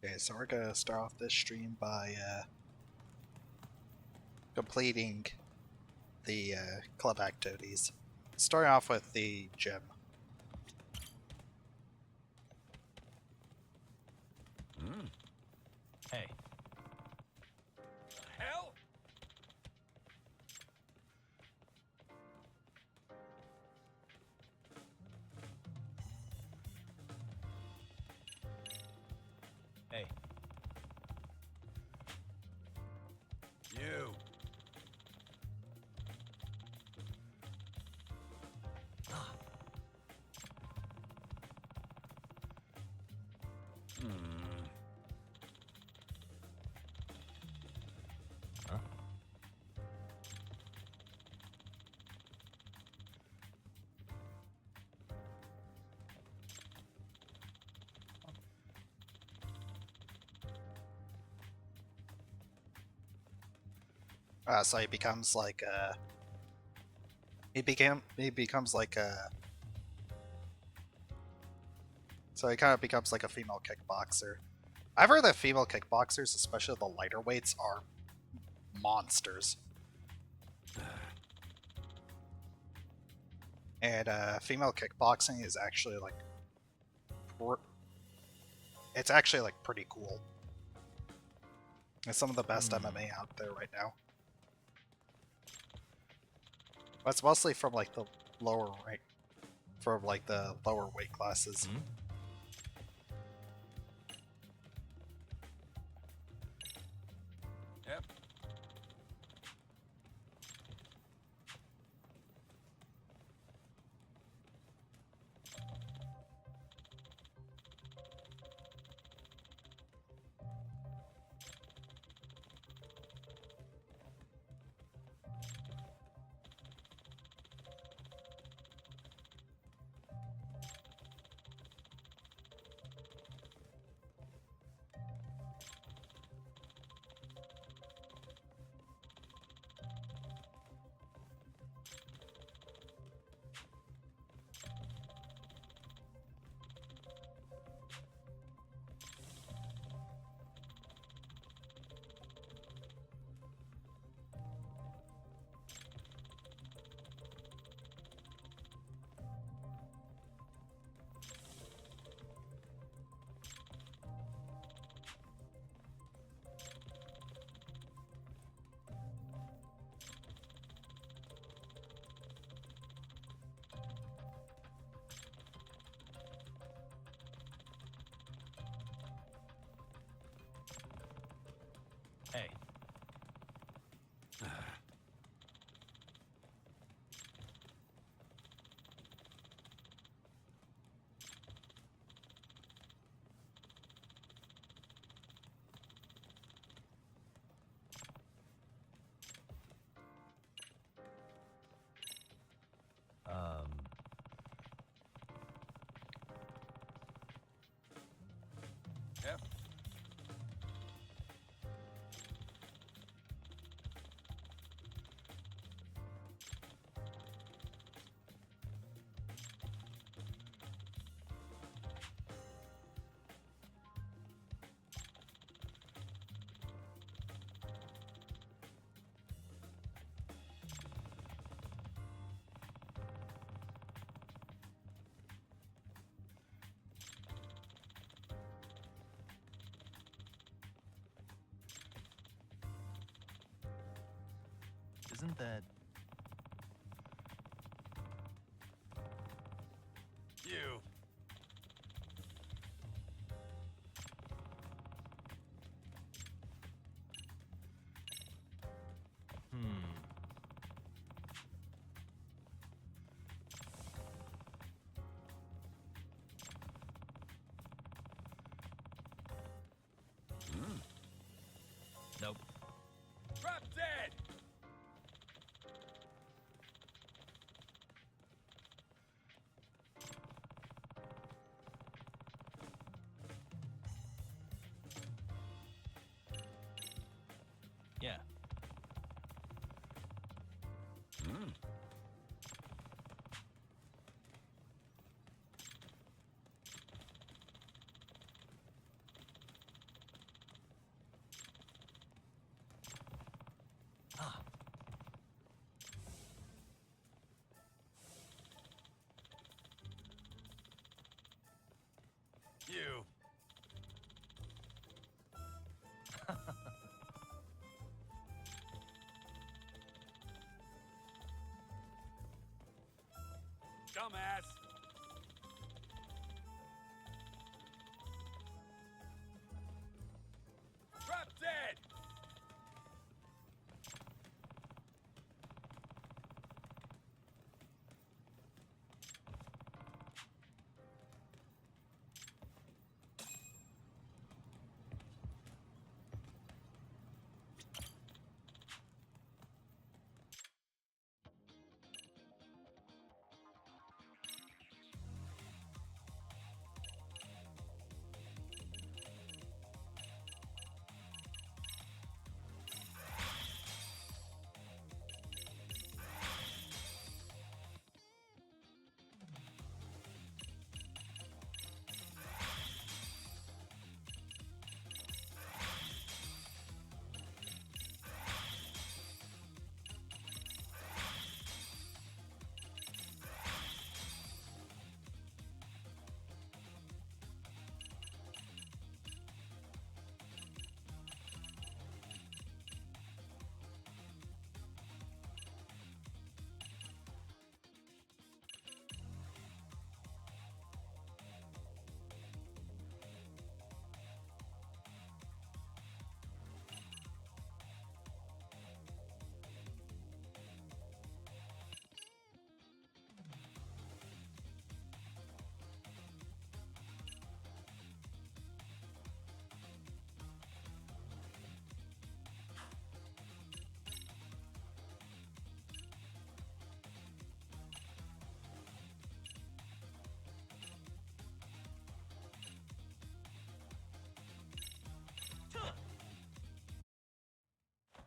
Okay, so we're gonna start off this stream by completing the club activities. Starting off with the gym. Hey. Hell? Hey. You. Huh? So he becomes like he becomes like so he kind of becomes like a female kickboxer. I've heard that female kickboxers, especially the lighter weights, are monsters. And female kickboxing is actually like it's actually like pretty cool. It's some of the best MMA out there right now. But it's mostly from like the lower rank, from like the lower weight classes. Yep. Hey. Yep. Isn't that... You. Nope. Drop dead. Yeah. dumbass! Drop dead!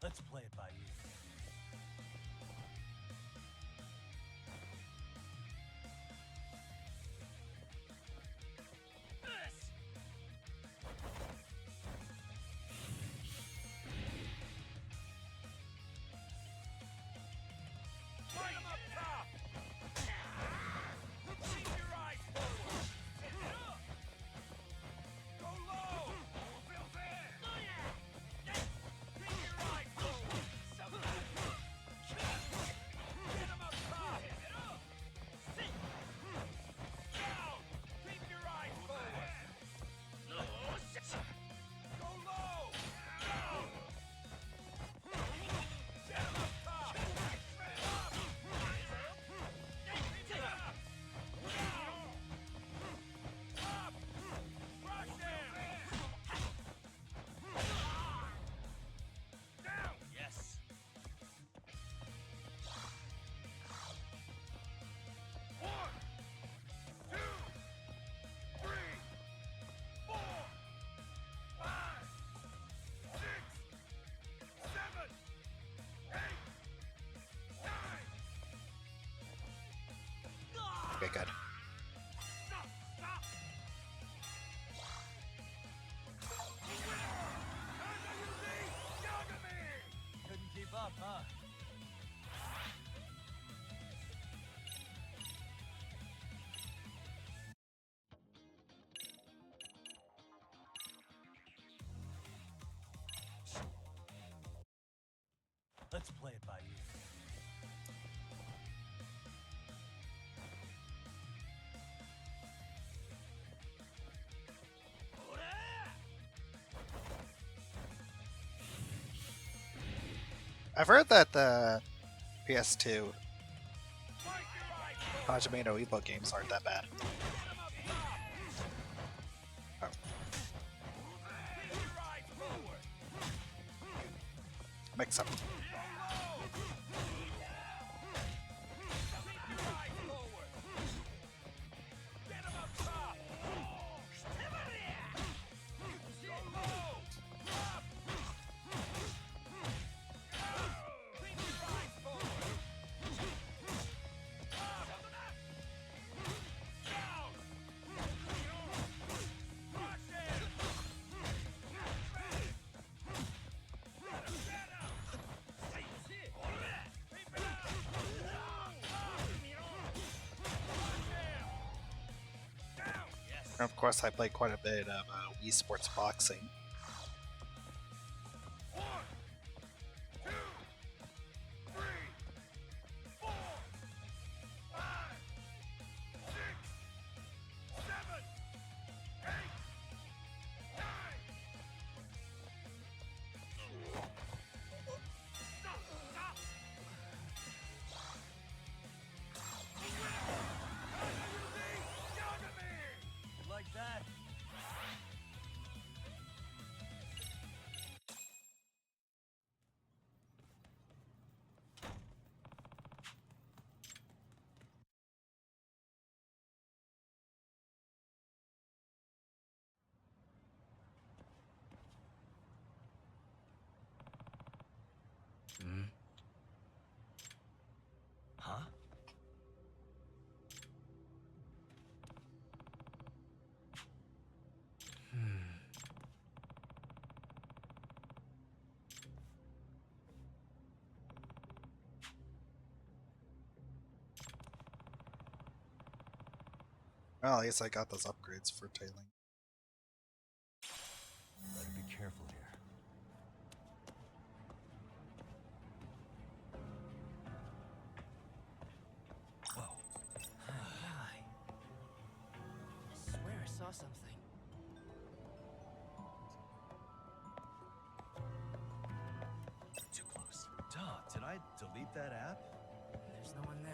Let's play it by ear. Light 'em up top! Keep your eyes forward! Go low! Keep your eyes forward! Get 'em up top! Down! Keep your eyes forward! Go low! Down! Get 'em up top! Up! Keep it up! Down! Up! Rush them! Down! Yes. One, two, three, four, five, six, seven, eight, nine. Okay, good. Stop! Stop! Couldn't keep up, huh? Let's play it by ear. I've heard that the PS2 Hajime no Ippo games aren't that bad. Oh. Mix up. And of course, I play quite a bit of Wii Sports Boxing. One, two, three, four, five, Huh? Well, at least I got those upgrades for tailing. Better be careful here. Whoa. Hi. I swear I saw something. Too close. Duh, did I delete that app? There's no one there.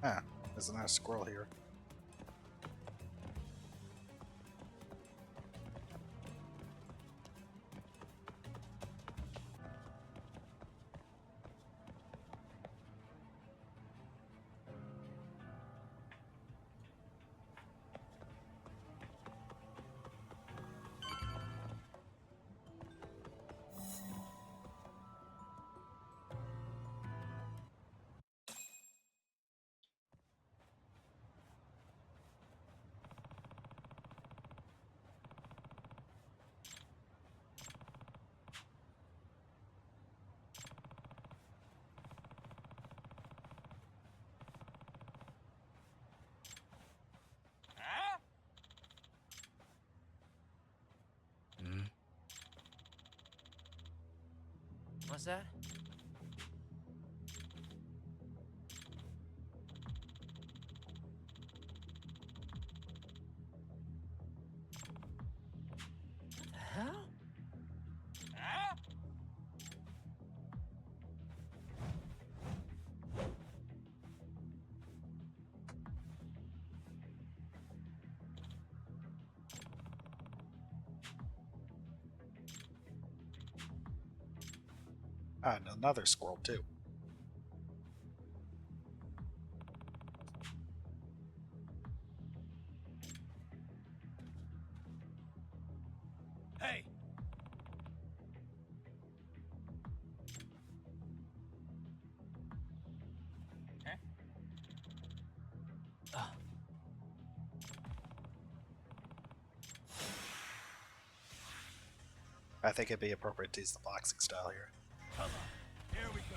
Ah, there's a nice squirrel here. What's that? What the hell? Huh? Ah, and another squirrel too. Hey! Huh? I think it'd be appropriate to use the boxing style here. Come on. Here we go.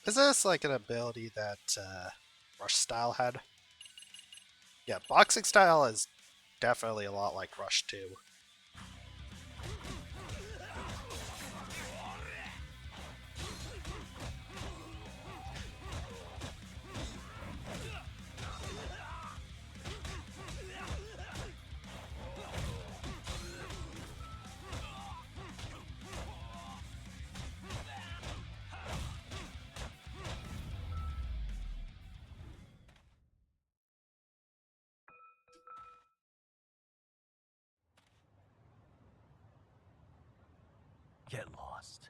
Is this like an ability that Rush style had? Yeah, boxing style is definitely a lot like Rush 2. Get lost.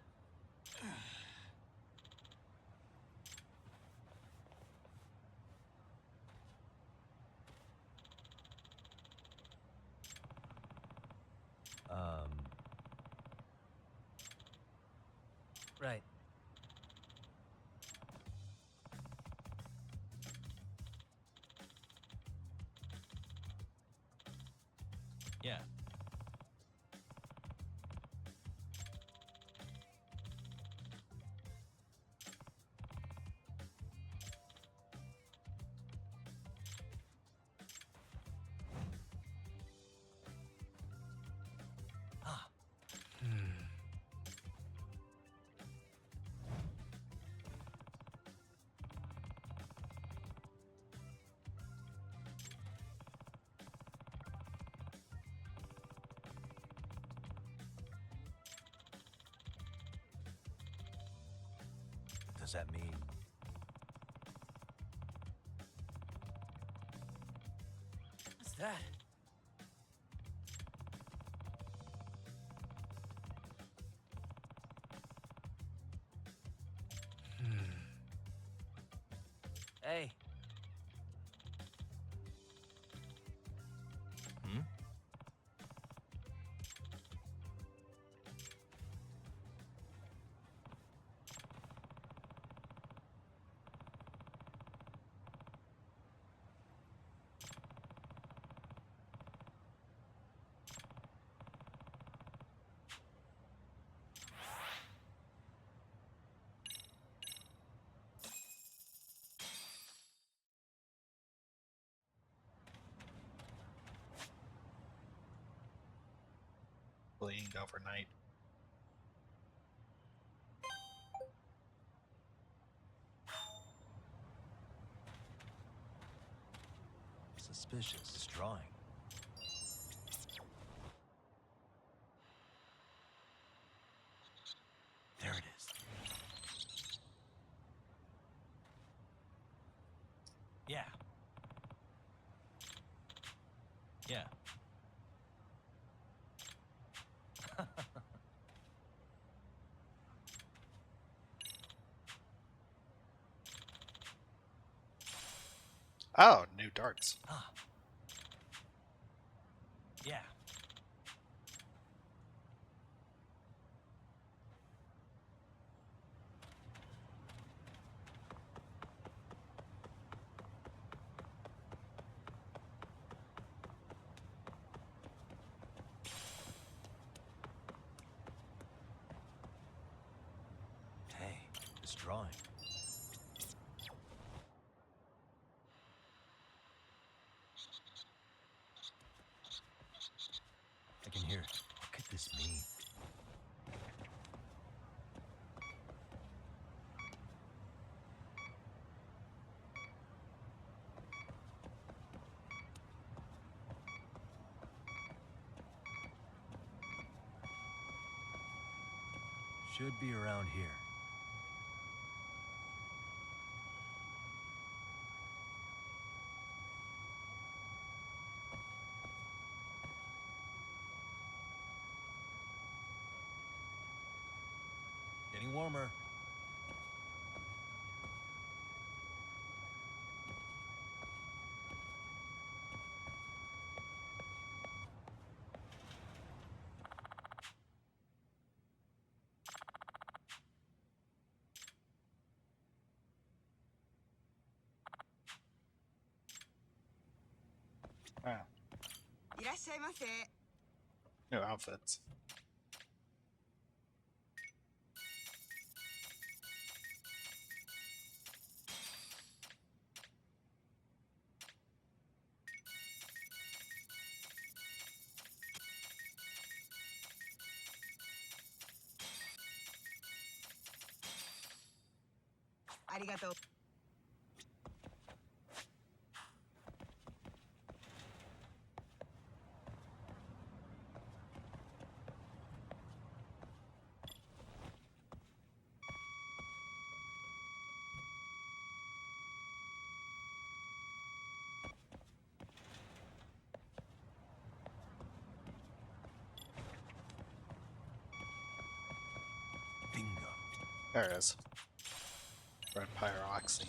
Right. Yeah. Ah. Does that mean What's that? Hey. Hmm? Bleeding overnight. Suspicious. This drawing. There it is. Yeah. Yeah. Oh, new darts. Ah. Yeah. It's drawing. I can hear it. What could this mean? Should be around here. Getting warmer. Ah, いらっしゃいませ。 new outfits. Arigato. Bingo. There it is. Red pyroxene.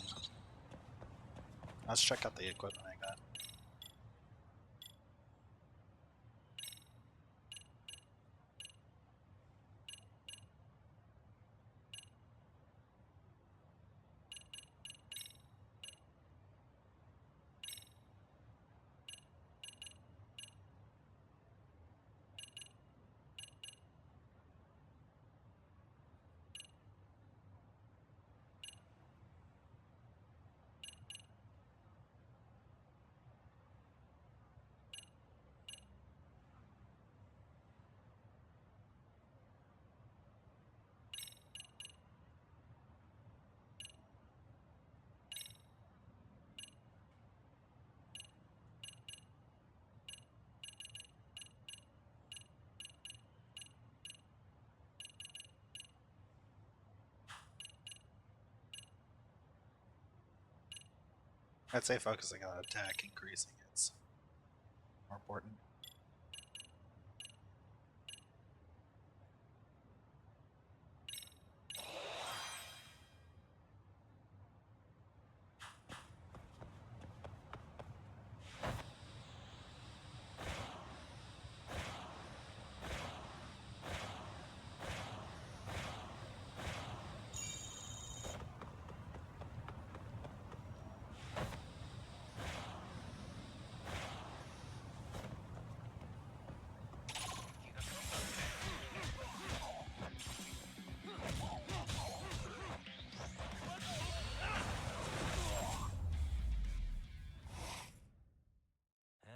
Let's check out the equipment I got. I'd say focusing on attack increasing is more important.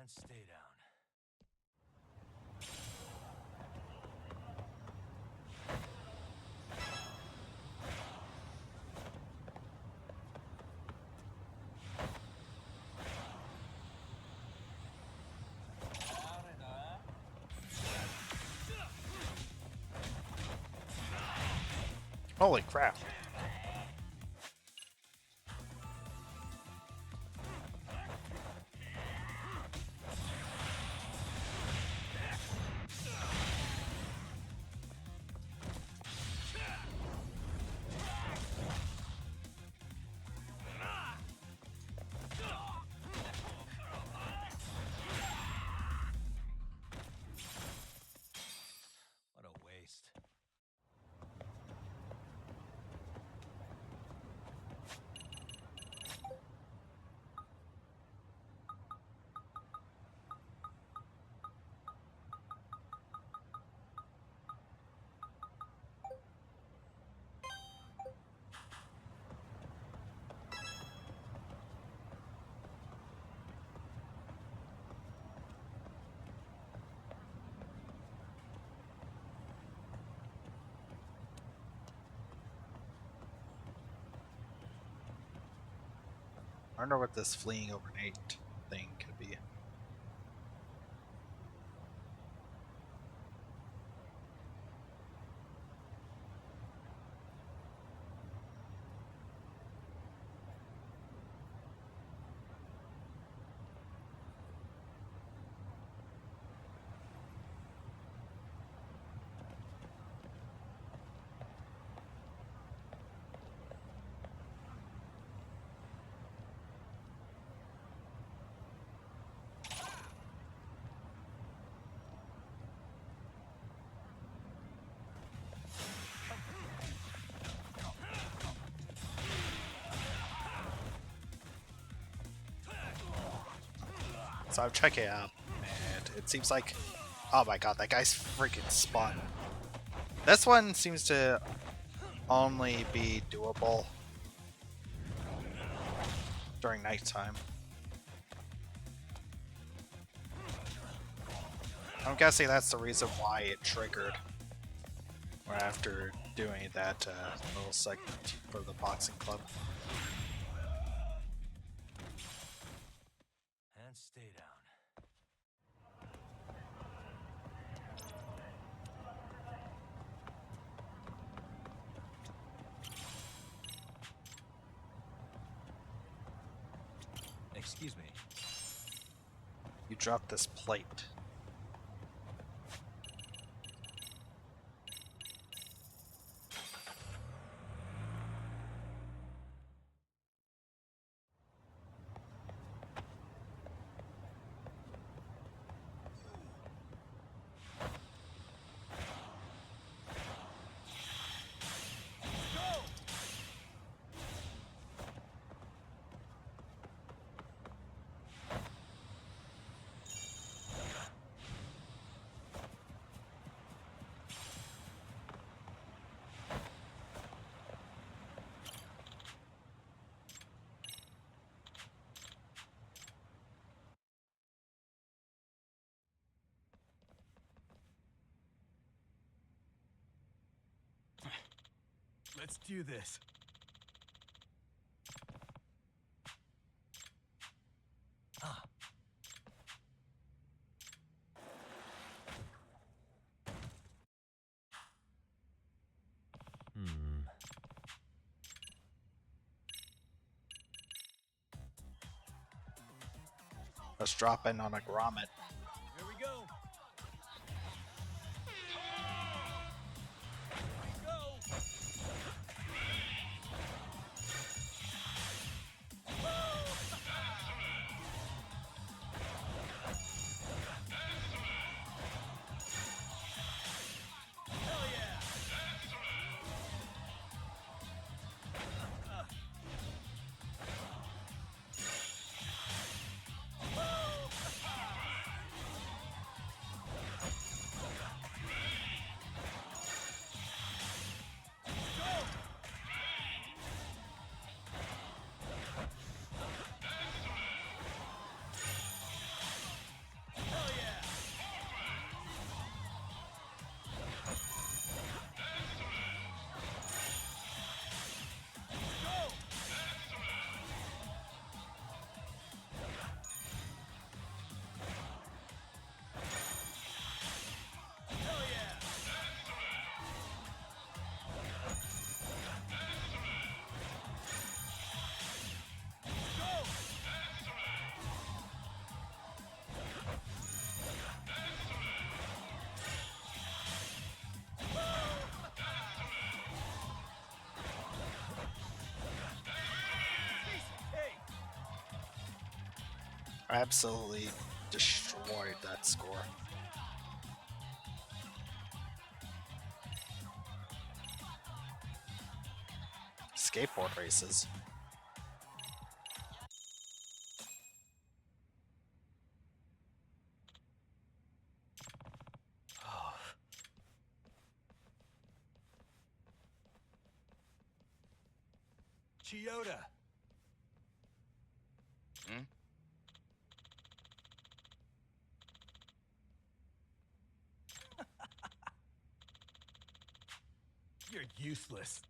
And stay down. Holy crap. What a waste. wonder what this fleeing overnight thing could be. So I'm checking it out, and it seems like, oh my god, that guy's freaking spun. This one seems to only be doable during nighttime. I'm guessing that's the reason why it triggered right after doing that little segment for the boxing club. And stay down. Excuse me. You dropped this plate. Let's do this. Ah. Let's drop in on a grommet. Here we go. Absolutely destroyed that score. Skateboard races. Oh. Chioda. Hmm? You're useless.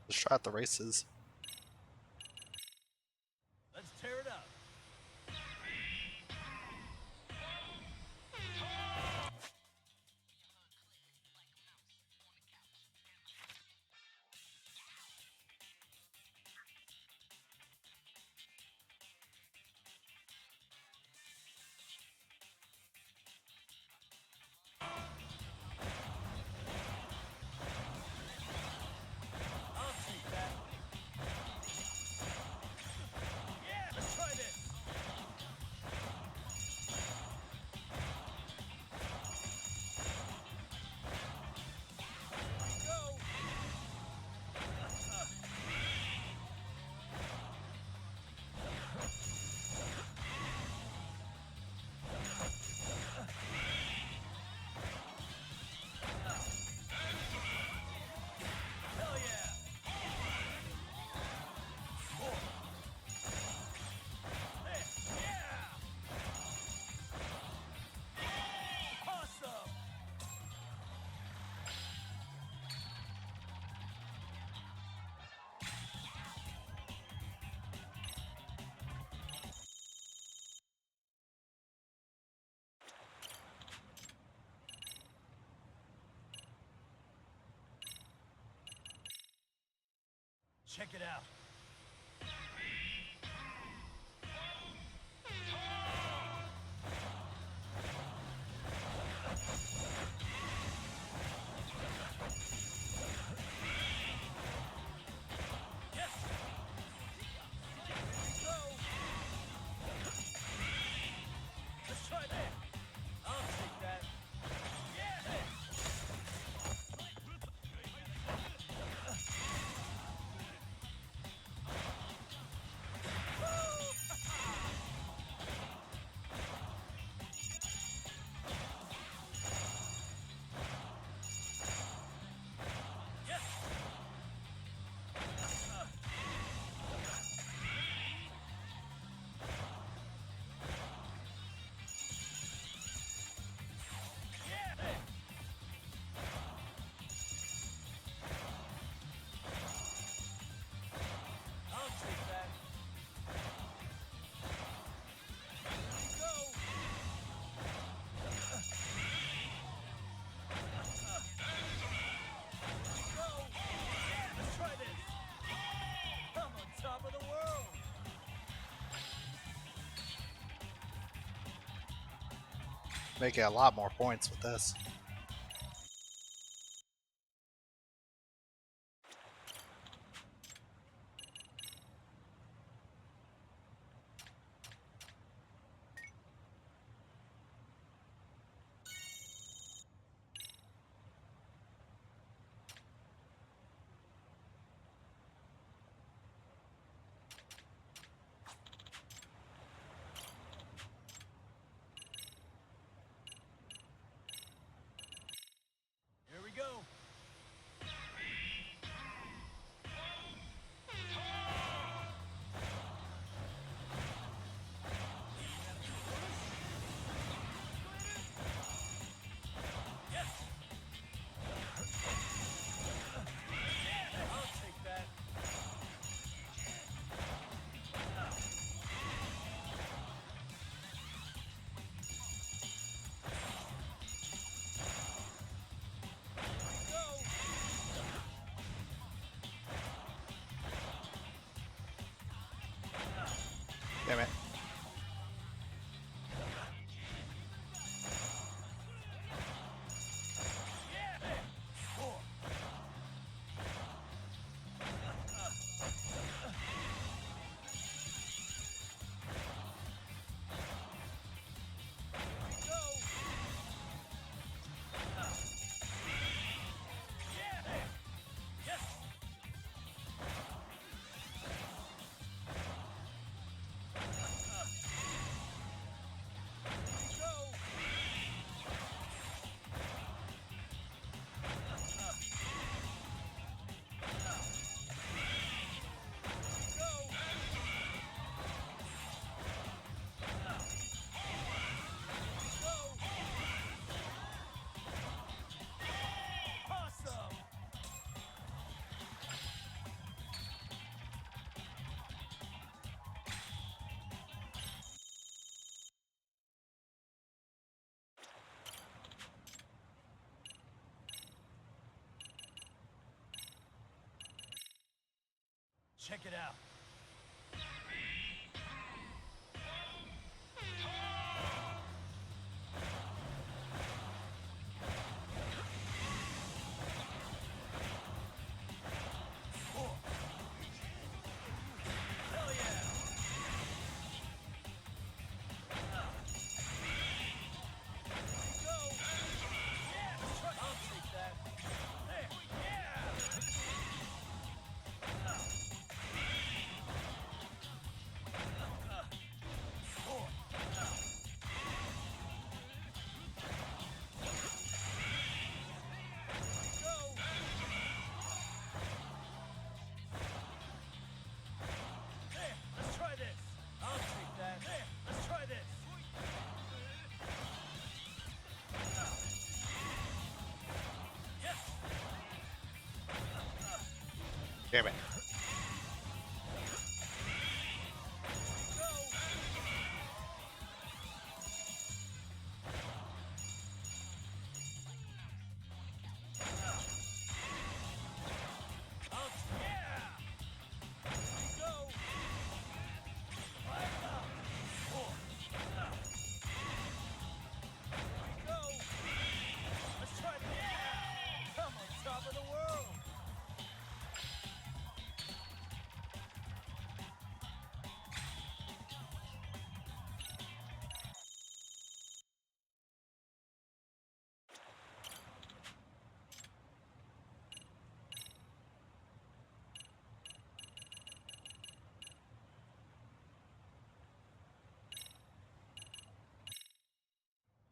Let's try out the races. Let's tear it up. I'll take that. Yeah, let's try this. Go. Hell yeah. Hey, yeah. Awesome. Check it out. Yes. Here we go. Let's try that. I'll take that. Yeah. Yes. Yeah. I'll take that. Here we go. Go. Yeah, let's try this. I'm on top of the world. Making a lot more points with this. check it out. Hell yeah! Go! Yeah, let's try. I'll take that. There, yeah! Let's try this. I'll take that. Let's try this. Yes. Damn it. Go. Yeah. Go. Go. Let's try this. Yeah. I'm on top of the world.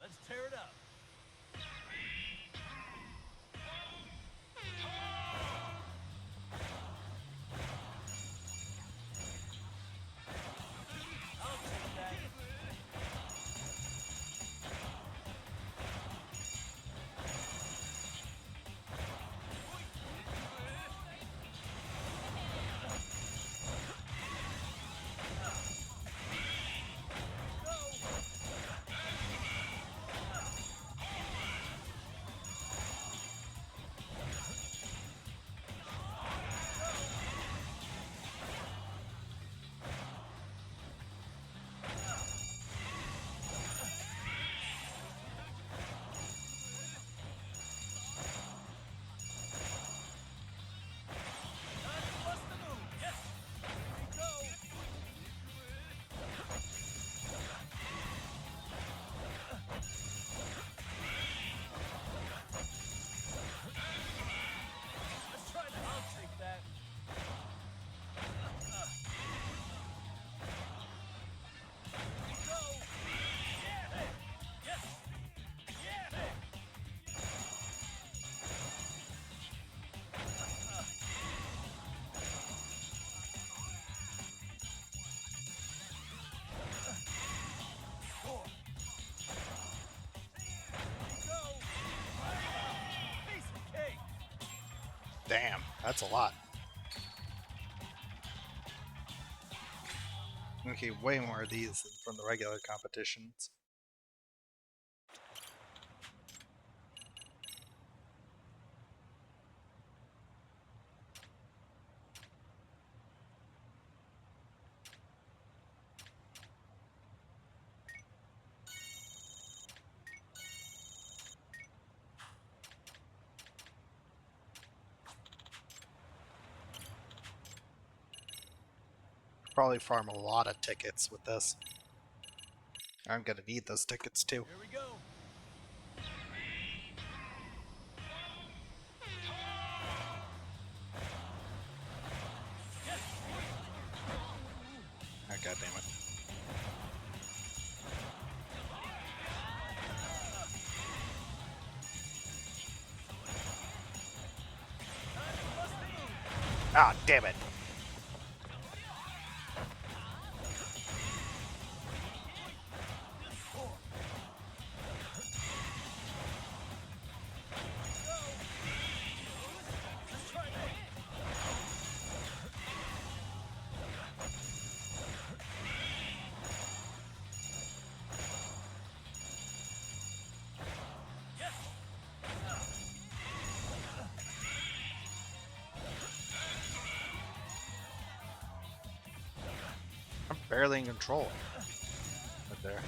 Let's tear it up. I'll take that. Bust the move. Yes. Go. Let's try that. I'll take that. Go. Yeah. Yes. Yeah. Go. Piece of cake. Damn, that's a lot. Okay, way more of these than from the regular competitions. Probably farm a lot of tickets with this. I'm gonna need those tickets too. Here we go. Oh, God damn it. Ah, damn it. Let's try that. Yes. barely in control. Right there.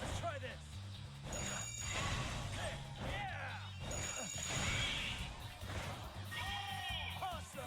Let's try this. Awesome.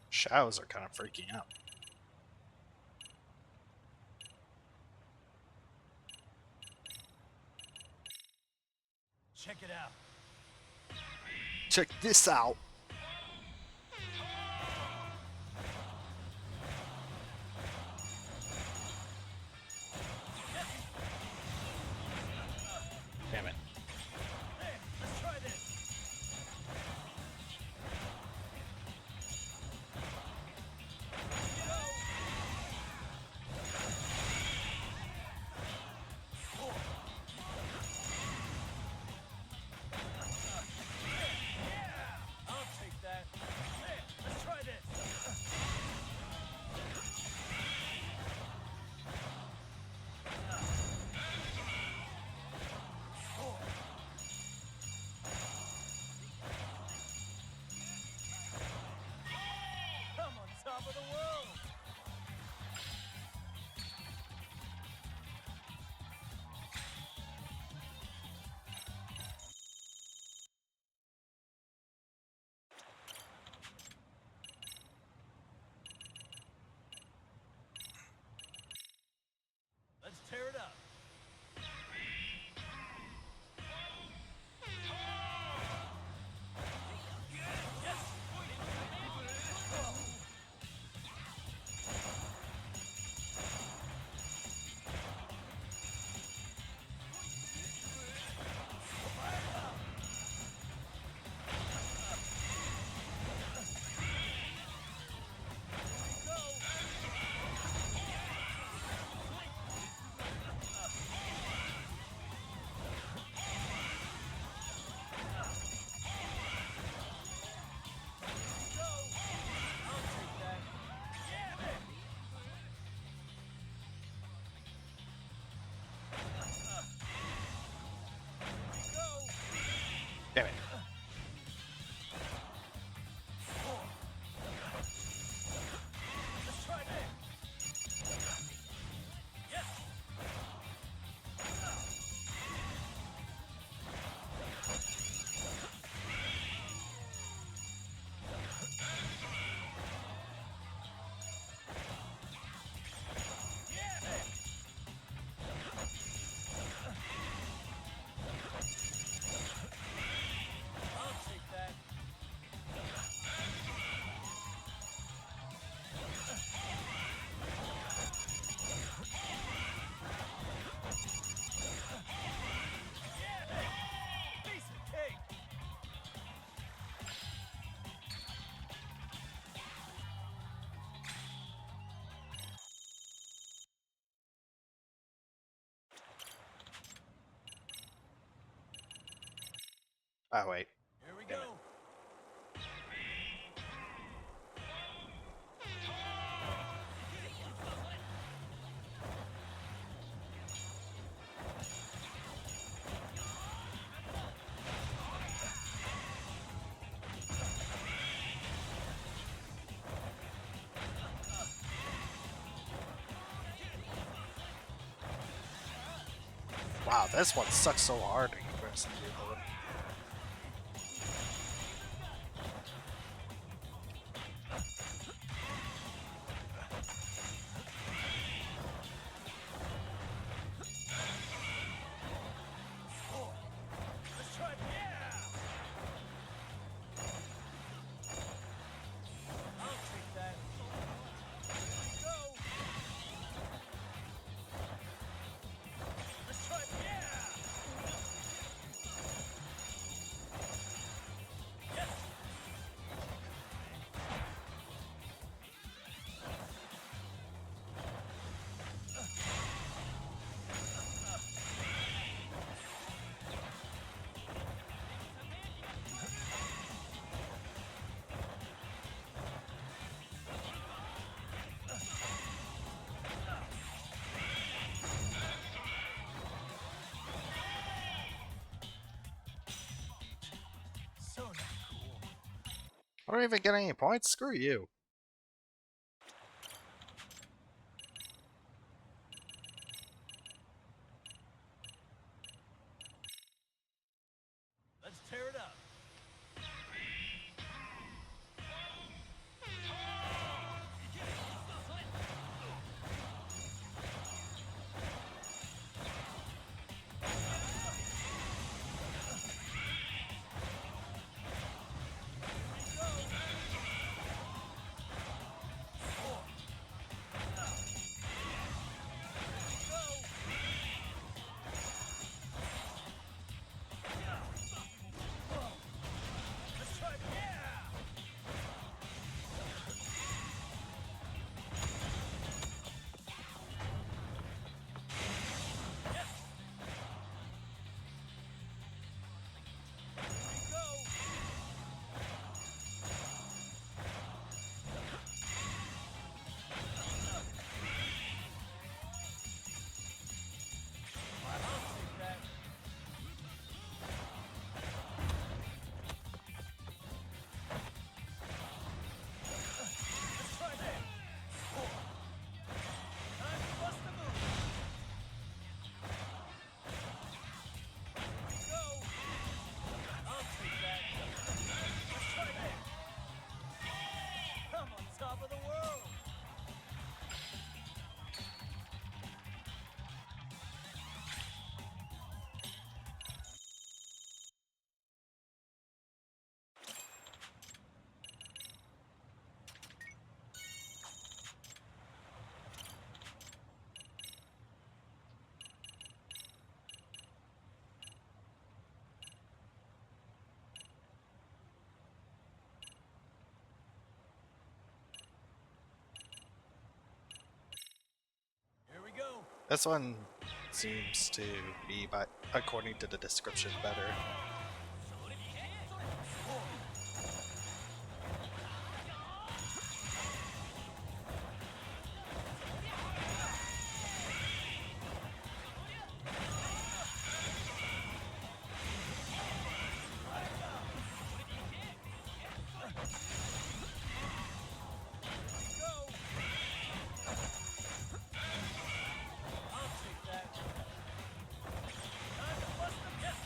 Shadows are kind of freaking out. Check it out. Check this out. Damn it. Hey, let's try this. I'll take that. Hey, let's try this. I'm on top of the world. Let's tear it up. Damn it. Let's try that. Yes. I'll take that. Piece of cake. Oh, wait. Here we Damn go. it. Wow, this one sucks so hard in comparison to the other one. Let's try it. Yeah! I'll take that. Here we go. Let's try it. Yeah! Yes! So not cool. I don't even get any points. Screw you. Let's tear it up. Let's try it. Yeah! Yes! Here we go. I'll take that. Let's try that. Time to bust the move. Here we go. I'll take that. Let's try that. I'm on top of the world. Here we go. This one seems to be, by according to the description, better. Go. I'll take that. Time to bust them. Yes.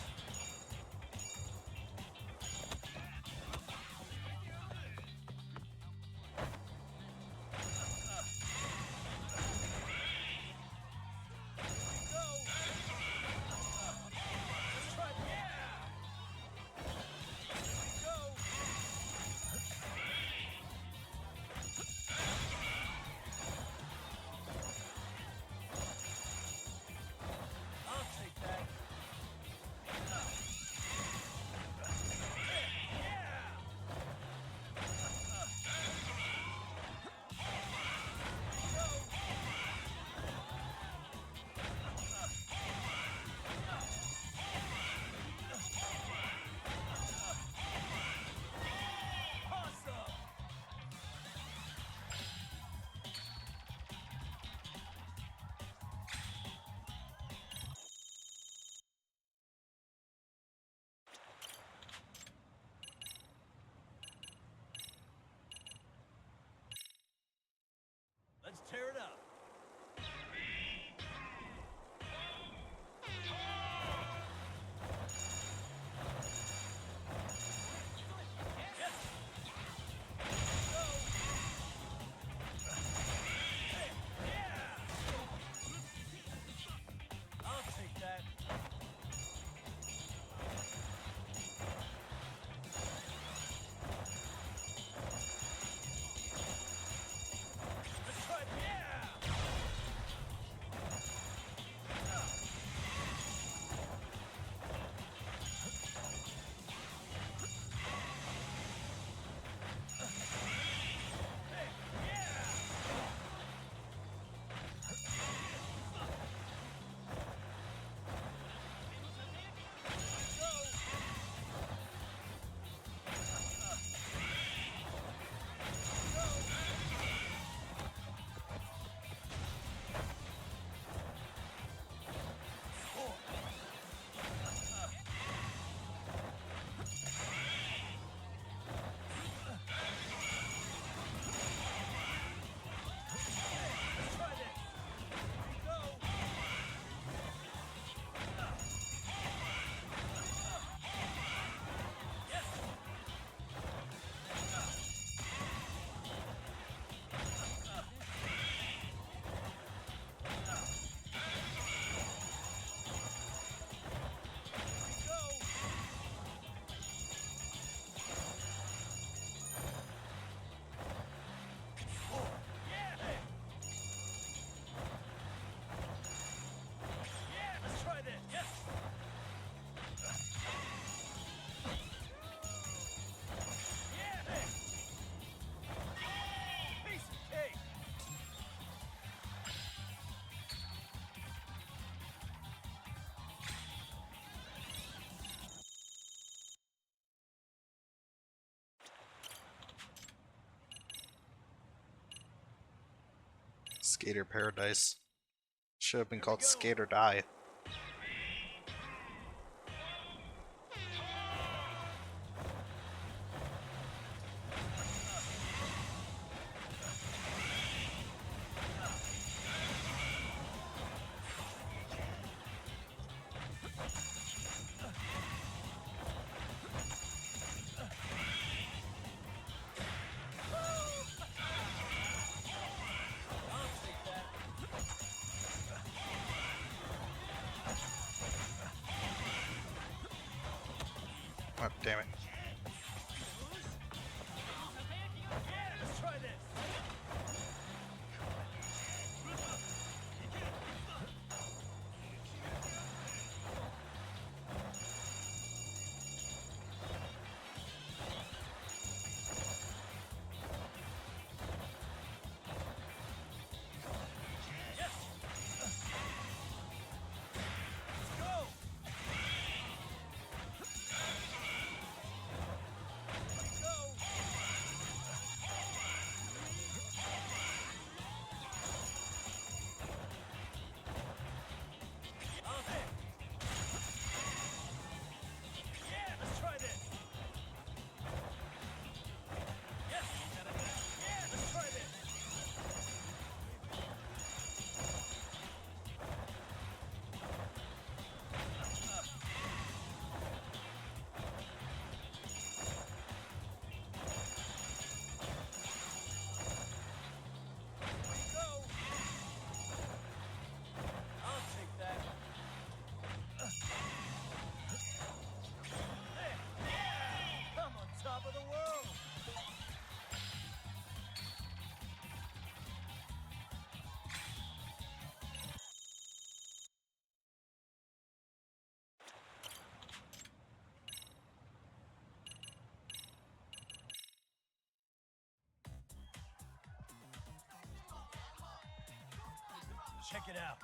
Skater Paradise. Should have been called Skate or Die. Oh, damn it. Let's try this. Yes. Let's go. Let's try this. Yes. Let's try this. Go. I'll take that. There. I'm on top of the world. Check it out.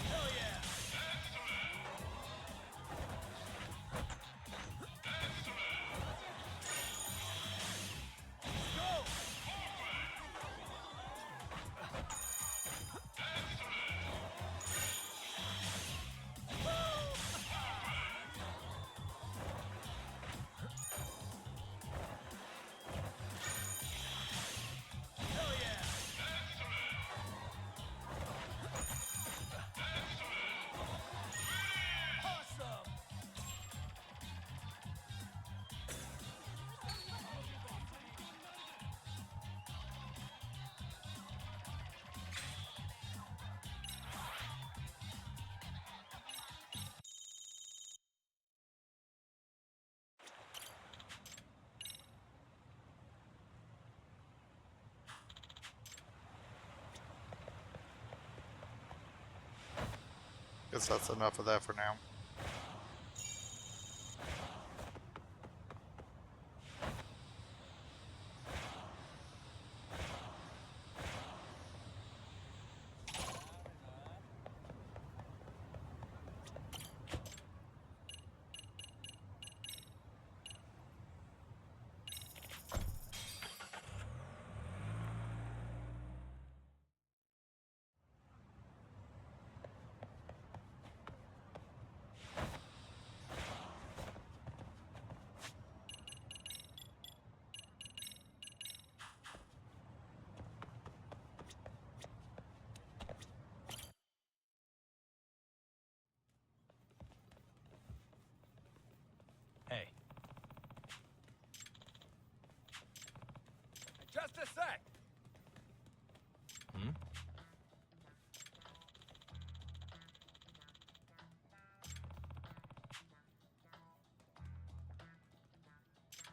Hell yeah. Go. Hell yeah. Awesome. Guess that's enough of that for now. Just a sec. Hmm?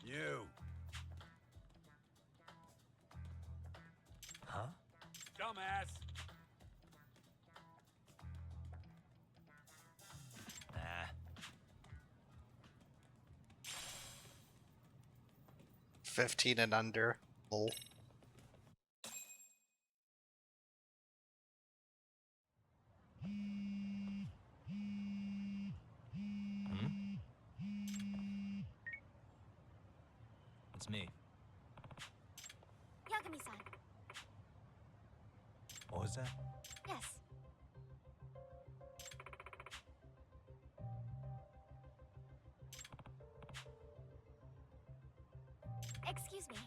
You. Huh? Dumbass. Nah. 15 and under. Lol. Hmm? It's me. Yagami-san. What was that? Yes. Excuse me.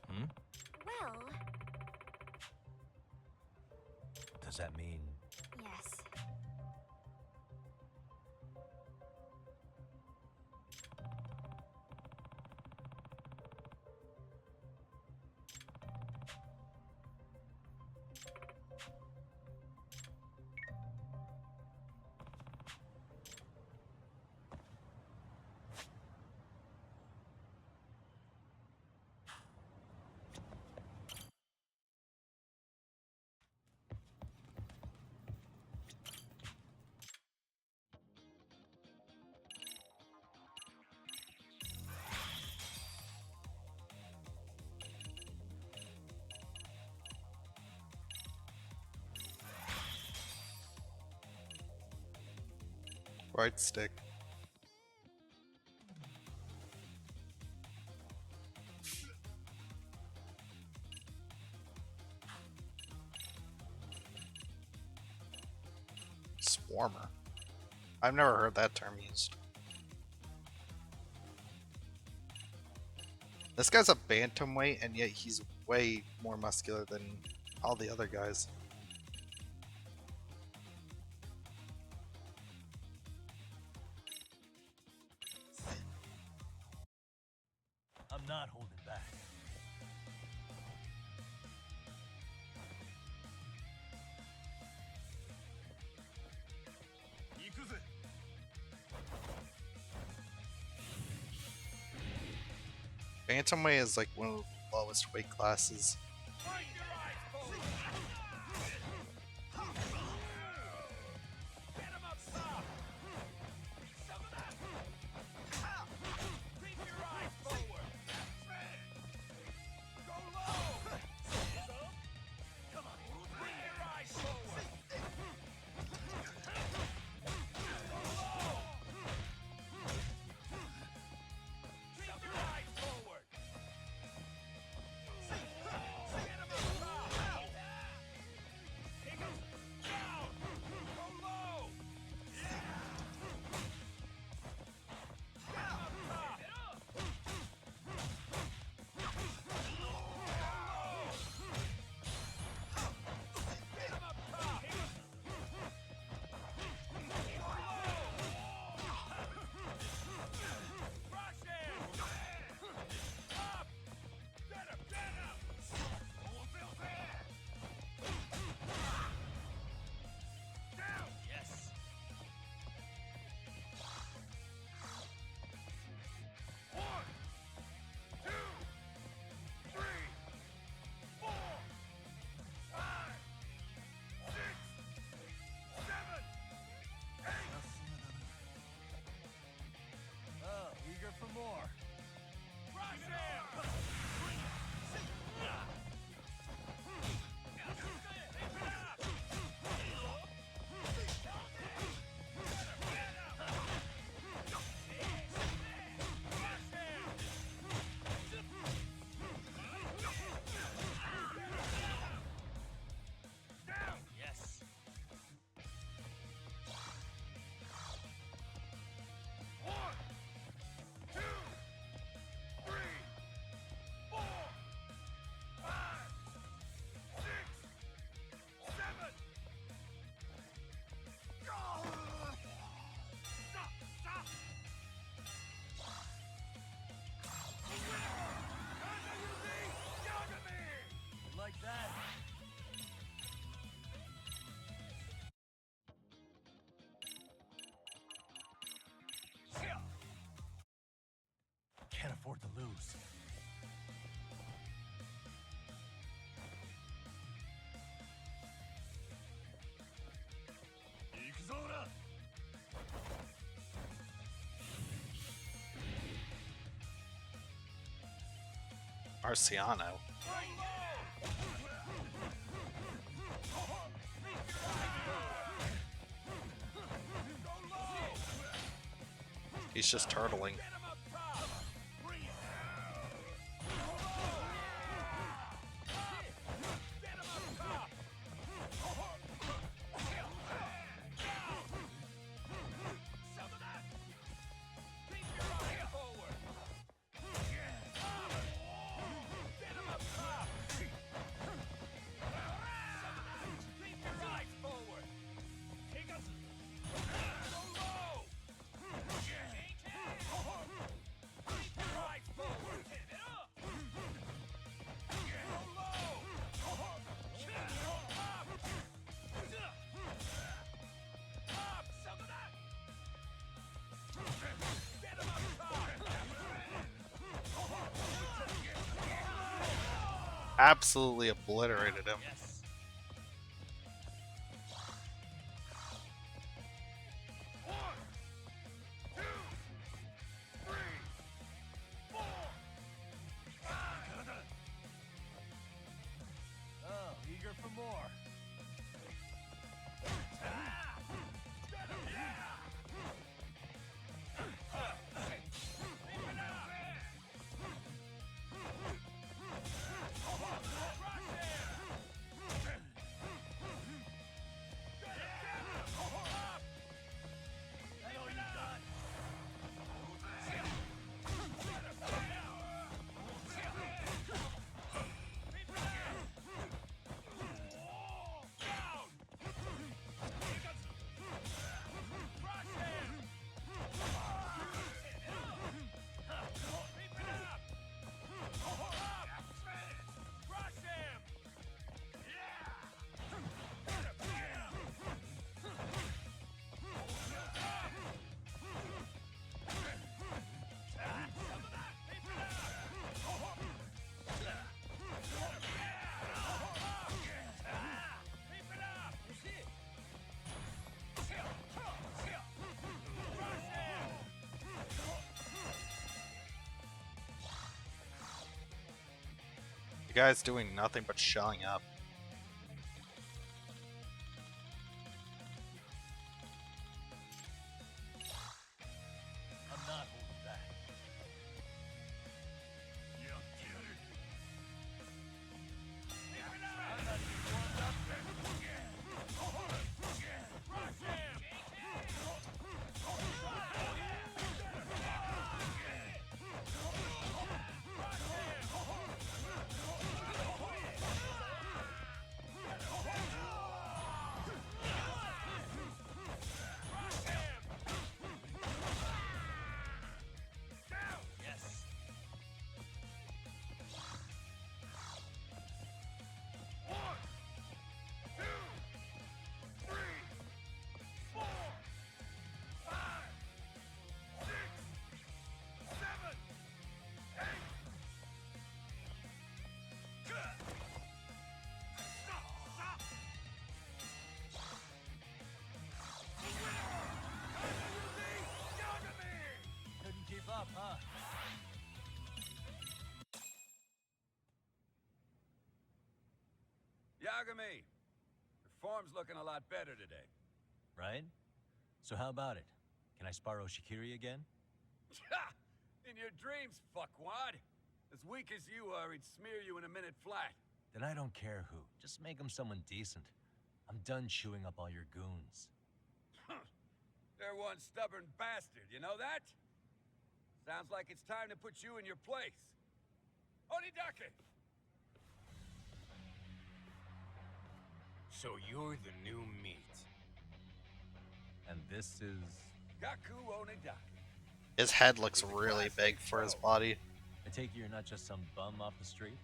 Hmm? Well, Does that mean yes. Right stick. Swarmer. I've never heard that term used. This guy's a bantamweight, and yet he's way more muscular than all the other guys. I'm not holding back? Bantamweight is like one of the lowest weight classes. Bring your eyes forward. Get him up top. Some of that. Keep your eyes forward. Go low. Come on. Bring your eyes forward. Go low. Keep your eyes forward. Get him up top. can't afford to lose. Marciano. He's just turtling. Absolutely obliterated him. Oh, eager for more. The guy's doing nothing but shelling up. I'm not holding back. Yeah, get it. I'm not even warmed up. Couldn't keep up, huh? Yagami, your form's looking a lot better today. Right? So how about it? Can I spar Oshikiri again? Ha! In your dreams, fuckwad. As weak as you are, he'd smear you in a minute flat. Then I don't care who. Just make him someone decent. I'm done chewing up all your goons. They're one stubborn bastard, you know that? Sounds like it's time to put you in your place. Onidake! So you're the new meat. And this is... Gaku Onidake. His head looks really big for his body. I take it you're not just some bum off the street?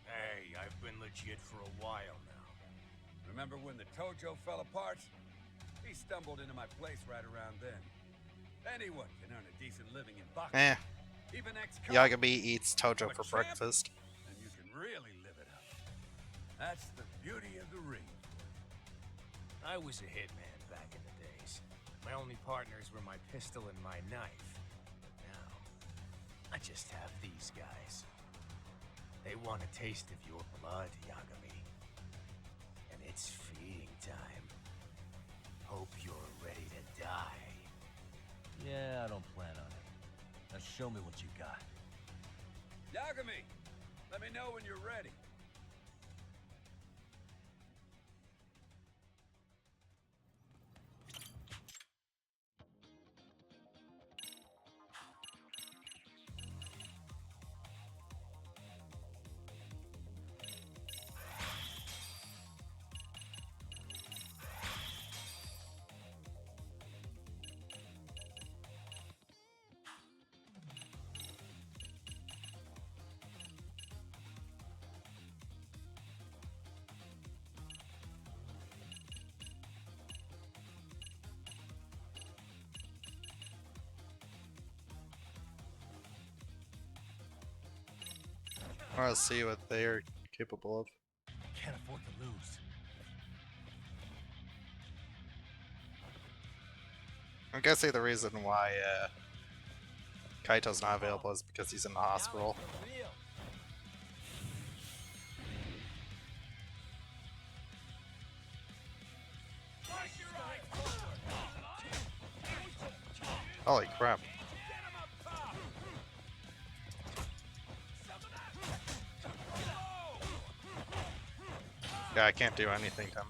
Hey, I've been legit for a while now. Remember when the Tojo fell apart? He stumbled into my place right around then. Anyone can earn a decent living in Baku. Eh, Keep an ex-cop, Yagami eats I'm Tojo a for champ. breakfast. and you can really live it up. That's the beauty of the ring. I was a hitman back in the days. My only partners were my pistol and my knife. Now, I just have these guys. They want a taste of your blood, Yagami. And it's feeding time. Hope you're ready to die. Yeah, I don't plan on it. Now show me what you got. Yagami, let me know when you're ready. I want to see what they're capable of. Can't afford to lose. I'm guessing the reason why Kaito's not available is because he's in the hospital. Holy crap. Yeah, I can't do anything to him.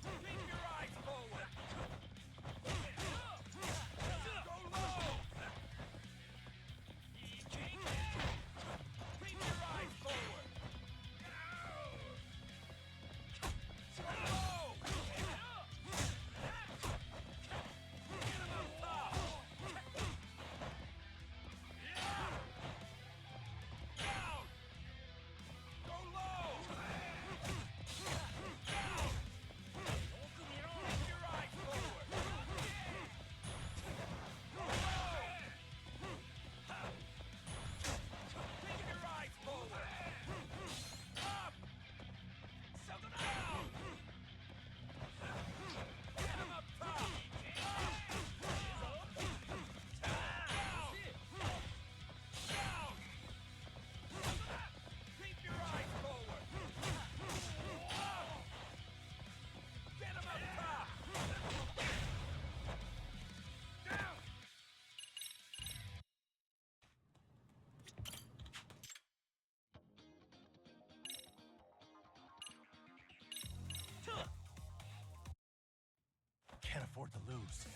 Can't afford to lose.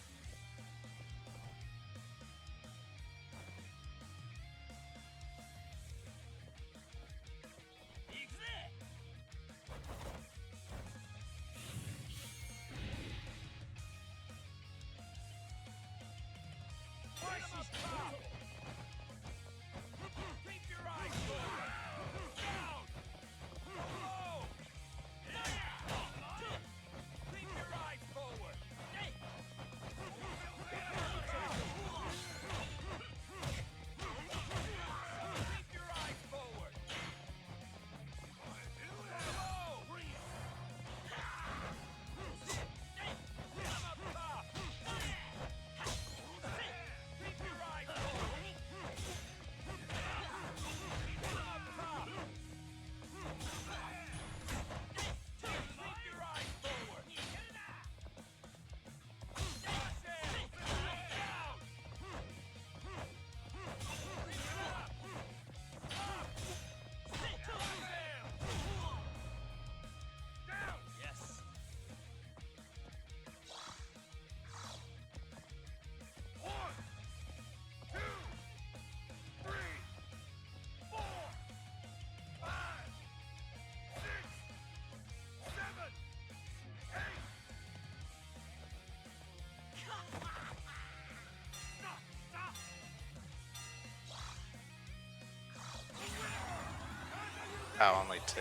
Oh, only two.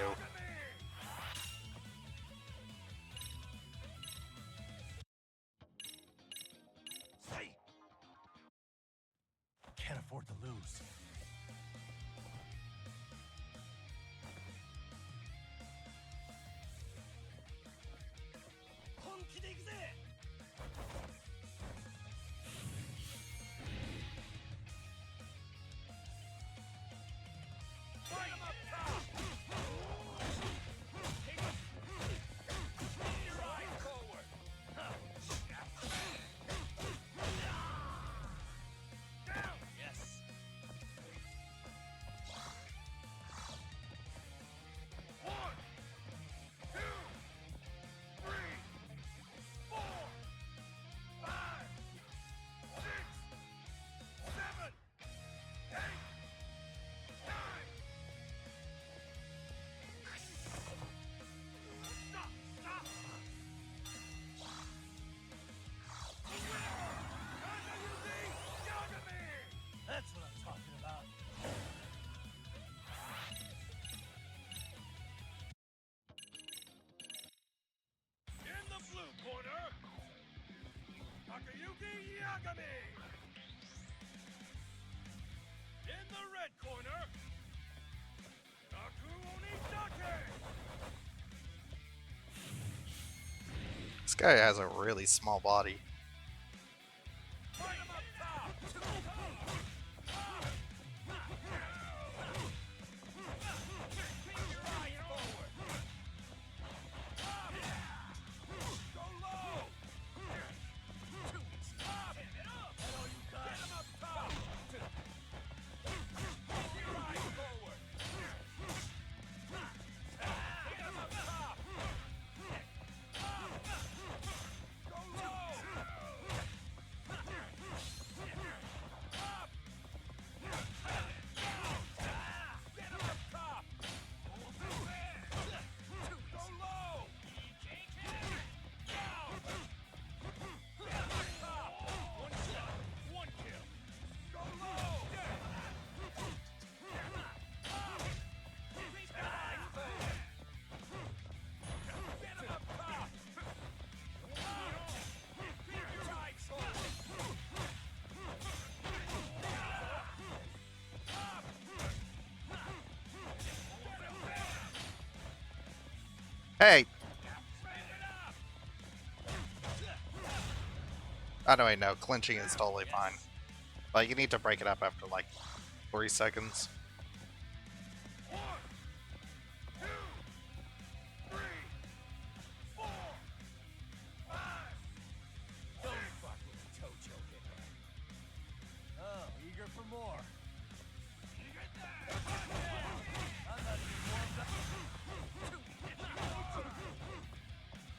Can't afford to lose. Takayuki Yagami! In the red corner, Naku Onitake! This guy has a really small body. Fight him up top! Keep your eyes forward! Go low! Too easy. That's all you got. Get him up top! Keep your eyes forward! Get him up top! Go low! Get him up top! Go low! Top! One kill! Go low! Keep your eyes forward! Get him up top! Keep your eyes forward! Hey! I know, I know. Clinching is totally fine. But you need to break it up after like 3 seconds. 1, 2, 3, 4, 5. Don't fuck with the Tojo hitter. Oh, eager for more. I'm not even warmed up.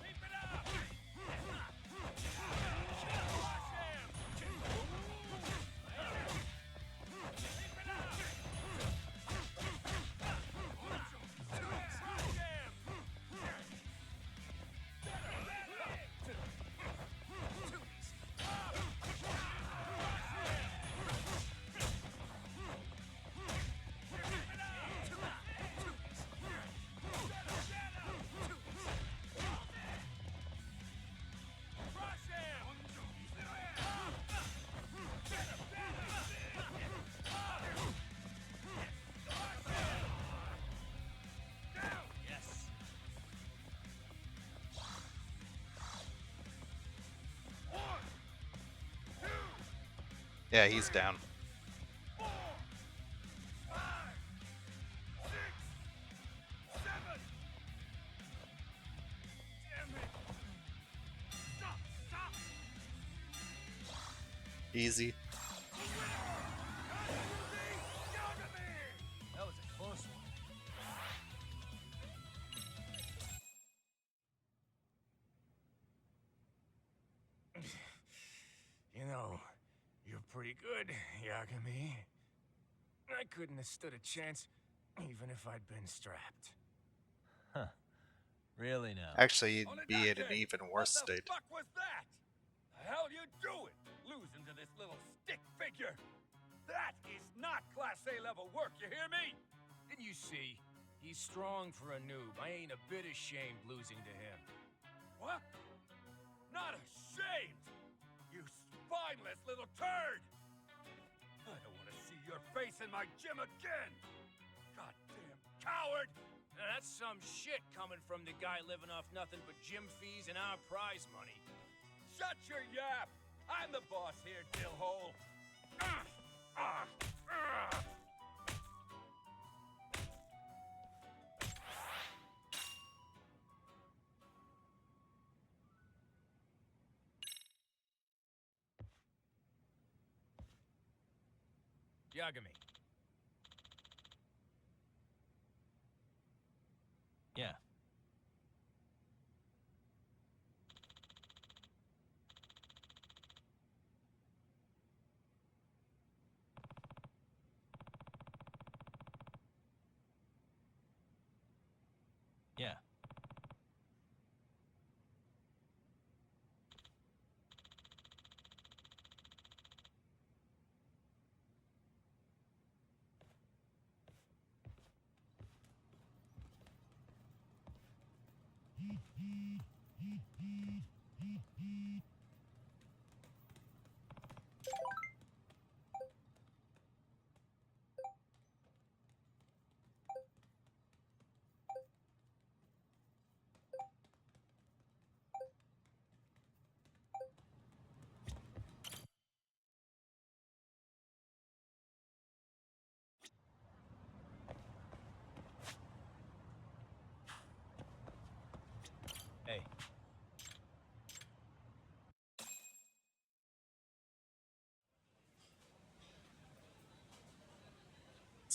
Keep it up! Yeah, he's down. 4, 5, 6, 7. Damn it! Stop! Stop! Easy. That was a close one. You know, you're pretty good, Yagami. I couldn't have stood a chance, even if I'd been strapped. Really now? Actually, you'd On be in that an day, even worse what state. the fuck was that? The hell you doing? Losing to this little stick figure? That is not Class A level work, you hear me? Didn't you see? He's strong for a noob. I ain't a bit ashamed losing to him. What? Not ashamed? You spineless little turd! I don't want to see your face in my gym again! Goddamn coward! Now, that's some shit coming from the guy living off nothing but gym fees and our prize money. Shut your yap! I'm the boss here, dillhole! Yagami. Yeah. Yeah.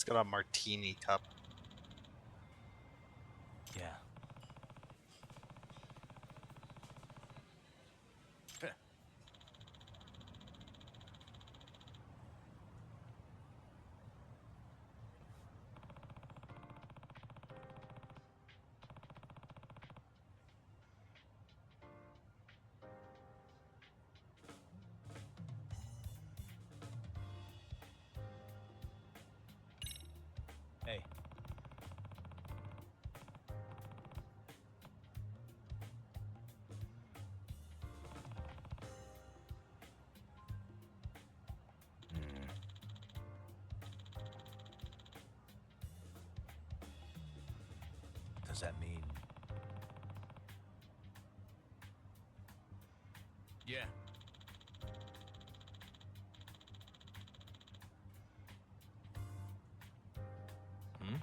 He's got a martini cup. Yeah. Hey. Does that mean? Yeah. Hmm?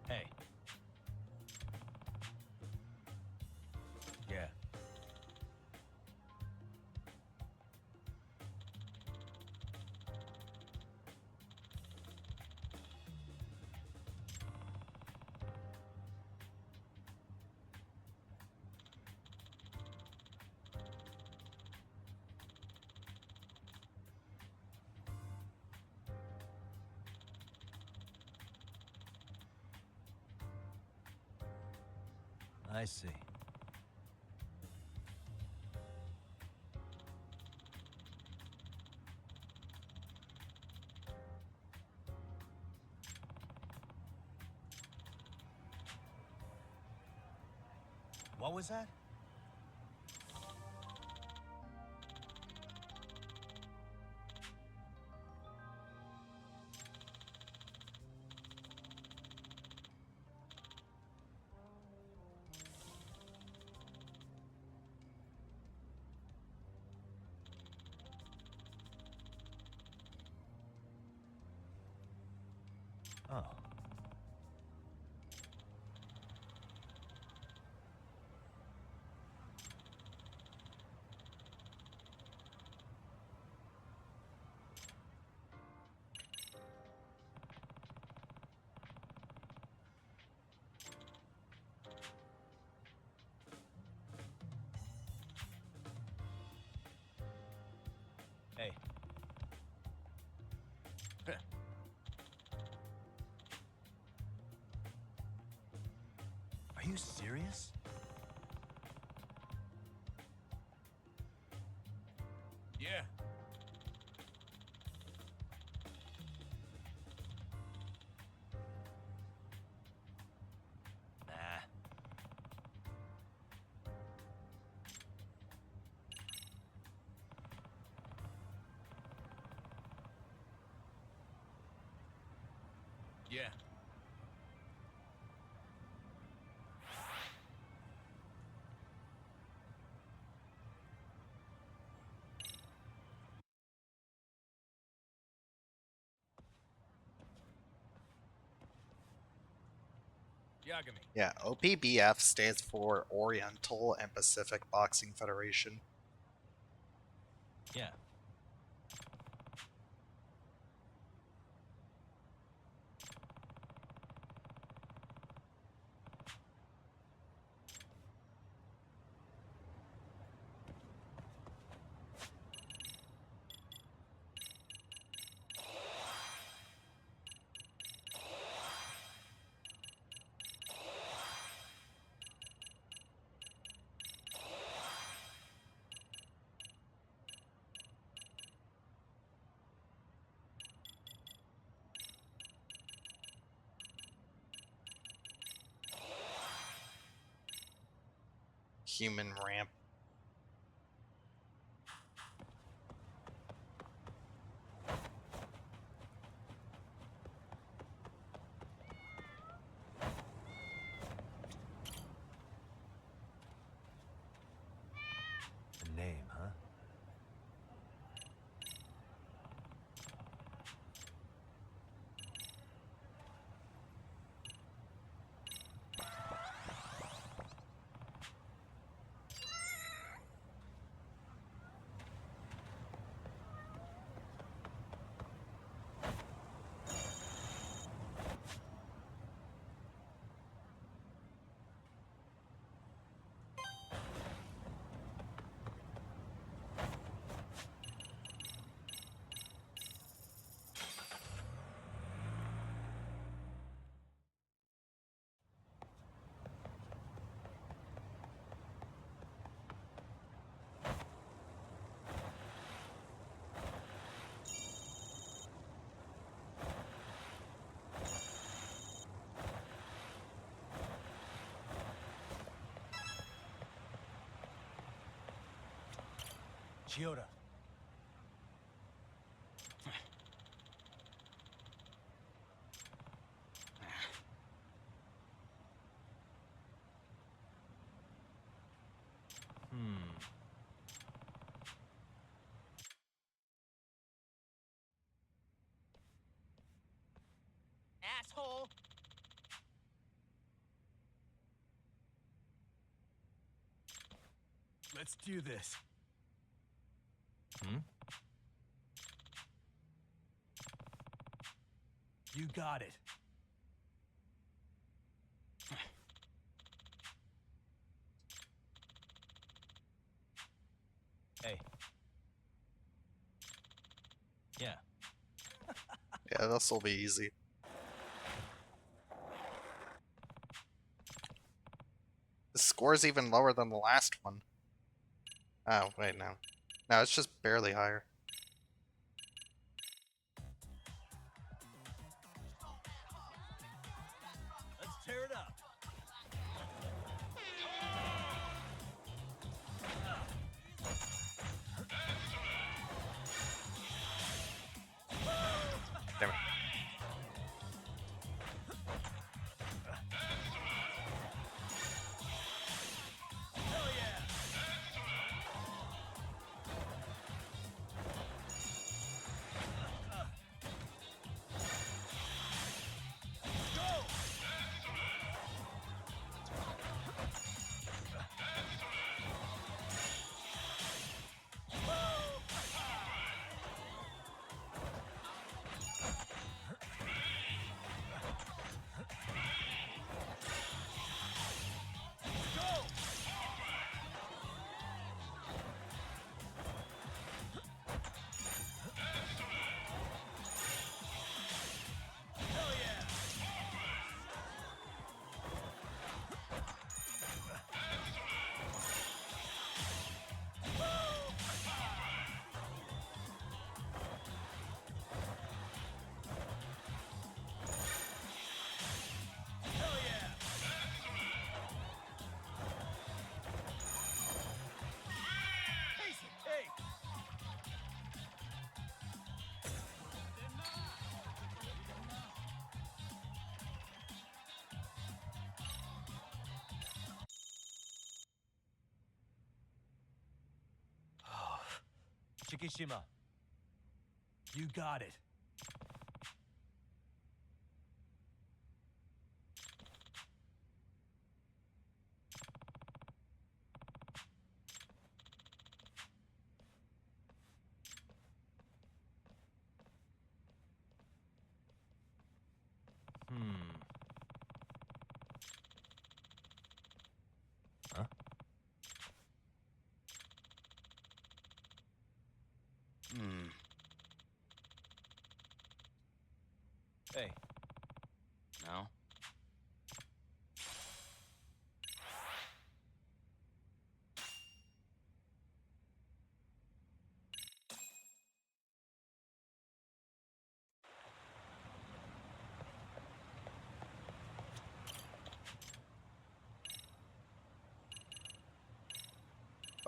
Hey. Yeah. I see. What was that? Oh. Hey. Are you serious? Yeah. Nah. Yeah. Yagami. Yeah, OPBF stands for Oriental and Pacific Boxing Federation. Yeah. human ramp. A name, huh? Chiyoda. Asshole! Let's do this. You got it. Hey. Yeah. Yeah, this will be easy. The score's even lower than the last one. Oh, wait, no. No, it's just barely higher. Let's tear it up. Damn it. Shikishima. You got it. Huh? Hey. No?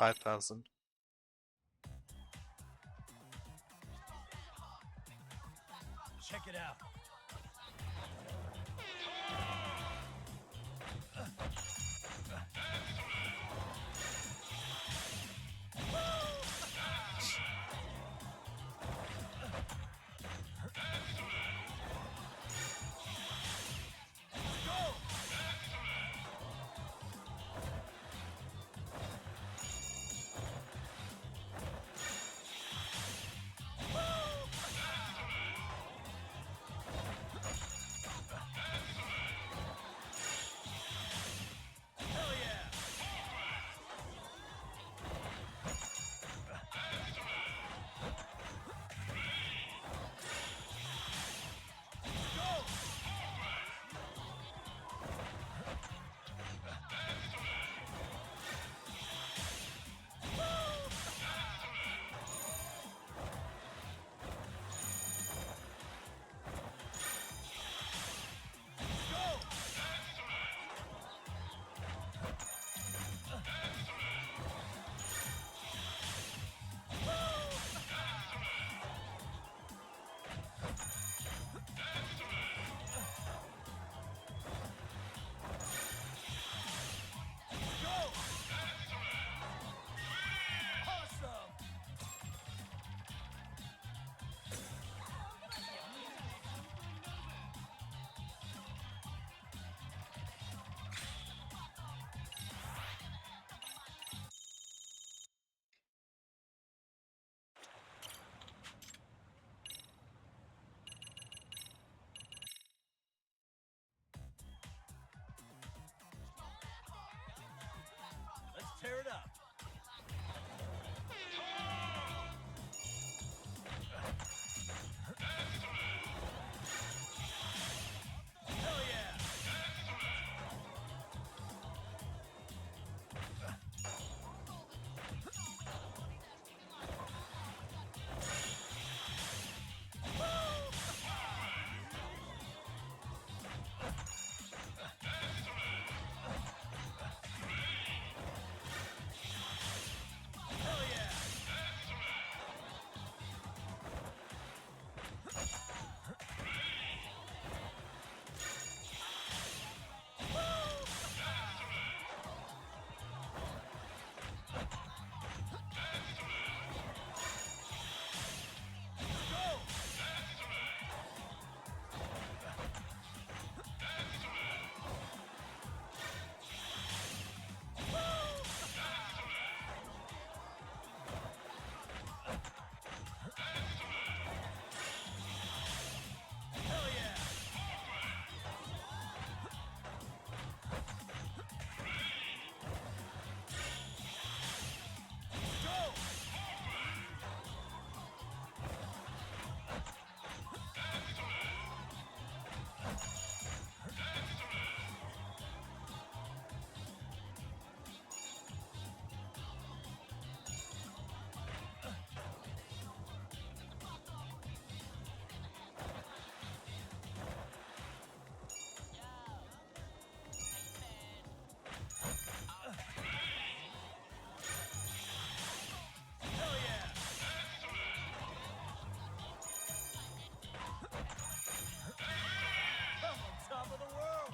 5,000. Check it out. Let's tear it up. Hell yeah! Hell yeah! Hell yeah! Go! Hell yeah! I'm on top of the world!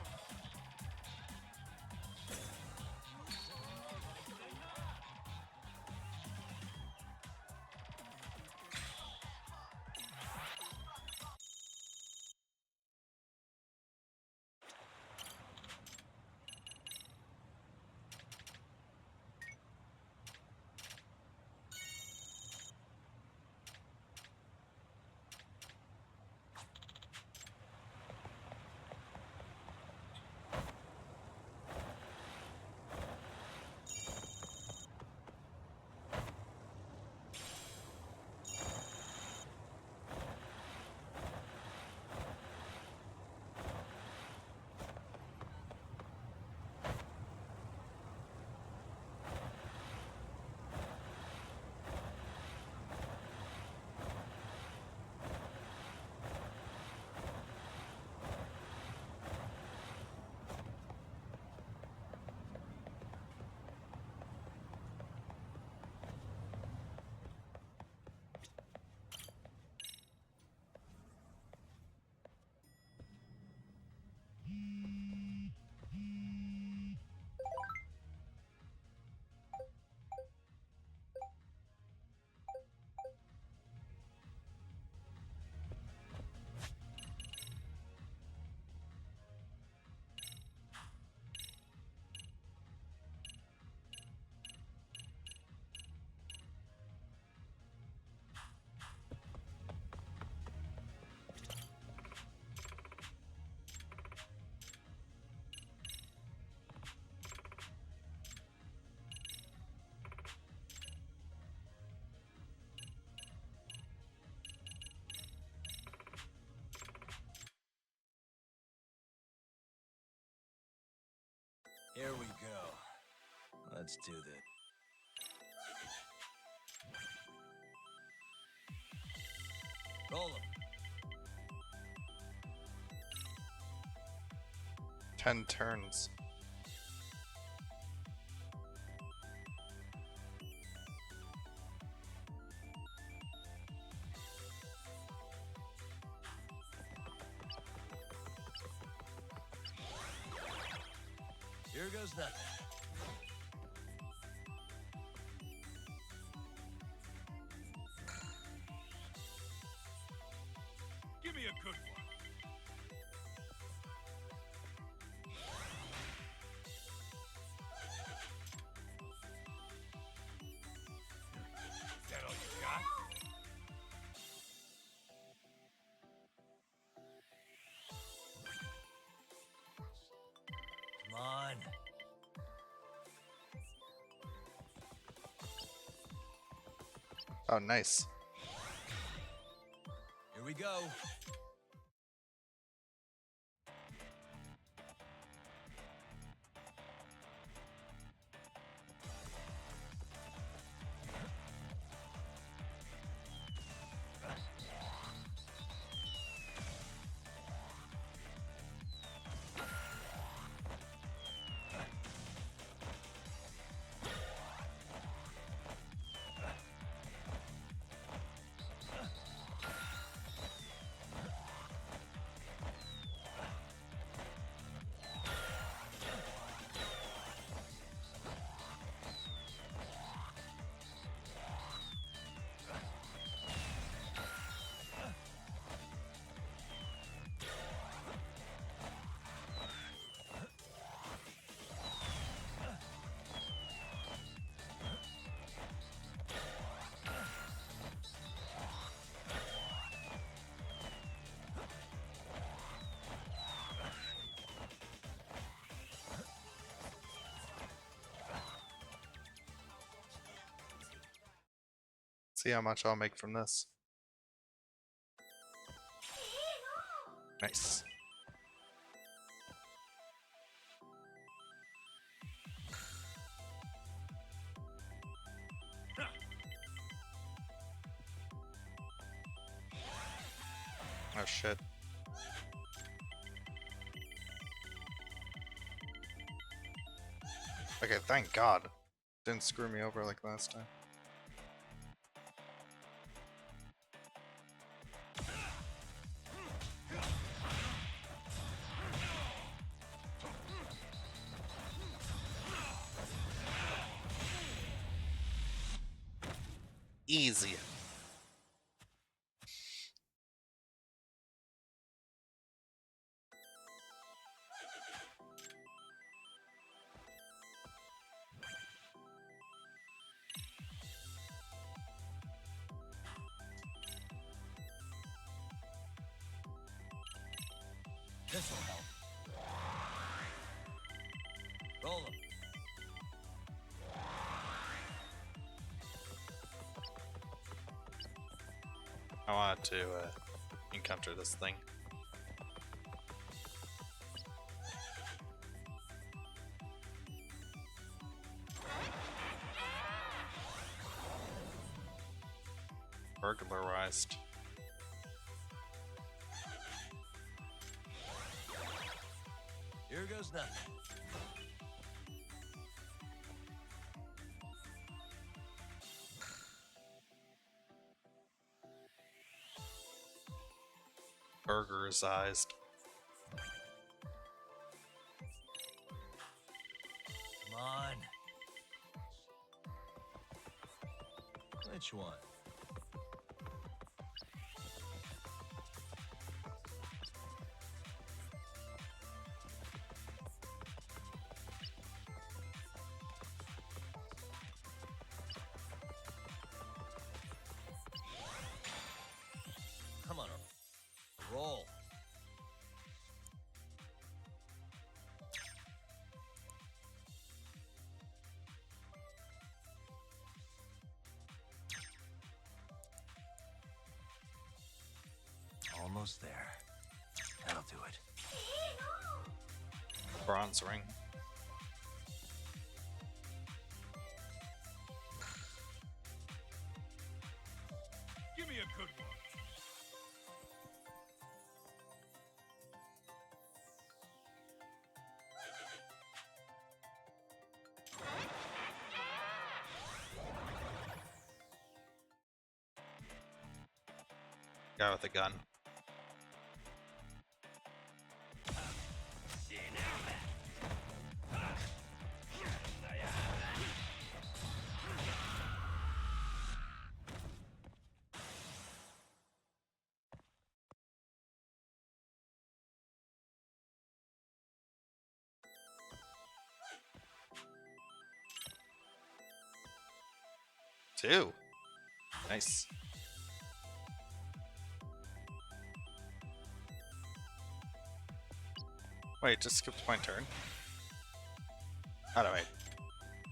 Here we go. Let's do this. Roll 'em. 10 turns. Here goes nothing. Give me a good one. Is that all you got? Come on. Oh, nice. Here we go. See how much I'll make from this. Nice. Oh shit. Okay, thank God. Didn't screw me over like last time. Easy. This'll help. Roll 'em. I wanted to encounter this thing. Burglarized. Here goes nothing. Burgerized. on. Which one? Come on, roll. Almost there. That'll do it. Bronze ring. Give me a good one. Guy with a gun. Two. Nice. Wait, just skipped my turn. Oh no, wait.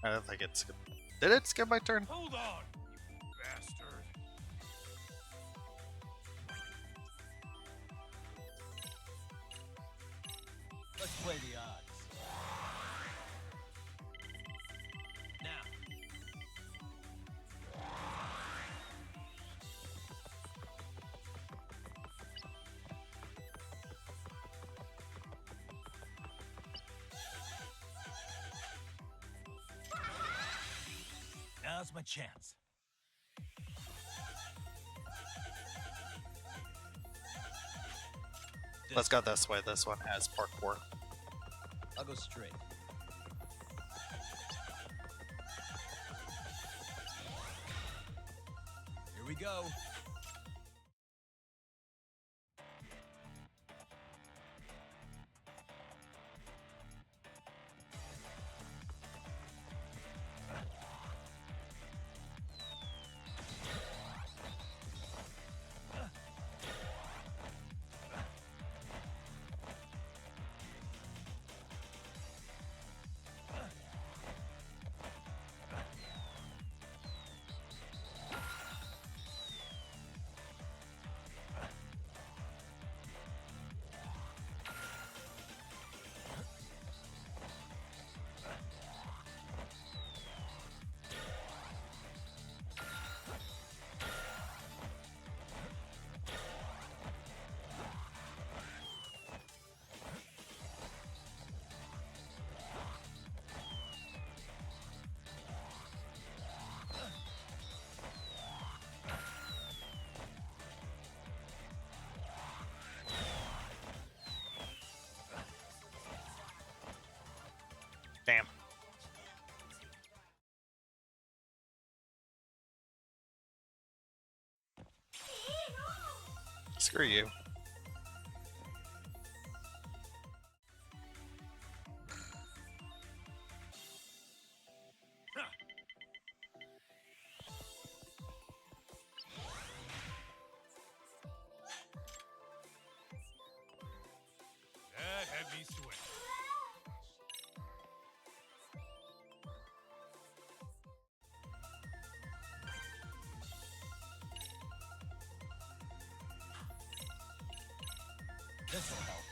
I don't think it skipped. Did it skip my turn? Hold on, you bastard. Let's play the odds. Now. Now's my chance. Let's go this way. This one has parkour. I'll go straight. Here we go. Damn. Screw you. That had me sweat. This'll help.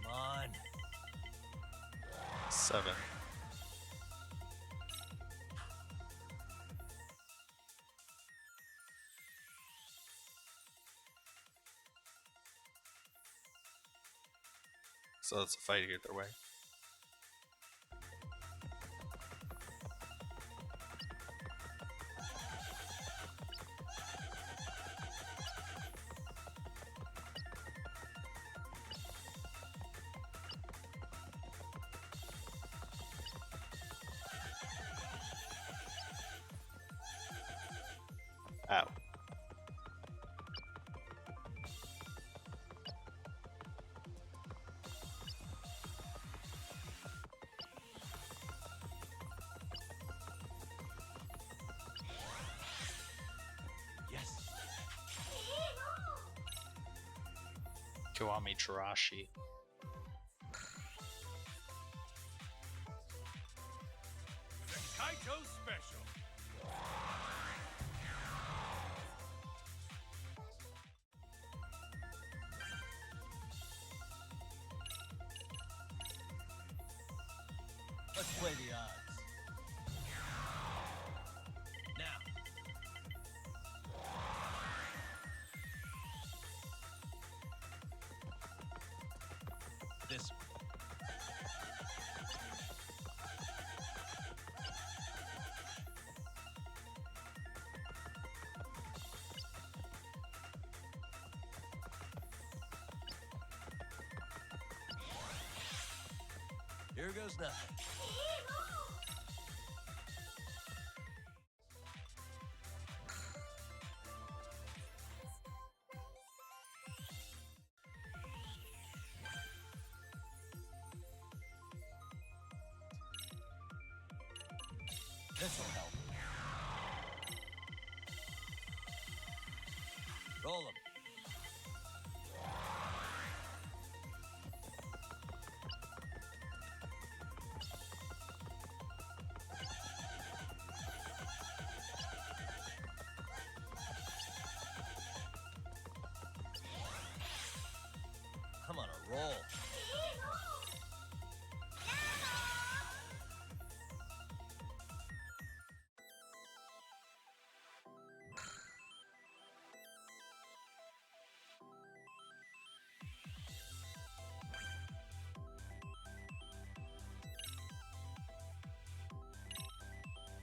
Come on. 7. So it's a fight either way. Oh. Yes. Kiwami Jirashi. The Kaito Special. Let's play the odds. Now. This one. Here goes nothing. This'll help. Roll 'em. I'm on a roll.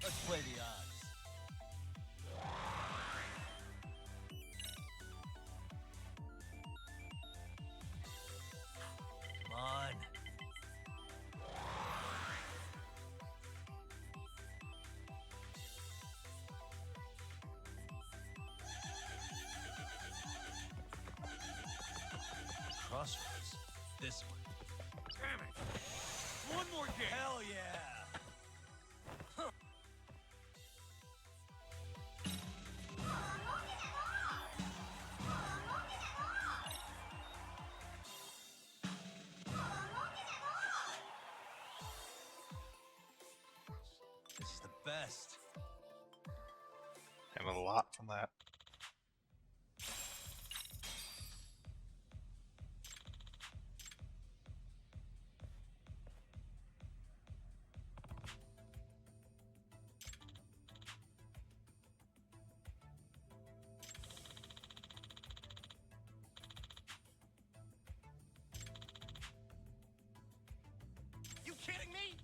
Let's play the odds. Come on. Crossroads. This one. Damn it! One more game. Hell yeah! This is the best. Have a lot from that. You kidding me?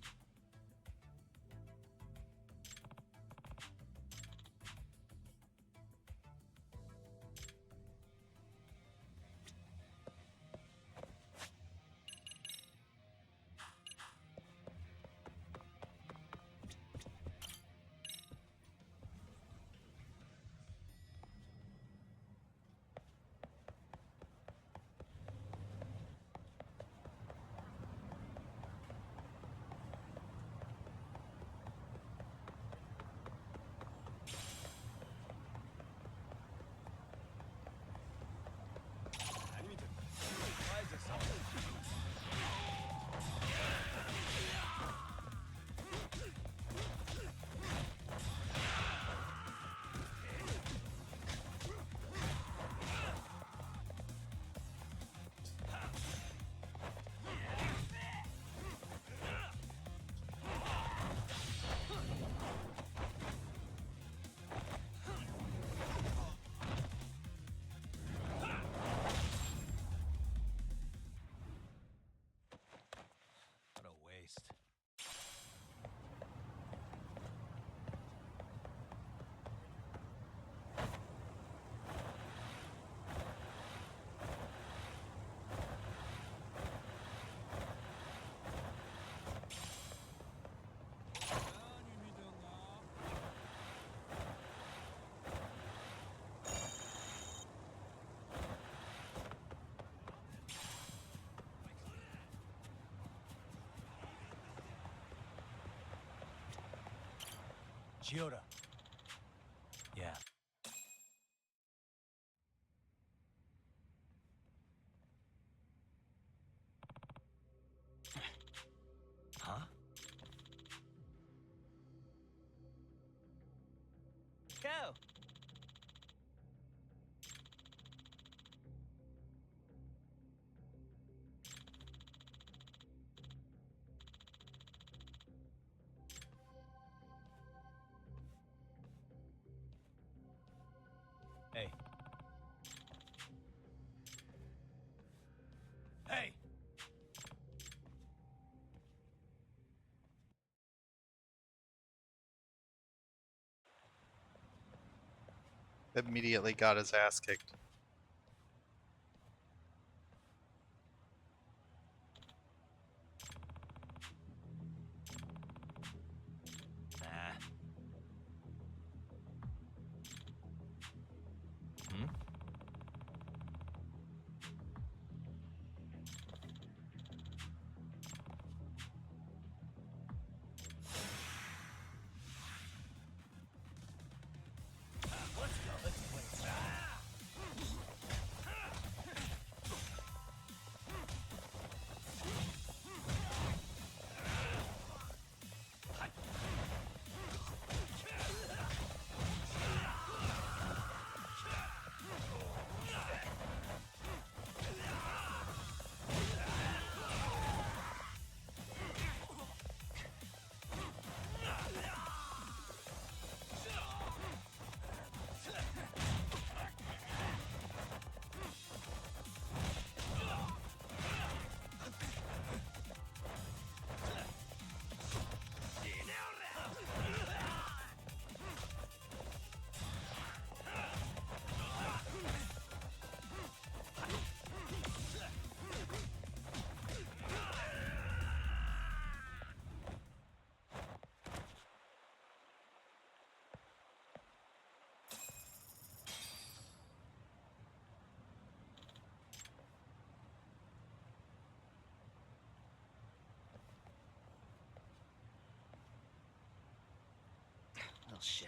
Chiyoda. Yeah. Huh? Go. Hey. Hey! Immediately got his ass kicked. Nah. Hmm? Oh shit.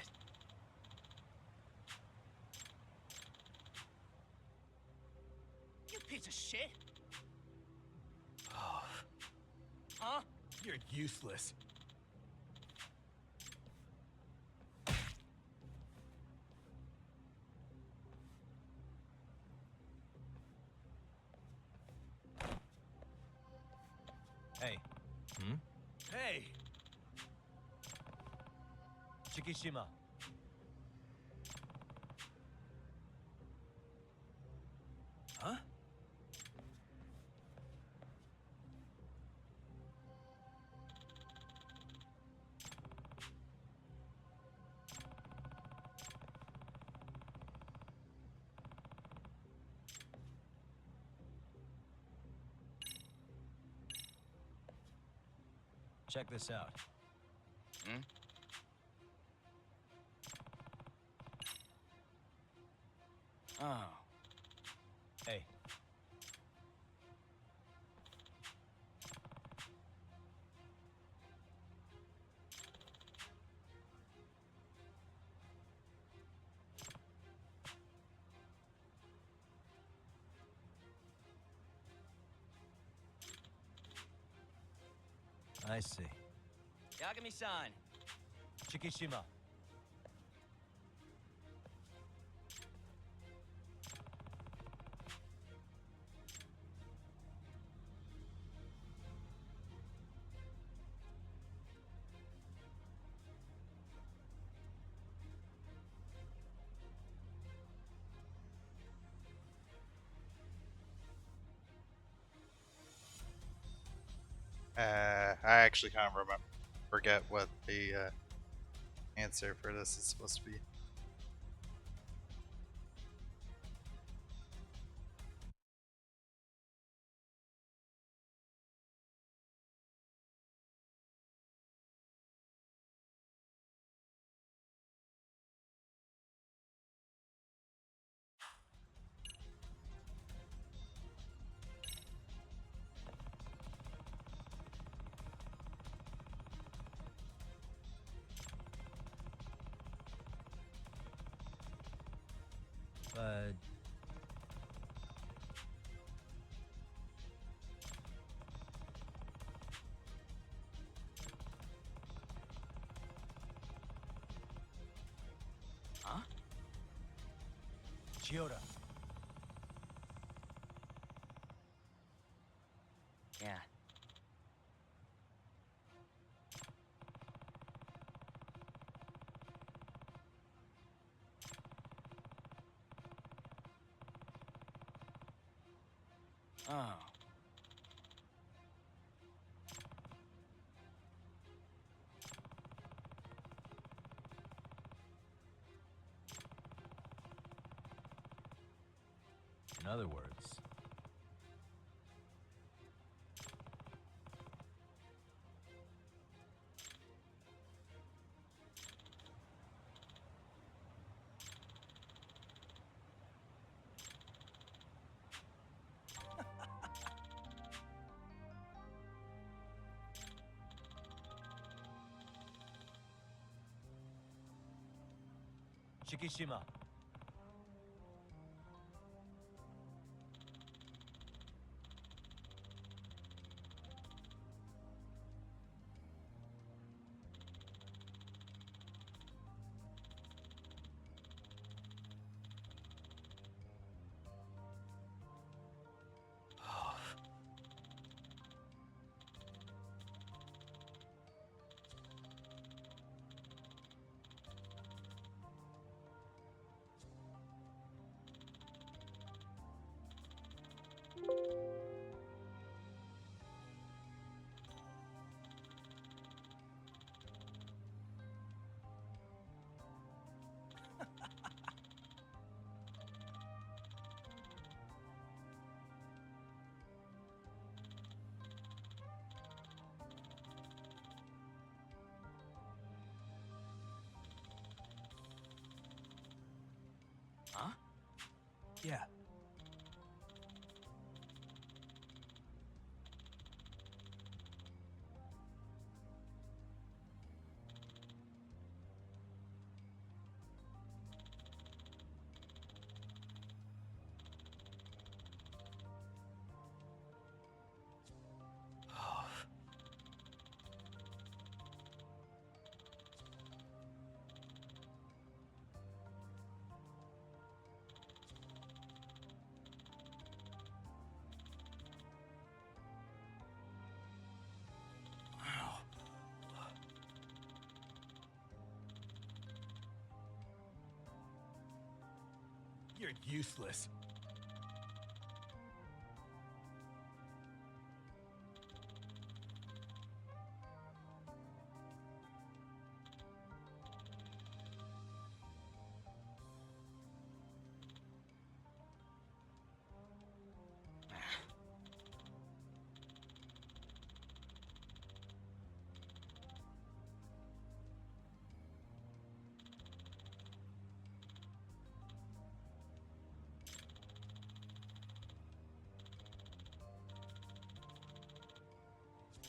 You piece of shit. Oh, Huh? you're useless. Hey. Hmm? Hey! Shikishima. Huh? Check this out. Hmm? Oh. Hey. I see. Yagami-san. Shikishima. I actually kind of forget what the answer for this is supposed to be. Chiyoda. Yeah. Oh. In other words, Shikishima. Huh? Yeah. You're useless.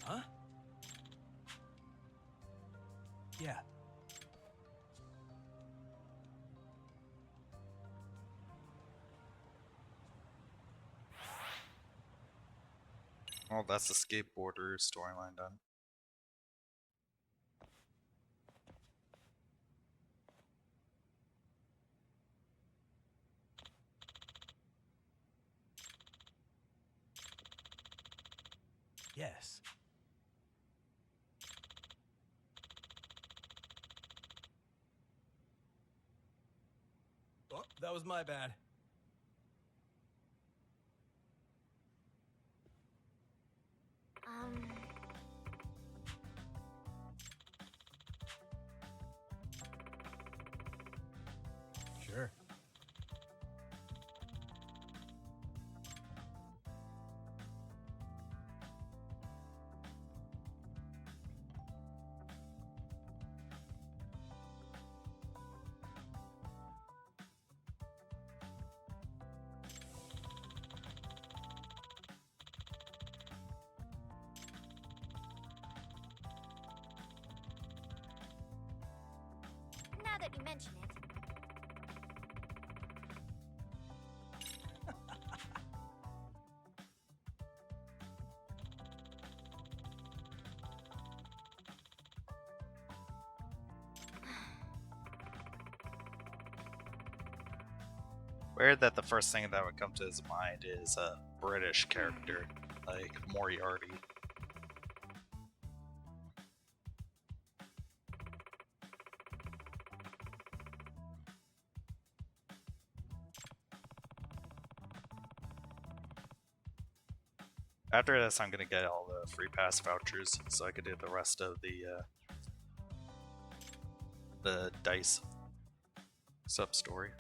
Huh? Yeah. Well, that's the skateboarder storyline done. Yes. Oh, that was my bad. Um, Sure. Weird that the first thing that would come to his mind is a British character, like Moriarty. After this, I'm gonna get all the free pass vouchers so I can do the rest of the dice sub story.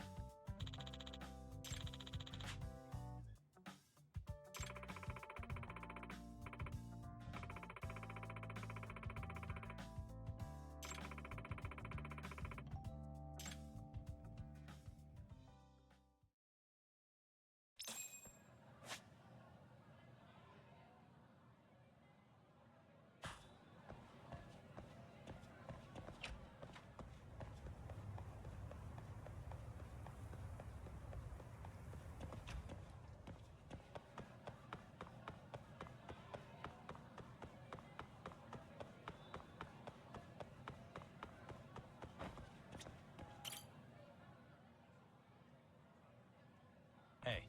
Hey.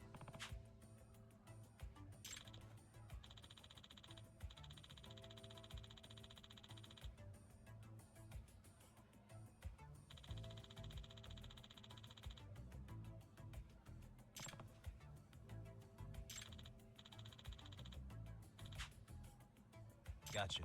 Gotcha.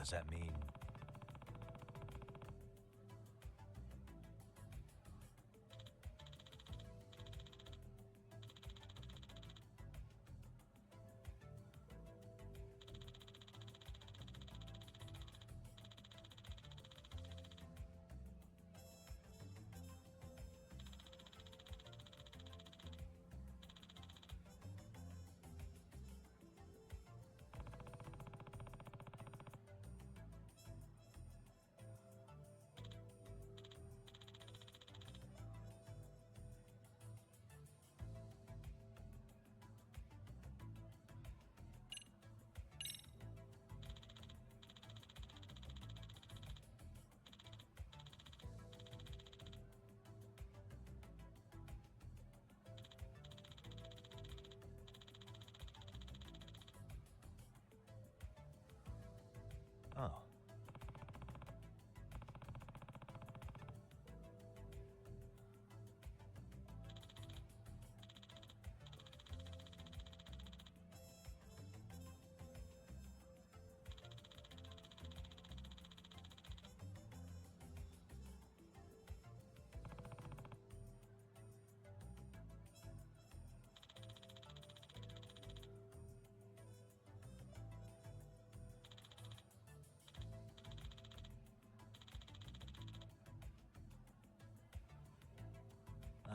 Does that mean...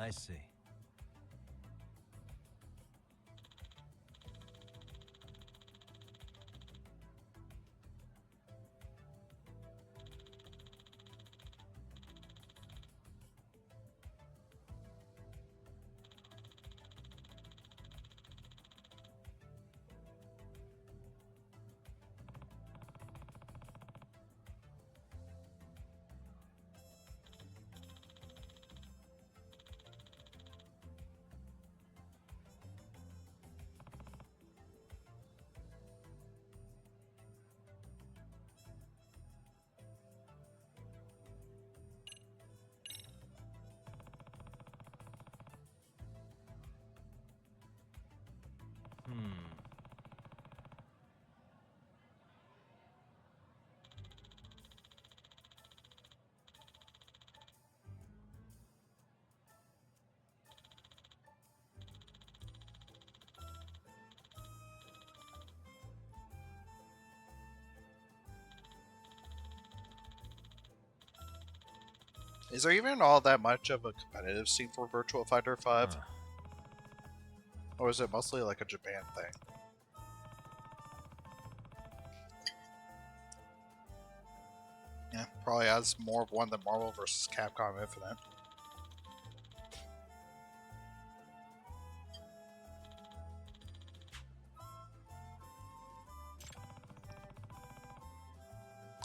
I see. Is there even all that much of a competitive scene for Virtua Fighter 5? Huh. Or is it mostly like a Japan thing? Yeah, probably has more of one than Marvel vs. Capcom Infinite.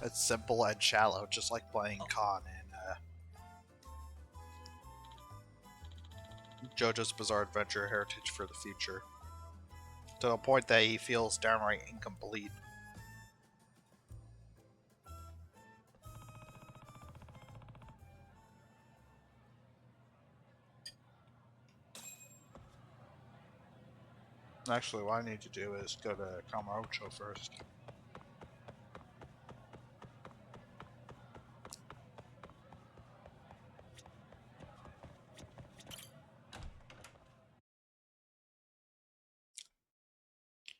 It's simple and shallow, just like playing Khan in JoJo's Bizarre Adventure Heritage for the Future. To the point that he feels downright incomplete. Actually, what I need to do is go to Kamurocho first.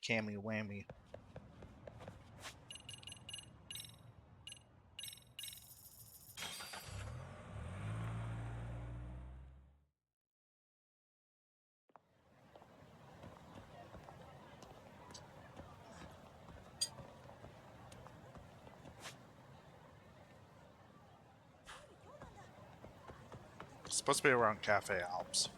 Cammy whammy. It's supposed to be around Cafe Alps.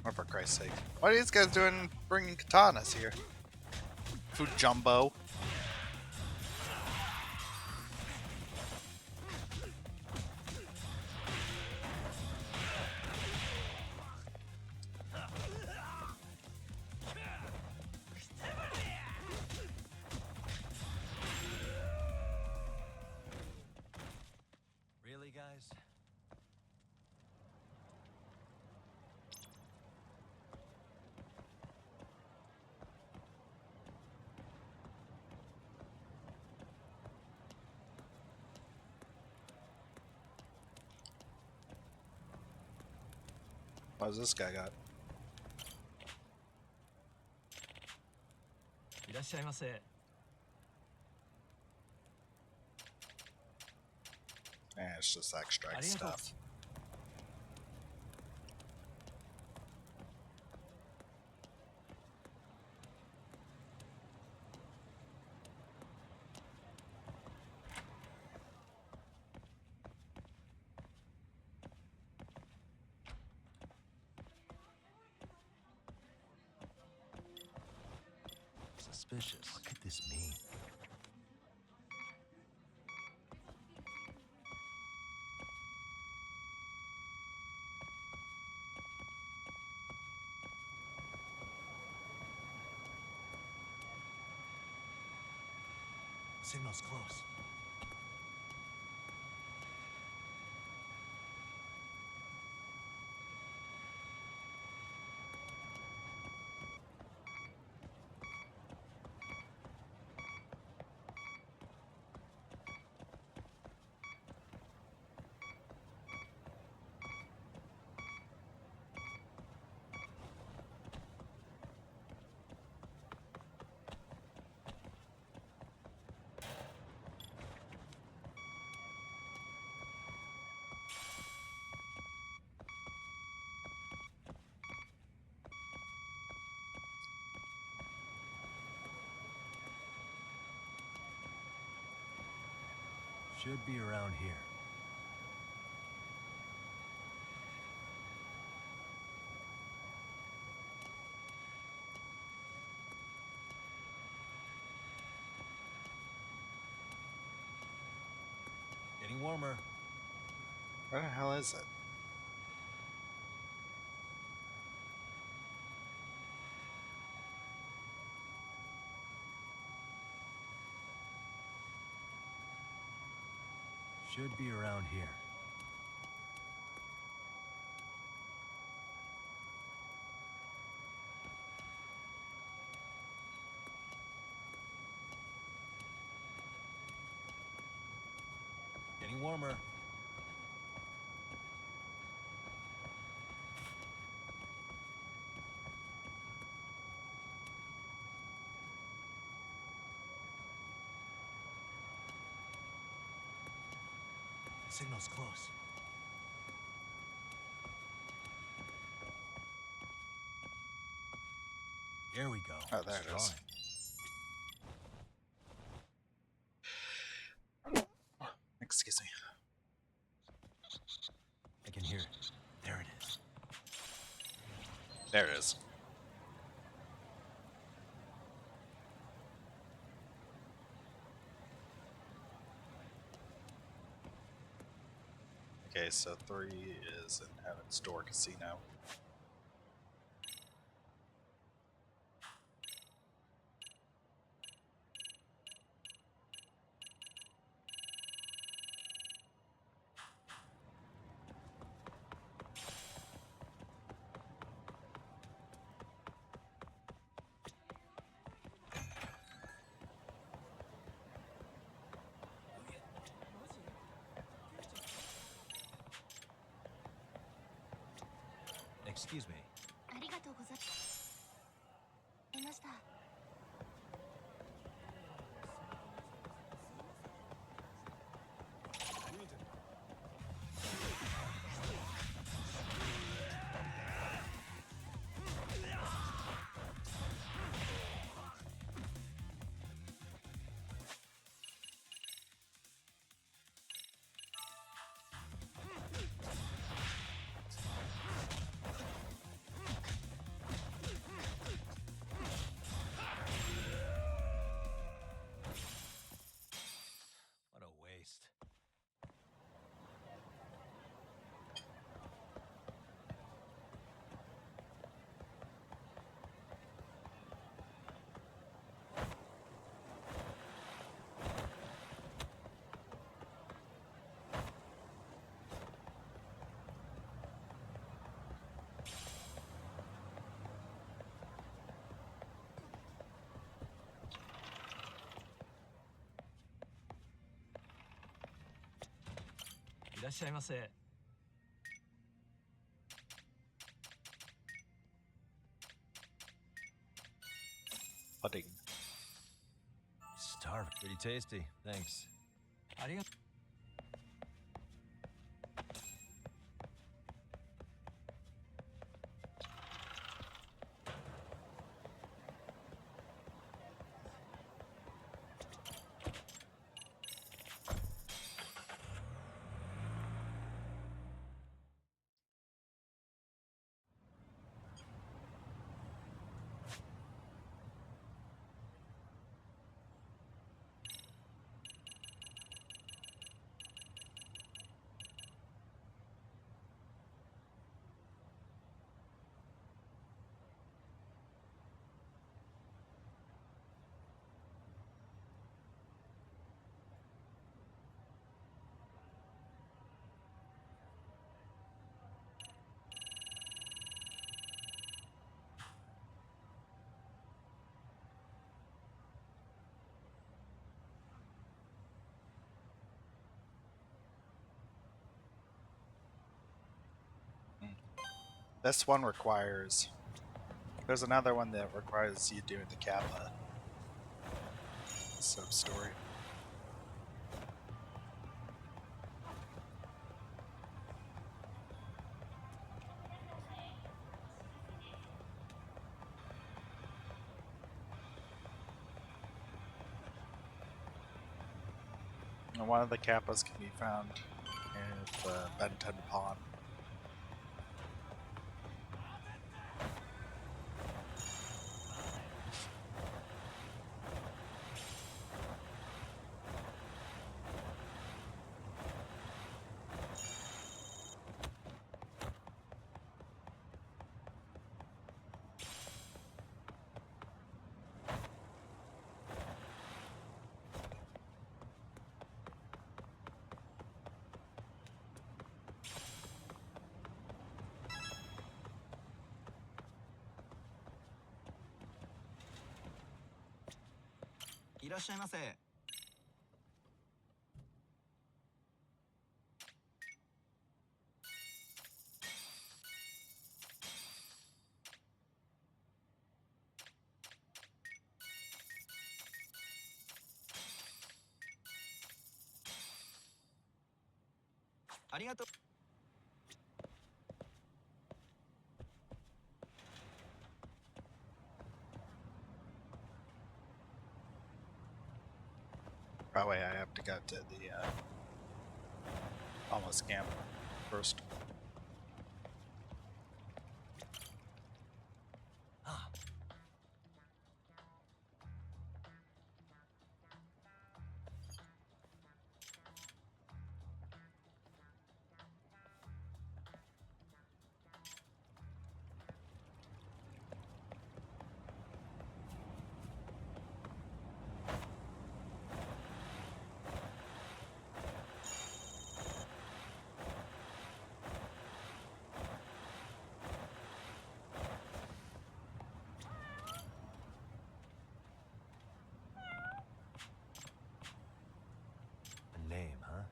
Oh, for Christ's sake. What are these guys doing bringing katanas here? Food jumbo. Really, guys? What does this guy got? いらっしゃいませ。 It's just extract stuff. Suspicious. What could this mean? Signal's close. Should be around here. Getting warmer. Where the hell is it? Should be around here. Getting warmer. Signal's close. Here we go. Oh, there it is. Excuse me. I can hear it. There it is. There it is. Okay, so 3 is in Heaven's Door Casino. Excuse me. ありがとうございました。What a waste. Pudding. Starving. Pretty tasty. Thanks. ありがとう。This one requires... There's another one that requires you doing the Kappa sub-story. And one of the kappas can be found in the Benton Pond. Probably I have to get to the almost camp first. A name, huh?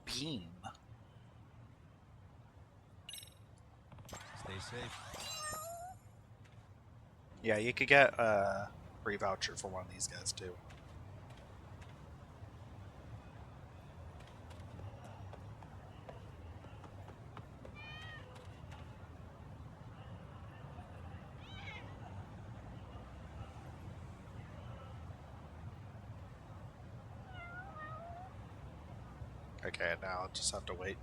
Beam. Stay safe. Yeah, you could get a free voucher for one of these guys too. Okay, now I'll just have to wait.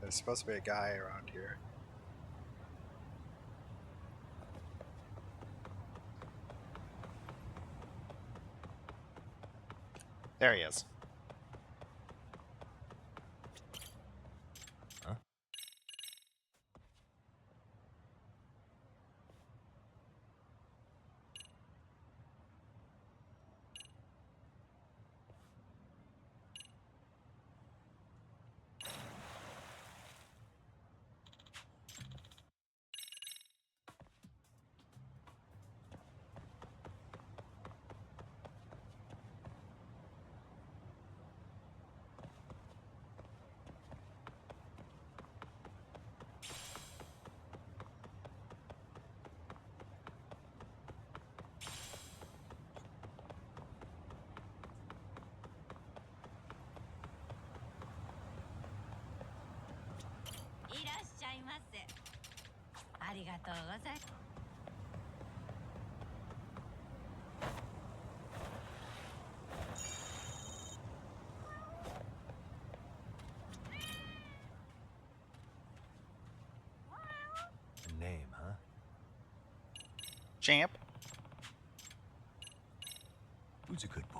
There's supposed to be a guy around here. There he is. Huh? Champ. Who's a good boy?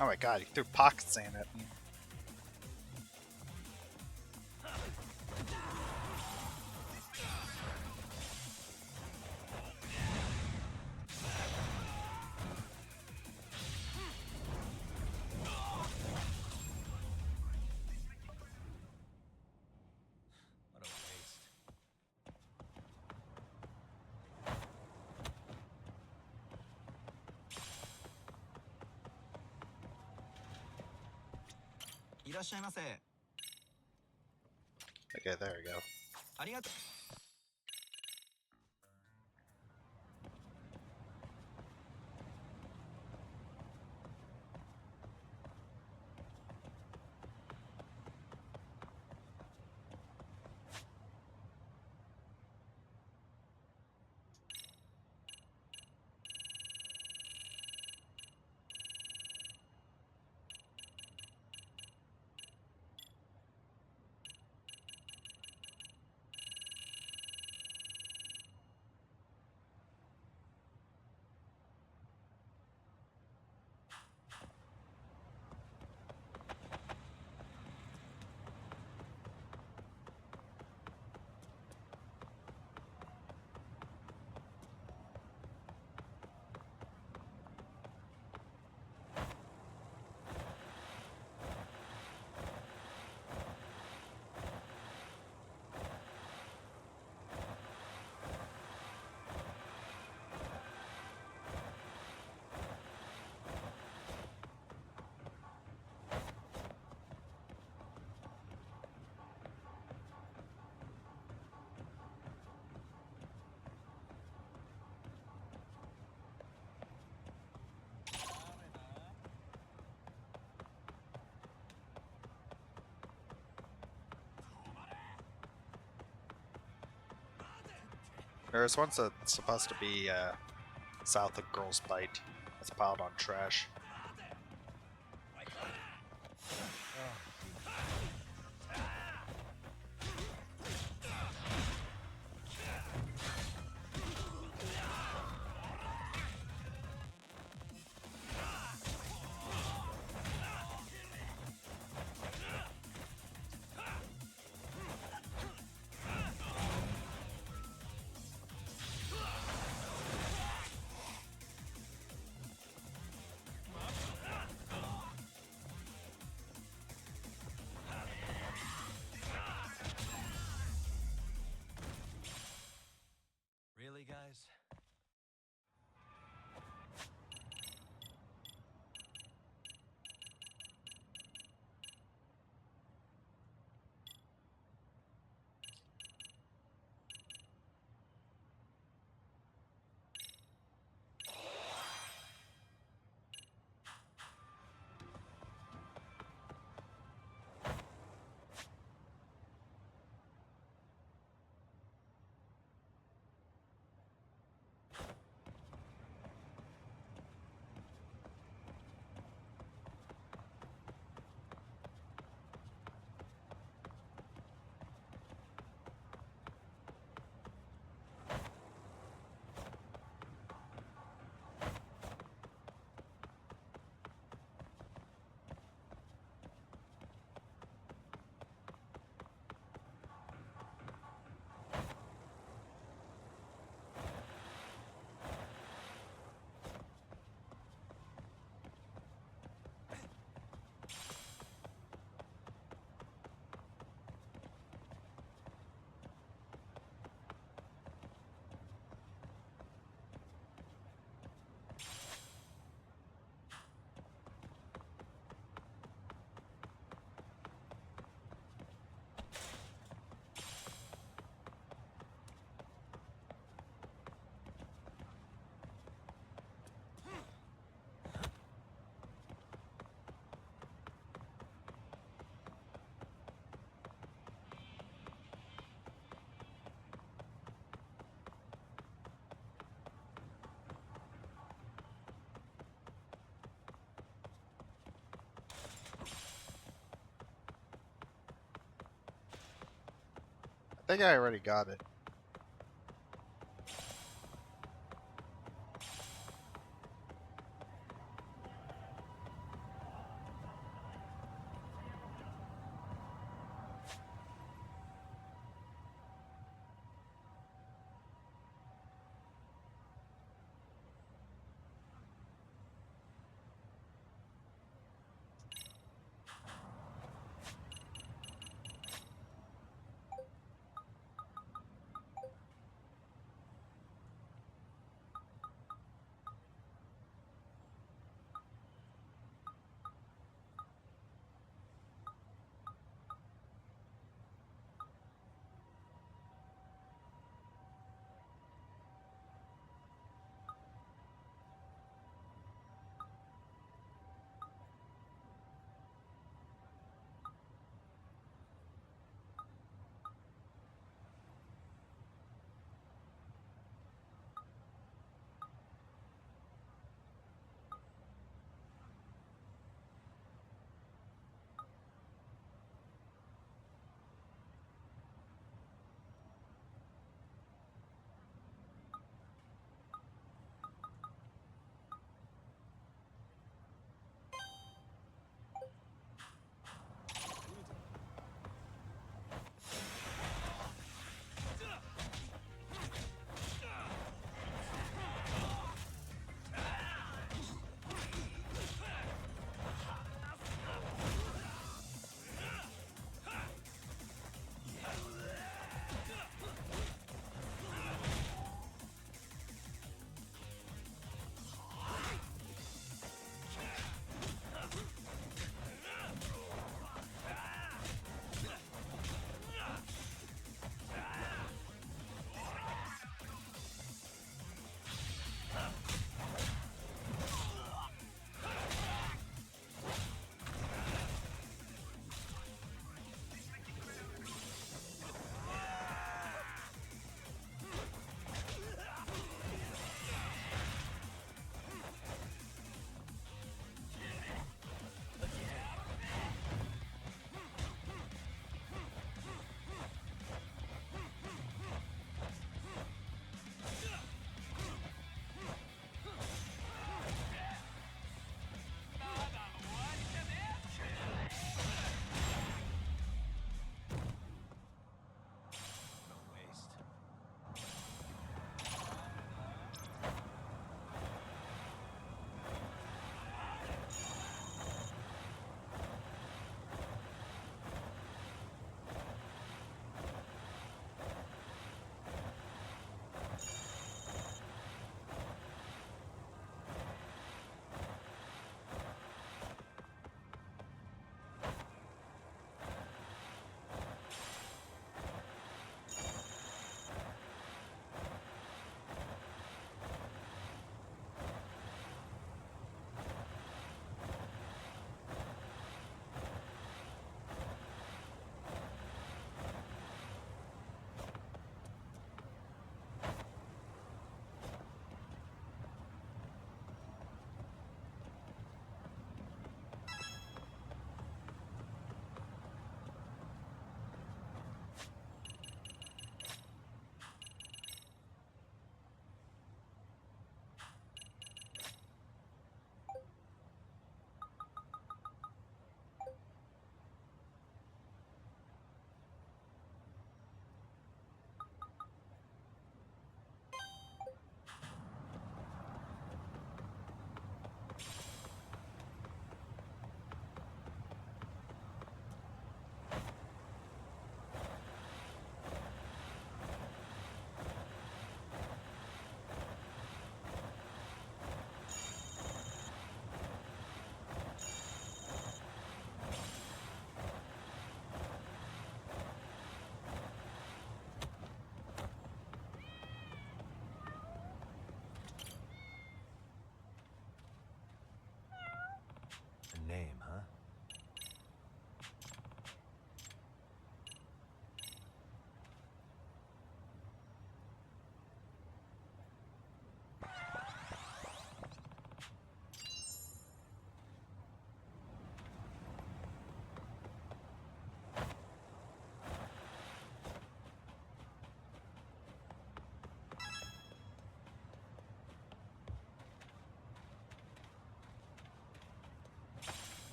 Oh my god, he threw pocket sand at me. What a waste. Okay, there we go. There was once supposed to be south of Girls Bite. It's piled on trash. I think I already got it.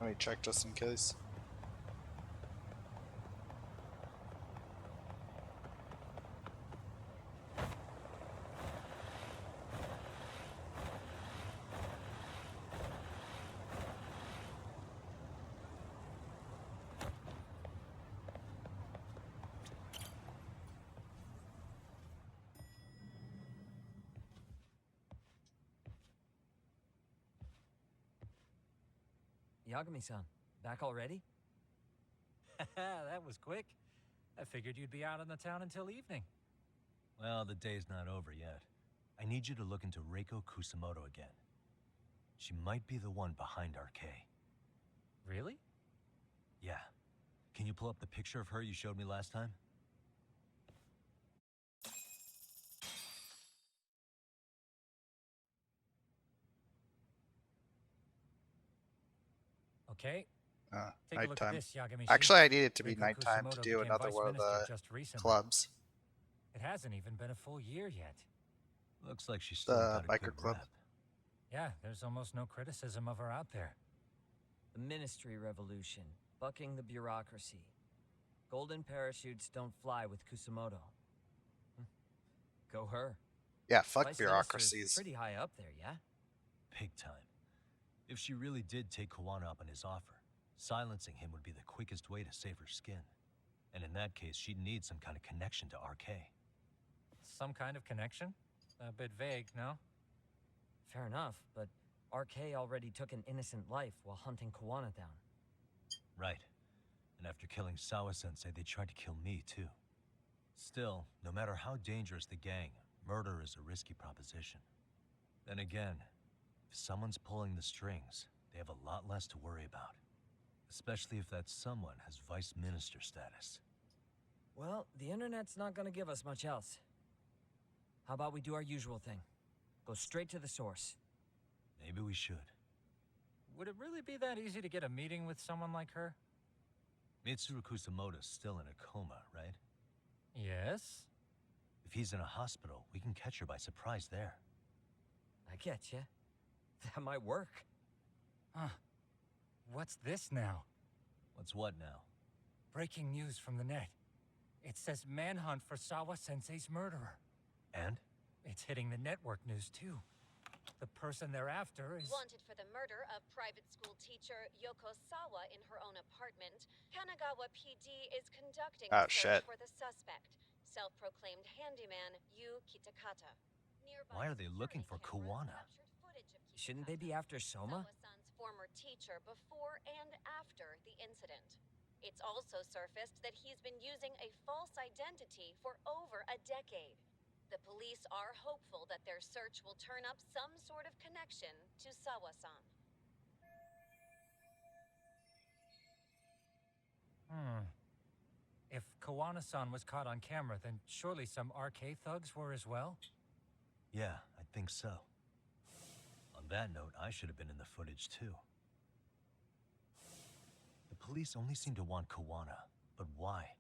Let me check just in case. Yagami-san, back already? That was quick. I figured you'd be out in the town until evening. Well, the day's not over yet. I need you to look into Reiko Kusamoto again. She might be the one behind RK. Really? Yeah. Can you pull up the picture of her you showed me last time? Okay. Take a look at Nighttime. this, Yagami-shi. Actually, I need it to be Reiko nighttime to Kusamoto do became another vice one of minister the just recently. clubs. It hasn't even been a full year yet. Looks like she's still The got a biker good club. rep. Yeah, there's almost no criticism of her out there. The Ministry Revolution, bucking the bureaucracy. Golden parachutes don't fly with Kusamoto. Go her. Yeah, fuck Vice bureaucracies. Minister's pretty high up there, yeah? Big time. If she really did take Kawana up on his offer, silencing him would be the quickest way to save her skin. And in that case, she'd need some kind of connection to RK. Some kind of connection? A bit vague, no? Fair enough, but RK already took an innocent life while hunting Kawana down. Right. And after killing Sawa-sensei, they tried to kill me, too. Still, no matter how dangerous the gang, murder is a risky proposition. Then again, if someone's pulling the strings, they have a lot less to worry about. Especially if that someone has vice minister status. Well, the internet's not gonna give us much else. How about we do our usual thing? Go straight to the source. Maybe we should. Would it really be that easy to get a meeting with someone like her? Mitsuru Kusamoto's still in a coma, right? Yes? If he's in a hospital, we can catch her by surprise there. I get you. That might work. Huh. What's this now? What's what now? Breaking news from the net. It says manhunt for Sawa-sensei's murderer. And? It's hitting the network news, too. The person they're after is... Wanted for the murder of private school teacher Yoko Sawa in her own apartment, Kanagawa PD is conducting a search for the suspect, self-proclaimed handyman Yu Kitakata. Nearby Why are they looking for security cameras Kawana? captured footage of Shouldn't they be after Soma? Sawa-san's former teacher before and after the incident. It's also surfaced that he's been using a false identity for over a decade. The police are hopeful that their search will turn up some sort of connection to Sawa-san. If Kawana-san was caught on camera, then surely some RK thugs were as well? Yeah, I think so. On that note, I should have been in the footage too. The police only seem to want Kawana, but why?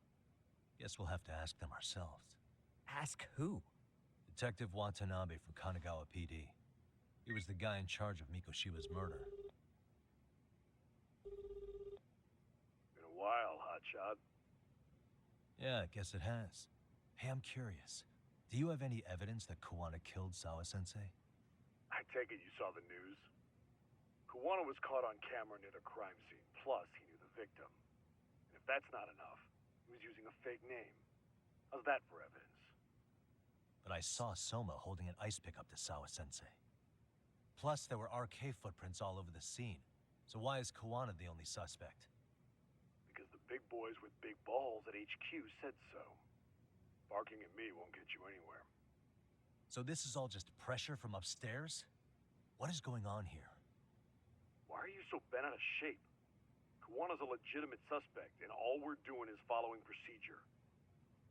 Guess we'll have to ask them ourselves. Ask who? Detective Watanabe from Kanagawa PD. He was the guy in charge of Mikoshiba's murder. Been a while, hotshot. Yeah, I guess it has. Hey, I'm curious. Do you have any evidence that Kawana killed Sawa-sensei? I take it you saw the news. Kawana was caught on camera near the crime scene, plus he knew the victim. And if that's not enough, he was using a fake name. How's that for evidence? But I saw Soma holding an ice pick up to Sawa-sensei. Plus, there were RK footprints all over the scene. So why is Kawana the only suspect? Because the big boys with big balls at HQ said so. Barking at me won't get you anywhere. So this is all just pressure from upstairs? What is going on here? Why are you so bent out of shape? Kawana's a legitimate suspect, and all we're doing is following procedure.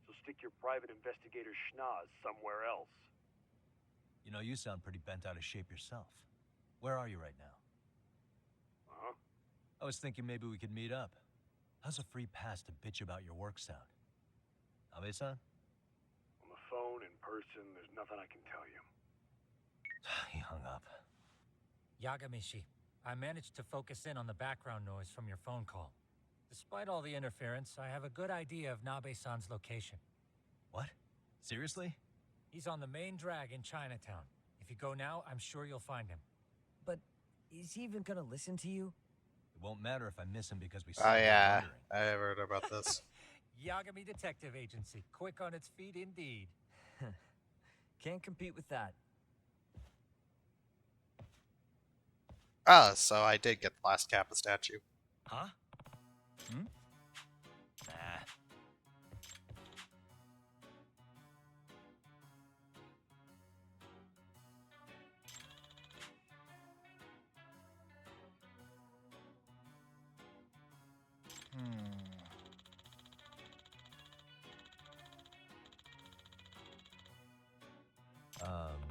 So stick your private investigator schnoz somewhere else. You know, you sound pretty bent out of shape yourself. Where are you right now? Uh-huh. I was thinking maybe we could meet up. How's a free pass to bitch about your work sound? Abe-san? On the phone, in person, there's nothing I can tell you. He hung up. Yagami-shi, I managed to focus in on the background noise from your phone call. Despite all the interference, I have a good idea of Nabe-san's location. What? Seriously? He's on the main drag in Chinatown. If you go now, I'm sure you'll find him. But is he even gonna listen to you? It won't matter if I miss him because we Oh saw him yeah, wandering. I heard about this. Yagami Detective Agency. Quick on its feet indeed. Can't compete with that. Oh, so I did get the last Kappa statue. Huh? Hmm? Nah. Um...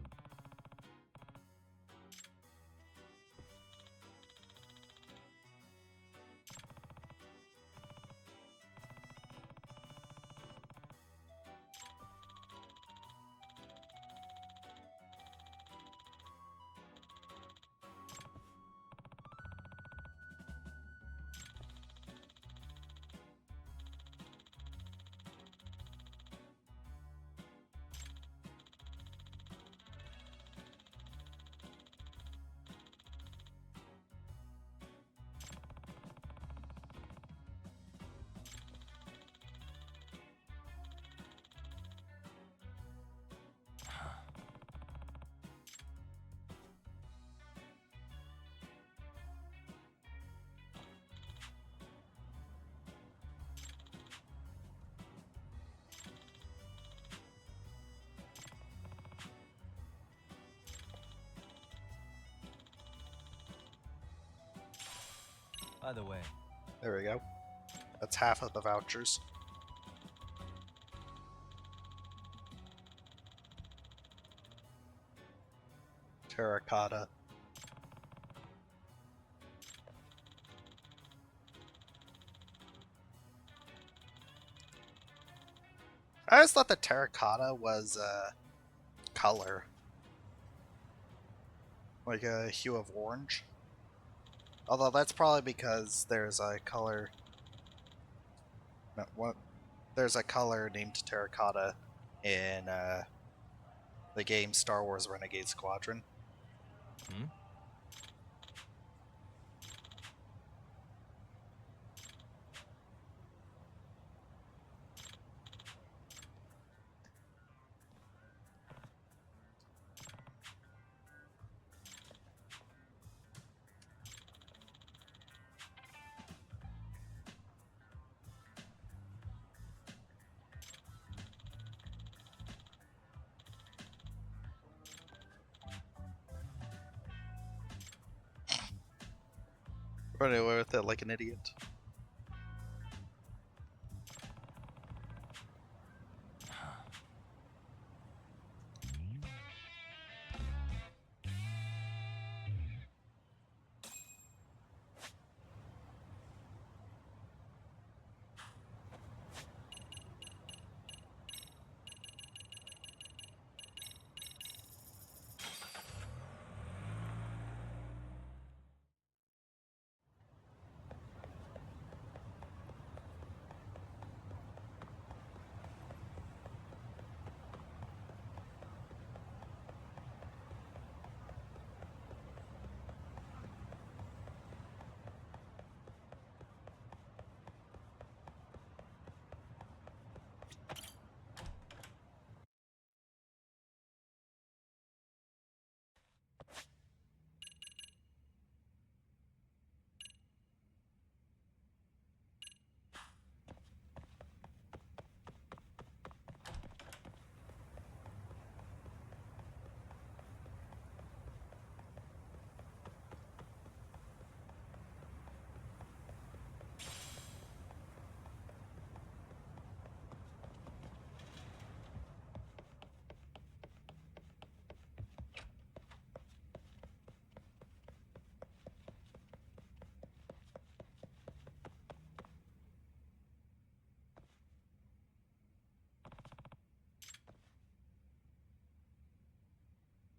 By the way, There we go. That's half of the vouchers. Terracotta. I always thought that terracotta was color. Like a hue of orange. Although that's probably because there's a color... No, what? There's a color named terracotta in the game Star Wars Renegade Squadron. hmm? Running away with it like an idiot.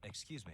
Excuse me.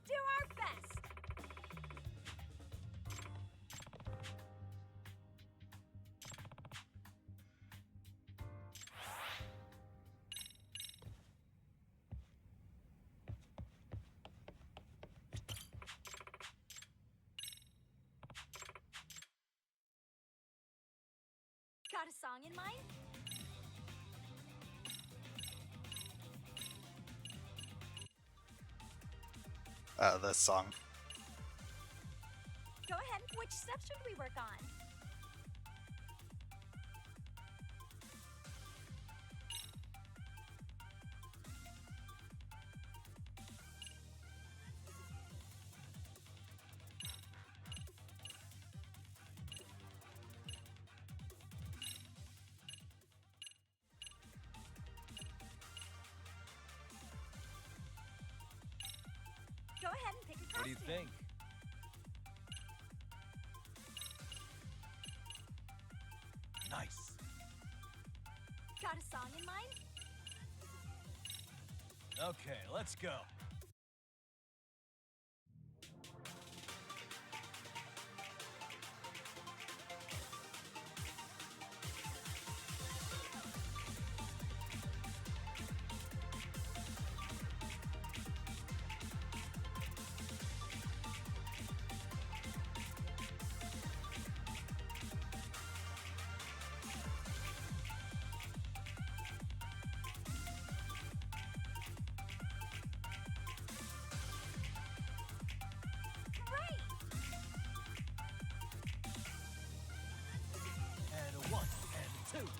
do our best. Got a song in mind? This song. Go ahead. Which steps should we work on? Go ahead and pick a costume. What do you think? Nice. Got a song in mind? Okay, let's go. Great! And a 1 and a 2.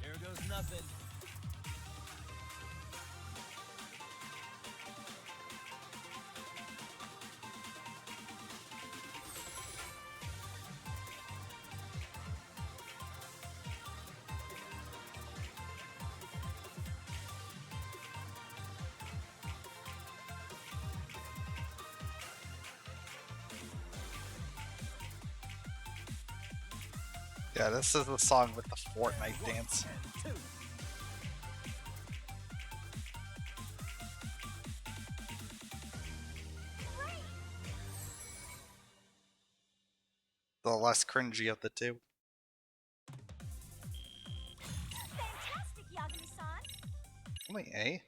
Here goes nothing. Yeah, this is the song with the Fortnite dance. And 2. The less cringy of the two. Fantastic, Yagami-san! Only A?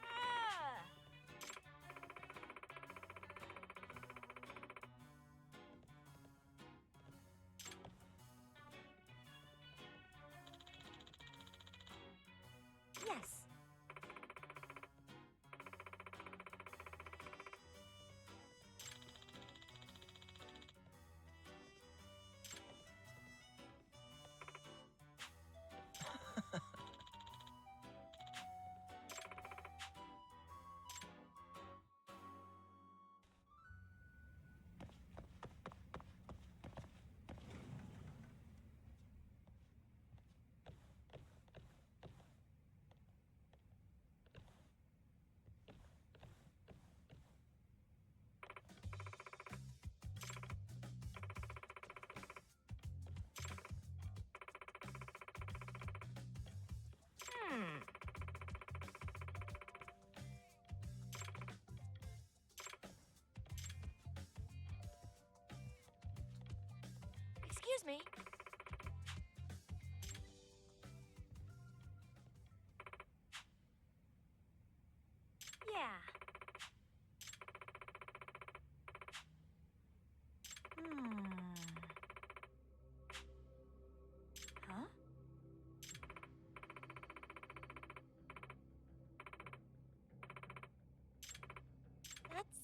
Ah! Yes. Excuse me. Yeah. Huh? That's,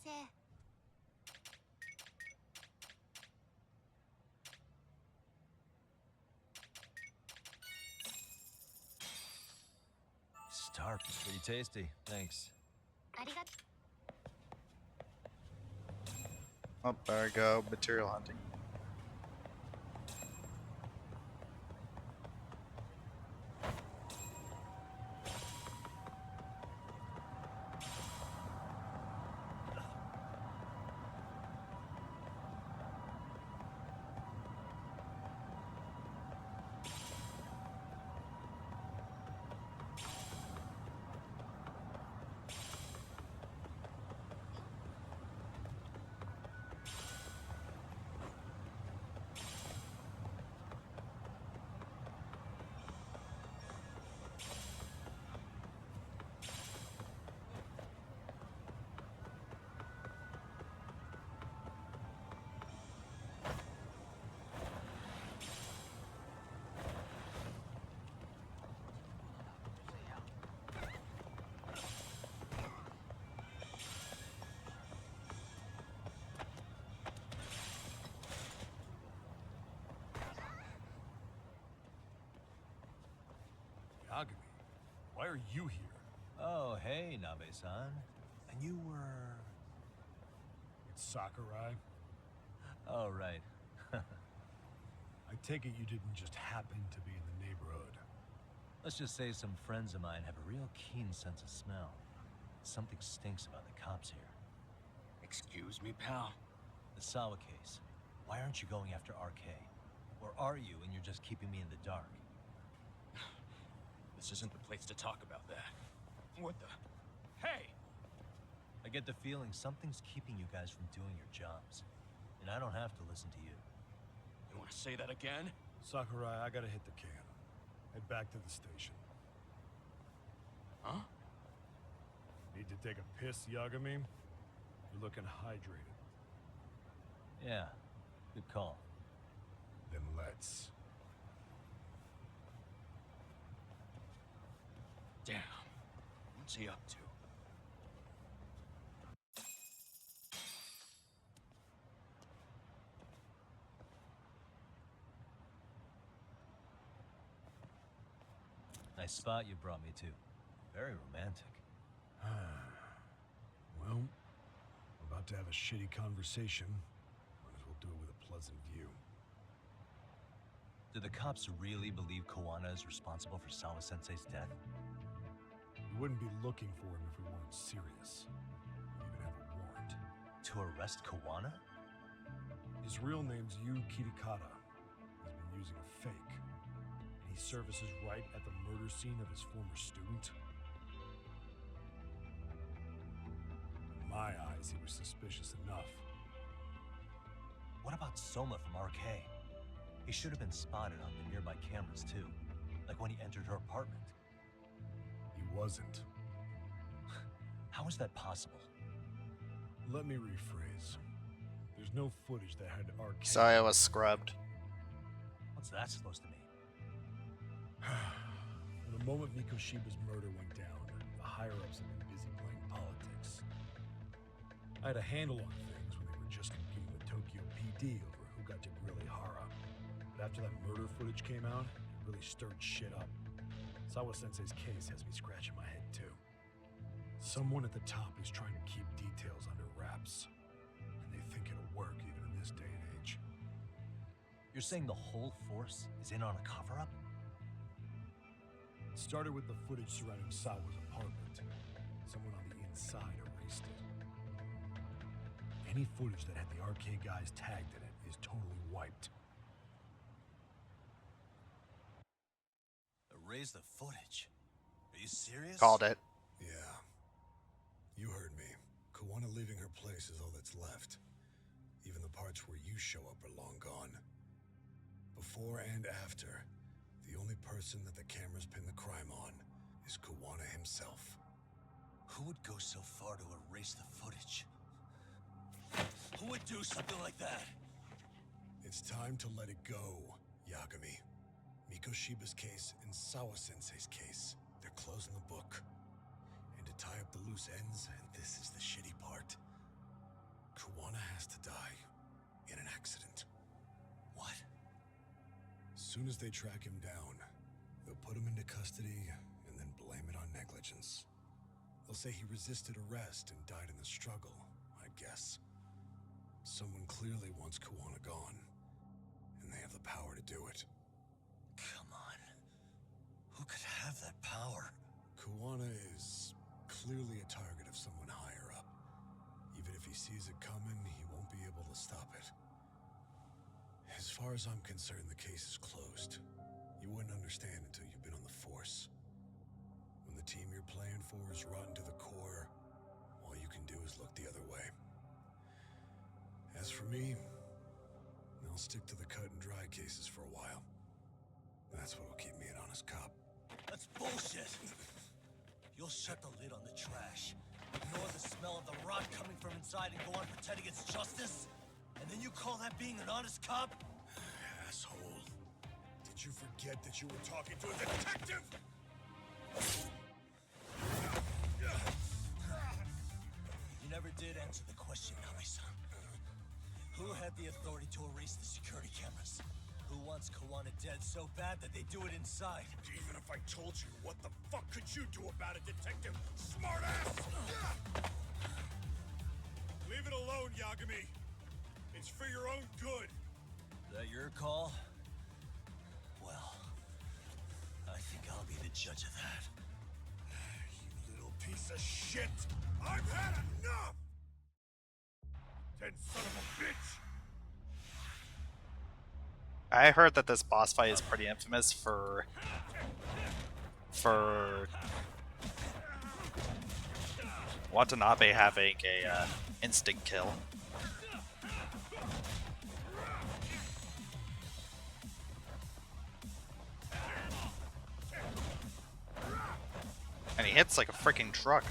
せ。Stark is pretty tasty. Thanks. ありが Oh, there we go. Material hunting. Yagami, why are you here? Oh, hey, Nabe-san. And you were... It's Sakurai. Oh, right. I take it you didn't just happen to be in the neighborhood. Let's just say some friends of mine have a real keen sense of smell. Something stinks about the cops here. Excuse me, pal? The Sawa case. Why aren't you going after RK? Or are you and you're just keeping me in the dark? This isn't the place to talk about that. What the? Hey! I get the feeling something's keeping you guys from doing your jobs. And I don't have to listen to you. You want to say that again? Sakurai, I gotta hit the can. Head back to the station. Huh? Need to take a piss, Yagami? You're looking hydrated. Yeah, good call. Then let's. Damn. What's he up to? Nice spot you brought me to. Very romantic. Well, we're about to have a shitty conversation. Might as well do it with a pleasant view. Do the cops really believe Koana is responsible for Sawa-sensei's death? We wouldn't be looking for him if we weren't serious. We even have a warrant. To arrest Koana? His real name's Yu Kitakata. He's been using a fake. And he services right at the murder scene of his former student. In my eyes, he was suspicious enough. What about Soma from RK? He should have been spotted on the nearby cameras too. Like when he entered her apartment. He wasn't. How is that possible? Let me rephrase. There's no footage that had RK. Sorry, I was scrubbed. What's that supposed to mean? From the moment Mikoshiba's murder went down, the higher-ups have been busy playing politics. I had a handle on things when they were just competing with Tokyo PD over who got to grill Ihara. But after that murder footage came out, it really stirred shit up. Sawa-sensei's case has me scratching my head too. Someone at the top is trying to keep details under wraps. And they think it'll work even in this day and age. You're saying the whole force is in on a cover-up? It started with the footage surrounding Sawa's apartment. Someone on the inside erased it. Any footage that had the RK guys tagged in it is totally wiped. Erase the footage? Are you serious? Called it. Yeah. You heard me. Koana leaving her place is all that's left. Even the parts where you show up are long gone. Before and after, the only person that the cameras pin the crime on is Koana himself. Who would go so far to erase the footage? Who would do something like that? It's time to let it go, Yagami. Mikoshiba's case and Sawa-sensei's case, they're closing the book. And to tie up the loose ends, and this is the shitty part, Kawana has to die in an accident. What? As soon as they track him down, they'll put him into custody and then blame it on negligence. They'll say he resisted arrest and died in the struggle, I guess. Someone clearly wants Kawana gone, and they have the power to do it. Come on. Who could have that power? Kawana is clearly a target of someone higher up. Even if he sees it coming, he won't be able to stop it. As far as I'm concerned, the case is closed. You wouldn't understand until you've been on the force. When the team you're playing for is rotten to the core, all you can do is look the other way. As for me, I'll stick to the cut and dry cases for a while. That's what'll keep me an honest cop. That's bullshit! You'll shut the lid on the trash, ignore the smell of the rot coming from inside, and go on pretending it's justice? And then you call that being an honest cop? Asshole. Did you forget that you were talking to a detective? You never did answer the question, Nabe-san. Who had the authority to erase the security cameras? Who wants Kawana dead so bad that they do it inside? Even if I told you, what the fuck could you do about it, detective? Smartass! Leave it alone, Yagami. It's for your own good. Is that your call? Well, I think I'll be the judge of that. You little piece of shit! I've had enough! 10 son of a bitch! I heard that this boss fight is pretty infamous for Watanabe having a instant kill. And he hits like a freaking truck.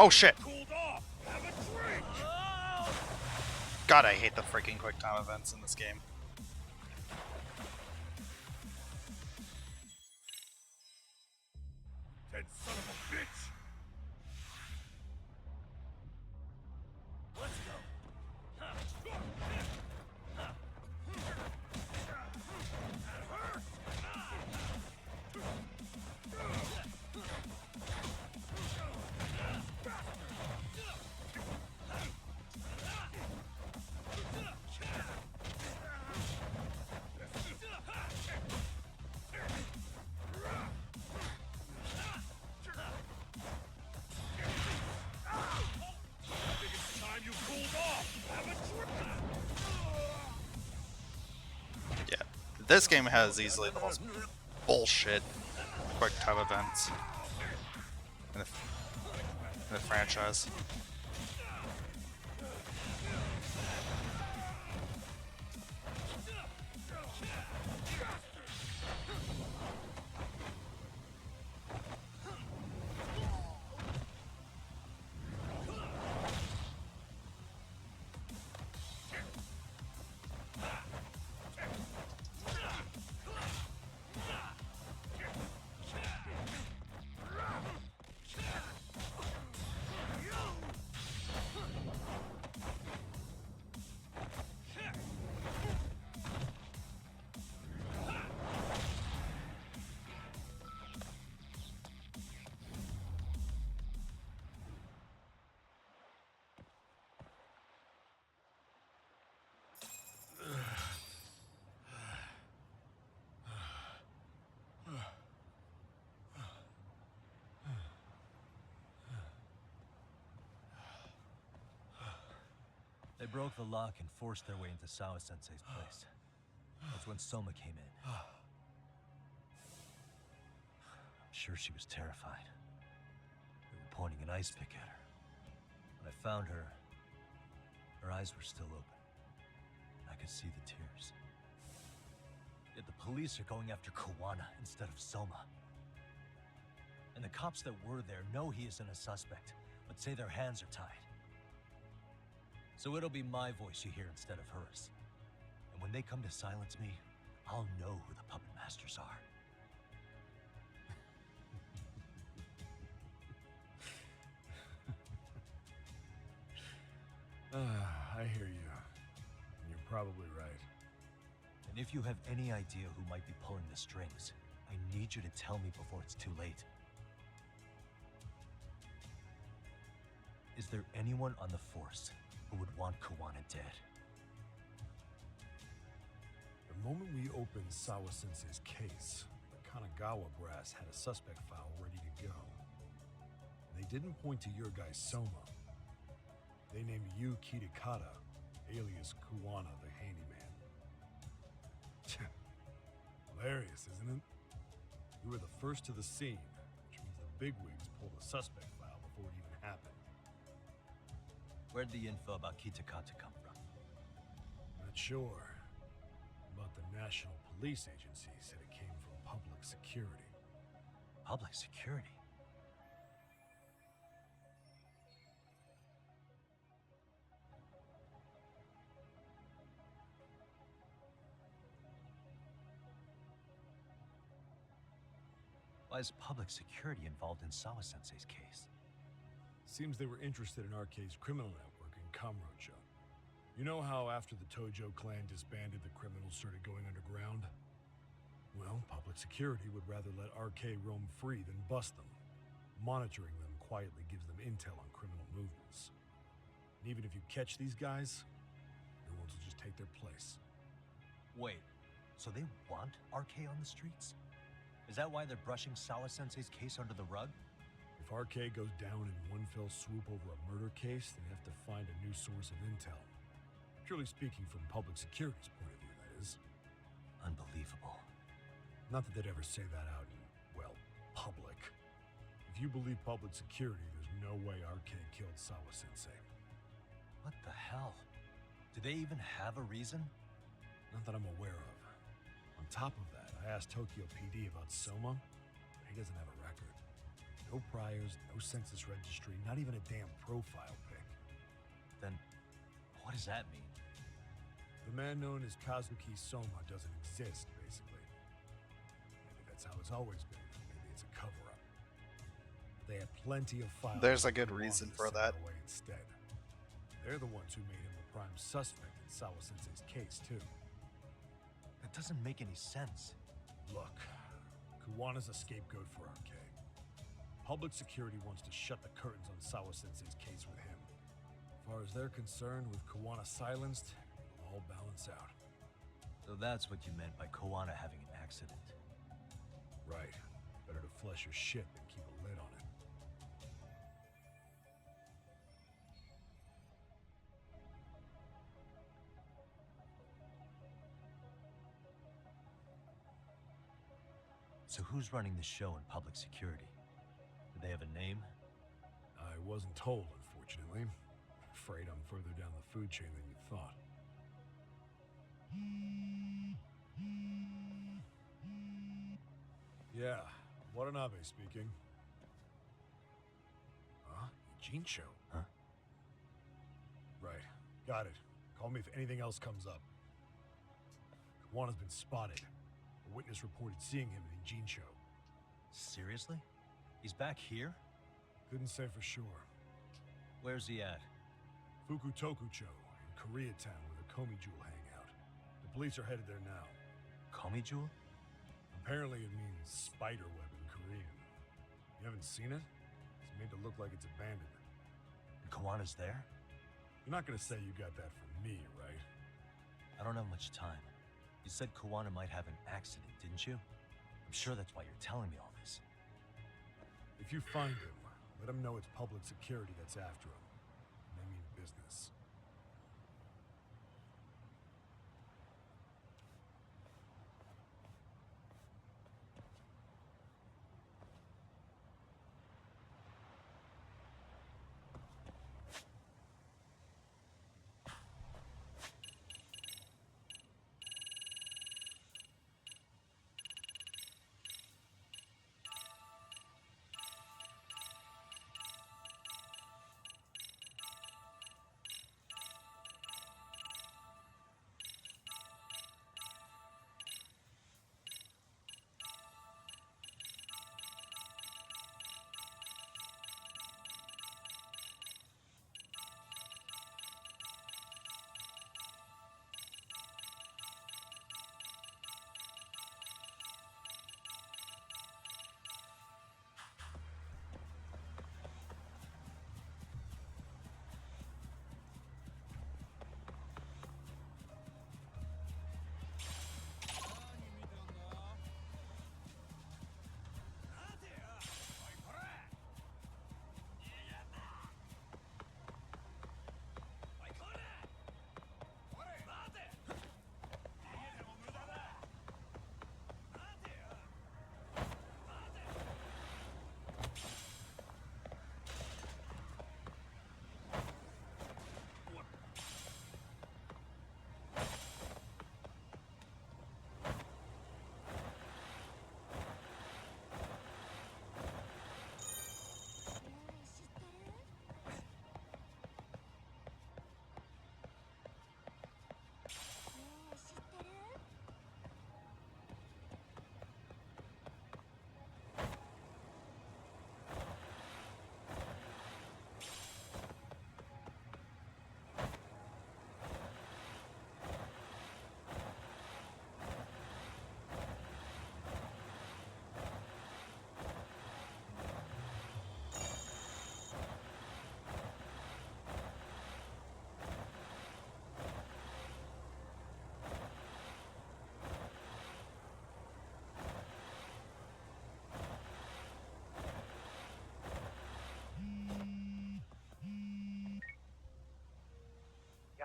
Oh shit! God, I hate the freaking quick time events in this game. Dead son of a bitch! Let's go! Yeah, this game has easily the most bullshit quick time events in the franchise. They broke the lock and forced their way into Sawa-sensei's place. That's when Soma came in. I'm sure she was terrified. They were pointing an ice pick at her. When I found her, her eyes were still open. I could see the tears. Yet the police are going after Kawana instead of Soma. And the cops that were there know he isn't a suspect, but say their hands are tied. So it'll be my voice you hear instead of hers. And when they come to silence me, I'll know who the puppet masters are. I hear you. You're probably right. And if you have any idea who might be pulling the strings, I need you to tell me before it's too late. Is there anyone on the force who would want Kawana dead? The moment we opened Sawa-sensei's case, the Kanagawa brass had a suspect file ready to go. They didn't point to your guy Soma. They named you Kitakata, alias Kawana the handyman. Hilarious, isn't it? You were the first to the scene, which means the bigwigs pulled the suspect file before it even happened. Where'd the info about Kitakata come from? Not sure. But the National Police Agency said it came from public security. Public security? Why is public security involved in Sawa-sensei's case? Seems they were interested in RK's criminal network in Kamurocho. You know how after the Tojo clan disbanded, the criminals started going underground? Well, public security would rather let RK roam free than bust them. Monitoring them quietly gives them intel on criminal movements. And even if you catch these guys, new ones will just take their place. Wait, so they want RK on the streets? Is that why they're brushing Sawa-sensei's case under the rug? If RK goes down in one fell swoop over a murder case, they have to find a new source of intel. Purely speaking, from public security's point of view, that is. Unbelievable. Not that they'd ever say that out in, well, public. If you believe public security, there's no way RK killed Sawa-sensei. What the hell? Do they even have a reason? Not that I'm aware of. On top of that, I asked Tokyo PD about Soma. He doesn't have a record. No priors, no census registry, not even a damn profile pic. Then, what does that mean? The man known as Kazuki Soma doesn't exist, basically. Maybe that's how it's always been. Maybe it's a cover-up. They had plenty of files. There's a good reason for that. Away instead. They're the ones who made him the prime suspect in Sawa-sensei's case, too. That doesn't make any sense. Look, Kuwana's a scapegoat for RK. Public security wants to shut the curtains on Sawa-sensei's case with him. As far as they're concerned, with Kawana silenced, it'll all balance out. So that's what you meant by Kawana having an accident. Right. Better to flush your shit than keep a lid on it. So who's running the show in public security? Do they have a name? I wasn't told, unfortunately. Afraid I'm further down the food chain than you thought. Yeah, Watanabe speaking. Huh? Jincho? Huh? Right. Got it. Call me if anything else comes up. Kawana's been spotted. A witness reported seeing him in Jincho. Seriously? He's back here? Couldn't say for sure. Where's he at? Fukutokucho, in Koreatown, where the Komi Jewel hang out. The police are headed there now. Komi Jewel? Apparently it means spider web in Korean. You haven't seen it? It's made to look like it's abandoned. And Kawana's there? You're not gonna say you got that from me, right? I don't have much time. You said Kawana might have an accident, didn't you? I'm sure that's why you're telling me all this. If you find him, let him know it's public security that's after him. And I mean business.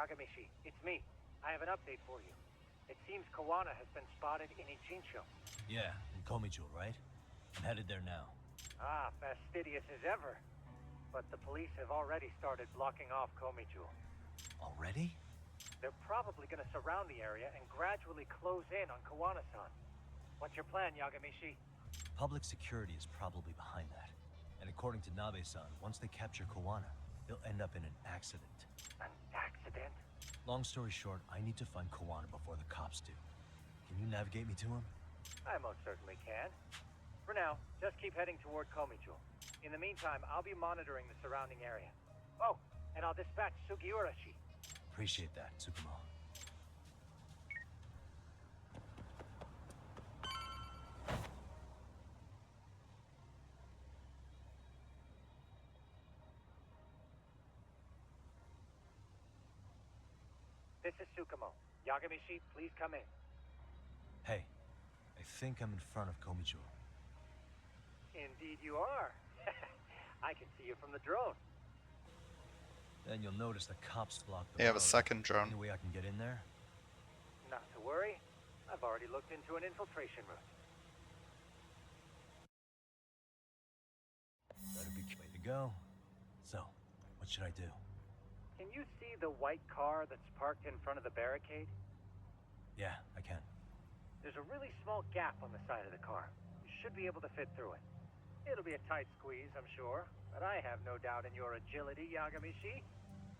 Yagamishi, it's me. I have an update for you. It seems Kawana has been spotted in Ichincho. Yeah, in Komijo, right? I'm headed there now. Ah, fastidious as ever. But the police have already started blocking off Komijo. Already? They're probably gonna surround the area and gradually close in on Kawana-san. What's your plan, Yagamishi? Public security is probably behind that. And according to Nabe-san, once they capture Kawana, they'll end up in an accident. An accident? Long story short, I need to find Kawana before the cops do. Can you navigate me to him? I most certainly can. For now, just keep heading toward Komijo. In the meantime, I'll be monitoring the surrounding area. Oh, and I'll dispatch Sugiurashi. Appreciate that, Tsukumo. This is Tsukumo. Yagamishi, please come in. Hey, I think I'm in front of Komijo. Indeed you are. I can see you from the drone. Then you'll notice the cops block the They have a road. second drone. Any way I can get in there? Not to worry. I've already looked into an infiltration route. Better be way to go. So, what should I do? Can you see the white car that's parked in front of the barricade? Yeah, I can. There's a really small gap on the side of the car. You should be able to fit through it. It'll be a tight squeeze, I'm sure, but I have no doubt in your agility, Yagamishi.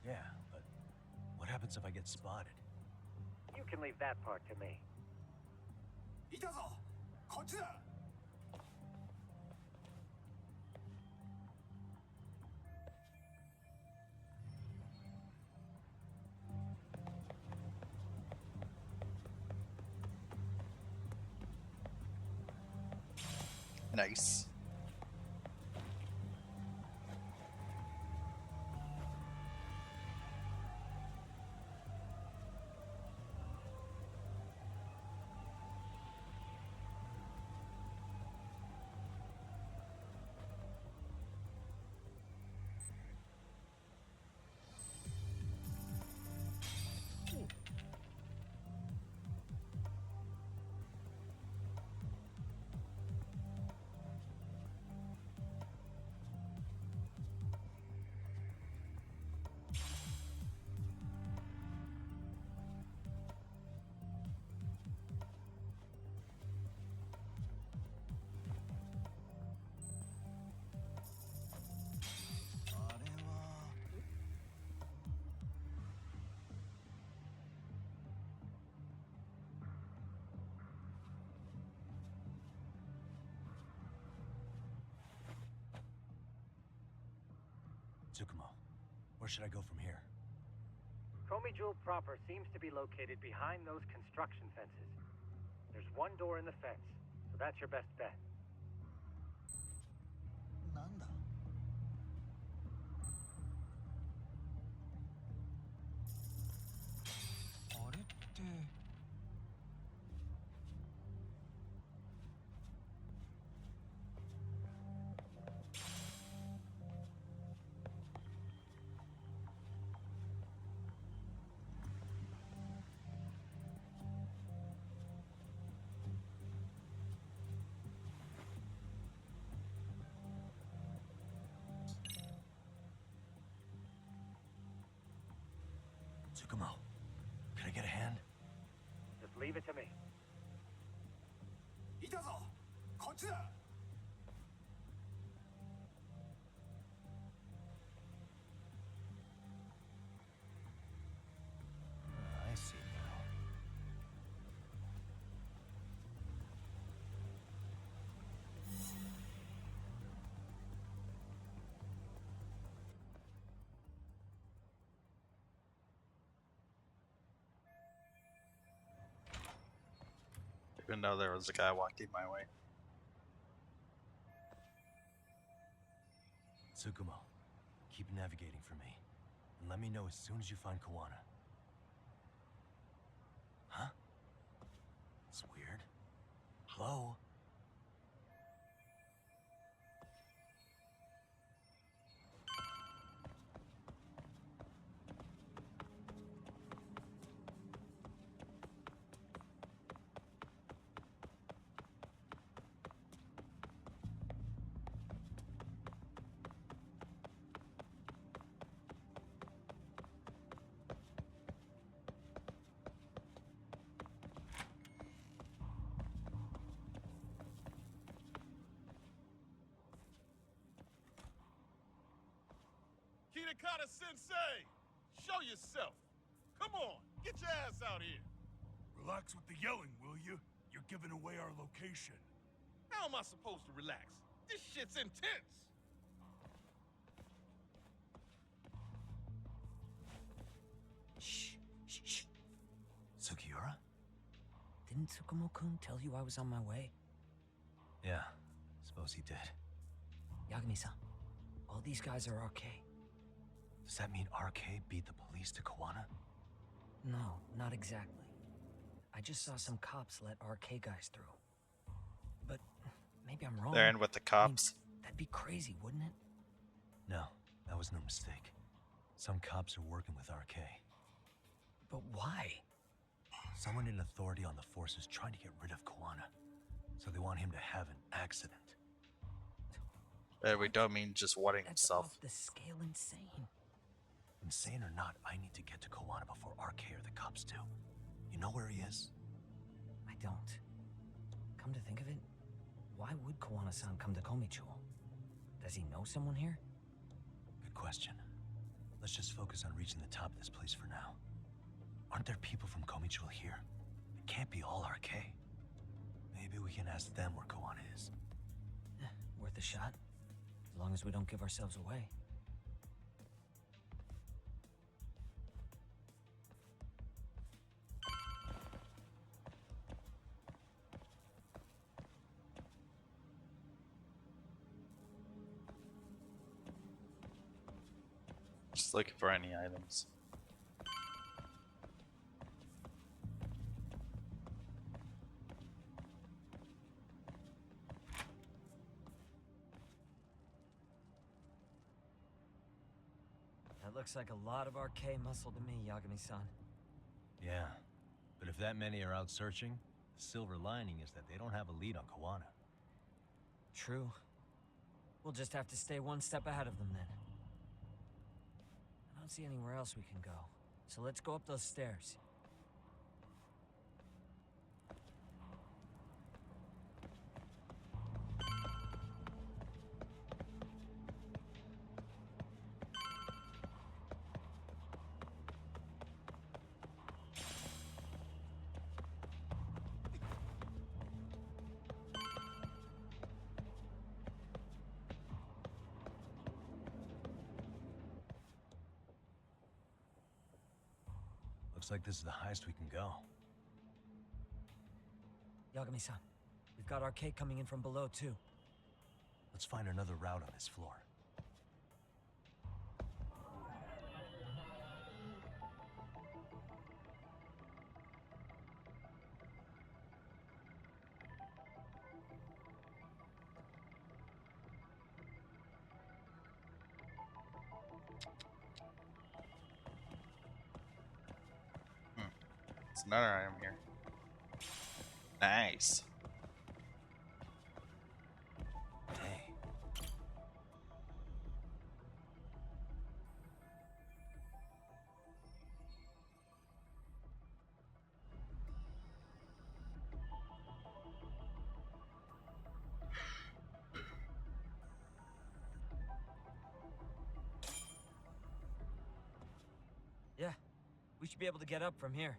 Yeah, but what happens if I get spotted? You can leave that part to me. いたぞこっちだ Nice. Tsukumo, where should I go from here? Komijo proper seems to be located behind those construction fences. There's one door in the fence, so that's your best bet. なんだあれって Tsukumo, can I get a hand? Just leave it to me. いたぞこっちだ I see now. Didn't know there was a guy walking my way. Tsukumo, keep navigating for me. And let me know as soon as you find Kawana. Huh? It's weird. Hello? Terracotta Sensei! Show yourself! Come on, get your ass out here! Relax with the yelling, will you? You're giving away our location. How am I supposed to relax? This shit's intense! Shh, shh, shh. Sugiura? Didn't Tsukumo-kun tell you I was on my way? Yeah, suppose he did. Yagami-san, all these guys are RK. Does that mean RK beat the police to Kawana? No, not exactly. I just saw some cops let RK guys through. But maybe I'm wrong. They're in with the cops. That'd be crazy, wouldn't it? No, that was no mistake. Some cops are working with RK. But why? Someone in authority on the force is trying to get rid of Kawana. So they want him to have an accident. We don't mean just wetting That's himself. off the scale insane. Insane or not, I need to get to Kawana before RK or the cops do. You know where he is? I don't. Come to think of it, why would Kawana-san come to Komichuo? Does he know someone here? Good question. Let's just focus on reaching the top of this place for now. Aren't there people from Komichuo here? It can't be all RK. Maybe we can ask them where Kawana is. Worth a shot. As long as we don't give ourselves away. Just looking for any items. That looks like a lot of RK muscle to me, Yagami-san. Yeah, but if that many are out searching, the silver lining is that they don't have a lead on Kawana. True. We'll just have to stay one step ahead of them then. I don't see anywhere else we can go. So let's go up those stairs. Looks like this is the highest we can go. Yagami-san, we've got RK coming in from below too. Let's find another route on this floor. There's another item here. Nice. Hey. Yeah, we should be able to get up from here.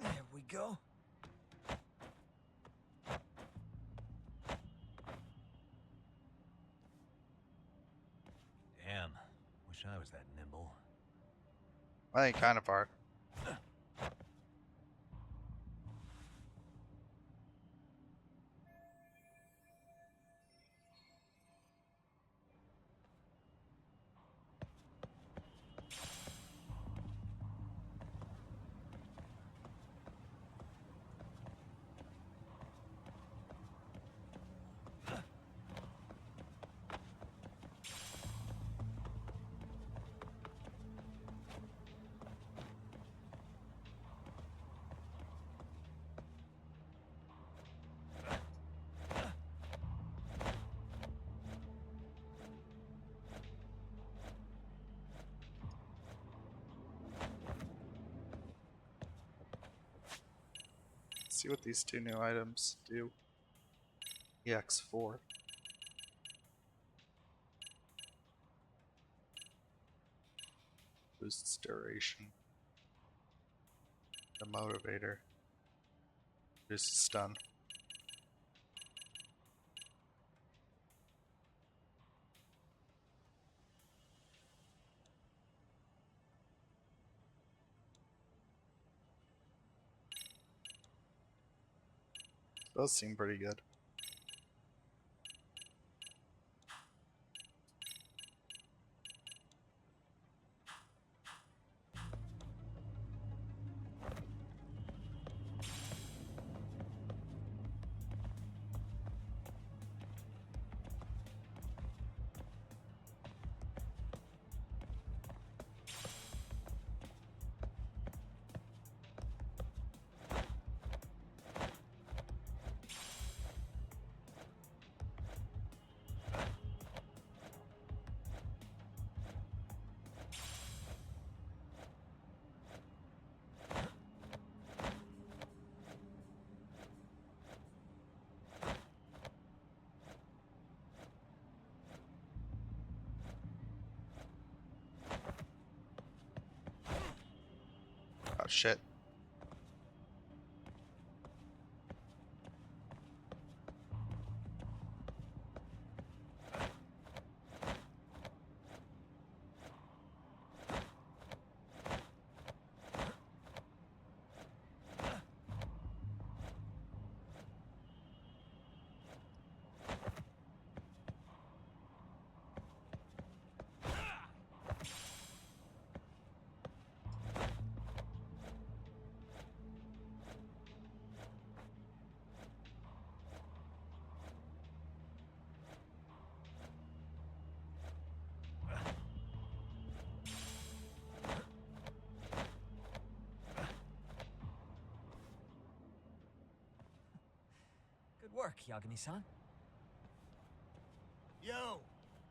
There we go. Damn. Wish I was that nimble. Well, you kind of are. See what these two new items do. EX4. Boosts duration. The motivator. Boosts stun. Those seem pretty good. Oh shit. Good work, Yagami-san. Yo,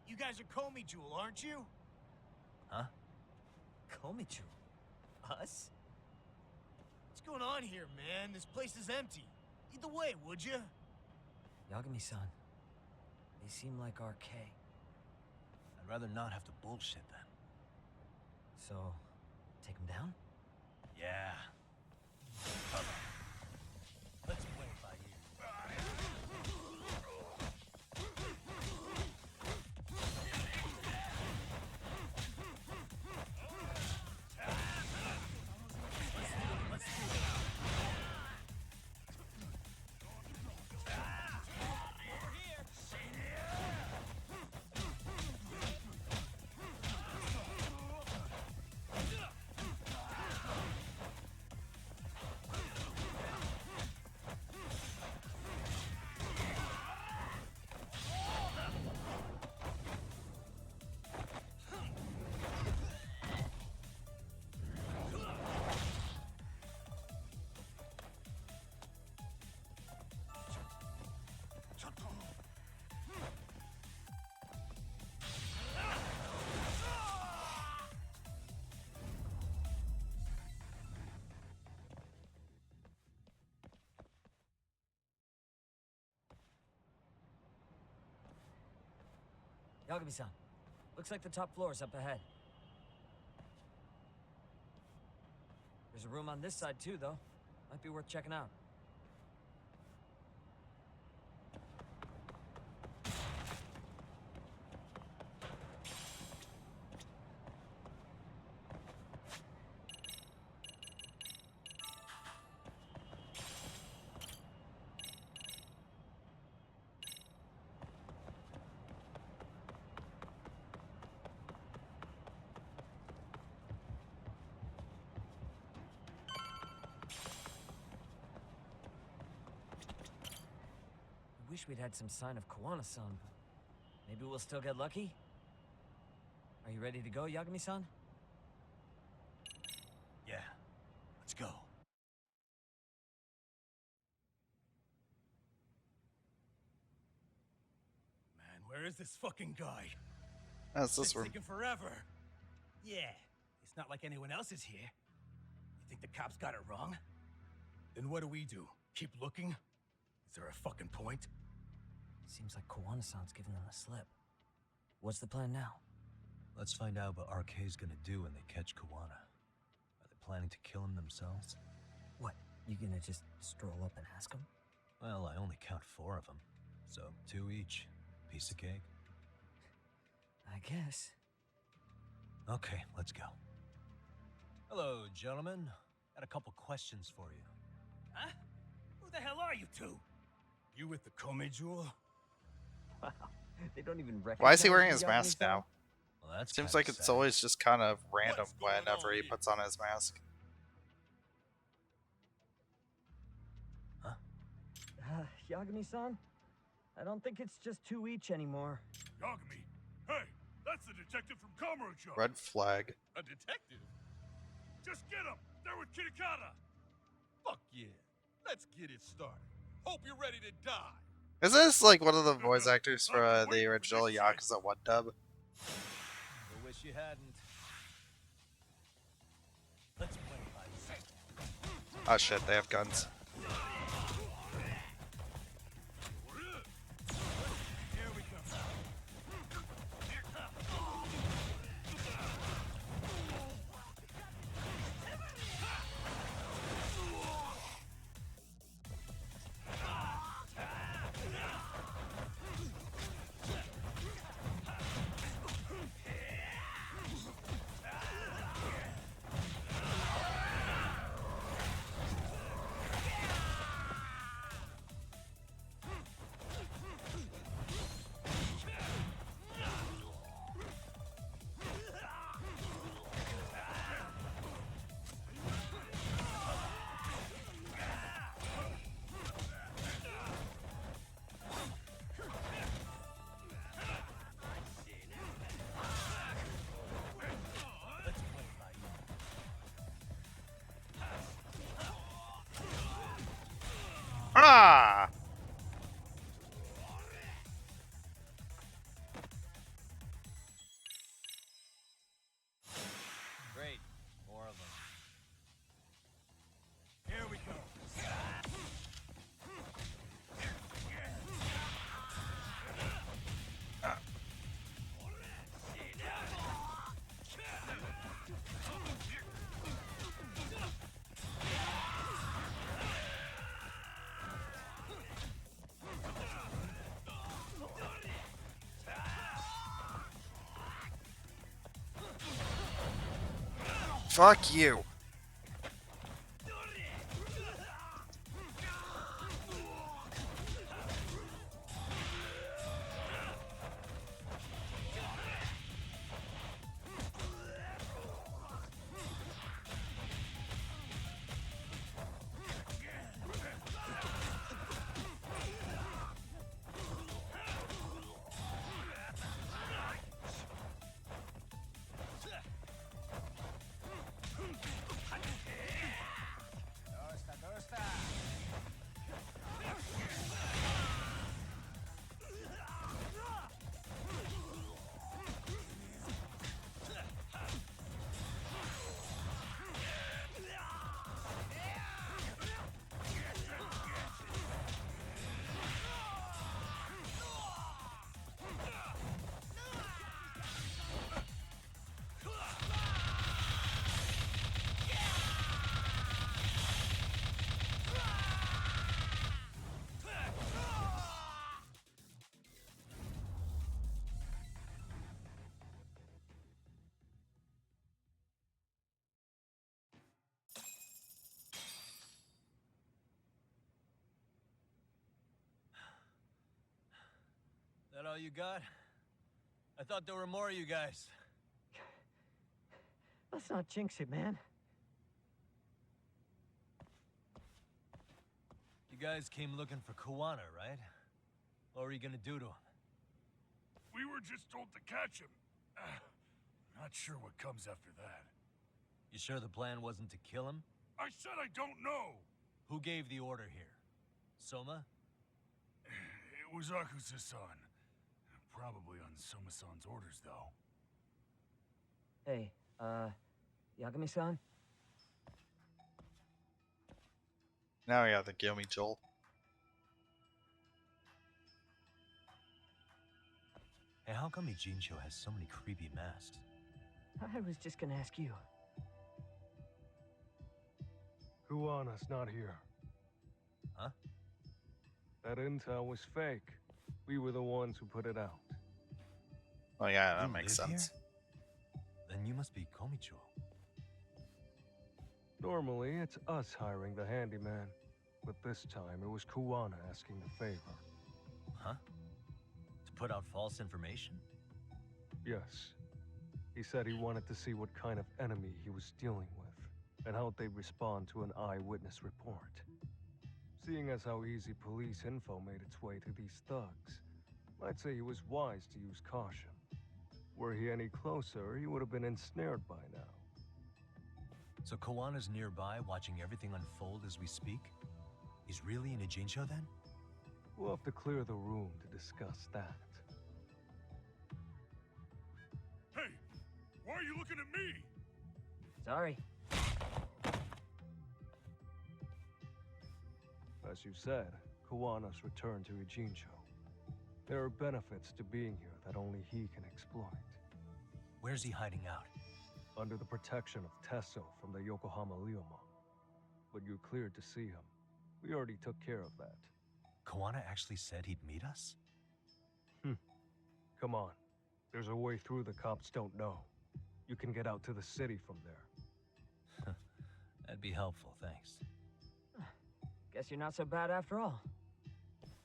you guys are Komi Jewel, aren't you? Huh? Komichu? Us? What's going on here, man? This place is empty. Lead the way, would you? Yagami-san, they seem like RK. I'd rather not have to bullshit then. So, take them down? Yeah. Let's play it by ear. Yagami-san, looks like the top floor is up ahead. There's a room on this side too, though. Might be worth checking out. I wish we'd had some sign of Kawana-san, but maybe we'll still get lucky? Are you ready to go, Yagami-san? Yeah. Let's go. Man, where is this fucking guy? That's this It's room. taking forever. Yeah, it's not like anyone else is here. You think the cops got it wrong? Then what do? Keep looking? Is there a fucking point? Seems like Kawana-san's giving them the slip. What's the plan now? Let's find out what RK's gonna do when they catch Kawana. Are they planning to kill him themselves? What? You gonna just stroll up and ask him? Well, I only count 4 of them, so 2 each. Piece of cake. I guess. Okay, let's go. Hello, gentlemen. Got a couple questions for you. Huh? Who the hell are you two? You with the Kome jewel? Wow, they don't even recognize. Why is he wearing you, his mask Yagami-san? now? Well, that's Seems kinda like it's sad. always just kind of random What's going whenever on he here? puts on his mask. Yagami-san? I don't think it's just 2 each anymore. Yagami. Hey, that's the detective from Kamurocho. Red flag. A detective? Just get him! They're with Kitakata! Fuck yeah. Let's get it started. Hope you're ready to die. Is this like one of the voice actors for the original Yakuza 1 dub? I wish you hadn't. Let's play by the Oh shit, they have guns. Here we go. Ah! Great. More of them. Here we go. Fuck you. That all you got? I thought there were more of you guys. Let's not jinx it, man. You guys came looking for Kawana, right? What were you gonna do to him? We were just told to catch him. Not sure what comes after that. You sure the plan wasn't to kill him? I said I don't know. Who gave the order here? Soma? It was Akusa-san. Probably on Soma-san's orders, though. Hey, Yagami-san? Now we have the Gilmy Joel. Hey, how come Ijincho has so many creepy masks? I was just gonna ask you. Kuana's not here. Huh? That intel was fake. We were the ones who put it out. Oh yeah, that You makes live sense. here? Then you must be Komicho. Normally, it's us hiring the handyman. But this time, it was Kuana asking the favor. Huh? To put out false information? Yes. He said he wanted to see what kind of enemy he was dealing with, and how they'd respond to an eyewitness report. Seeing as how easy police info made its way to these thugs, I'd say he was wise to use caution. Were he any closer, he would have been ensnared by now. So Koana's nearby, watching everything unfold as we speak? He's really in Ijincho then? We'll have to clear the room to discuss that. Hey, why are you looking at me? Sorry. As you said, Kuana's returned to Ijincho. There are benefits to being here that only he can exploit. Where's he hiding out? Under the protection of Tesso from the Yokohama Ryoma. But you're cleared to see him. We already took care of that. Koana actually said he'd meet us? Come on. There's a way through the cops don't know. You can get out to the city from there. That'd be helpful, thanks. Guess you're not so bad after all.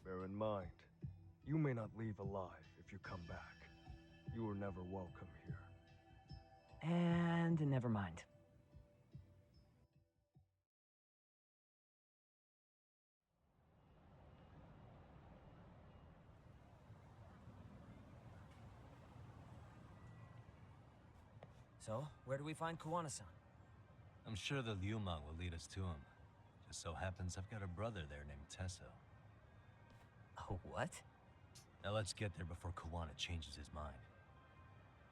Bear in mind, you may not leave alive if you come back. You were never welcome here. And never mind. So, where do we find Kuwana-san? I'm sure the Ryuma will lead us to him. Just so happens I've got a brother there named Tesso. Oh, what? Now let's get there before Kuwana changes his mind.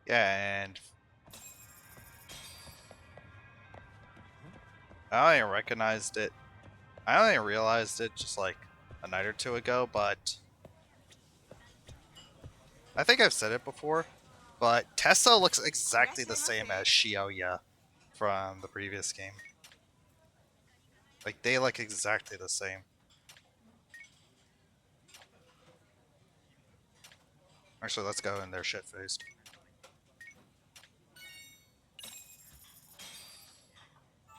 Yeah, and I only recognized it. I only realized it just like a night or two ago, but I think I've said it before. But Tesso looks exactly the same as Shioya from the previous game. Like, they look exactly the same. Actually, let's go in there shit-faced.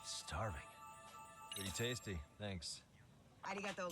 Starving. Pretty tasty, thanks. ありがとう。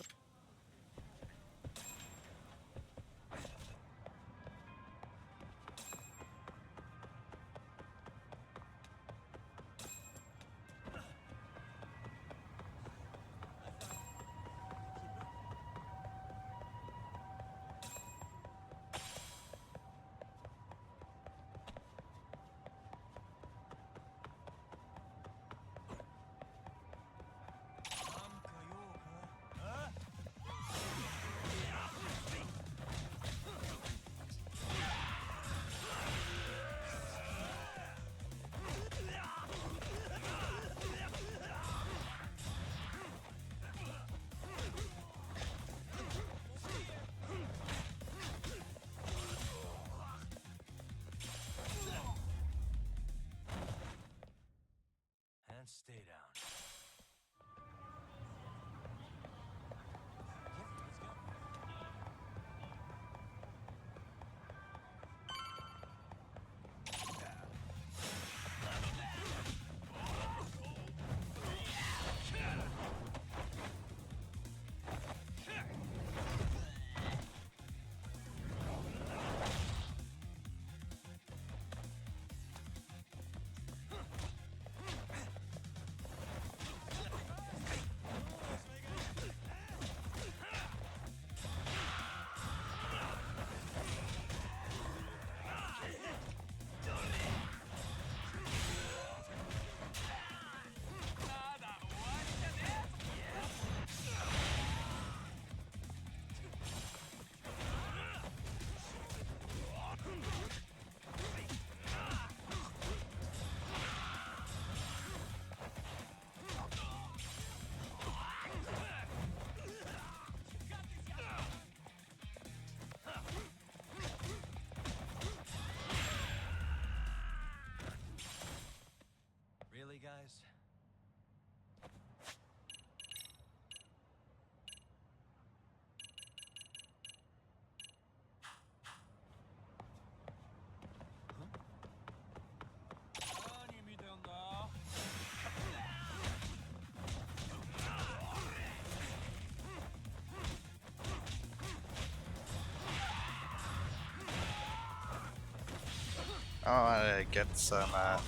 I want to get some, I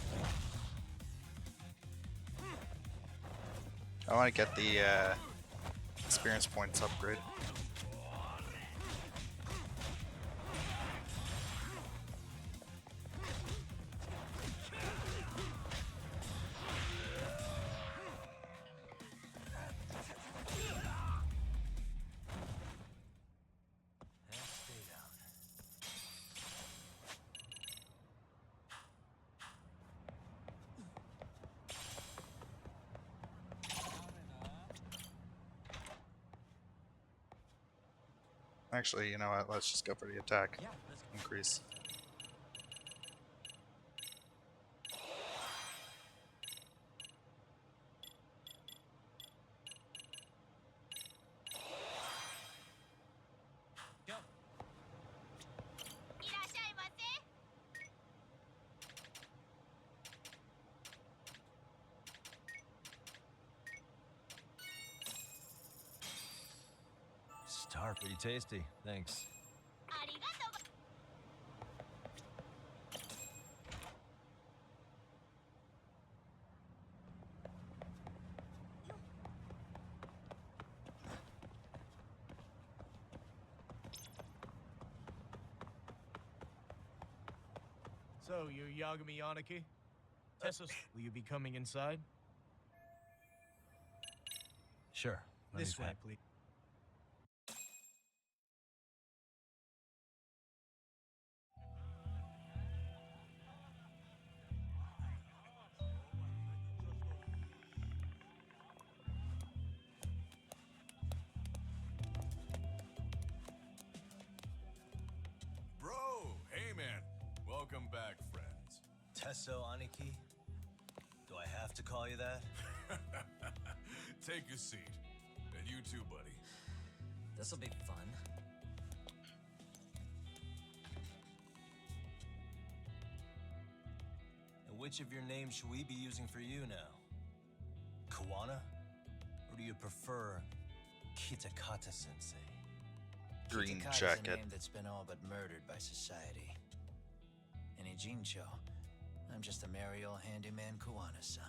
want to get the, experience points upgrade. Actually, you know what? Let's just go for the attack increase. Star, pretty tasty. Thanks. So, you Yagami Yanaki? Tessos, will you be coming inside? Sure. Let This me way, pack. please. Bro, hey man. Welcome back, friends. Tesso Aniki? Do I have to call you that? Take a seat. And you too, buddy. This'll be fun. And which of your names should we be using for you now? Kawana? Or do you prefer Kitakata-sensei? Green Kitakata's jacket. a name that's been all but murdered by society. In Ijincho, I'm just a merry old handyman Kawana-san.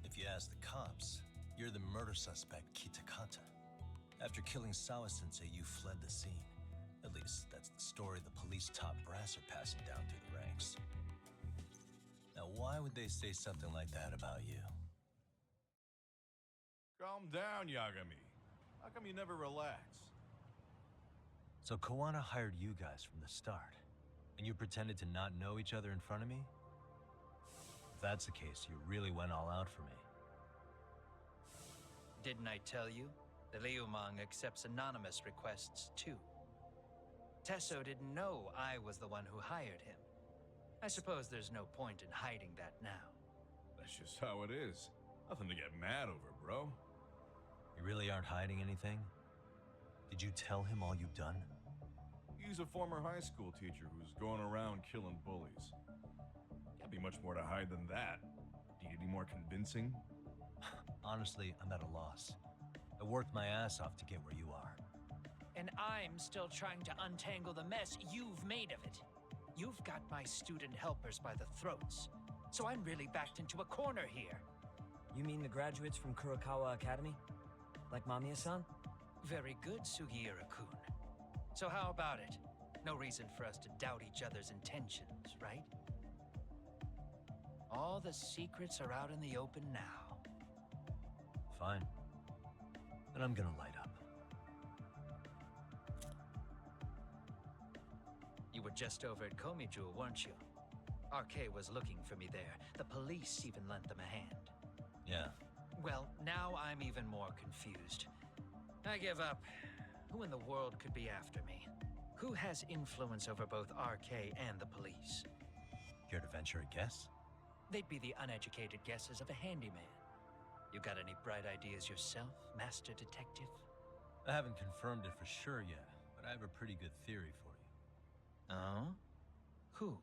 If you ask the cops, you're the murder suspect Kitakata. After killing Sawa-sensei, you fled the scene. At least, that's the story the police top brass are passing down through the ranks. Now, why would they say something like that about you? Calm down, Yagami. How come you never relax? So Kawana hired you guys from the start, and you pretended to not know each other in front of me? If that's the case, you really went all out for me. Didn't I tell you? The Liumang accepts anonymous requests too. Tesso didn't know I was the one who hired him. I suppose there's no point in hiding that now. That's just how it is. Nothing to get mad over, bro. You really aren't hiding anything? Did you tell him all you've done? He's a former high school teacher who's going around killing bullies. Can't be much more to hide than that. Do you need any more convincing? Honestly, I'm at a loss. I worked my ass off to get where you are. And I'm still trying to untangle the mess you've made of it. You've got my student helpers by the throats, so I'm really backed into a corner here. You mean the graduates from Kurokawa Academy? Like Mamiya-san? Very good, Sugiura-kun. So how about it? No reason for us to doubt each other's intentions, right? All the secrets are out in the open now. Fine. Then I'm gonna light up. You were just over at Komiju, weren't you? RK was looking for me there. The police even lent them a hand. Yeah. Well, now I'm even more confused. I give up. Who in the world could be after me? Who has influence over both RK and the police? Care to venture a guess? They'd be the uneducated guesses of a handyman. You got any bright ideas yourself, Master Detective? I haven't confirmed it for sure yet, but I have a pretty good theory for you. Oh? Who?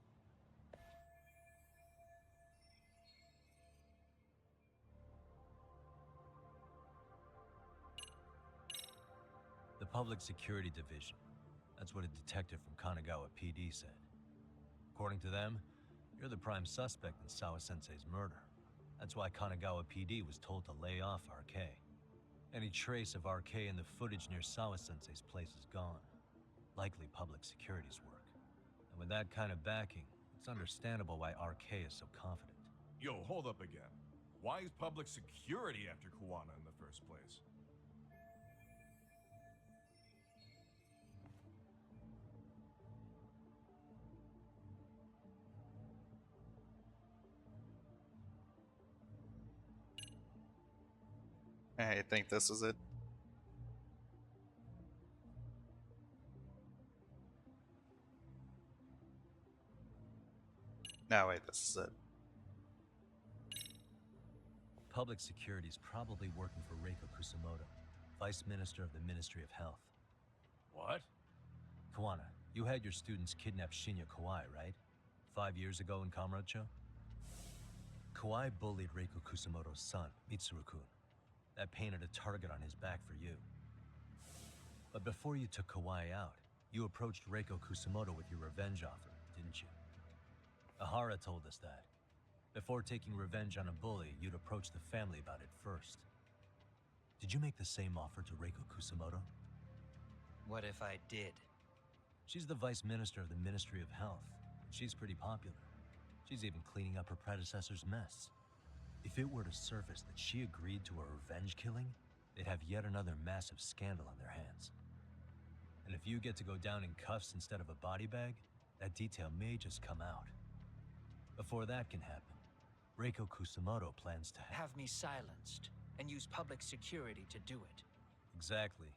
The Public Security Division. That's what a detective from Kanagawa PD said. Of According to them, you're the prime suspect in Sawa-sensei's murder. That's why Kanagawa PD was told to lay off RK. Any trace of RK in the footage near Sawa-sensei's place is gone. Likely public security's work. And with that kind of backing, it's understandable why RK is so confident. Yo, hold up again. Why is public security after Kuwana in the first place? I think this is it. No, wait, this is it. Public security is probably working for Reiko Kusumoto, Vice Minister of the Ministry of Health. What? Kawana, you had your students kidnap Shinya Kawai, right? 5 years ago in Kamurocho? Kawai bullied Reiko Kusumoto's son, Mitsuru-kun. That painted a target on his back for you. But before you took Kawai out, you approached Reiko Kusumoto with your revenge offer, didn't you? Ahara told us that. Before taking revenge on a bully, you'd approach the family about it first. Did you make the same offer to Reiko Kusumoto? What if I did? She's the Vice Minister of the Ministry of Health. She's pretty popular. She's even cleaning up her predecessor's mess. If it were to surface that she agreed to a revenge killing, they'd have yet another massive scandal on their hands. And if you get to go down in cuffs instead of a body bag, that detail may just come out. Before that can happen, Reiko Kusumoto plans to Have me silenced and use public security to do it. Exactly.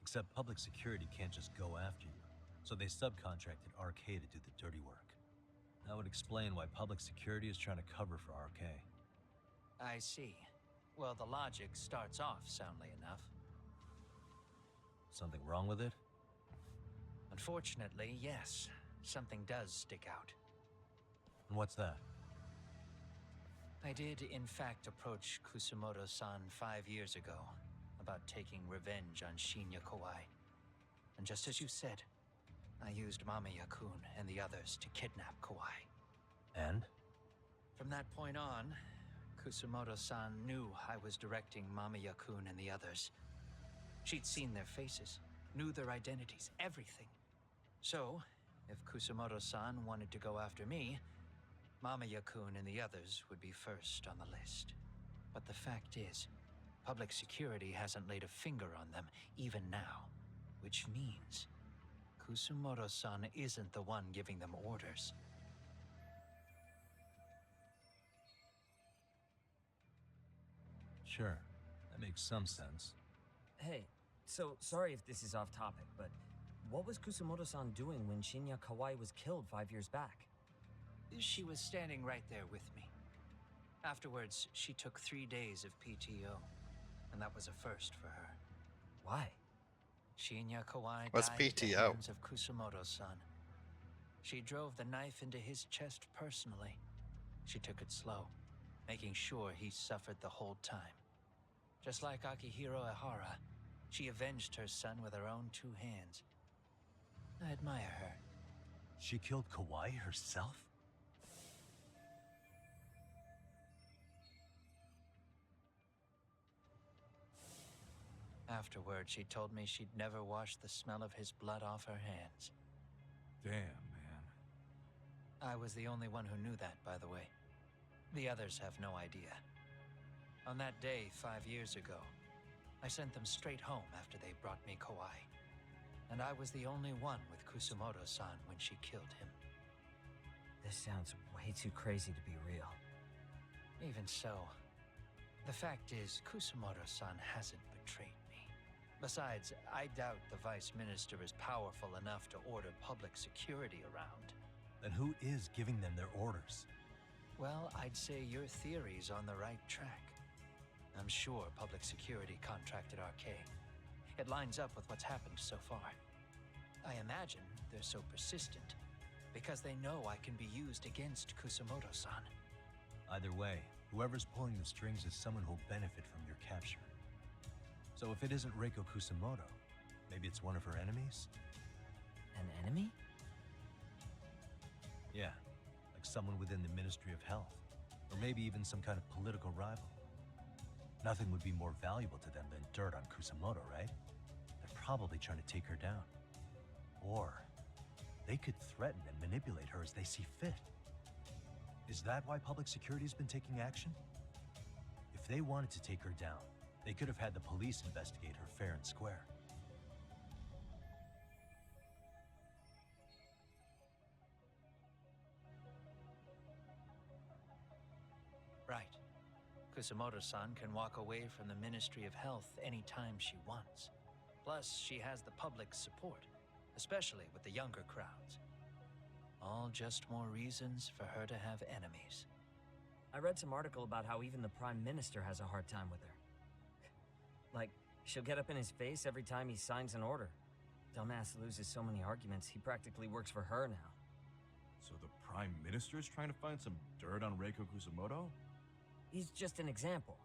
Except public security can't just go after you, so they subcontracted RK to do the dirty work. That would explain why public security is trying to cover for RK. I see. Well, the logic starts off soundly enough. Something wrong with it? Unfortunately, yes. Something does stick out. And what's that? I did, in fact, approach Kusumoto-san 5 years ago about taking revenge on Shinya Kawai. And just as you said, I used Mamiya-kun and the others to kidnap Kawai. And? From that point on, Kusumoto-san knew I was directing Mamiya-kun and the others. She'd seen their faces, knew their identities, everything. So, if Kusumoto-san wanted to go after me, Mamiya-kun and the others would be first on the list. But the fact is, public security hasn't laid a finger on them, even now. Which means, Kusumoto-san isn't the one giving them orders. Sure, that makes some sense. Hey, so sorry if this is off topic, but what was Kusumoto-san doing when Shinya Kawai was killed 5 years back? She was standing right there with me. Afterwards, she took 3 days of PTO, and that was a first for her. Why? Shinya Kawai What's died at the PTO? hands of Kusumoto-san. She drove the knife into his chest personally. She took it slow, making sure he suffered the whole time. Just like Akihiro Ehara, she avenged her son with her own 2 hands. I admire her. She killed Kawai herself? Afterward, she told me she'd never wash the smell of his blood off her hands. Damn, man. I was the only one who knew that, by the way. The others have no idea. On that day 5 years ago, I sent them straight home after they brought me Kawai. And I was the only one with Kusumoto-san when she killed him. This sounds way too crazy to be real. Even so, the fact is, Kusumoto-san hasn't betrayed me. Besides, I doubt the Vice Minister is powerful enough to order public security around. Then who is giving them their orders? Well, I'd say your theory's on the right track. I'm sure public security contracted RK. It lines up with what's happened so far. I imagine they're so persistent because they know I can be used against Kusumoto-san. Either way, whoever's pulling the strings is someone who'll benefit from your capture. So if it isn't Reiko Kusumoto, maybe it's one of her enemies? An enemy? Yeah, someone within the Ministry of Health, or maybe even some kind of political rival. Nothing would be more valuable to them than dirt on Kusamoto, right? They're probably trying to take her down. Or they could threaten and manipulate her as they see fit. Is that why public security has been taking action? If they wanted to take her down, they could have had the police investigate her fair and square. Right. Kusamoto-san can walk away from the Ministry of Health anytime she wants. Plus, she has the public's support, especially with the younger crowds. All just more reasons for her to have enemies. I read some article about how even the Prime Minister has a hard time with her. Like, she'll get up in his face every time he signs an order. Dumbass loses so many arguments, he practically works for her now. So the Prime Minister's trying to find some dirt on Reiko Kusamoto? He's just an example.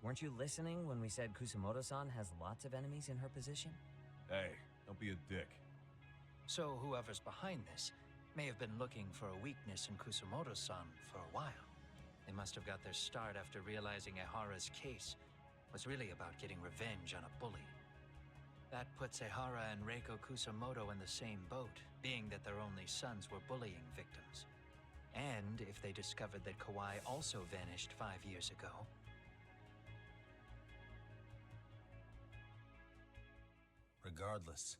Weren't you listening when we said Kusamoto-san has lots of enemies in her position? Hey, don't be a dick. So whoever's behind this may have been looking for a weakness in Kusamoto-san for a while. They must have got their start after realizing Ehara's case was really about getting revenge on a bully. That puts Ehara and Reiko Kusamoto in the same boat, being that their only sons were bullying victims. And if they discovered that Kawai also vanished 5 years ago... Regardless,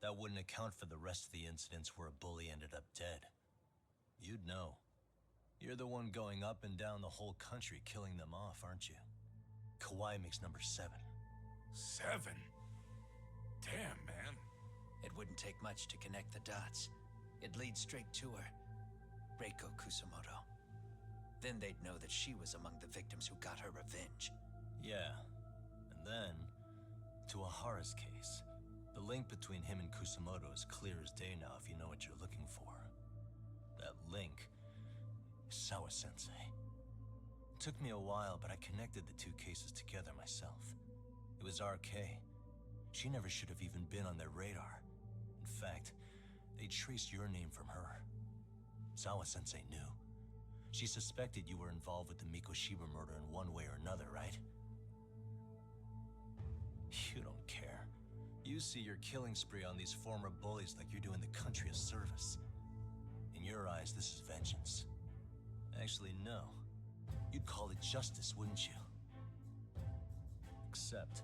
that wouldn't account for the rest of the incidents where a bully ended up dead. You'd know. You're the one going up and down the whole country killing them off, aren't you? Kawai makes number 7. 7? Damn, man. It wouldn't take much to connect the dots. It'd lead straight to her. Reiko Kusamoto. Then they'd know that she was among the victims who got her revenge. Yeah. And then, to Ahara's case, the link between him and Kusamoto is clear as day now if you know what you're looking for. That link is Sawa-sensei. It took me a while, but I connected the two cases together myself. It was RK. She never should have even been on their radar. In fact, they traced your name from her. Sawa-sensei knew. She suspected you were involved with the Mikoshiba murder in one way or another, right? You don't care. You see your killing spree on these former bullies like you're doing the country a service. In your eyes, this is vengeance. Actually, no. You'd call it justice, wouldn't you? Except,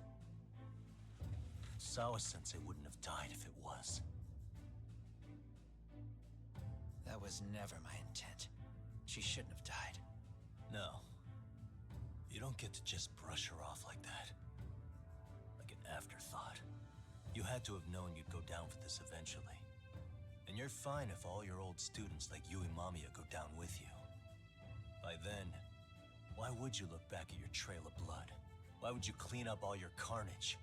Sawa-sensei wouldn't have died if it was. That was never my intent. She shouldn't have died. No. You don't get to just brush her off like that. Like an afterthought. You had to have known you'd go down for this eventually. And you're fine if all your old students like Yui Mamiya go down with you. By then, why would you look back at your trail of blood? Why would you clean up all your carnage?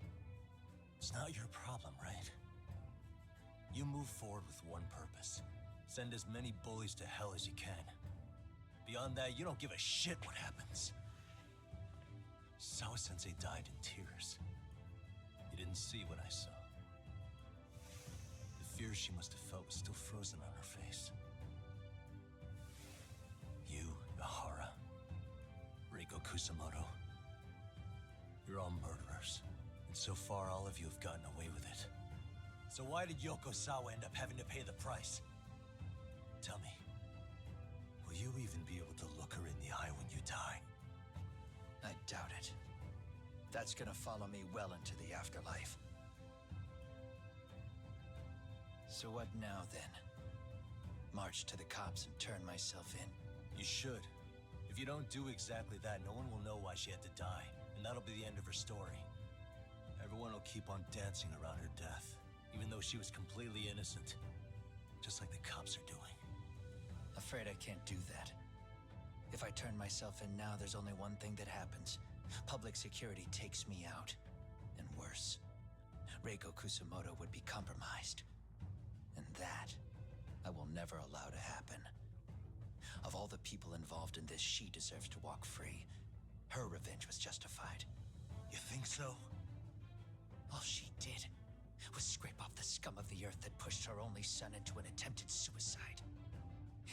It's not your problem, right? You move forward with one purpose. Send as many bullies to hell as you can. Beyond that, you don't give a shit what happens. Sawa-sensei died in tears. You didn't see what I saw. The fear she must have felt was still frozen on her face. You, Ehara, Reiko Kusamoto, you're all murderers. And so far, all of you have gotten away with it. So why did Yoko Sawa end up having to pay the price? Tell me, will you even be able to look her in the eye when you die? I doubt it. That's gonna follow me well into the afterlife. So what now, then? March to the cops and turn myself in? You should. If you don't do exactly that, no one will know why she had to die, and that'll be the end of her story. Everyone will keep on dancing around her death, even though she was completely innocent. Just like the cops are doing. Afraid I can't do that. If I turn myself in now, there's only one thing that happens. Public security takes me out. And worse, Reiko Kusamoto would be compromised. And that, I will never allow to happen. Of all the people involved in this, she deserves to walk free. Her revenge was justified. You think so? All she did was scrape off the scum of the earth that pushed her only son into an attempted suicide.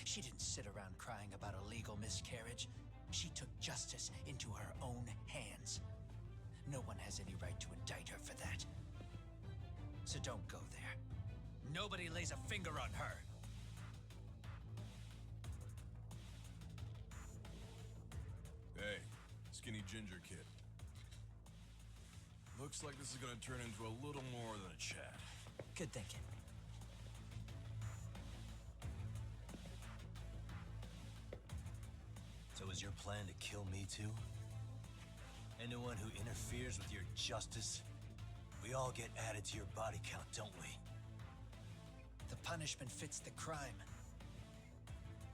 She didn't sit around crying about a legal miscarriage. She took justice into her own hands. No one has any right to indict her for that. So don't go there. Nobody lays a finger on her. Hey, skinny ginger kid. Looks like this is gonna turn into a little more than a chat. Good thinking. So is your plan to kill me too? Anyone who interferes with your justice? We all get added to your body count, don't we? The punishment fits the crime.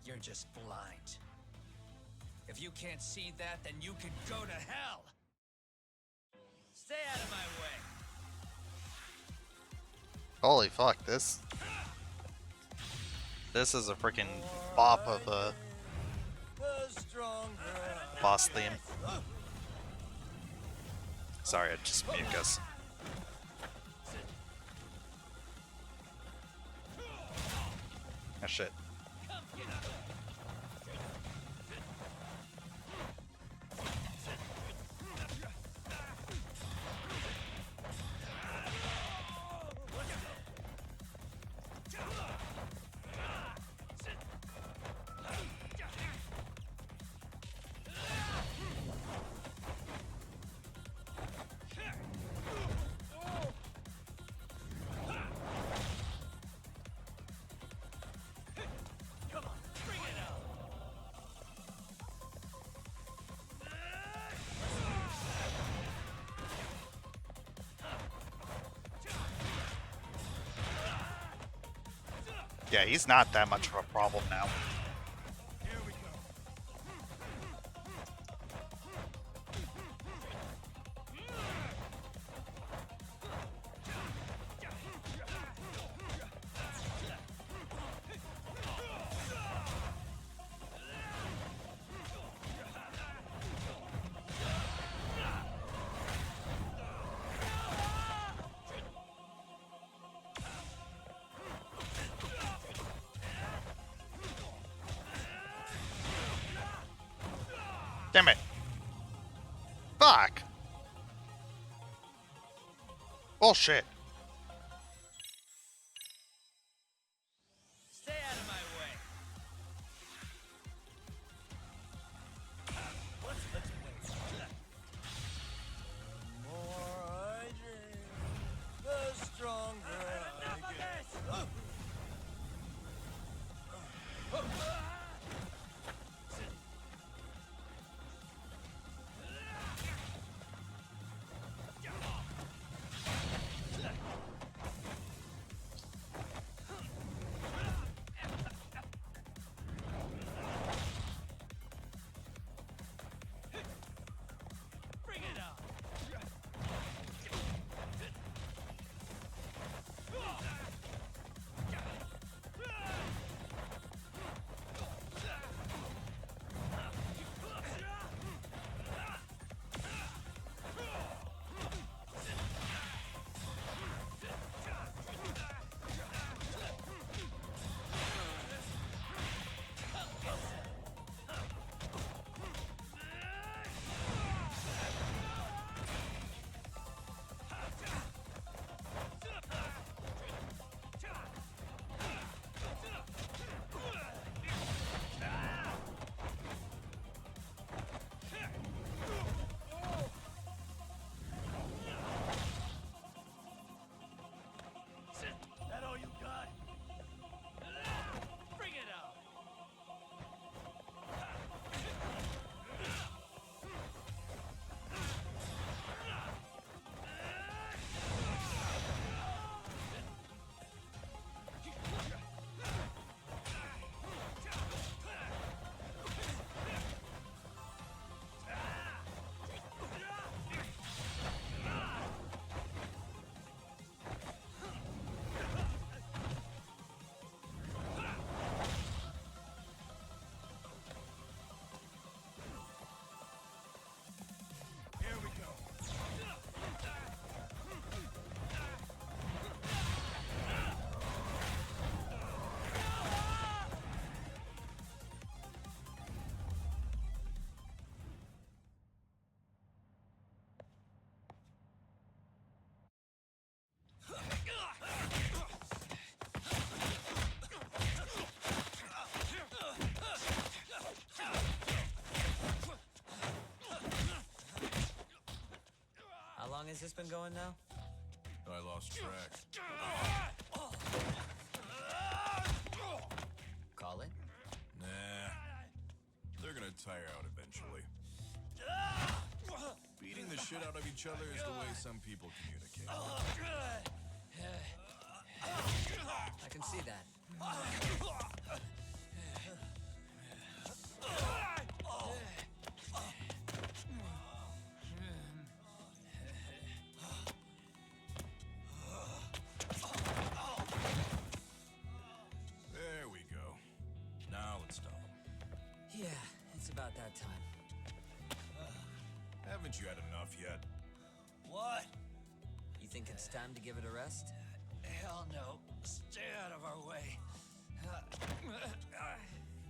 You're just blind. If you can't see that, then you can go to hell! Stay out of my way! Holy fuck, this is a freaking bop of a boss theme. Sorry, I just mucus. Ah, shit. Yeah, he's not that much of a problem now. Damn it. Fuck. Bullshit. Stay out of my way! Let's play. The more I drink, the stronger I get. has this been going now? I lost track. Call it? Nah. They're gonna tire out eventually. Beating the shit out of each other is the way some people communicate. I can see that. There we go. Now let's stop them. Yeah, it's about that time. Haven't you had enough yet? What? You think it's time to give it a rest? Hell no. Stay out of our way.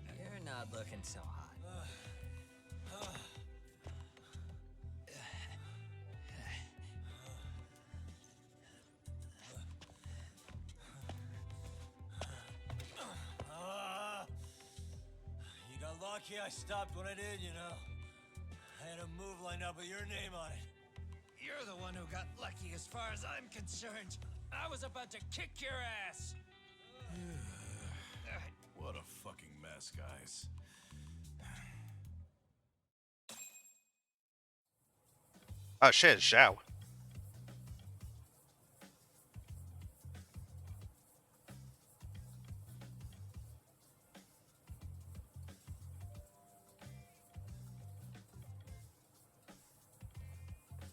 You're not looking so hot. You got lucky I stopped when I did, you know. I had a move lined up with your name on it. You're the one who got lucky as far as I'm concerned. I was about to kick your ass. What a fucking mess, guys. Oh shit, it's Zhao.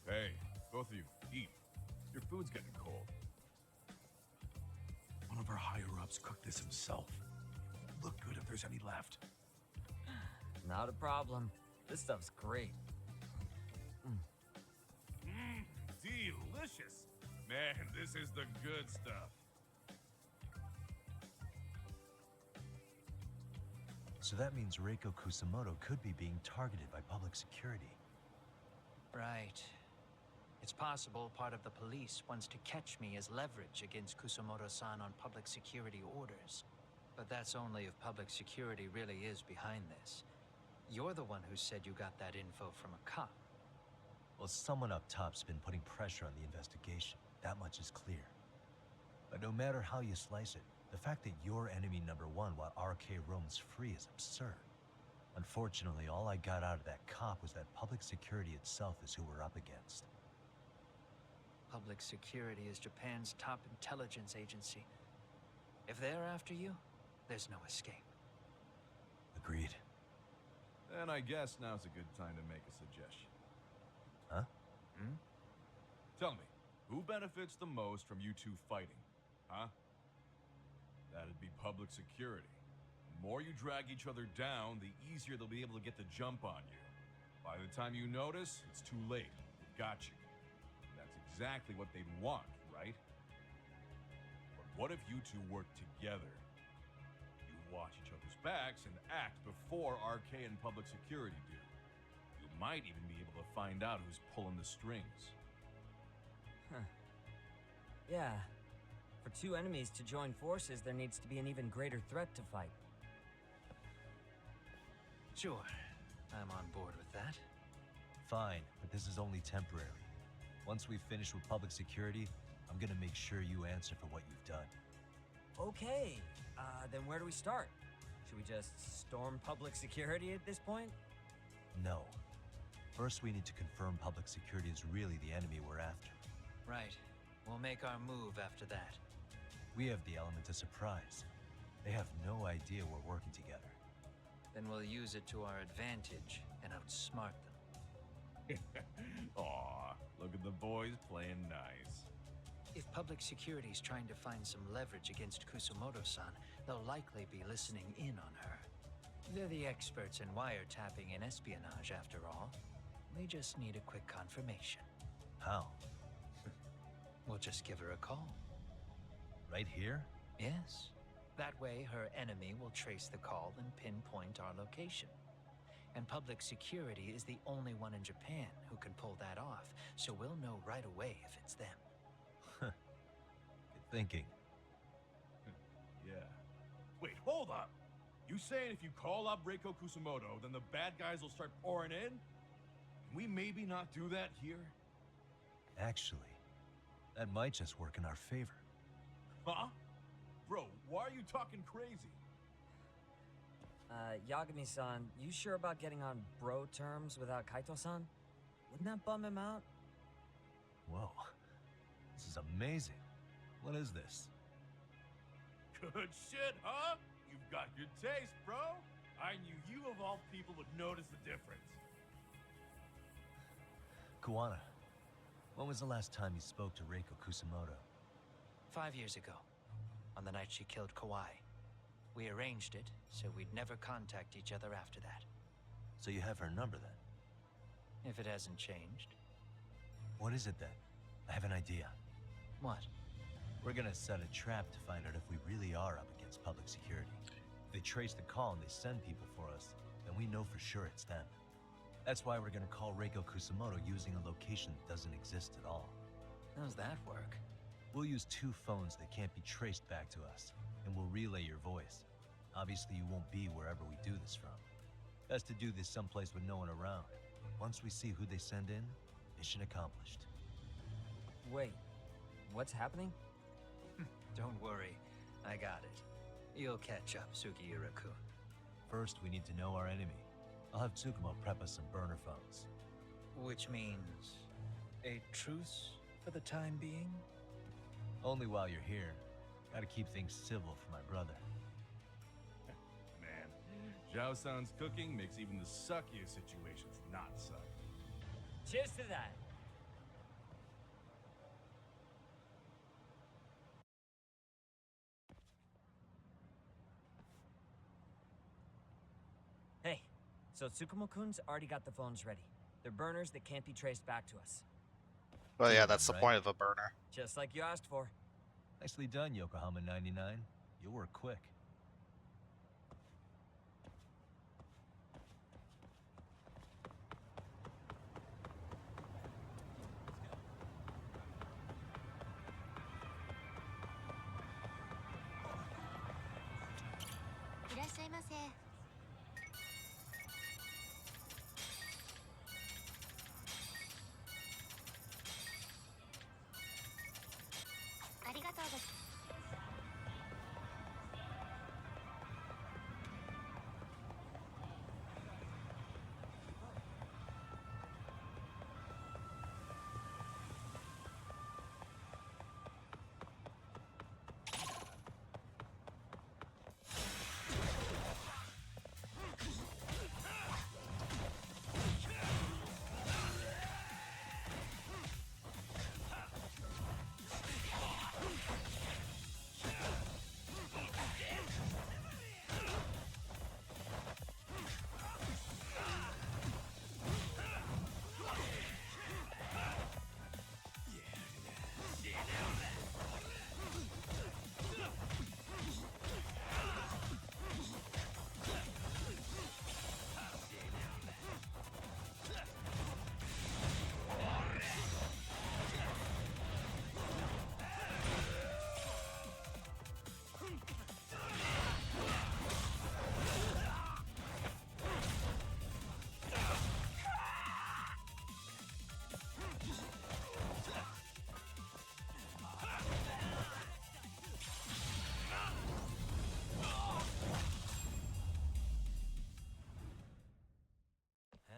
Hey, both of you, eat. Your food's getting cold. One of our higher-ups cooked this himself. Look good if there's any left. Not a problem. This stuff's great. Delicious! Man, this is the good stuff. So that means Reiko Kusamoto could be being targeted by public security. Right. It's possible part of the police wants to catch me as leverage against Kusamoto-san on public security orders. But that's only if public security really is behind this. You're the one who said you got that info from a cop. Well, someone up top's been putting pressure on the investigation. That much is clear. But no matter how you slice it, the fact that you're enemy number one while RK roams free is absurd. Unfortunately, all I got out of that cop was that public security itself is who we're up against. Public security is Japan's top intelligence agency. If they're after you, there's no escape. Agreed. And I guess now's a good time to make a suggestion. Huh? Tell me, who benefits the most from you two fighting? Huh? That'd be public security. The more you drag each other down, the easier they'll be able to get the jump on you. By the time you notice, it's too late. They've got you. That's exactly what they'd want, right? But what if you two work together? You watch each other's backs and act before RK and public security do. You might even be able to find out who's pulling the strings. Huh. Yeah. For two enemies to join forces, there needs to be an even greater threat to fight. Sure. I'm on board with that. Fine, but this is only temporary. Once we finish with public security, I'm gonna make sure you answer for what you've done. Okay, then where do we start? Should we just storm public security at this point? No. First, we need to confirm public security is really the enemy we're after. Right. We'll make our move after that. We have the element of surprise. They have no idea we're working together. Then we'll use it to our advantage and outsmart them. Aw, look at the boys playing nice. If public security's trying to find some leverage against Kusamoto-san, they'll likely be listening in on her. They're the experts in wiretapping and espionage, after all. We just need a quick confirmation. How? We'll just give her a call. Right here? Yes. That way, her enemy will trace the call and pinpoint our location. And public security is the only one in Japan who can pull that off, so we'll know right away if it's them. Good thinking. Yeah. Wait, hold up! You saying if you call up Reiko Kusamoto, then the bad guys will start pouring in? Can we maybe not do that here? Actually, that might just work in our favor. Huh? Bro, why are you talking crazy? Yagami-san, you sure about getting on bro terms without Kaito-san? Wouldn't that bum him out? Whoa. This is amazing. What is this? Good shit, huh? You've got good taste, bro. I knew you of all people would notice the difference. Kuwana, when was the last time you spoke to Reiko Kusamoto? 5 years ago, on the night she killed Kawai. We arranged it, so we'd never contact each other after that. So you have her number then? If it hasn't changed. What is it then? I have an idea. What? We're gonna set a trap to find out if we really are up against public security. If they trace the call and they send people for us, then we know for sure it's them. That's why we're gonna call Reiko Kusamoto using a location that doesn't exist at all. How's that work? We'll use 2 phones that can't be traced back to us, and we'll relay your voice. Obviously, you won't be wherever we do this from. Best to do this someplace with no one around. Once we see who they send in, mission accomplished. Wait, what's happening? Don't worry, I got it. You'll catch up, Sugiura-kun. First, we need to know our enemy. I'll have Tsukumo prep us some burner phones. Which means a truce for the time being? Only while you're here. Gotta keep things civil for my brother. Man, Zhao-san's cooking makes even the suckiest situations not suck. Cheers to that. Hey, so Tsukumo-kun's already got the phones ready. They're burners that can't be traced back to us. Well, yeah, that's the point of a burner. Just like you asked for. Nicely done, Yokohama 99. You were quick.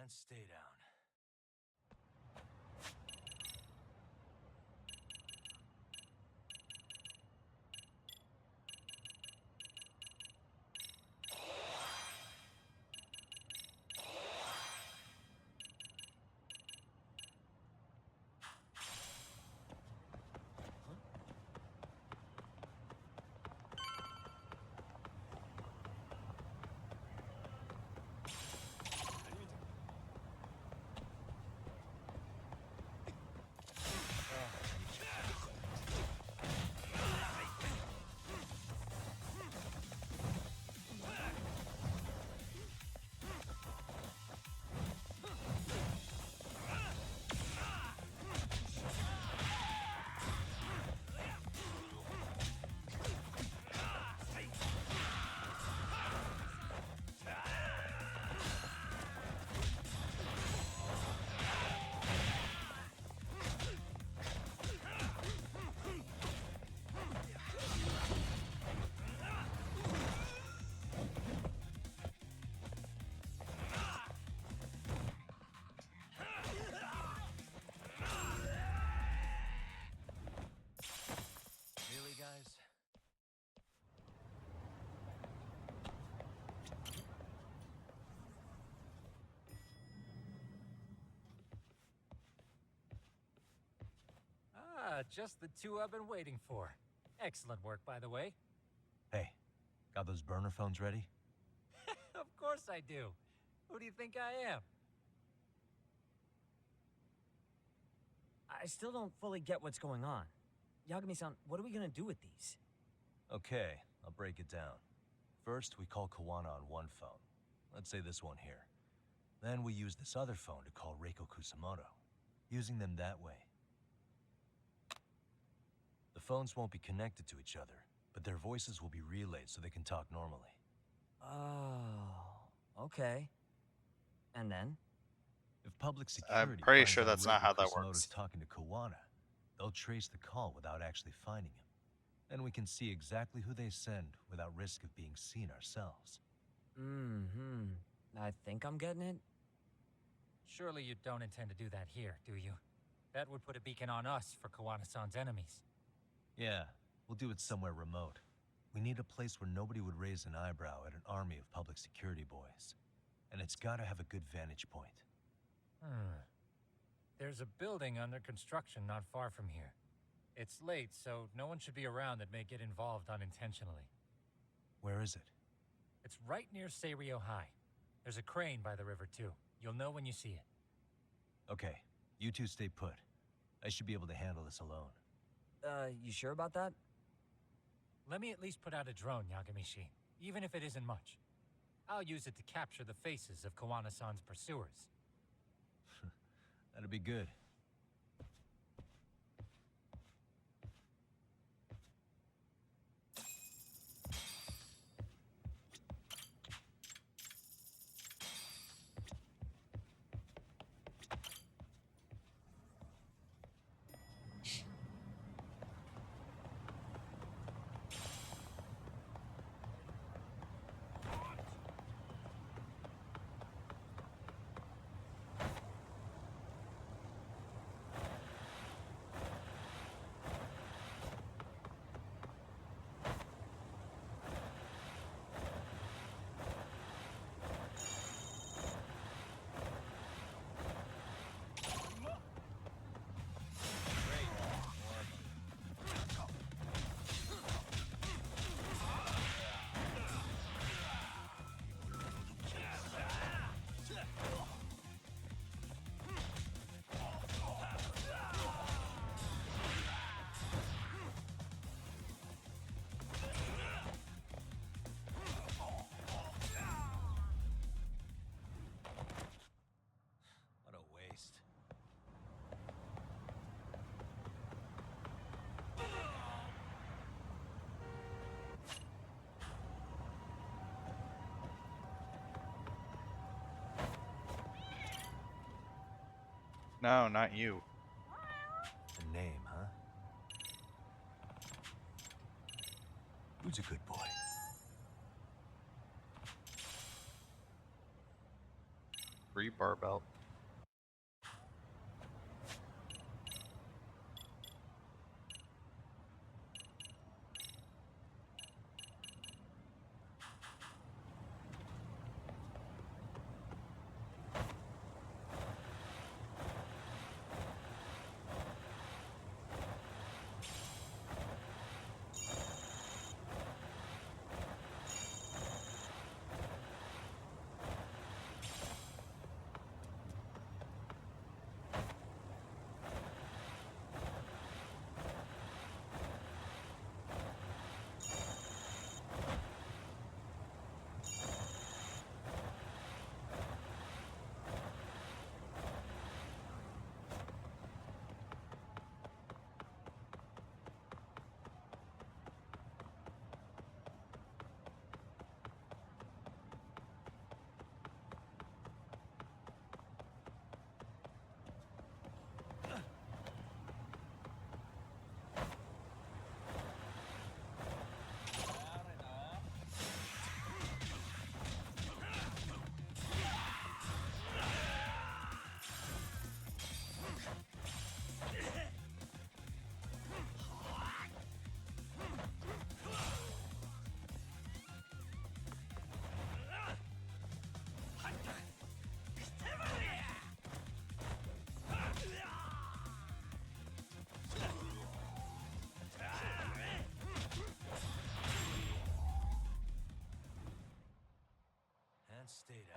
And stay down. just the two I've been waiting for. Excellent work, by the way. Hey, got those burner phones ready? Of course I do. Who do you think I am? I still don't fully get what's going on. Yagami-san, what are we gonna do with these? Okay, I'll break it down. First, we call Kawana on one phone. Let's say this one here. Then we use this other phone to call Reiko Kusamoto, using them that way. The phones won't be connected to each other, but their voices will be relayed so they can talk normally. Oh, okay. And then? If public security I'm pretty finds sure out that's not Reiko how that Kusamoto's works. talking to Kawana, they'll trace the call without actually finding him. Then we can see exactly who they send without risk of being seen ourselves. I think I'm getting it. Surely you don't intend to do that here, do you? That would put a beacon on us for Kawana-san's enemies. Yeah, we'll do it somewhere remote. We need a place where nobody would raise an eyebrow at an army of public security boys. And it's gotta have a good vantage point. There's a building under construction not far from here. It's late, so no one should be around that may get involved unintentionally. Where is it? It's right near Seirio High. There's a crane by the river, too. You'll know when you see it. Okay, you two stay put. I should be able to handle this alone. You sure about that? Let me at least put out a drone, Yagami-shi, even if it isn't much. I'll use it to capture the faces of Kawana-san's pursuers. That'd be good. What a waste. No, not you. A name, huh? Who's a good boy? Free barbell.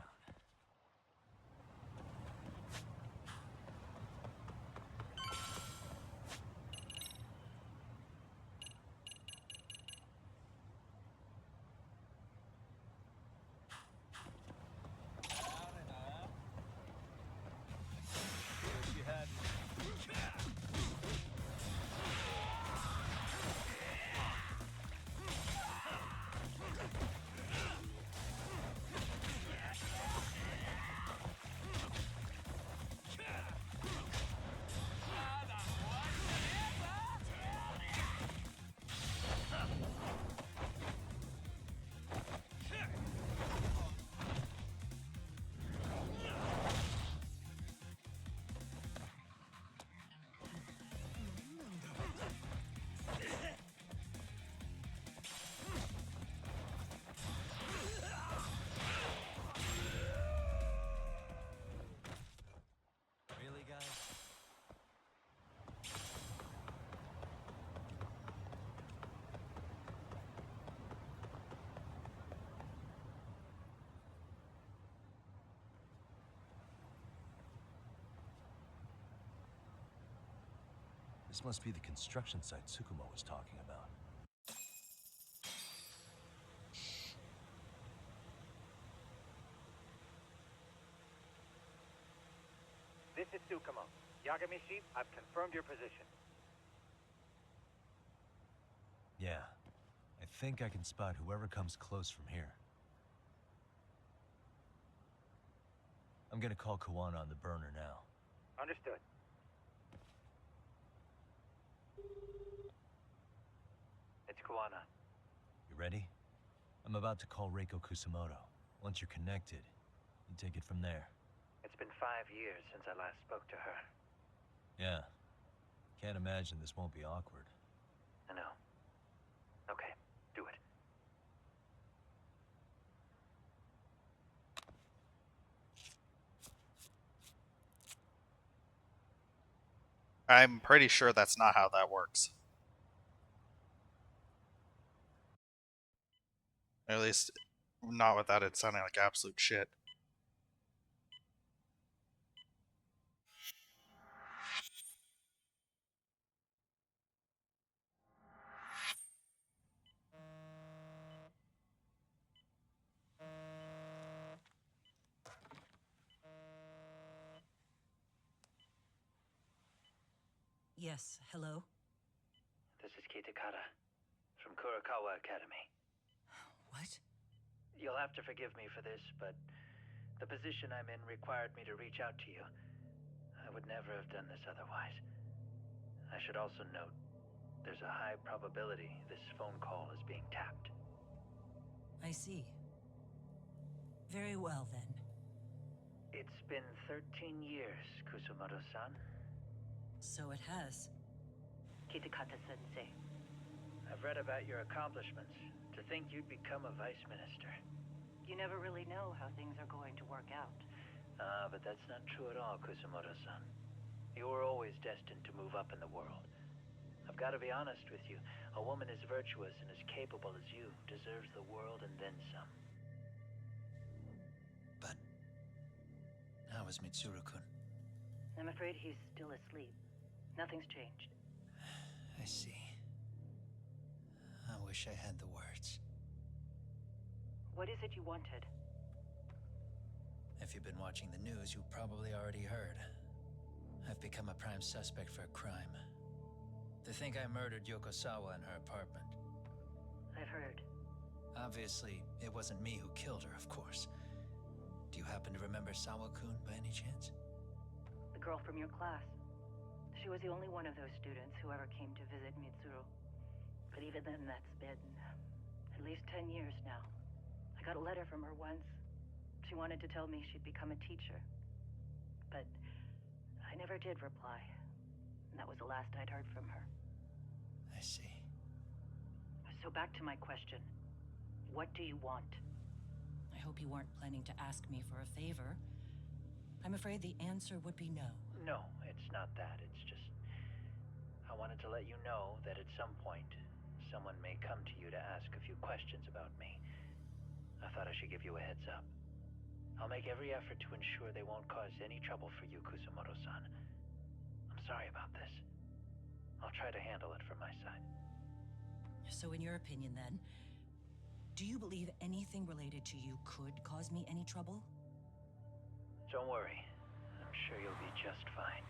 down. Wish you hadn't. Really, guys? This must be the construction site Tsukumo was talking about. This is Tsukumo. Yagami-shi, I've confirmed your position. Yeah. I think I can spot whoever comes close from here. I'm gonna call Kawana on the burner now. Understood. It's Kawana. You ready? I'm about to call Reiko Kusamoto. Once you're connected, you take it from there. It's been 5 years since I last spoke to her. Yeah. Can't imagine this won't be awkward. I know. Okay, do it. I'm pretty sure that's not how that works. At least, not without it sounding like absolute shit. Yes, hello? This is Kitakata from Kurakawa Academy. What? You'll have to forgive me for this, but the position I'm in required me to reach out to you. I would never have done this otherwise. I should also note, there's a high probability this phone call is being tapped. I see. Very well, then. It's been 13 years, Kusumoto-san. So it has. Kitakata-sensei. I've read about your accomplishments. To think you'd become a vice minister. You never really know how things are going to work out. But that's not true at all, Kusumoto-san. You were always destined to move up in the world. I've got to be honest with you. A woman as virtuous and as capable as you deserves the world and then some. But how is Mitsuru-kun? I'm afraid he's still asleep. Nothing's changed. I see. I wish I had the words. What is it you wanted? If you've been watching the news, you probably already heard. I've become a prime suspect for a crime. They think I murdered Yokosawa in her apartment. I've heard. Obviously, it wasn't me who killed her, of course. Do you happen to remember Sawa-kun by any chance? The girl from your class. She was the only one of those students who ever came to visit Mitsuru. But even then, that's been at least 10 years now. I got a letter from her once. She wanted to tell me she'd become a teacher. But I never did reply. And that was the last I'd heard from her. I see. So back to my question. What do you want? I hope you weren't planning to ask me for a favor. I'm afraid the answer would be no. No, it's not that. It's just... I wanted to let you know that at some point, someone may come to you to ask a few questions about me. I thought I should give you a heads up. I'll make every effort to ensure they won't cause any trouble for you, Kusumoto-san. I'm sorry about this. I'll try to handle it from my side. So in your opinion then, do you believe anything related to you could cause me any trouble? Don't worry. I'm sure you'll be just fine.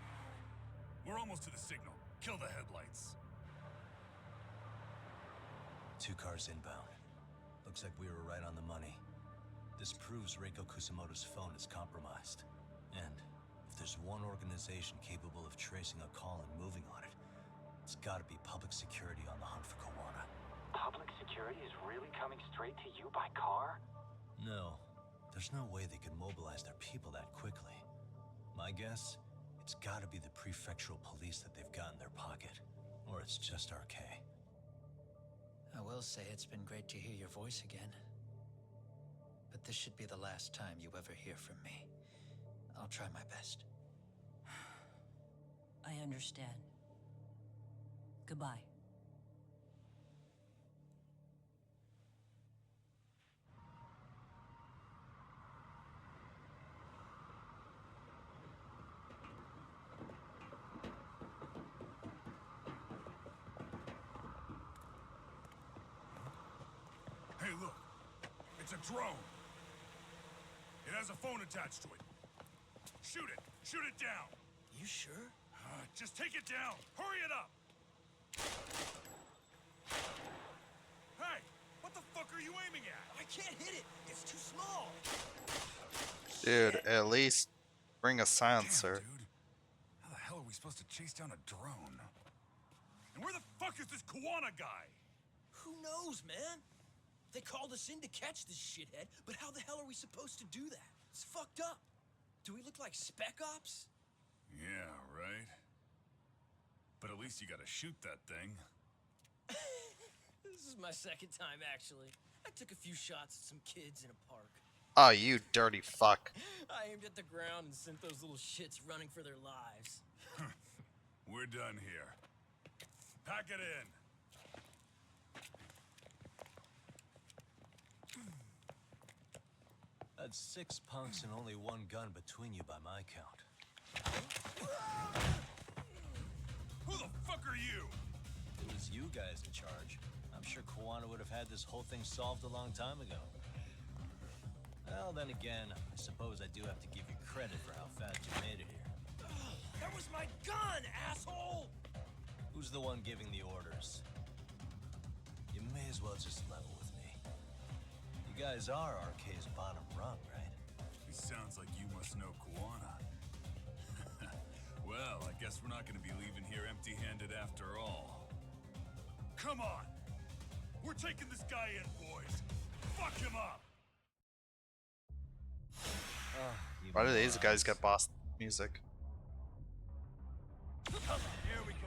We're almost to the signal. Kill the headlights. 2 cars inbound. Looks like we were right on the money. This proves Reiko Kusumoto's phone is compromised. And if there's one organization capable of tracing a call and moving on it, it's gotta be public security on the hunt for Kawana. Public security is really coming straight to you by car? No. There's no way they could mobilize their people that quickly. My guess, it's gotta be the prefectural police that they've got in their pocket. Or it's just RK. I will say it's been great to hear your voice again. But this should be the last time you ever hear from me. I'll try my best. I understand. Goodbye. Hey, look. It's a drone. It has a phone attached to it. Shoot it! Shoot it down! You sure? Just take it down! Hurry it up! Hey! What the fuck are you aiming at? I can't hit it! It's too small! Dude, at least bring a silencer. Damn, dude. How the hell are we supposed to chase down a drone? And where the fuck is this Kawana guy? Who knows, man? They called us in to catch this shithead, but how the hell are we supposed to do that? It's fucked up. Do we look like spec ops? Yeah, right. But at least you gotta shoot that thing. This is my second time, actually. I took a few shots at some kids in a park. Oh, you dirty fuck. I aimed at the ground and sent those little shits running for their lives. We're done here. Pack it in. That's 6 punks and only 1 gun between you by my count. Who the fuck are you? If it was you guys in charge, I'm sure Kawana would have had this whole thing solved a long time ago. Well, then again, I suppose I do have to give you credit for how fast you made it here. That was my gun, asshole! Who's the one giving the orders? You may as well just level with me. You guys are RK's bottom rung, right? It sounds like you must know Kawana. Well, I guess we're not gonna be leaving here empty-handed after all. Come on! We're taking this guy in, boys! Fuck him up! Why do these guys get boss music? Here we go.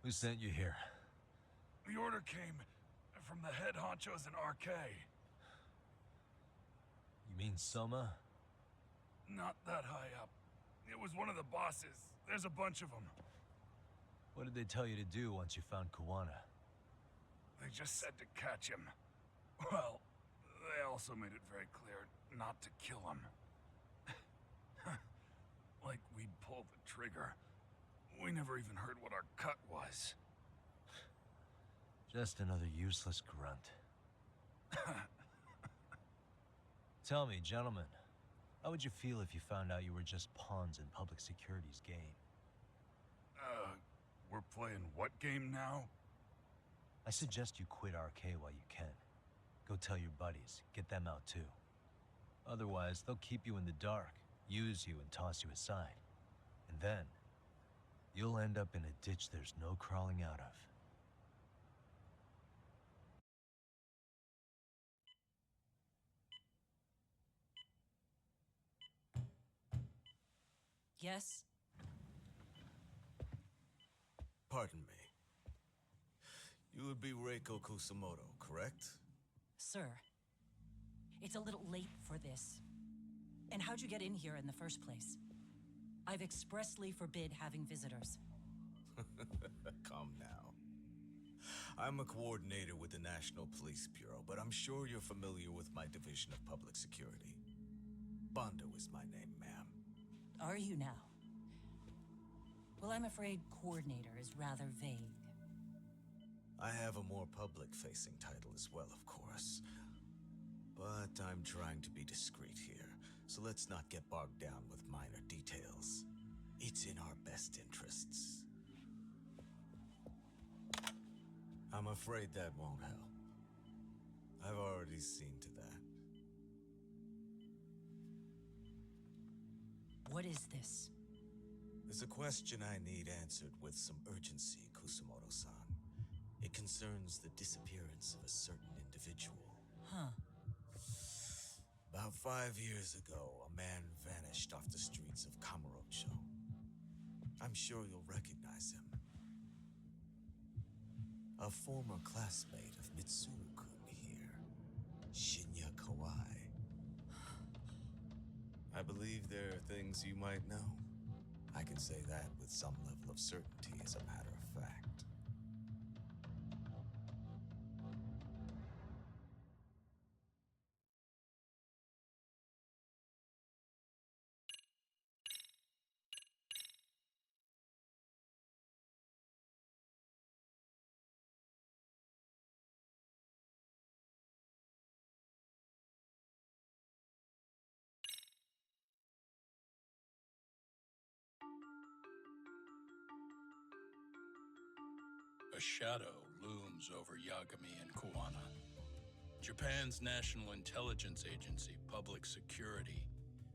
Who sent you here? The order came from the head honchos in RK. mean Soma? Not that high up. It was one of the bosses. There's a bunch of them. What did they tell you to do once you found Kuwana? They just said to catch him. Well, they also made it very clear not to kill him. Like we'd pull the trigger. We never even heard what our cut was. Just another useless grunt. Tell me, gentlemen, how would you feel if you found out you were just pawns in public security's game? We're playing what game now? I suggest you quit RK while you can. Go tell your buddies, get them out too. Otherwise, they'll keep you in the dark, use you and toss you aside. And then, you'll end up in a ditch there's no crawling out of. Yes? Pardon me. You would be Reiko Kusamoto, correct? Sir, it's a little late for this. And how'd you get in here in the first place? I've expressly forbid having visitors. Calm now. I'm a coordinator with the National Police Bureau, but I'm sure you're familiar with my Division of Public Security. Bondo is my name, ma'am. Are you now? Well, I'm afraid coordinator is rather vague. I have a more public-facing title as well, of course. But I'm trying to be discreet here, so let's not get bogged down with minor details. It's in our best interests. I'm afraid that won't help. I've already seen to that. What is this? There's a question I need answered with some urgency, Kusamoto-san. It concerns the disappearance of a certain individual. Huh. About 5 years ago, a man vanished off the streets of Kamurocho. I'm sure you'll recognize him. A former classmate of Mitsuru-kun here, Shinya Kawai. I believe there are things you might know. I can say that with some level of certainty as a matter of fact. A shadow looms over Yagami and Kuwana. Japan's National Intelligence Agency, Public Security,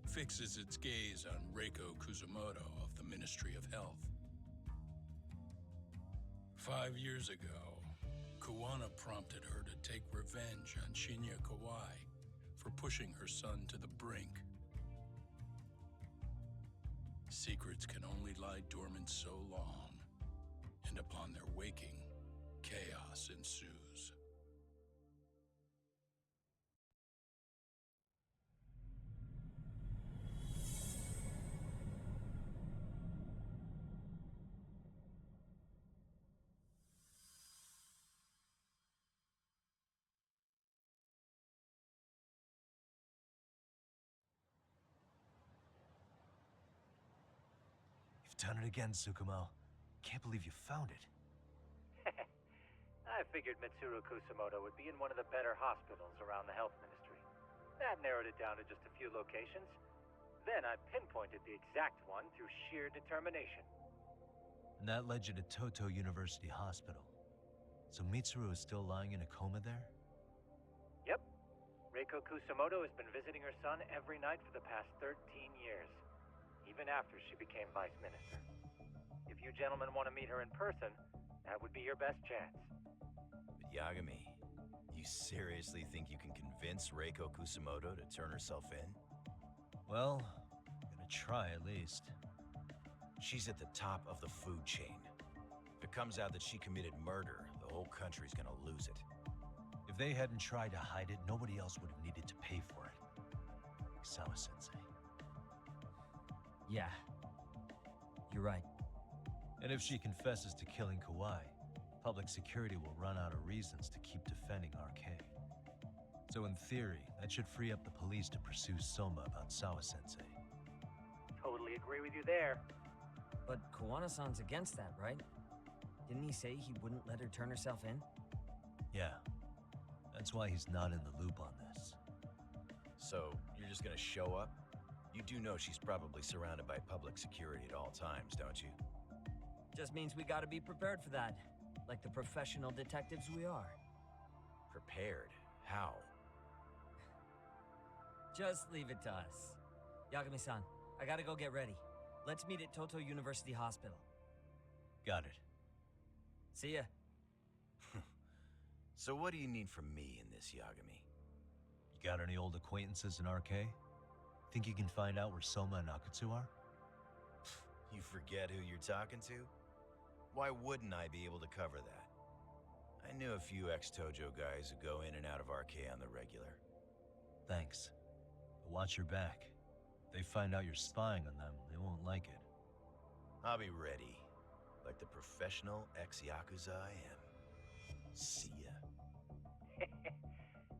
fixes its gaze on Reiko Kusamoto of the Ministry of Health. 5 years ago, Kuwana prompted her to take revenge on Shinya Kawai for pushing her son to the brink. Secrets can only lie dormant so long, and upon their waking, chaos ensues. You've done it again, Tsukumo. Can't believe you found it. I figured Mitsuru Kusamoto would be in one of the better hospitals around the health ministry. That narrowed it down to just a few locations. Then I pinpointed the exact one through sheer determination. And that led you to Toto University Hospital. So Mitsuru is still lying in a coma there? Yep. Reiko Kusamoto has been visiting her son every night for the past 13 years, even after she became vice minister. If you gentlemen want to meet her in person, that would be your best chance. But Yagami, you seriously think you can convince Reiko Kusamoto to turn herself in? Well, I'm gonna try at least. She's at the top of the food chain. If it comes out that she committed murder, the whole country's gonna lose it. If they hadn't tried to hide it, nobody else would have needed to pay for it. Sawa-sensei. Yeah. You're right. And if she confesses to killing Kawhi, public security will run out of reasons to keep defending RK. So in theory, that should free up the police to pursue Soma about Sawa-sensei. Totally agree with you there. But Kawana-san's against that, right? Didn't he say he wouldn't let her turn herself in? Yeah. That's why he's not in the loop on this. So, you're just gonna show up? You do know she's probably surrounded by public security at all times, don't you? Just means we gotta be prepared for that. Like the professional detectives we are. Prepared? How? Just leave it to us. Yagami-san, I gotta go get ready. Let's meet at Toto University Hospital. Got it. See ya. So what do you need from me in this, Yagami? You got any old acquaintances in RK? Think you can find out where Soma and Akatsu are? You forget who you're talking to? Why wouldn't I be able to cover that? I knew a few ex-Tojo guys who go in and out of RK on the regular. Thanks. But watch your back. If they find out you're spying on them, they won't like it. I'll be ready. Like the professional ex-Yakuza I am. See ya.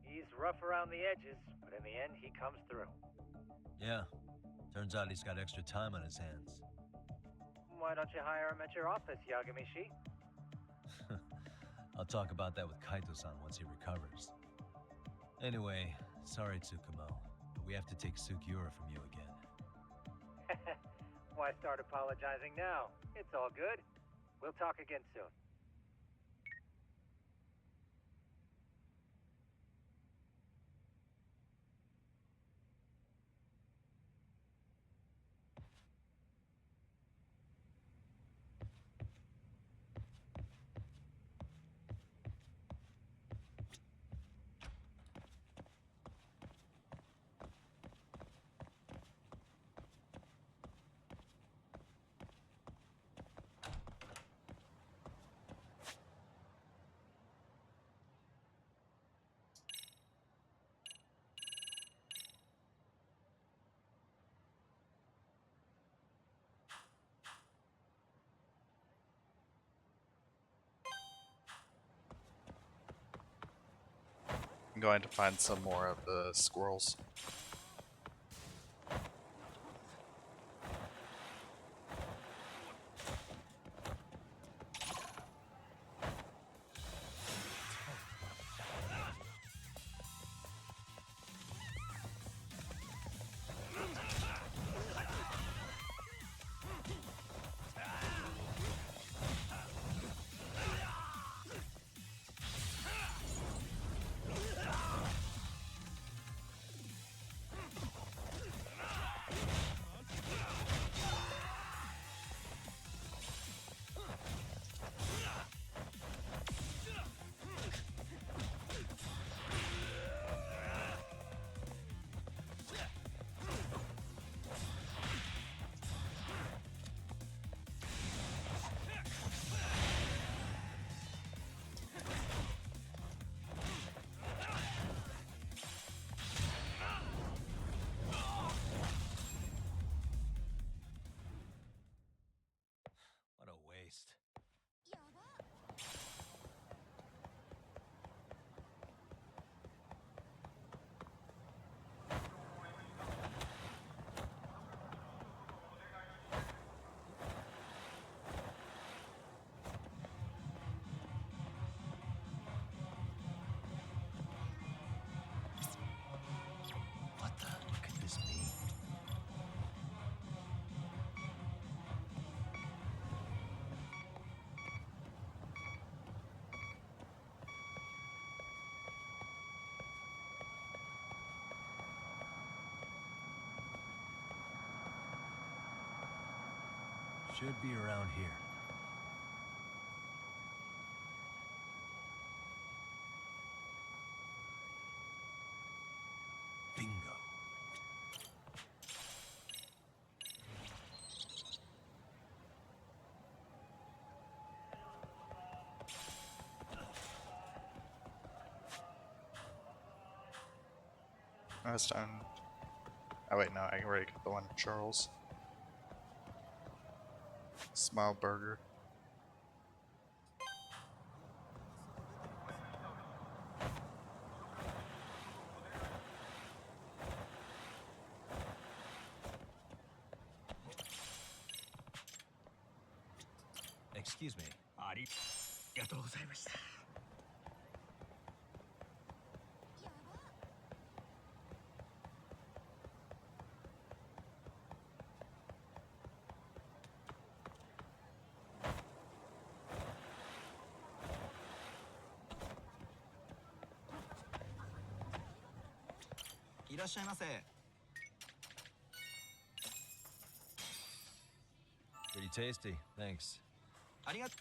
He's rough around the edges, but in the end, he comes through. Yeah. Turns out he's got extra time on his hands. Why don't you hire him at your office, Yagami-shi? I'll talk about that with Kaito-san once he recovers. Anyway, sorry Tsukumo, but we have to take Sukiura from you again. Why start apologizing now? It's all good. We'll talk again soon. I'm going to find some more of the squirrels. What a waste. What the heck could this mean? Should be around here. Bingo. I was done. Oh wait, no, I already got the one at Charles. Smile burger. Excuse me. ありがとうございました。いらっしゃいませ。 Pretty tasty, thanks. ありがとう。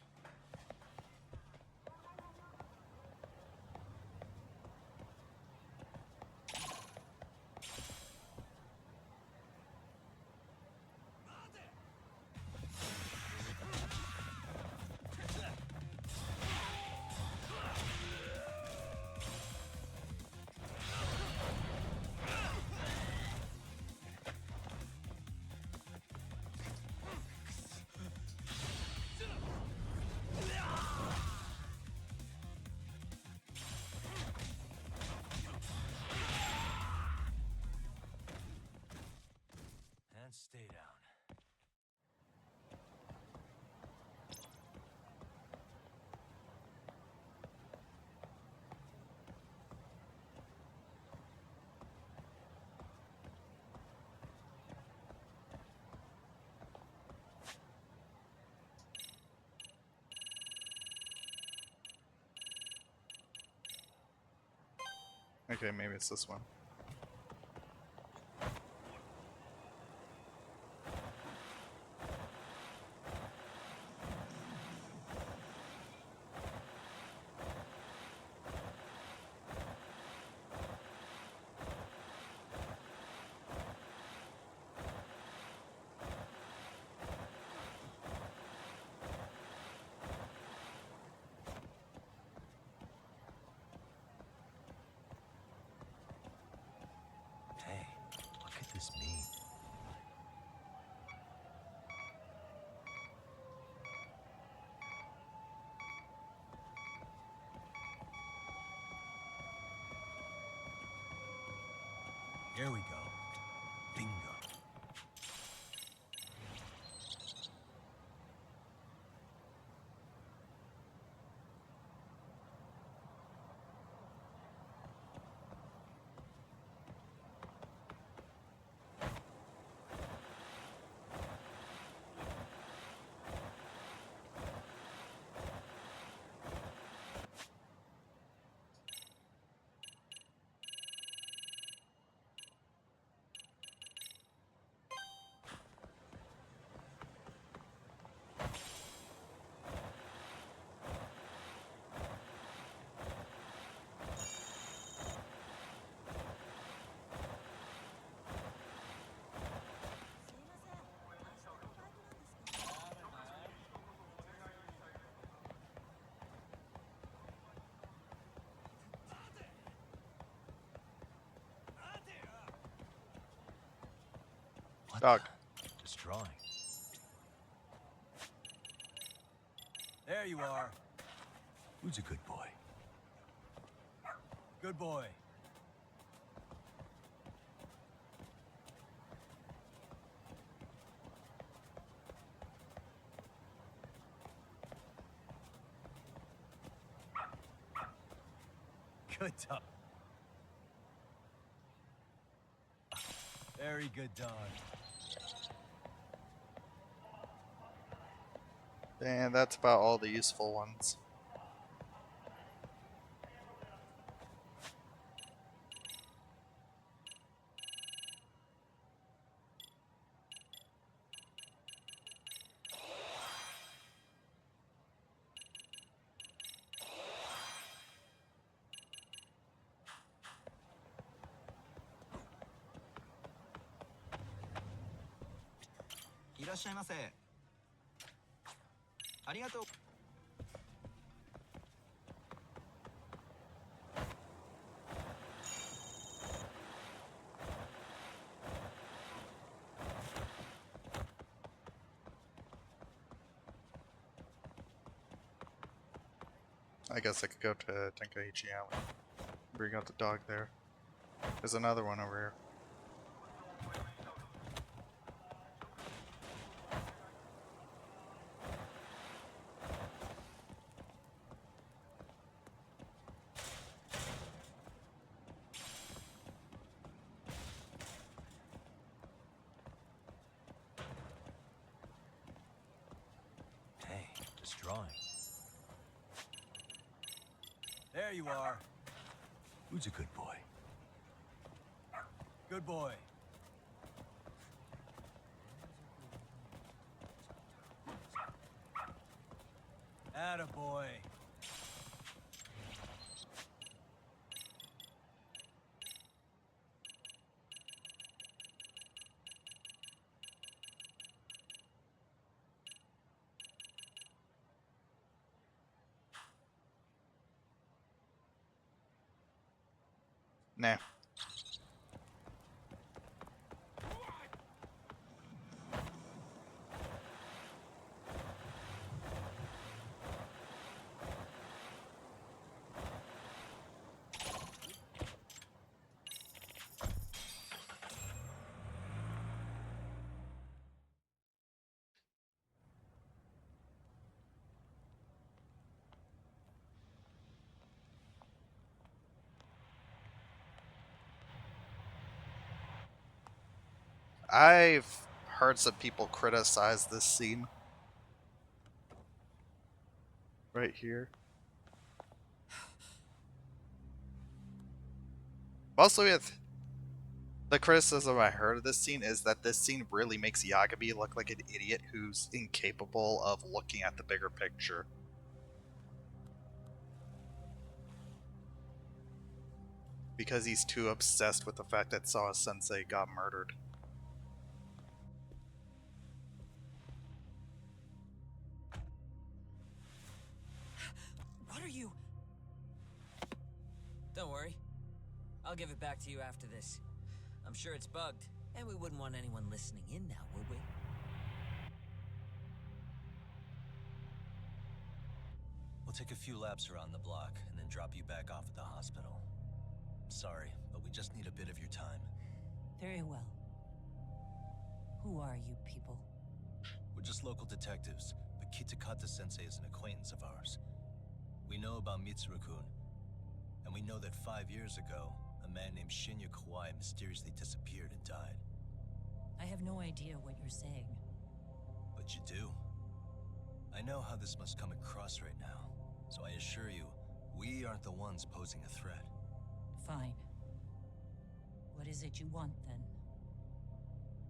And stay down. Okay, maybe it's this one. Hey, what could this mean? Here we go. Bingo. What Dog. This drawing. There you are. Who's a good boy? Good boy. Good dog. Very good dog. And that's about all the useful ones.いらっしゃいませ。ありがとう。 Hey, I guess I could go to Tenkaichi Alley. Bring out the dog there. There's another one over here. Hey, this drawing. There you are. Who's a good boy? Good boy. Attaboy. Nah. I've heard some people criticize this scene. Right here. Mostly with the criticism I heard of this scene is that this scene really makes Yagami look like an idiot who's incapable of looking at the bigger picture. Because he's too obsessed with the fact that Sawa Sensei got murdered. What are you? Don't worry. I'll give it back to you after this. I'm sure it's bugged, and we wouldn't want anyone listening in now, would we? We'll take a few laps around the block and then drop you back off at the hospital. Sorry, but we just need a bit of your time. Very well. Who are you people? We're just local detectives, but Kitakata-sensei is an acquaintance of ours. We know about Mitsuru-kun, and we know that 5 years ago, a man named Shinya Kawai mysteriously disappeared and died. I have no idea what you're saying. But you do. I know how this must come across right now, so I assure you, we aren't the ones posing a threat. Fine. What is it you want, then?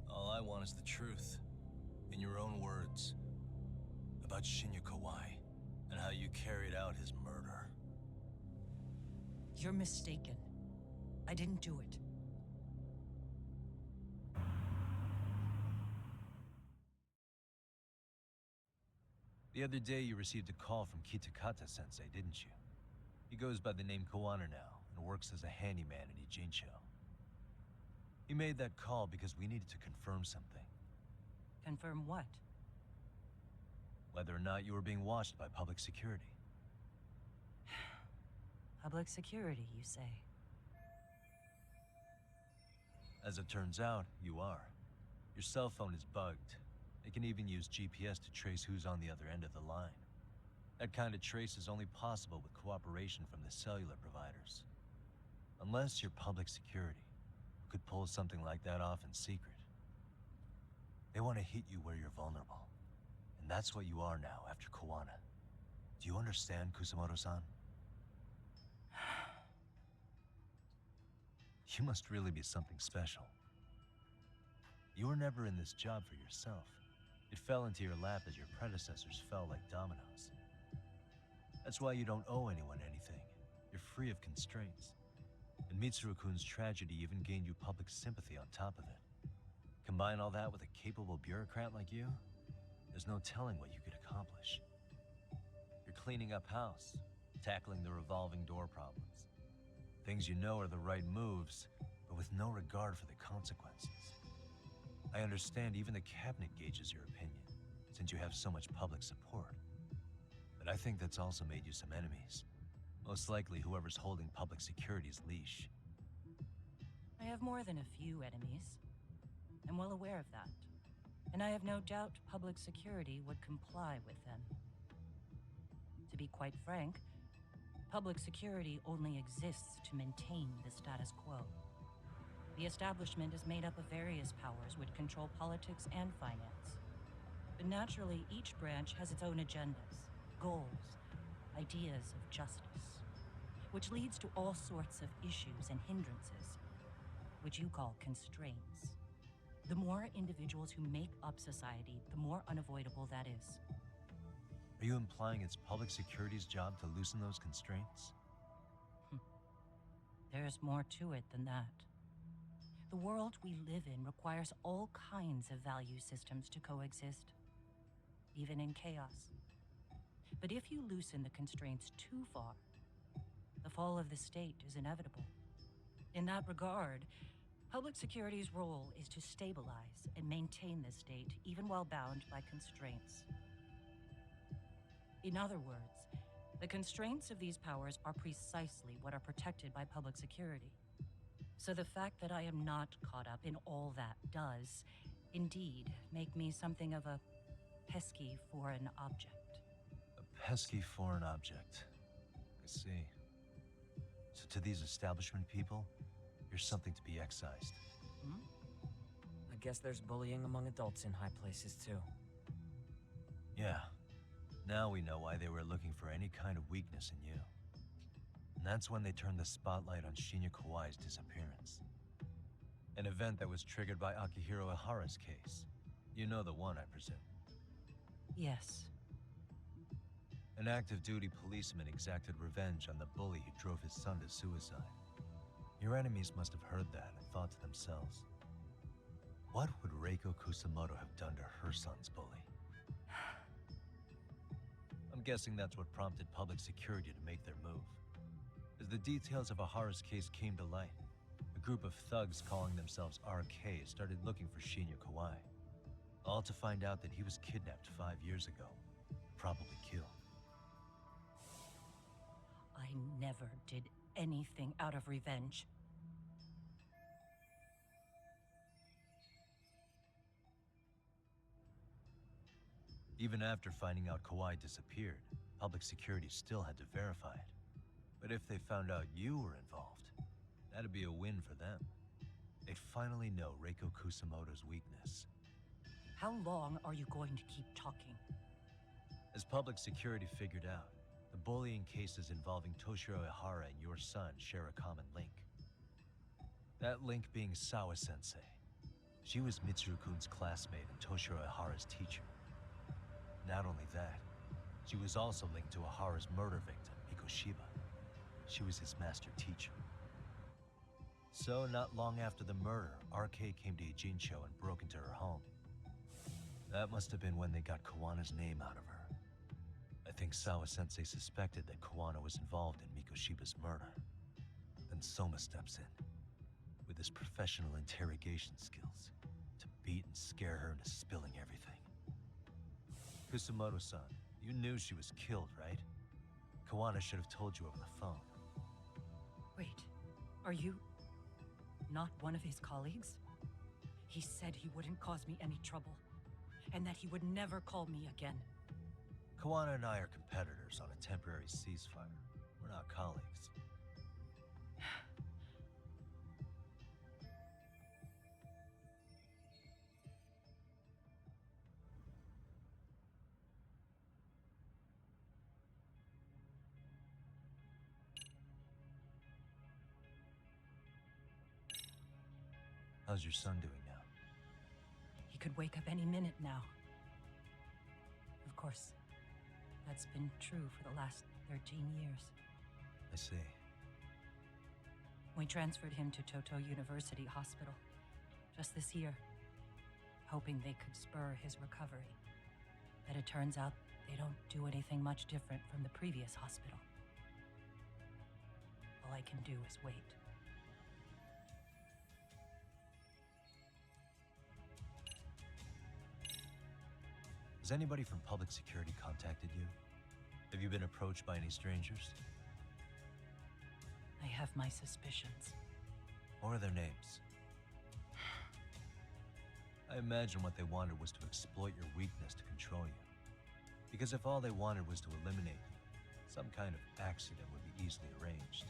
All I want is the truth. In your own words. About Shinya Kawai, and how you carried out his murder. You're mistaken. I didn't do it. The other day you received a call from Kitakata-sensei, didn't you? He goes by the name Kawana now, and works as a handyman in Ijincho. He made that call because we needed to confirm something. Confirm what? Whether or not you were being watched by public security. Public security, you say? As it turns out, you are. Your cell phone is bugged. It can even use GPS to trace who's on the other end of the line. That kind of trace is only possible with cooperation from the cellular providers. Unless you're public security, who could pull something like that off in secret. They want to hit you where you're vulnerable. And that's what you are now after Kawana. Do you understand, Kusamoto-san? You must really be something special. You were never in this job for yourself. It fell into your lap as your predecessors fell like dominoes. That's why you don't owe anyone anything. You're free of constraints. And Mitsuru-kun's tragedy even gained you public sympathy on top of it. Combine all that with a capable bureaucrat like you, there's no telling what you could accomplish. You're cleaning up house, tackling the revolving door problems. Things you know are the right moves, but with no regard for the consequences. I understand even the cabinet gauges your opinion, since you have so much public support. But I think that's also made you some enemies. Most likely whoever's holding public security's leash. I have more than a few enemies. I'm well aware of that. And I have no doubt public security would comply with them. To be quite frank, public security only exists to maintain the status quo. The establishment is made up of various powers which control politics and finance. But naturally, each branch has its own agendas, goals, ideas of justice, which leads to all sorts of issues and hindrances, which you call constraints. The more individuals who make up society, the more unavoidable that is. Are you implying it's public security's job to loosen those constraints? There's more to it than that. The world we live in requires all kinds of value systems to coexist, even in chaos. But if you loosen the constraints too far, the fall of the state is inevitable. In that regard, public security's role is to stabilize and maintain the state, even while bound by constraints. In other words, the constraints of these powers are precisely what are protected by public security. So the fact that I am not caught up in all that does, indeed, make me something of a pesky foreign object. A pesky foreign object. I see. So to these establishment people, you're something to be excised. I guess there's bullying among adults in high places, too. Yeah. Now we know why they were looking for any kind of weakness in you. And that's when they turned the spotlight on Shinya Kawai's disappearance. An event that was triggered by Akihiro Ihara's case. You know the one, I presume. Yes. An active duty policeman exacted revenge on the bully who drove his son to suicide. Your enemies must have heard that and thought to themselves, what would Reiko Kusamoto have done to her son's bully? I'm guessing that's what prompted public security to make their move. As the details of Ihara's case came to light, a group of thugs calling themselves RK started looking for Shinya Kawai. All to find out that he was kidnapped 5 years ago, probably killed. I never did anything out of revenge. Even after finding out Kawai disappeared, public security still had to verify it. But if they found out you were involved, that'd be a win for them. They'd finally know Reiko Kusamoto's weakness. How long are you going to keep talking? As public security figured out, the bullying cases involving Toshiro Ihara and your son share a common link. That link being Sawa-sensei. She was Mitsuru-kun's classmate and Toshiro Ihara's teacher. Not only that, she was also linked to Ihara's murder victim, Mikoshiba. She was his master teacher. So, not long after the murder, RK came to Ijincho and broke into her home. That must have been when they got Kawana's name out of her. I think Sawa-sensei suspected that Kawana was involved in Mikoshiba's murder. Then Soma steps in, with his professional interrogation skills, to beat and scare her into spilling everything. Kusamoto-san, you knew she was killed, right? Kawana should have told you over the phone. Wait, are you not one of his colleagues? He said he wouldn't cause me any trouble, and that he would never call me again. Kawana and I are competitors on a temporary ceasefire. We're not colleagues. How's your son doing now? He could wake up any minute now. Of course, that's been true for the last 13 years. I see. We transferred him to Toto University Hospital just this year, hoping they could spur his recovery. But it turns out they don't do anything much different from the previous hospital. All I can do is wait. Has anybody from public security contacted you? Have you been approached by any strangers? I have my suspicions. What are their names? I imagine what they wanted was to exploit your weakness to control you. Because if all they wanted was to eliminate you, some kind of accident would be easily arranged.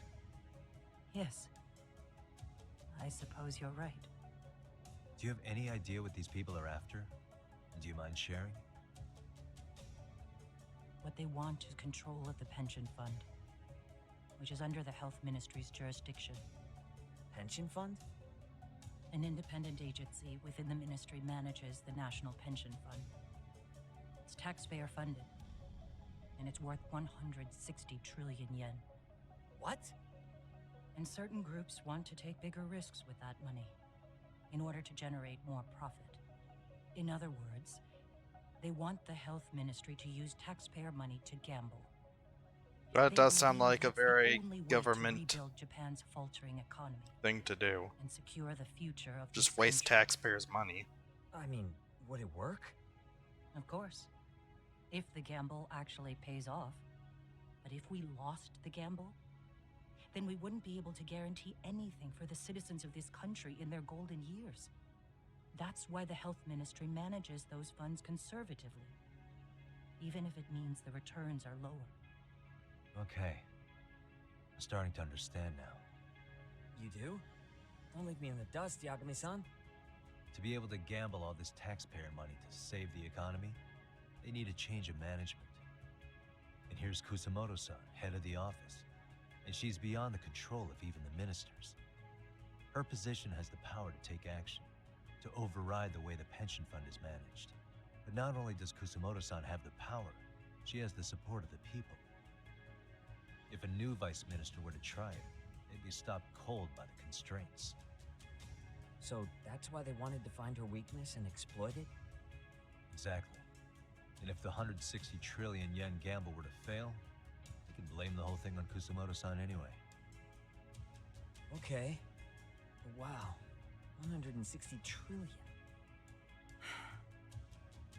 Yes. I suppose you're right. Do you have any idea what these people are after? And do you mind sharing? What they want is control of the pension fund, which is under the Health Ministry's jurisdiction. Pension fund? An independent agency within the ministry manages the National Pension Fund. It's taxpayer funded, and it's worth 160 trillion yen. What? And certain groups want to take bigger risks with that money in order to generate more profit. In other words, they want the health ministry to use taxpayer money to gamble. That They does sound believe like a it's the very only way government to rebuild Japan's faltering economy thing to do. and secure the future of Just this waste country. taxpayers' money. I mean, would it work? Of course. If the gamble actually pays off. But if we lost the gamble, then we wouldn't be able to guarantee anything for the citizens of this country in their golden years. That's why the health ministry manages those funds conservatively, even if it means the returns are lower. Okay. I'm starting to understand now. You do? Don't leave me in the dust, Yagami-san. To be able to gamble all this taxpayer money to save the economy, they need a change of management. And here's Kusamoto-san, head of the office. And she's beyond the control of even the ministers. Her position has the power to take action, to override the way the pension fund is managed. But not only does Kusamoto-san have the power, she has the support of the people. If a new vice minister were to try it, they'd be stopped cold by the constraints. So that's why they wanted to find her weakness and exploit it? Exactly. And if the 160 trillion yen gamble were to fail, they could blame the whole thing on Kusamoto-san anyway. Okay. Wow. 160 trillion.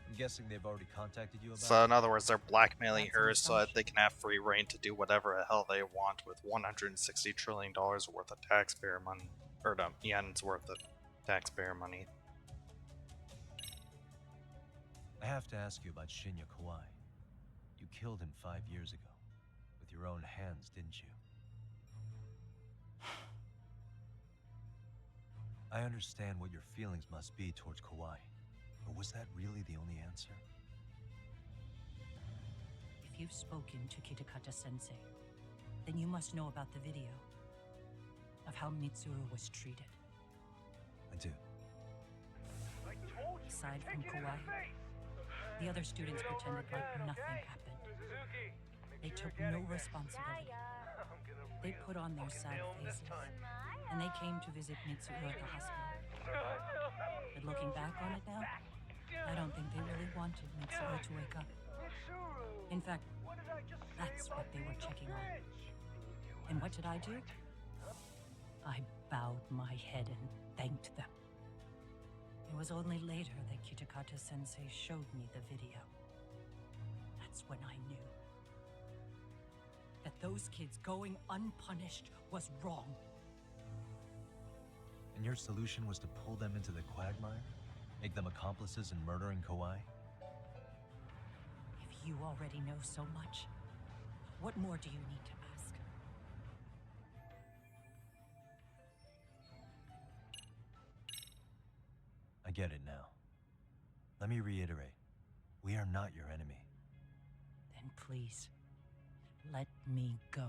I'm guessing they've already contacted you about So in it? other words, they're blackmailing That's an her so that assumption. they can have free reign to do whatever the hell they want with $160 trillion worth of taxpayer money. Or no, yen's worth of taxpayer money. I have to ask you about Shinya Kawai. You killed him 5 years ago. With your own hands, didn't you? I understand what your feelings must be towards Kawai. But was that really the only answer? If you've spoken to Kitakata-sensei, then you must know about the video of how Mitsuru was treated. I do. Aside from Kawai, the other students pretended like nothing happened. They took no responsibility. They put on their sad faces, and they came to visit Mitsuru at the hospital. But looking back on it now, I don't think they really wanted Mitsuru to wake up. In fact, that's what they were checking on. And what did I do? I bowed my head and thanked them. It was only later that Kitakata-sensei showed me the video. That's when I knew that those kids going unpunished was wrong. And your solution was to pull them into the quagmire? Make them accomplices in murdering Kawai? If you already know so much, what more do you need to ask? I get it now. Let me reiterate. We are not your enemy. Then please, let me go.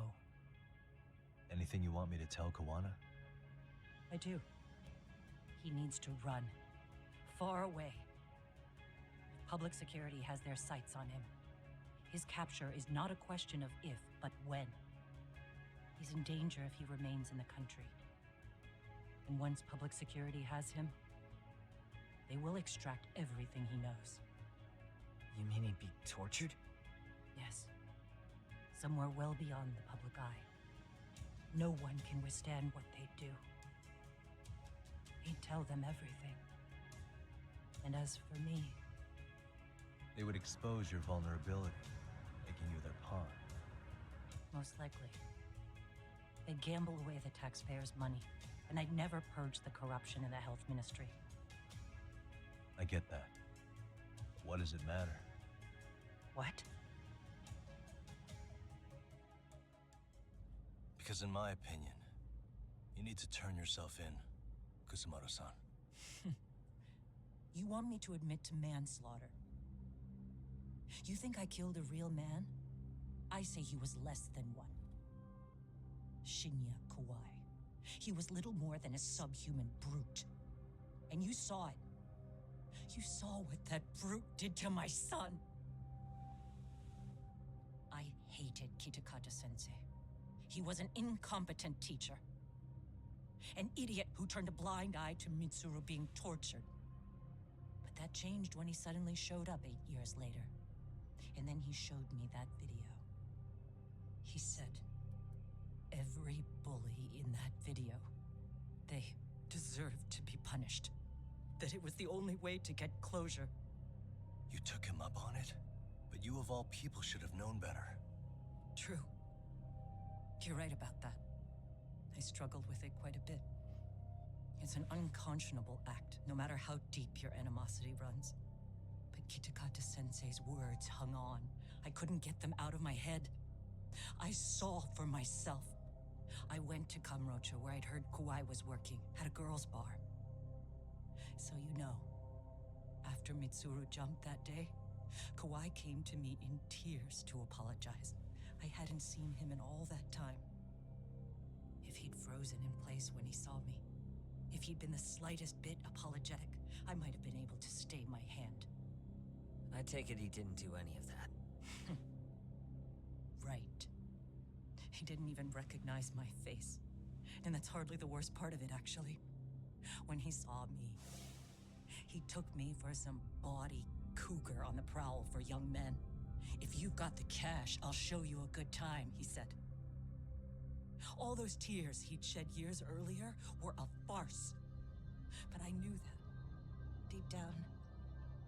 Anything you want me to tell Kawana? I do. He needs to run. Far away. Public security has their sights on him. His capture is not a question of if, but when. He's in danger if he remains in the country. And once public security has him, they will extract everything he knows. You mean he'd be tortured? Yes. Somewhere well beyond the public eye. No one can withstand what they do. He'd tell them everything. And as for me... They would expose your vulnerability, making you their pawn. Most likely. They gamble away the taxpayers' money, and I'd never purge the corruption in the health ministry. I get that. What does it matter? What? Because in my opinion, you need to turn yourself in, Kusumoto-san. You want me to admit to manslaughter? You think I killed a real man? I say he was less than one. Shinya Kawai. He was little more than a subhuman brute. And you saw it. You saw what that brute did to my son. I hated Kitakata-sensei. He was an incompetent teacher. An idiot who turned a blind eye to Mitsuru being tortured. But that changed when he suddenly showed up 8 years later. And then he showed me that video. He said, every bully in that video, they deserved to be punished. That it was the only way to get closure. You took him up on it? But you of all people should have known better. True. You're right about that. I struggled with it quite a bit. It's an unconscionable act, no matter how deep your animosity runs. But Kitakata-sensei's words hung on. I couldn't get them out of my head. I saw for myself. I went to Kamurocho, where I'd heard Kawai was working, at a girls' bar. So you know, after Mitsuru jumped that day, Kawai came to me in tears to apologize. I hadn't seen him in all that time. If he'd frozen in place when he saw me, if he'd been the slightest bit apologetic, I might have been able to stay my hand. I take it he didn't do any of that. Right. He didn't even recognize my face. And that's hardly the worst part of it, actually. When he saw me, he took me for some bawdy cougar on the prowl for young men. If you've got the cash, I'll show you a good time, he said. All those tears he'd shed years earlier were a farce. But I knew that. Deep down,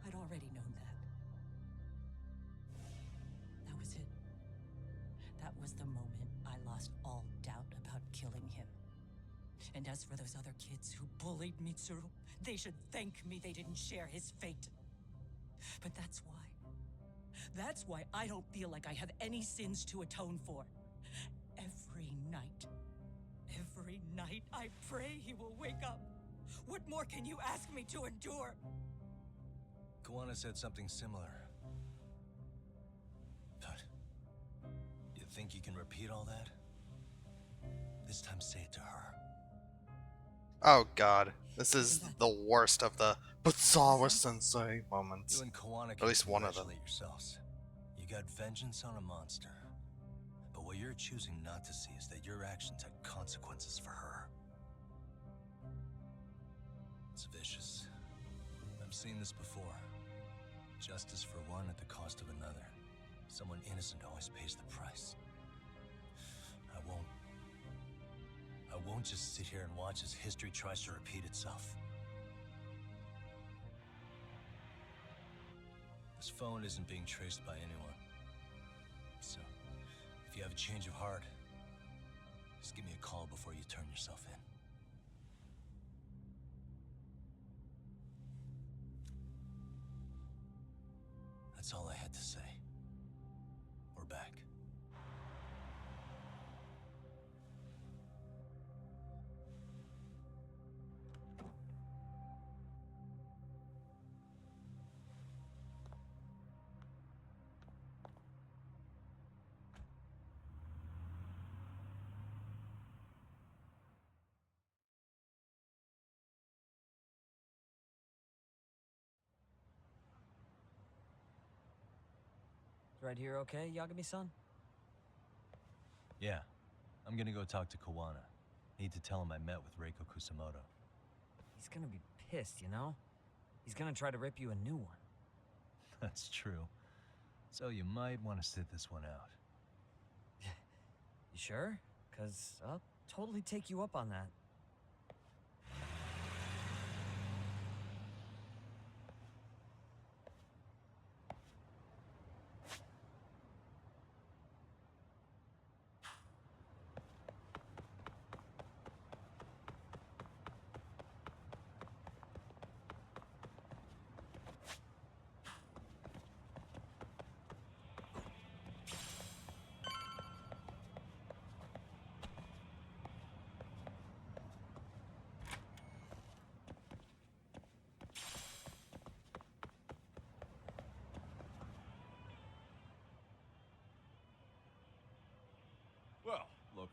I'd already known that. That was it. That was the moment I lost all doubt about killing him. And as for those other kids who bullied Mitsuru, they should thank me they didn't share his fate. But that's why. That's why I don't feel like I have any sins to atone for. Every night I pray he will wake up. What more can you ask me to endure? Kuwana said something similar. But you think you can repeat all that? This time say it to her. Oh god. This is the worst of the Butsawa-sensei moments. You and Kuwana At can least one of them. congratulate yourselves. You got vengeance on a monster. But what you're choosing not to see is that your actions had consequences for her. It's vicious. I've seen this before. Justice for one at the cost of another. Someone innocent always pays the price. I won't just sit here and watch as history tries to repeat itself. This phone isn't being traced by anyone. So, if you have a change of heart, just give me a call before you turn yourself in. That's all I had to say. We're back. Right here okay, Yagami-san? Yeah. I'm gonna go talk to Kawana. Need to tell him I met with Reiko Kusumoto. He's gonna be pissed, you know? He's gonna try to rip you a new one. That's true. So you might want to sit this one out. You sure? 'Cause I'll totally take you up on that.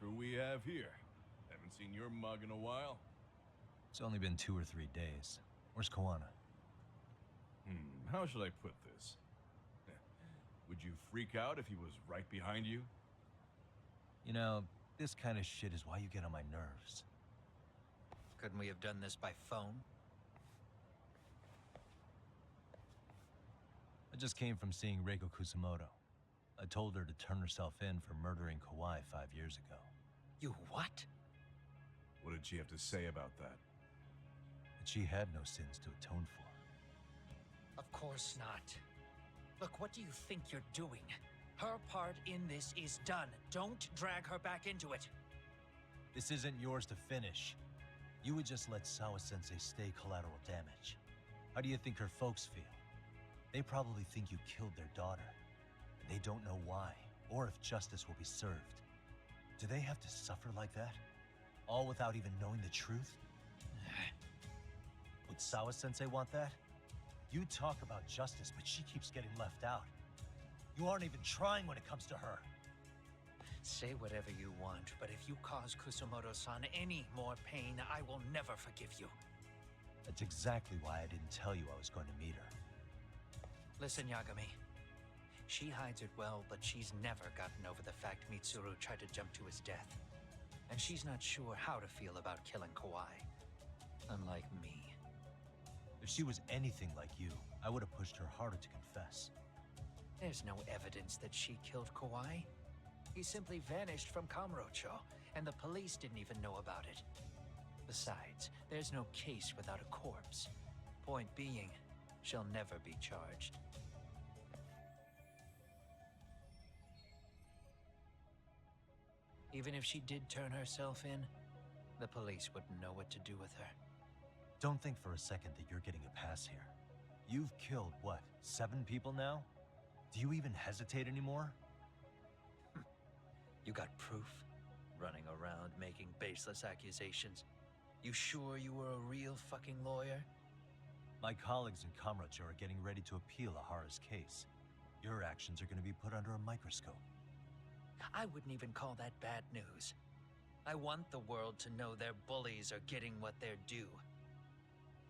Who we have here? Haven't seen your mug in a while. It's only been 2 or 3 days. Where's Koana? How should I put this? Would you freak out if he was right behind you? You know, this kind of shit is why you get on my nerves. Couldn't we have done this by phone? I just came from seeing Reiko Kusumoto. I told her to turn herself in for murdering Kawhi 5 years ago. You what? What did she have to say about that? That she had no sins to atone for. Of course not. Look, what do you think you're doing? Her part in this is done. Don't drag her back into it. This isn't yours to finish. You would just let Sawa-sensei stay collateral damage. How do you think her folks feel? They probably think you killed their daughter. And they don't know why, or if justice will be served. Do they have to suffer like that? All without even knowing the truth? Would Sawa-sensei want that? You talk about justice, but she keeps getting left out. You aren't even trying when it comes to her. Say whatever you want, but if you cause Kusumoto-san any more pain, I will never forgive you. That's exactly why I didn't tell you I was going to meet her. Listen, Yagami. She hides it well, but she's never gotten over the fact Mitsuru tried to jump to his death. And she's not sure how to feel about killing Kawhi. Unlike me. If she was anything like you, I would have pushed her harder to confess. There's no evidence that she killed Kawhi. He simply vanished from Kamurocho, and the police didn't even know about it. Besides, there's no case without a corpse. Point being, she'll never be charged. Even if she did turn herself in, the police wouldn't know what to do with her. Don't think for a second that you're getting a pass here. You've killed, what, 7 people now? Do you even hesitate anymore? You got proof? Running around making baseless accusations. You sure you were a real fucking lawyer? My colleagues in Kamurocho are getting ready to appeal Ahara's case. Your actions are going to be put under a microscope. I wouldn't even call that bad news. I want the world to know their bullies are getting what they're due.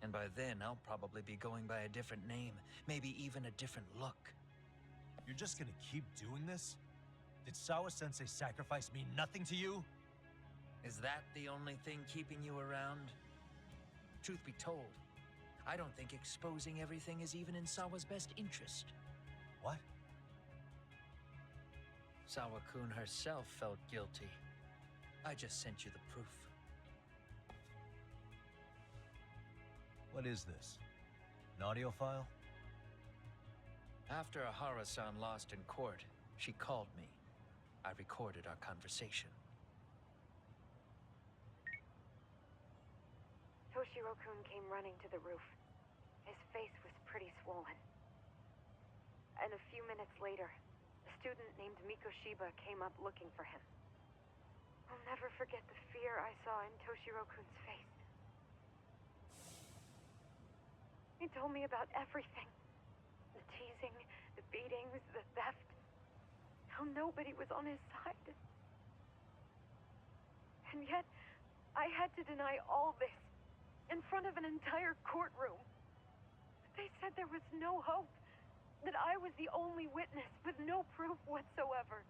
And by then, I'll probably be going by a different name, maybe even a different look. You're just gonna keep doing this? Did Sawa-sensei sacrifice mean nothing to you? Is that the only thing keeping you around? Truth be told, I don't think exposing everything is even in Sawa's best interest. What? Sawa-kun herself felt guilty. I just sent you the proof. What is this? An audio file? After Ahara-san lost in court, she called me. I recorded our conversation. Toshiro-kun came running to the roof. His face was pretty swollen. And a few minutes later, a student named Miko Shiba came up looking for him. I'll never forget the fear I saw in Toshiro-kun's face. He told me about everything. The teasing, the beatings, the theft. How nobody was on his side. And yet, I had to deny all this in front of an entire courtroom. They said there was no hope, that I was the only witness with no proof whatsoever.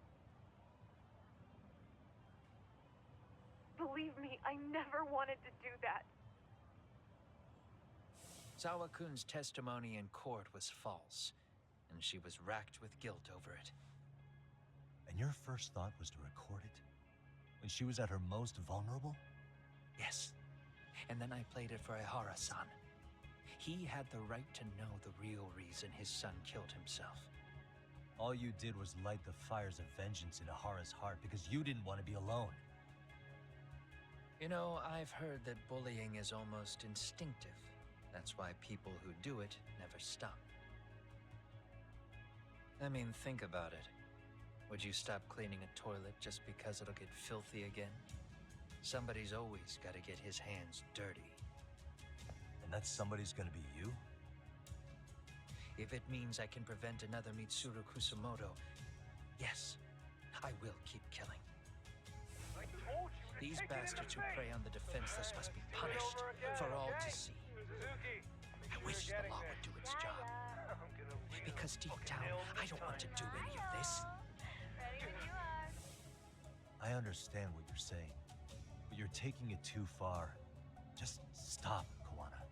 Believe me, I never wanted to do that. Sawa-kun's testimony in court was false, and she was racked with guilt over it. And your first thought was to record it? When she was at her most vulnerable? Yes. And then I played it for Ahara-san. He had the right to know the real reason his son killed himself. All you did was light the fires of vengeance in Ahara's heart because you didn't want to be alone. You know, I've heard that bullying is almost instinctive. That's why people who do it never stop. I mean, think about it. Would you stop cleaning a toilet just because it'll get filthy again? Somebody's always got to get his hands dirty. And that somebody's gonna be you? If it means I can prevent another Mitsuru Kusumoto, yes, I will keep killing. I These bastards who prey on the defenseless must be punished for all to see. I wish the law would do its job. Because deep down, I don't want to do any of this. I understand what you're saying, but you're taking it too far. Just stop, Koana.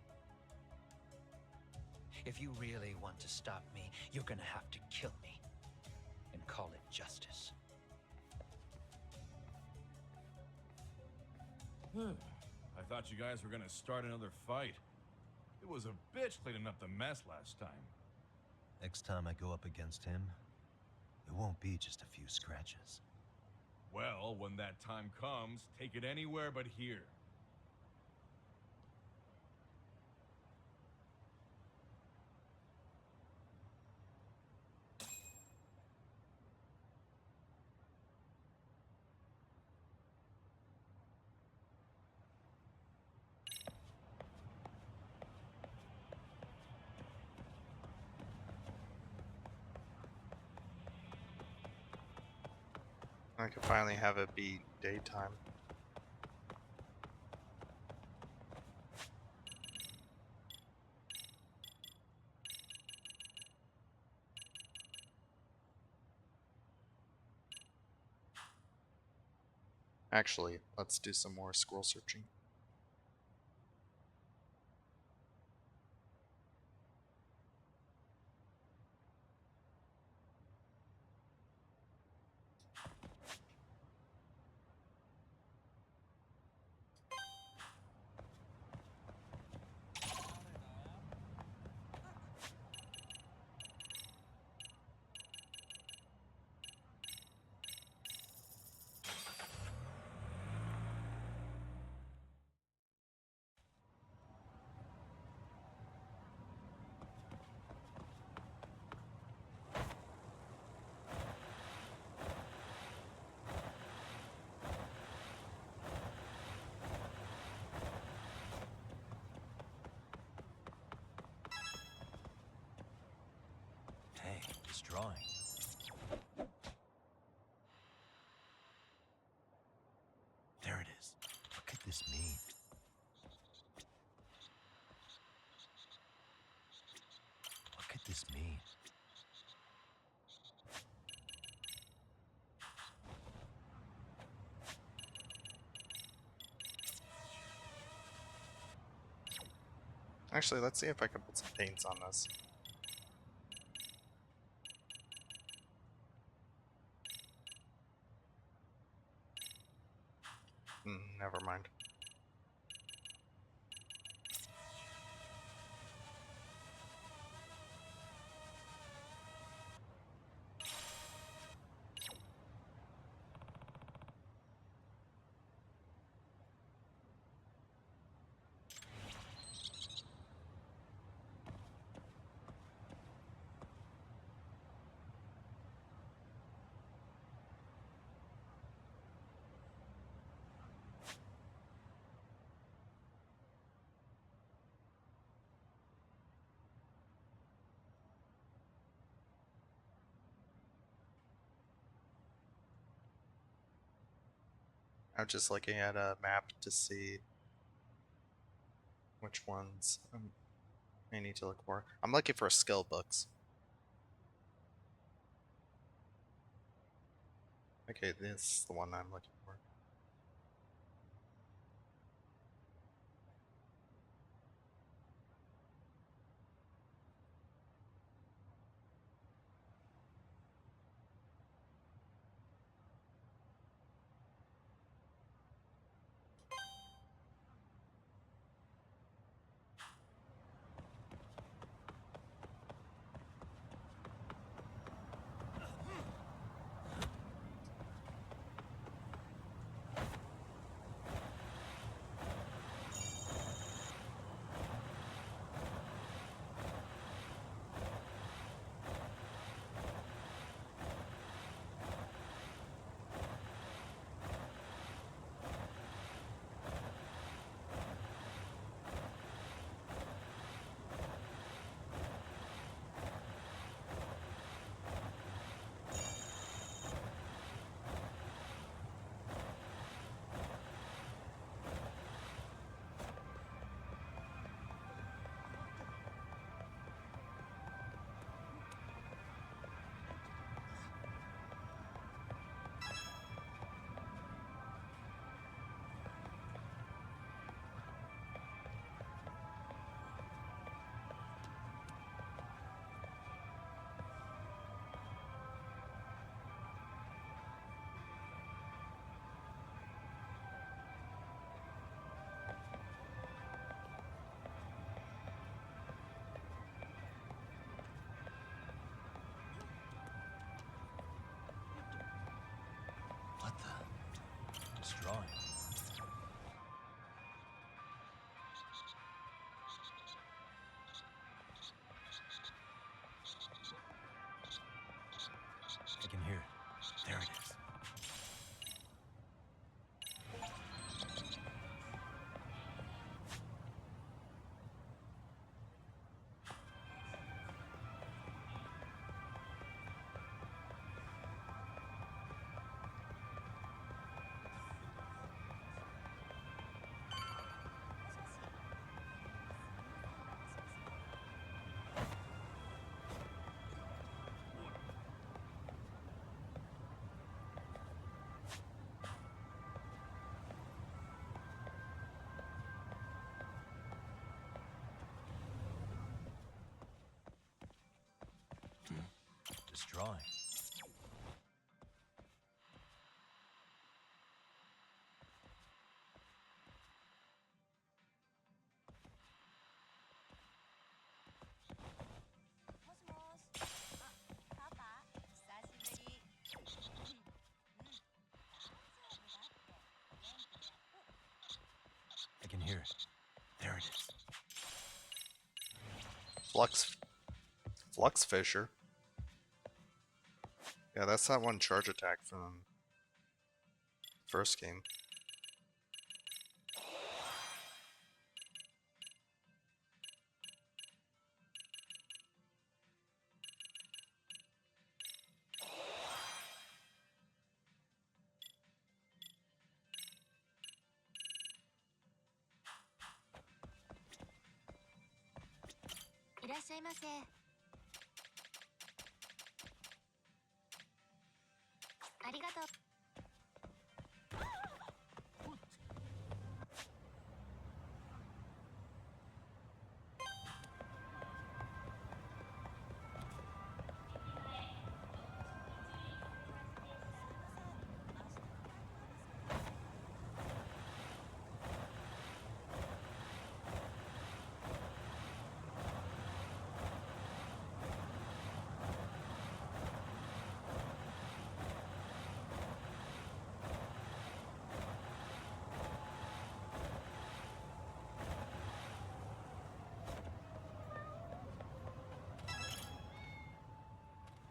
If you really want to stop me, you're gonna have to kill me. And call it justice. I thought you guys were gonna start another fight. It was a bitch cleaning up the mess last time. Next time I go up against him, it won't be just a few scratches. Well, when that time comes, take it anywhere but here. I could finally have it be daytime. Actually, let's do some more scroll searching. Hey, this drawing. There it is. What could this mean? What could this mean? Actually, let's see if I can put some paints on this. Never mind. I'm just looking at a map to see which ones I need to look for. I'm looking for skill books. Okay, this is the one I'm looking for. drawing. I can hear it. There it is. This drawing. I can hear it. There it is. Flux Fisher. Yeah, that's that one charge attack from first game.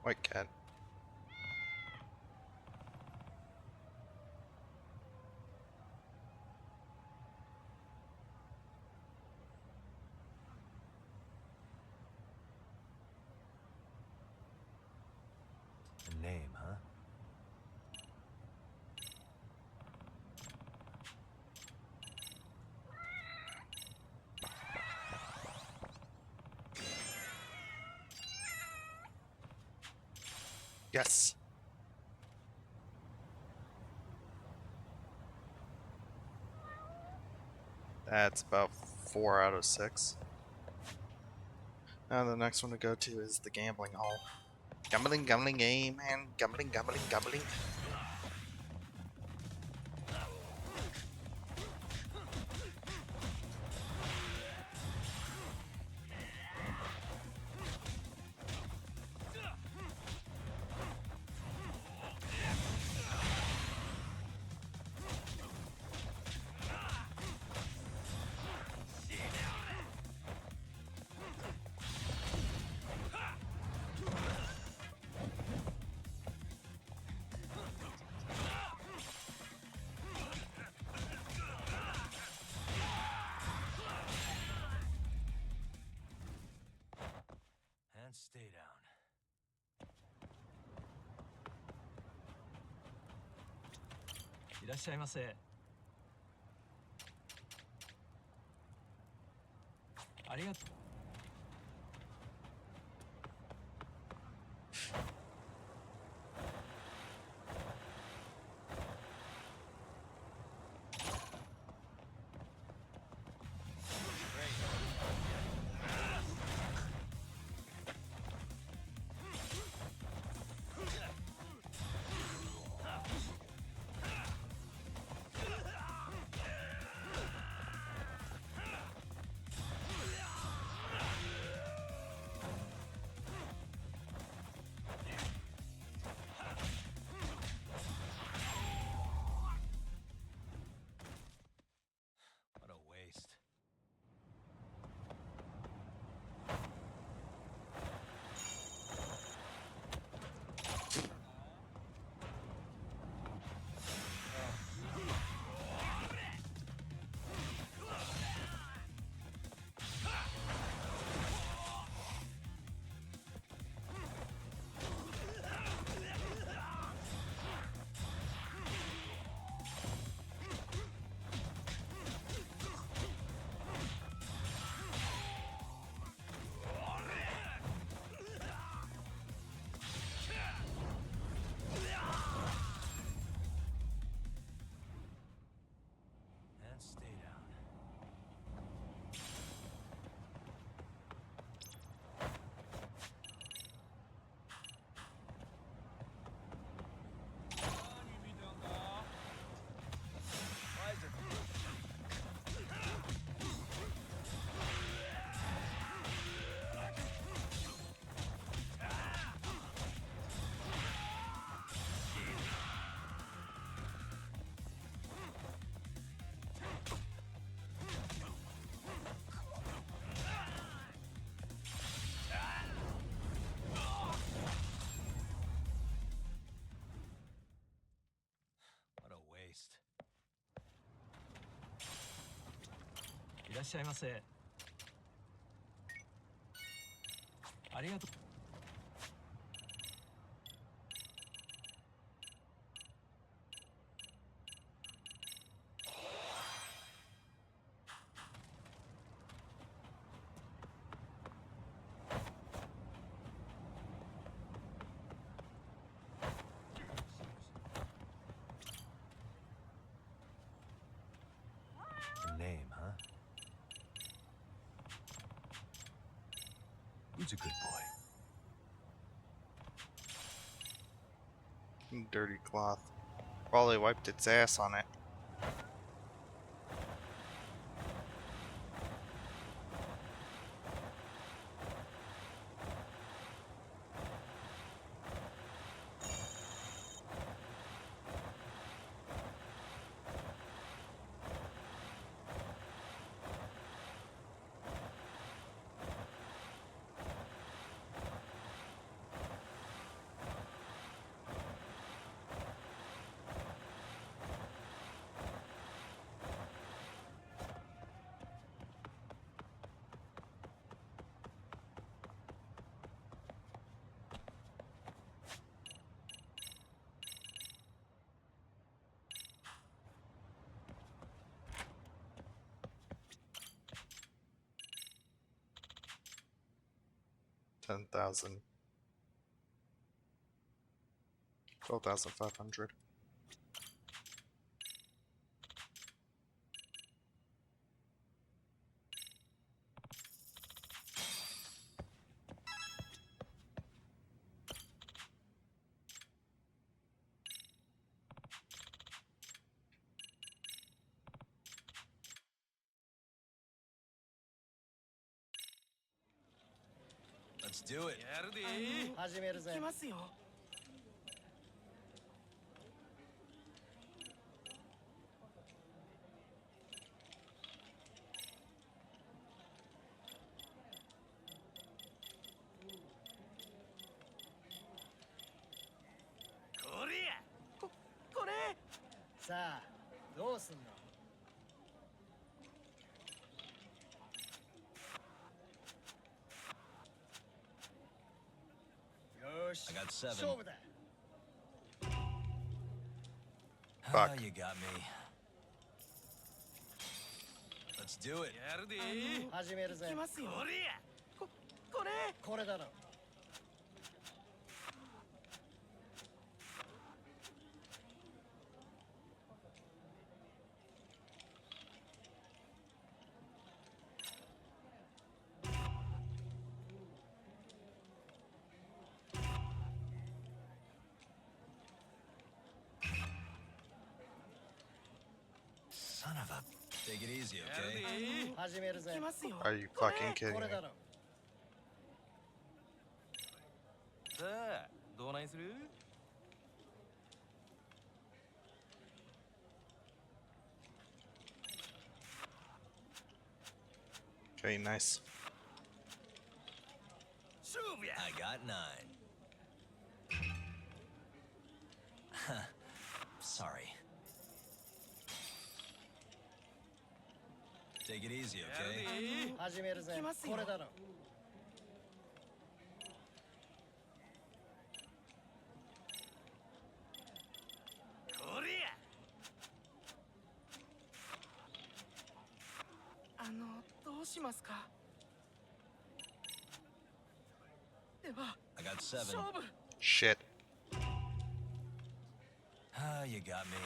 White cat. A name, huh? Yes. That's about 4 out of 6. Now the next one to go to is the gambling hall. Gambling game, and gambling. And stay down. Irashaimase. Arigatou. らっしゃいませ。ありがとう。Your name, huh? Who's a good boy? Dirty cloth. Probably wiped its ass on it. $10,000. 12,500. Let's do it. やるでー始めるぜ。行きますよ。これや。これ。さあ、どうすんの？よし。 I got 7. 勝負だ。 Ah, you got me. Let's do it. やるでー始めるぜ。行きますよ。これや。これ。これだろ。Son of a... Take it easy, okay? 始めるぜ。行きますよ。 Are you fucking kidding これ me? だろ。さあ、どうないする？ Okay, nice. I got 9. Sorry. Take it easy, okay? 始めるぜ。これだろ。これや。どうしますか？では、 I got 7. 勝負。 Shit. Ah, you got me.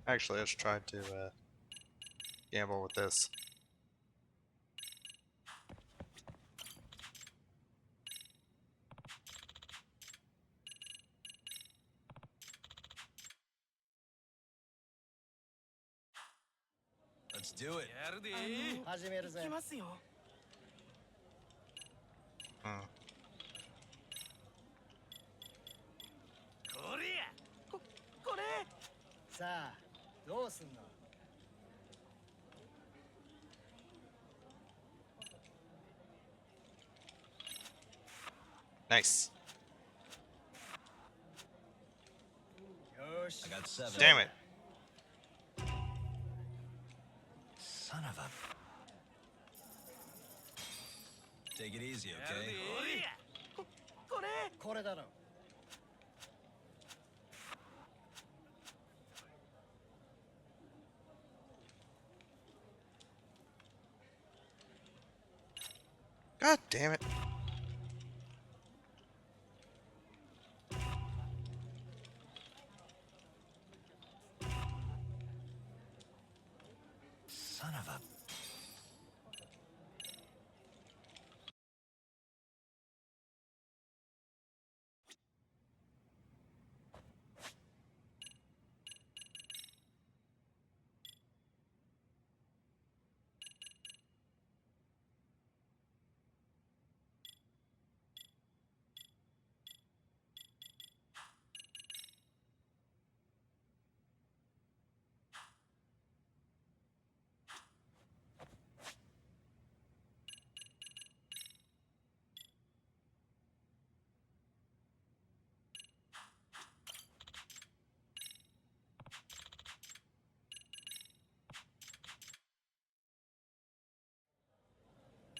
Actually, let's try to gamble with this. Let's do it. 始めるぜ。行きますよ。Hmm. これや。これ。さあ、どうすんの？ Nice. よし。 I got 7. Damn it. Son of a... Take it easy, okay? これや。これ。これだろ。 God damn it. Son of a...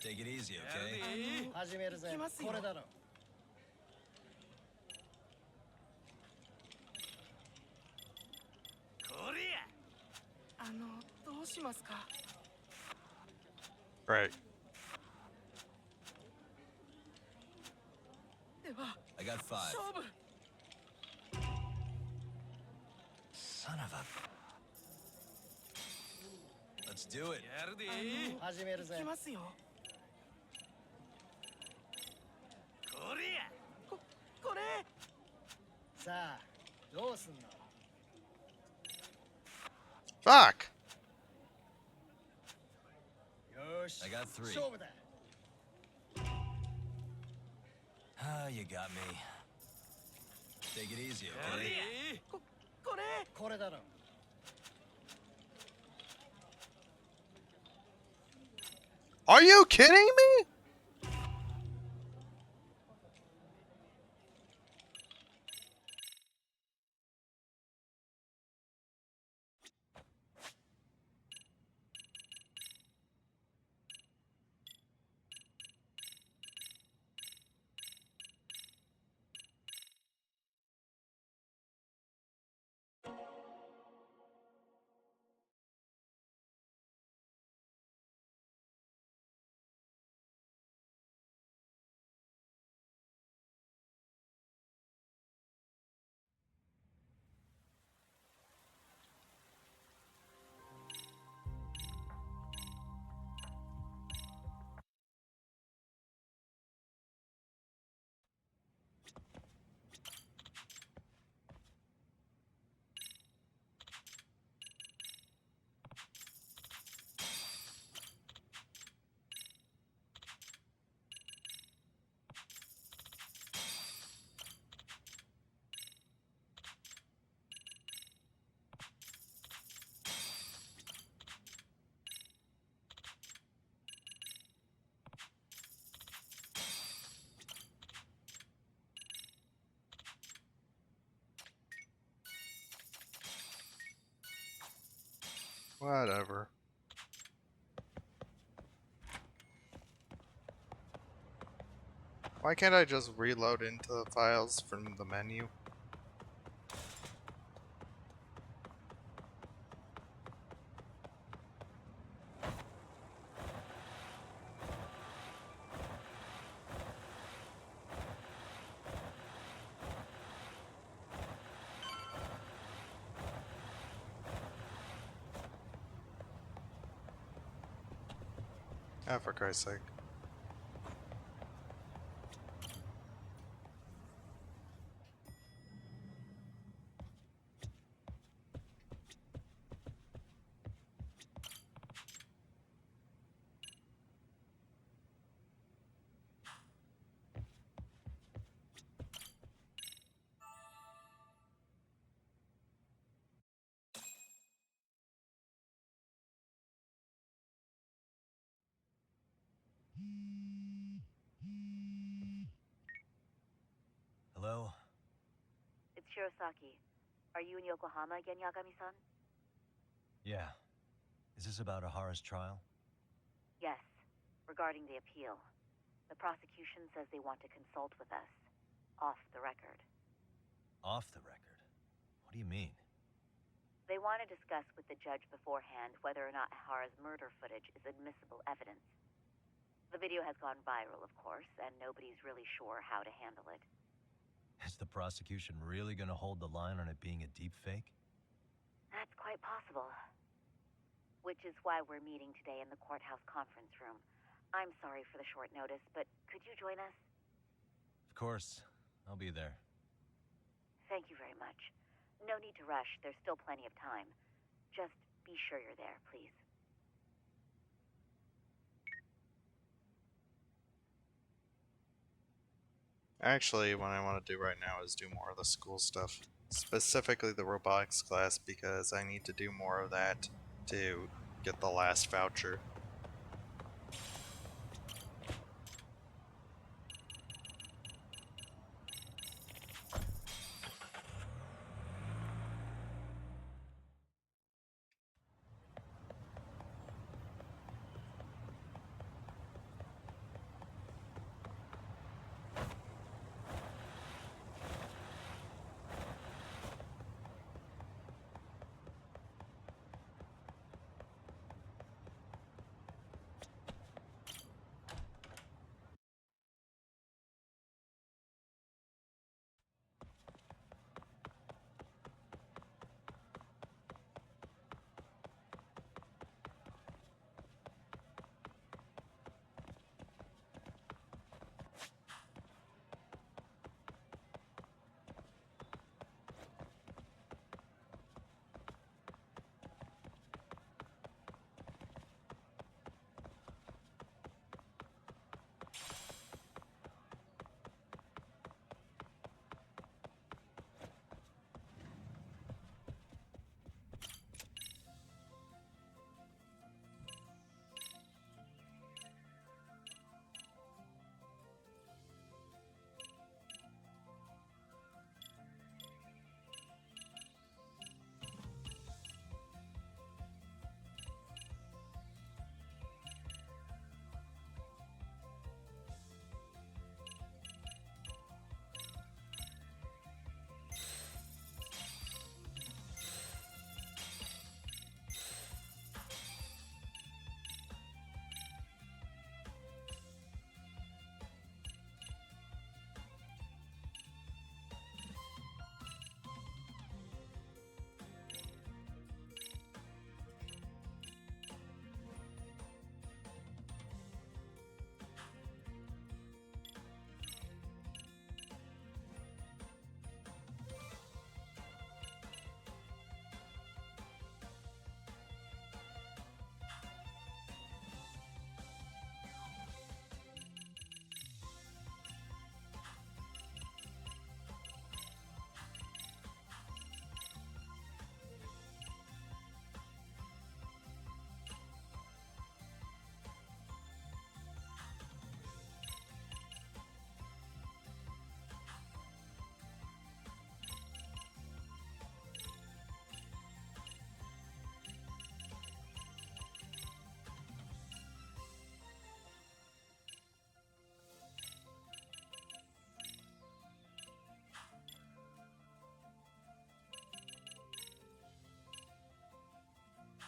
Take it easy, okay? 始めるぜ。これだろ。 これや。どうしますか。 Right. では。 I got 5. 勝負。 Son of a... Let's do it. 始めるぜ。行きますよ。これや。これ。さあ、どうすんの？ Fuck. よし。 I got 3. 勝負だ。 Ah, you got me. Take it easy, okay? これ。これだろ。 Are you kidding me? Whatever. Why can't I just reload into the files from the menu? Oh, for Christ's sake. Hello? It's Shirosaki. Are you in Yokohama again, Yagami-san? Yeah. Is this about Ahara's trial? Yes. Regarding the appeal. The prosecution says they want to consult with us. Off the record. Off the record? What do you mean? They want to discuss with the judge beforehand whether or not Ahara's murder footage is admissible evidence. The video has gone viral, of course, and nobody's really sure how to handle it. Is the prosecution really gonna hold the line on it being a deepfake? That's quite possible. Which is why we're meeting today in the courthouse conference room. I'm sorry for the short notice, but could you join us? Of course. I'll be there. Thank you very much. No need to rush. There's still plenty of time. Just be sure you're there, please. Actually, what I want to do right now is do more of the school stuff. Specifically the robotics class, because I need to do more of that to get the last voucher.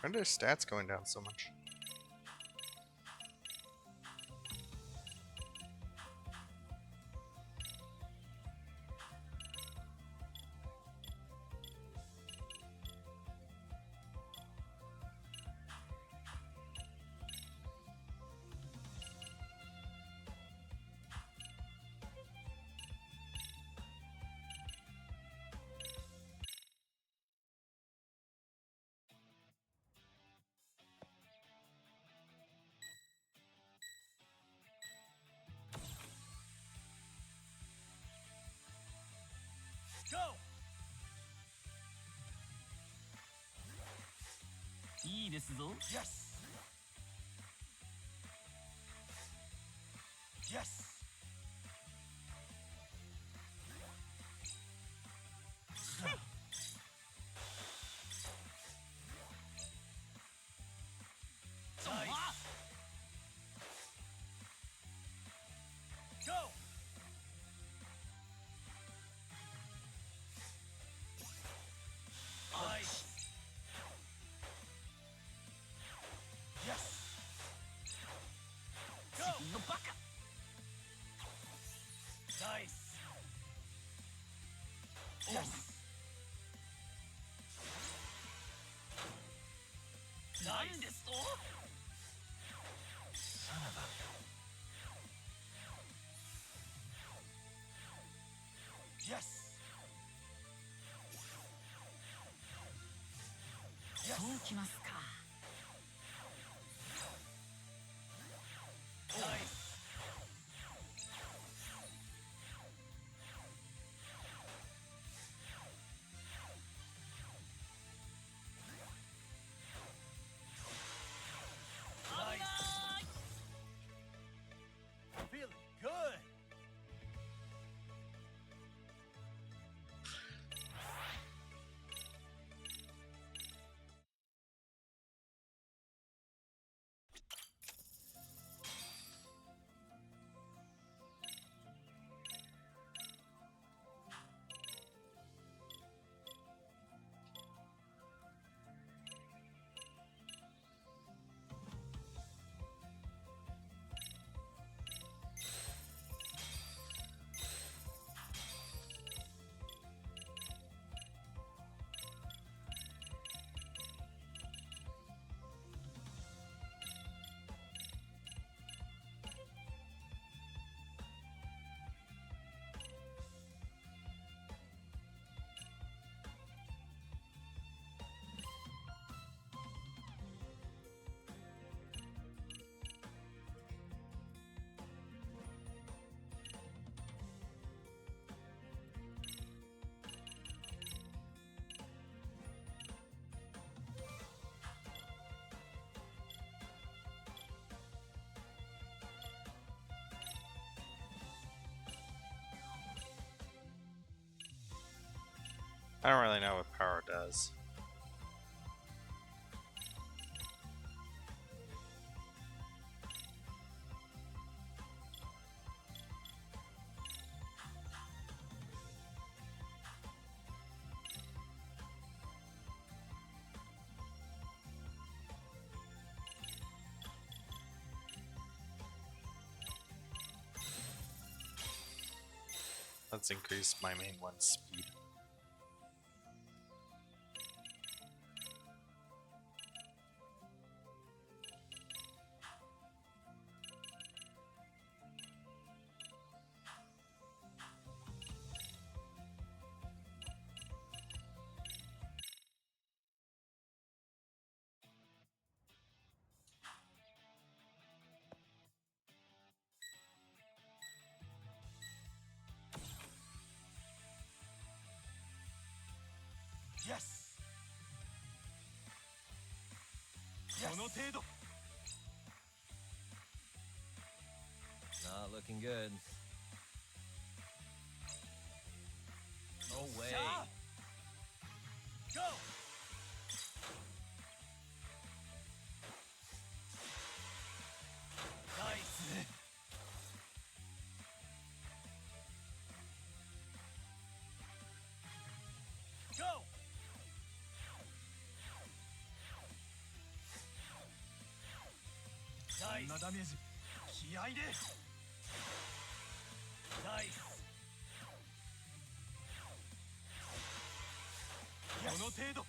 Why are their stats going down so much? Go! いいですぞ。 Yes! Yes! Nice! Go! Nice! Yes! Go! Nice! Yes! Nice! Son of a... Yes! Yes! そうきますか。 Nice! Nice! Feeling good! I don't really know what power does. Let's increase my main one's speed. Yes! Yes! Not looking good. No way. Stop! Go! Nice! Go! Nice! こんなダメージ気合いで Nice! この程度 こ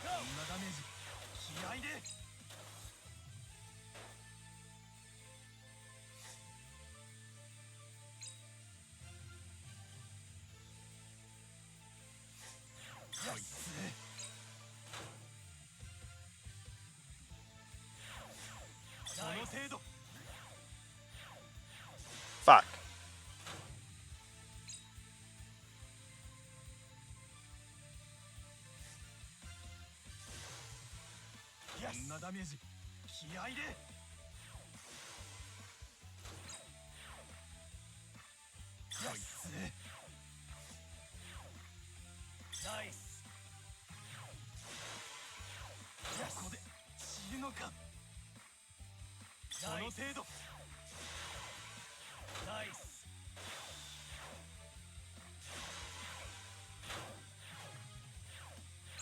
んなダメージ気合いで この程度なダメージ気合いでこいつナイスここで散るのかこの程度ナイス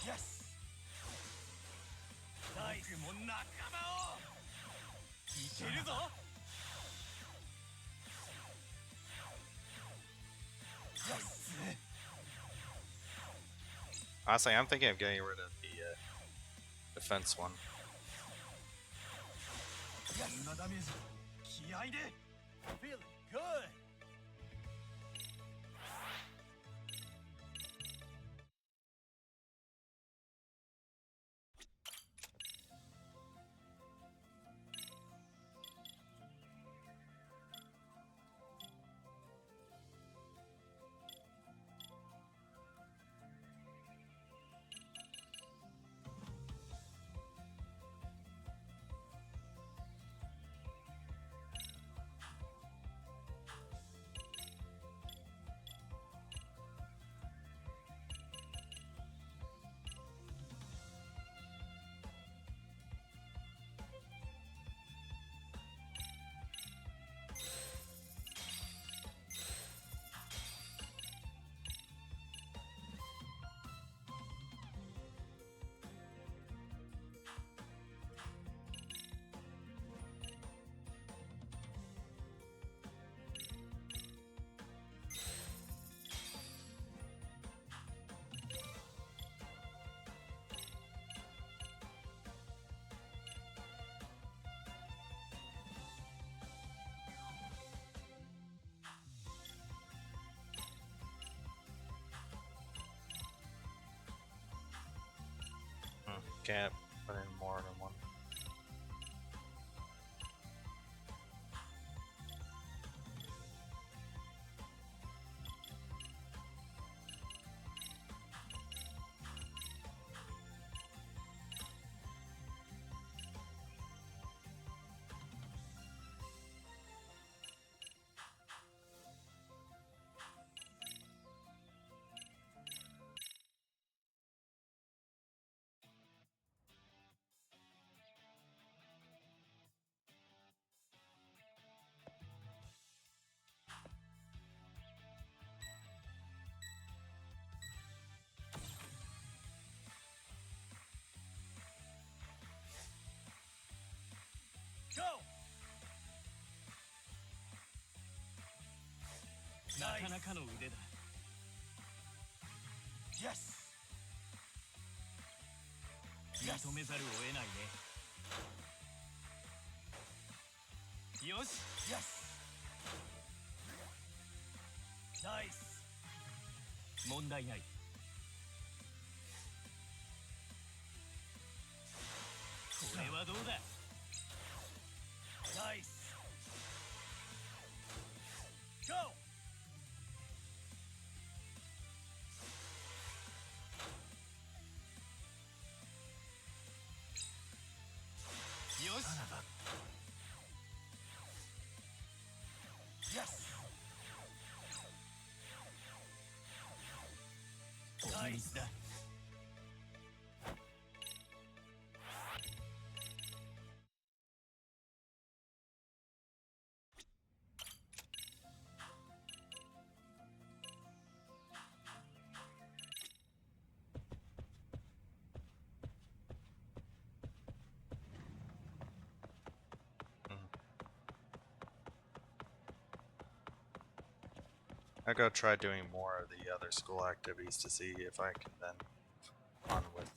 イエスナイス僕も仲間をいけるぞHonestly, I'm thinking of getting rid of the defense one. こんなダメージ気合いで Feeling good Can't put in more than one. Go! なかなかの腕だ Yes! 認めざるを得ないねよし Yes! ナイス問題ないこれはどうだナイス Go! よし Yes! ナイスだI'll go try doing more of the other school activities to see if I can then move on with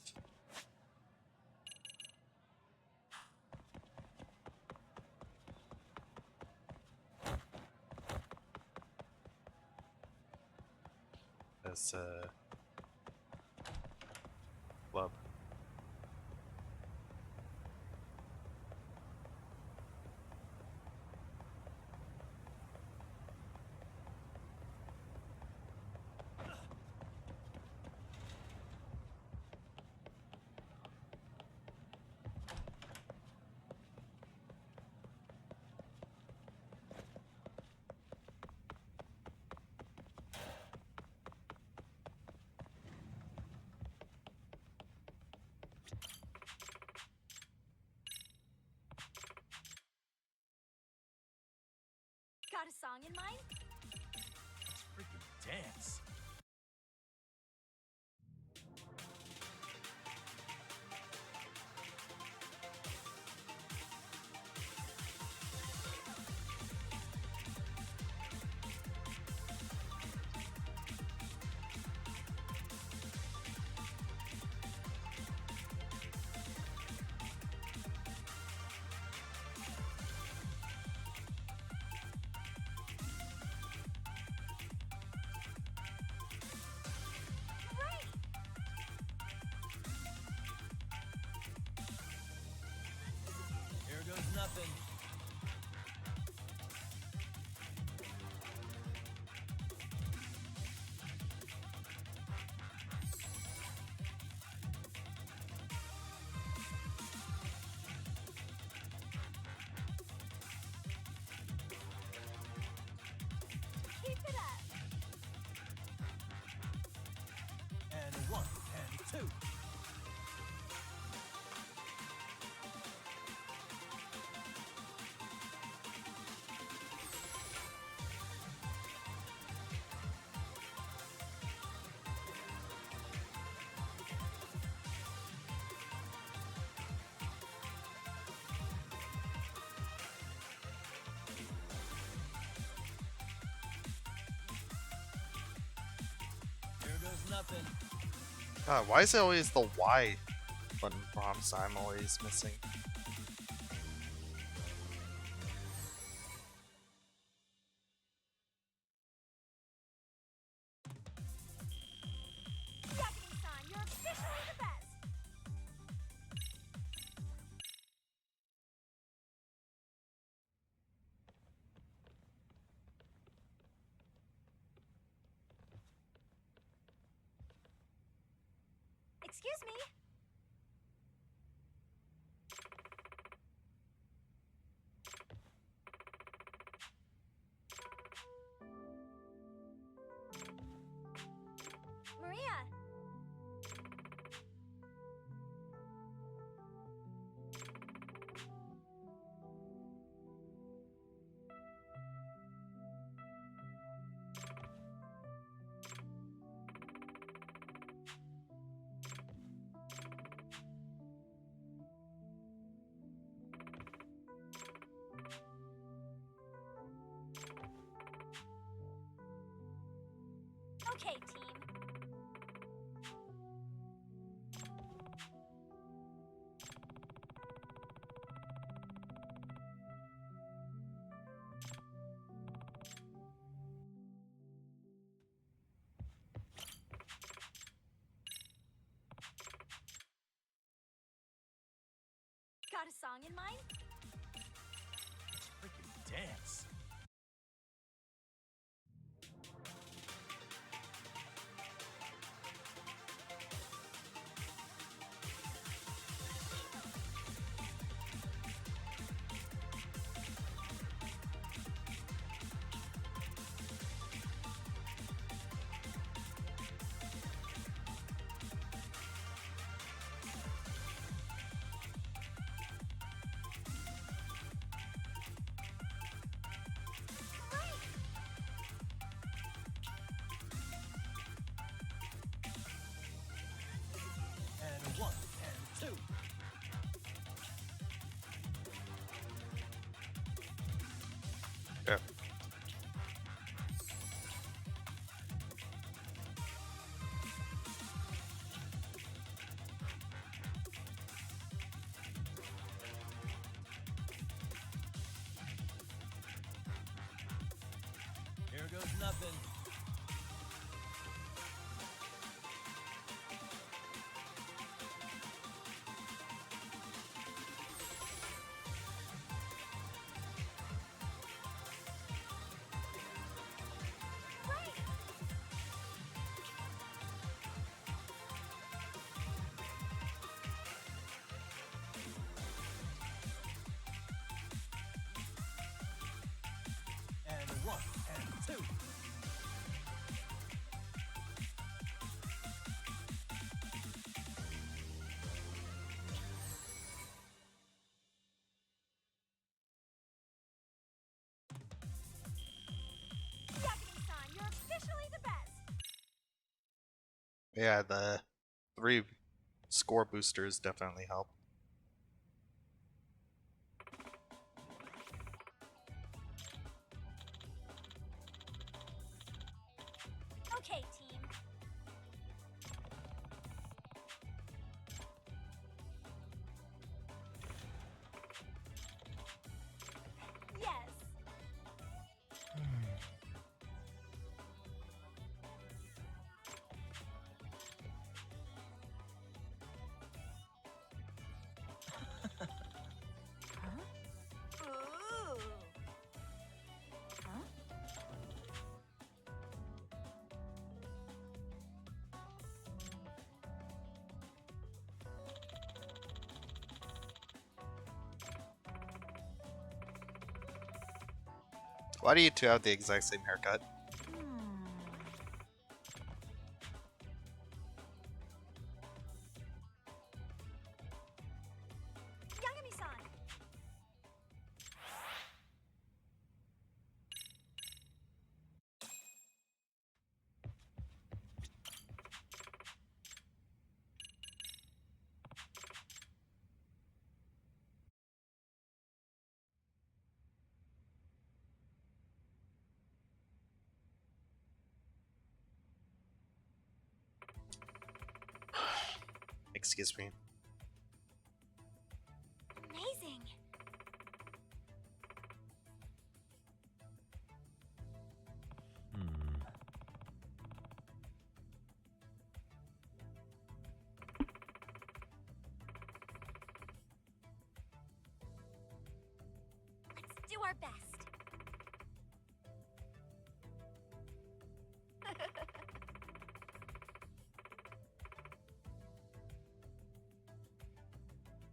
this club. Got a song in mind? Let's freaking dance. Here goes nothing. Keep it up. And one, and two. Here goes nothing. God, why is it always the Y button prompts I'm always missing? Yakini-san, you're officially the best. Excuse me. Maria. Okay, team. Got a song in mind? Let's freaking dance. Yeah, the 3 score boosters definitely help. Okay, team. Yes. Ooh. Huh? Why do you two have the exact same haircut? Yagami-san. Excuse me. Amazing. Let's do our best.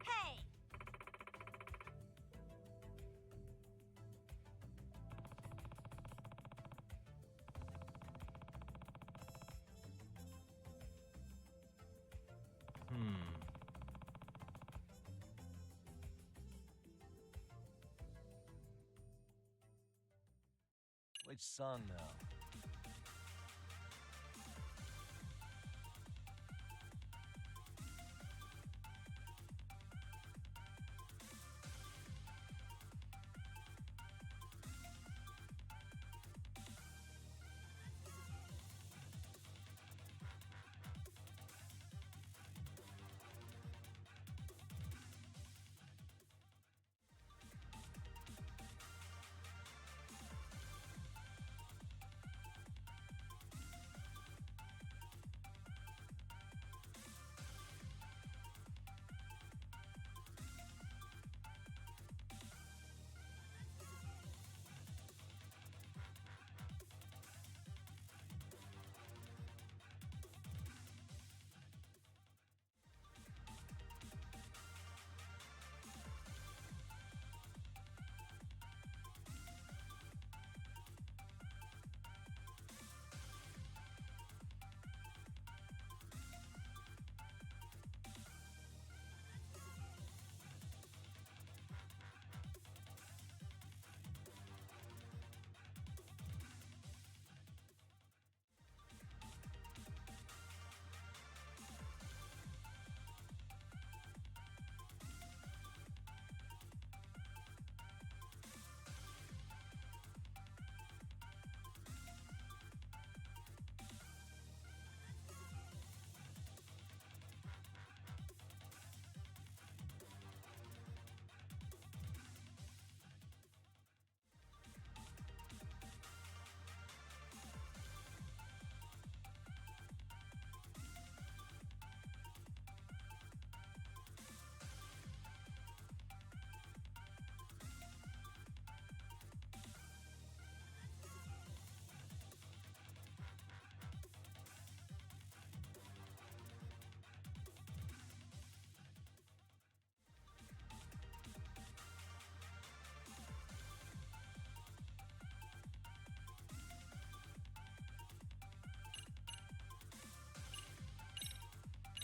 Hey. Which song now?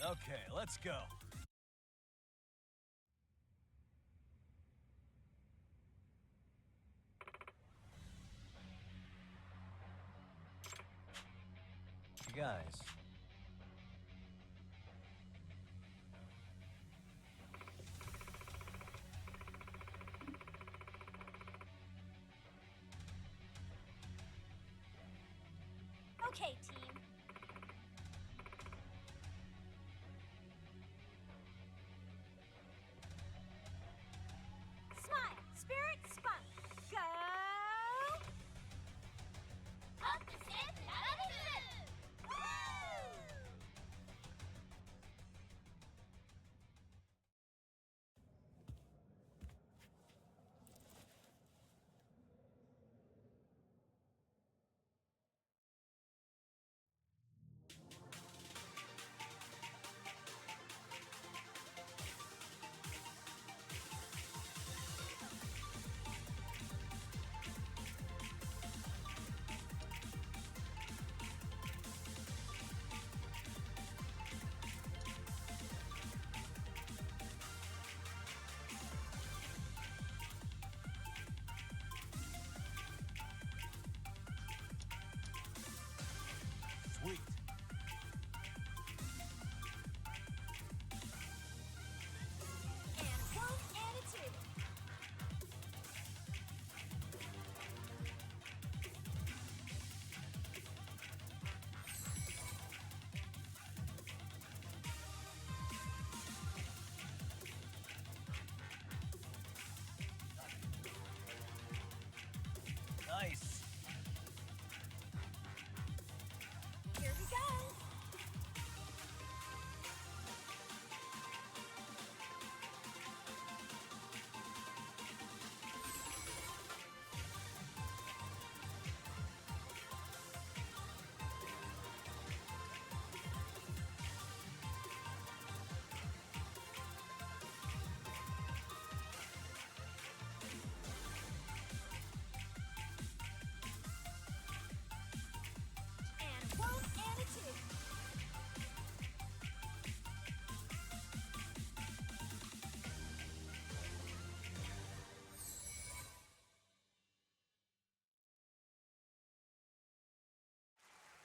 Okay, let's go. You guys, Okay, team. Smile, spirit, spunk. Go! Up the stairs and out of the zoo! Woo! Sweet. And one and a two. Nice. Here we go. And one and a two.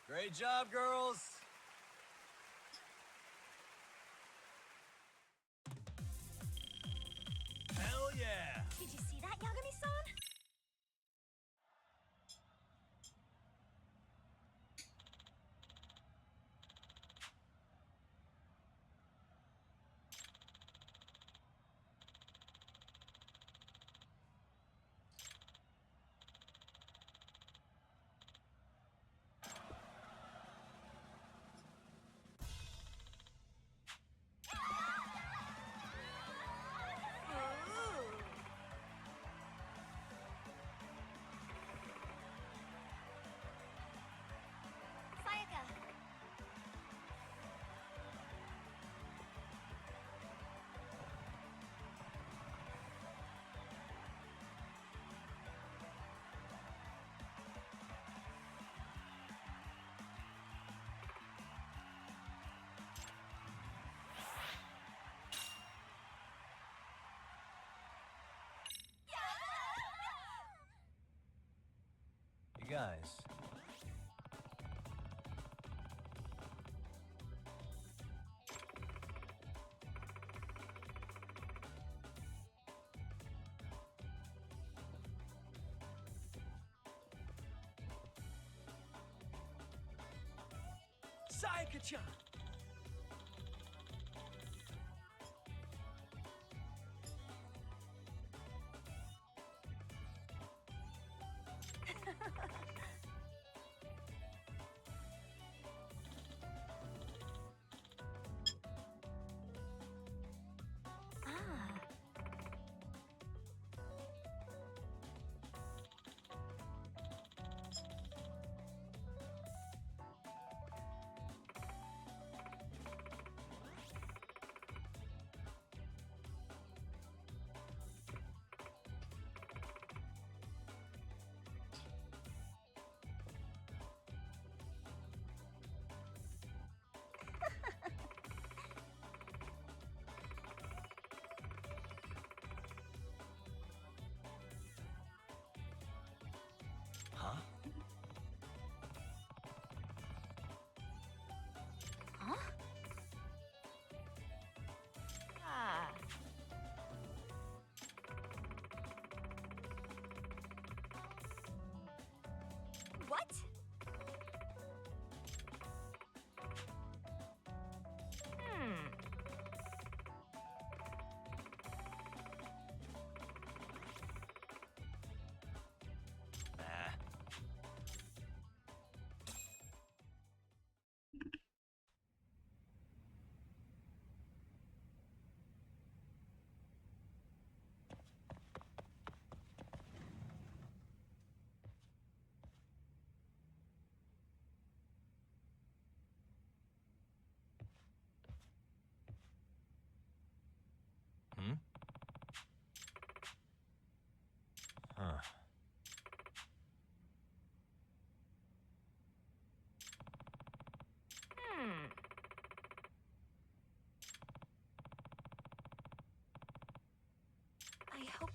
Great job, girls. Hell yeah. Did you see that, Yagami-san? Sayaka. You guys. Sayaka-chan! Ah.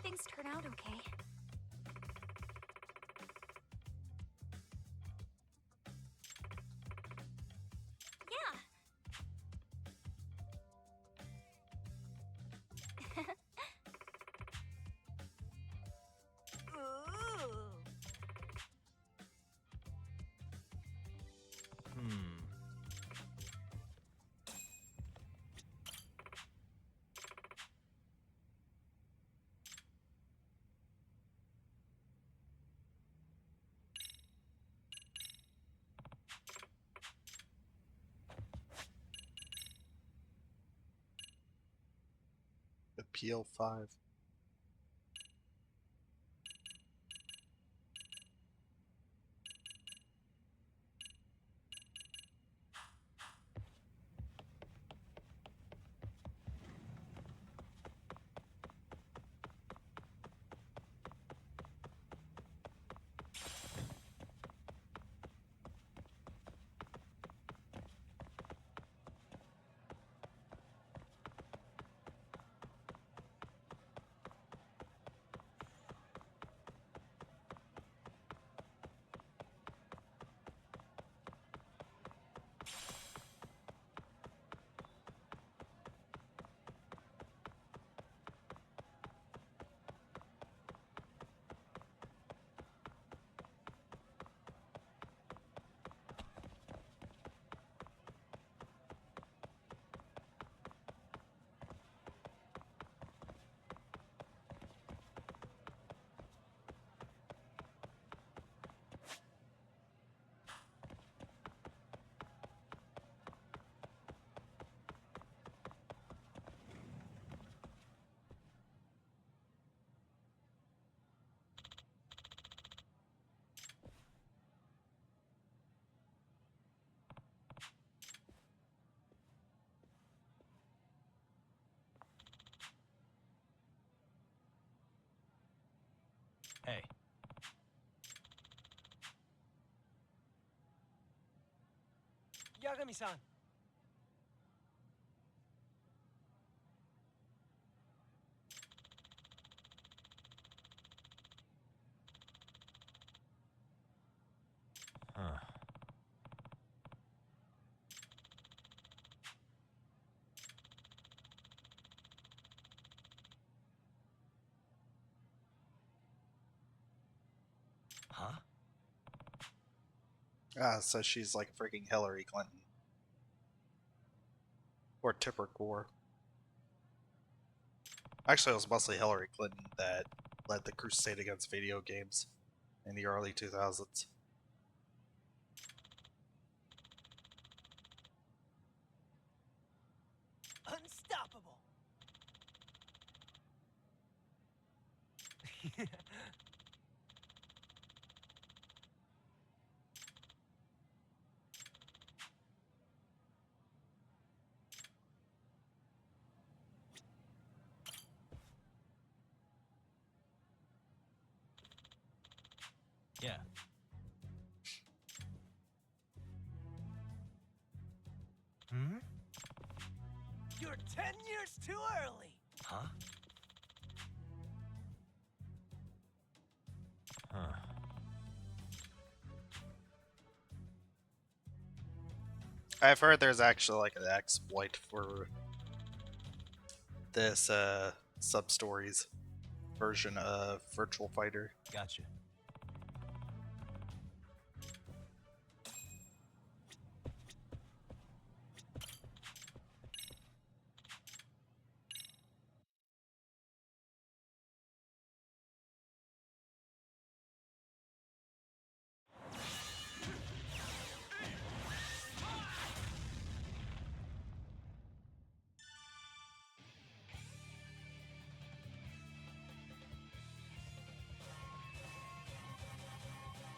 things turn out okay. Yeah. Ooh. Appeal 5. Hey. Yagami-san. Huh. Huh? Ah, so she's like freaking Hillary Clinton. Or Tipper Gore. Actually, it was mostly Hillary Clinton that led the crusade against video games in the early 2000s. Unstoppable. Yeah. Hmm? You're 10 years too early. Huh? Huh. I've heard there's actually like an exploit for this sub-stories version of Virtual Fighter. Gotcha.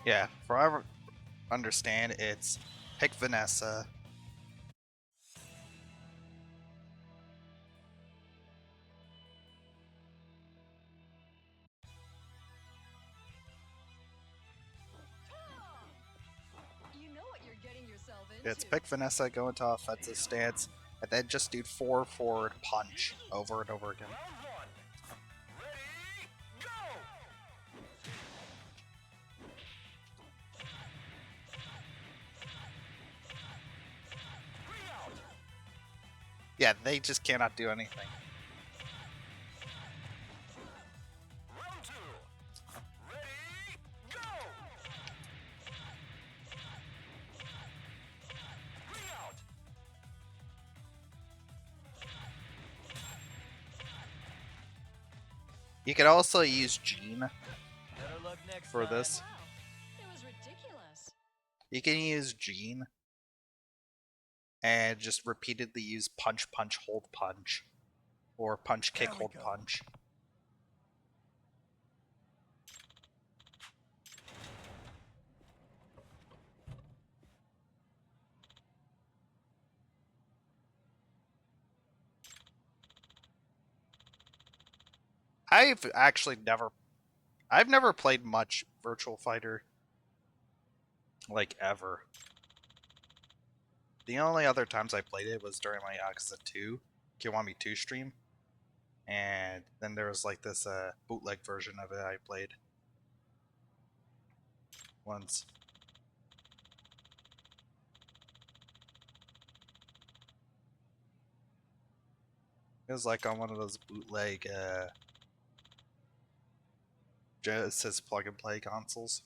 Yeah, from what I understand, it's pick Vanessa. You know what you're getting yourself into. It's pick Vanessa, go into offensive stance, and then just do 4 forward punch over and over again. Yeah, they just cannot do anything. Round two. Ready, go! Bring out! You could also use Gene Better luck next for time. this. Wow, it was ridiculous. You can use Gene and just repeatedly use punch, punch, hold, punch. Or punch, kick, hold, punch. I've never played much Virtual Fighter, like, ever. The only other times I played it was during my Yakuza 2, Kiwami 2 stream. And then there was like this bootleg version of it I played once. It was like on one of those bootleg Genesis plug and play consoles.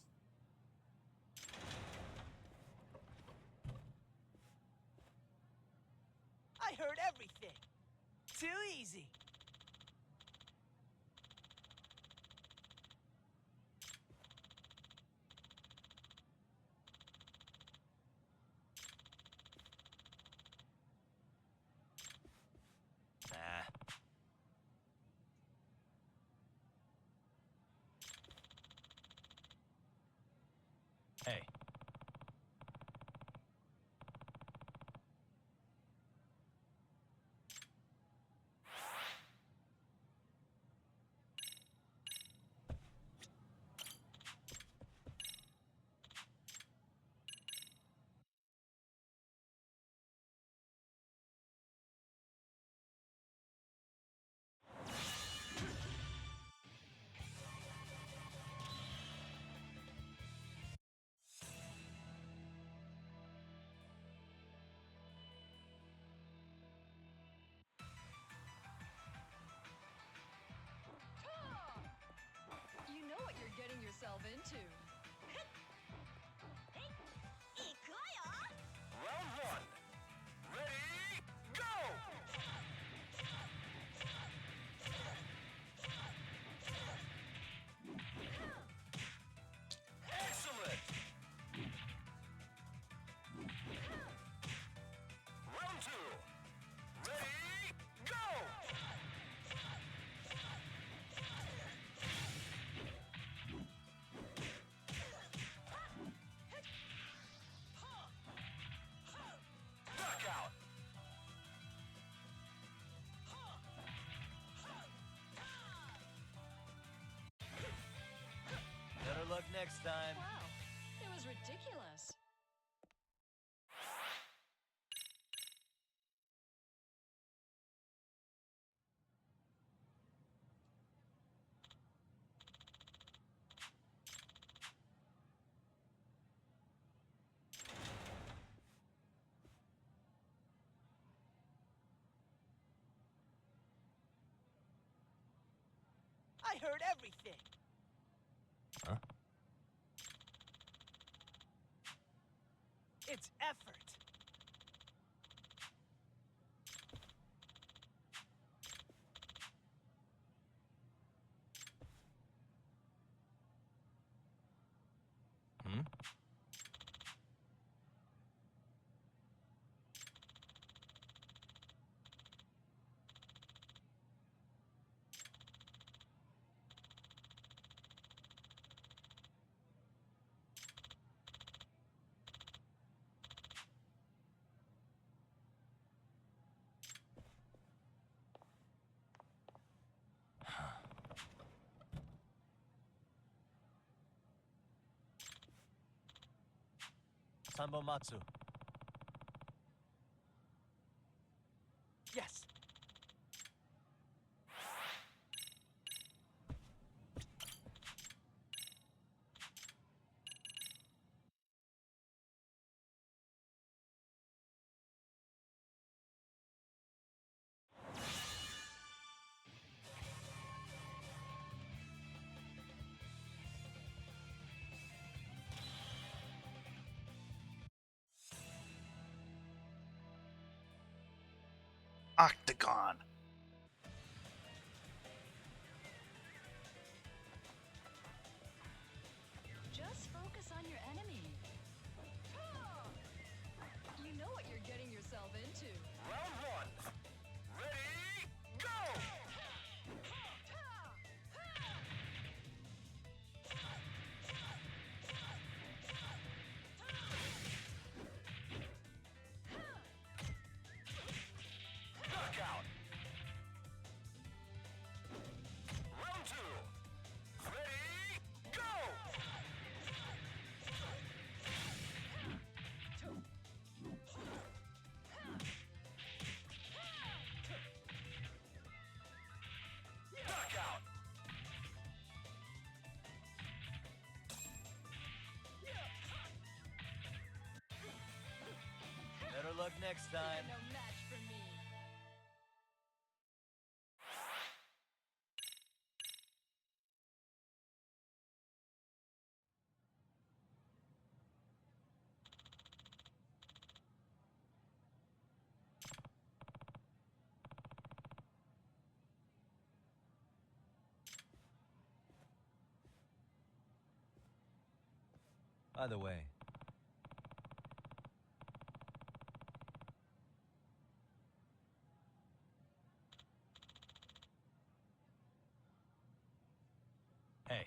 I heard everything. Too easy. Hey. You know what you're getting yourself into. Round one. Ready, go! Excellent! Round two. Ready, go! Duck out! Better luck next time. Wow, it was ridiculous. I heard everything. Huh? It's effort. Hmm? Sambo Matsu. Yes. octagon. Just focus on your enemy. You know what you're getting yourself into. Round one. Ready, go! Knockout. Round two. Ready, go! Knockout. Better luck next time. No match for me. By the way, hey.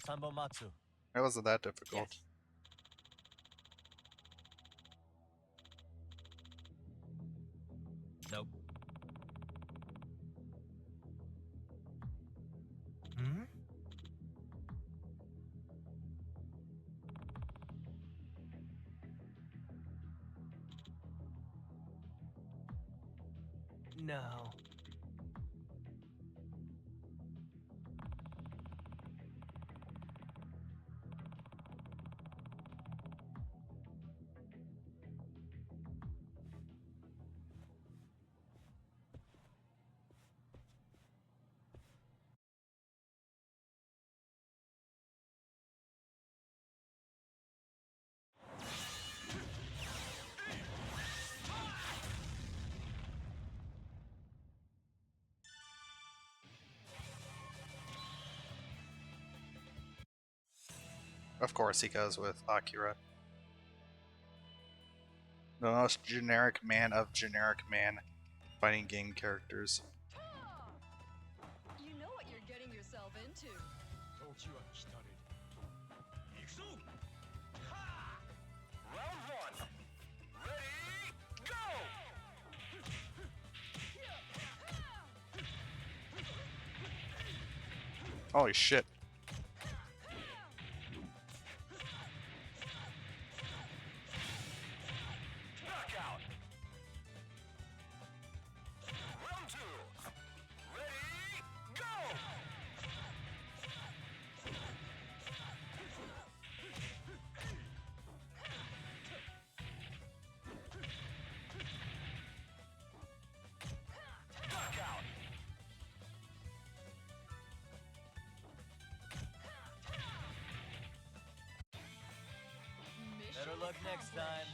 Sambo Matsu. It wasn't that difficult. Yes. Nope. Hmm? No. Of course, he goes with Akira. The most generic man of generic man fighting game characters. You know what you're getting yourself into. Round one. Ready, go! Holy shit. Knockout. Round two. Ready, go! Knockout. Better luck next time.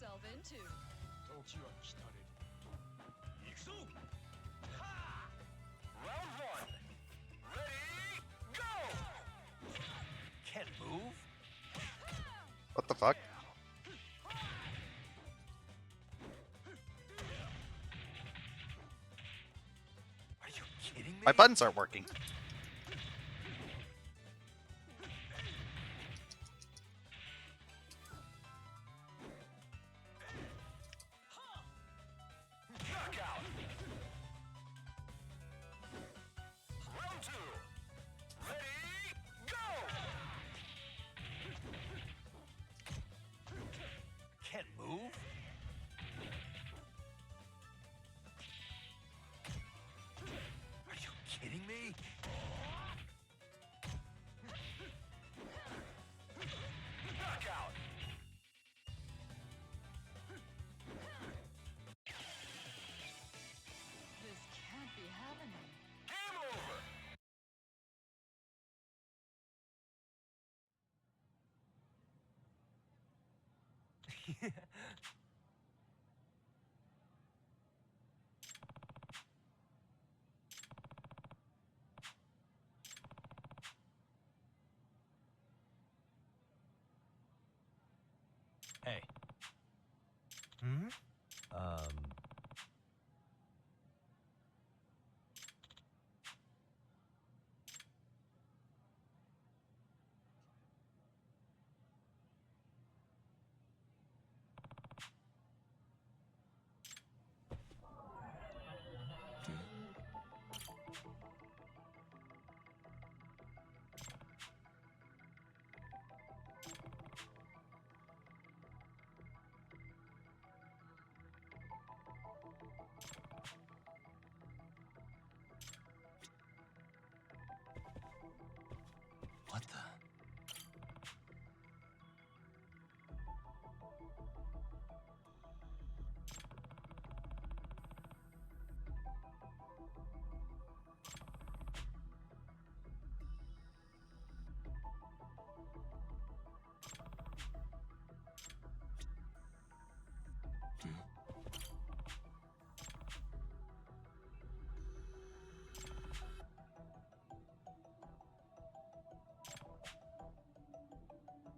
yourself into. Round one. Ready, go! Can't move? What the fuck? Are you kidding me? My buttons aren't working. Knockout. Round two. Ready, go! Can't move? Are you kidding me? Knockout. This can't be happening. Game over. Hey. Hmm? What the?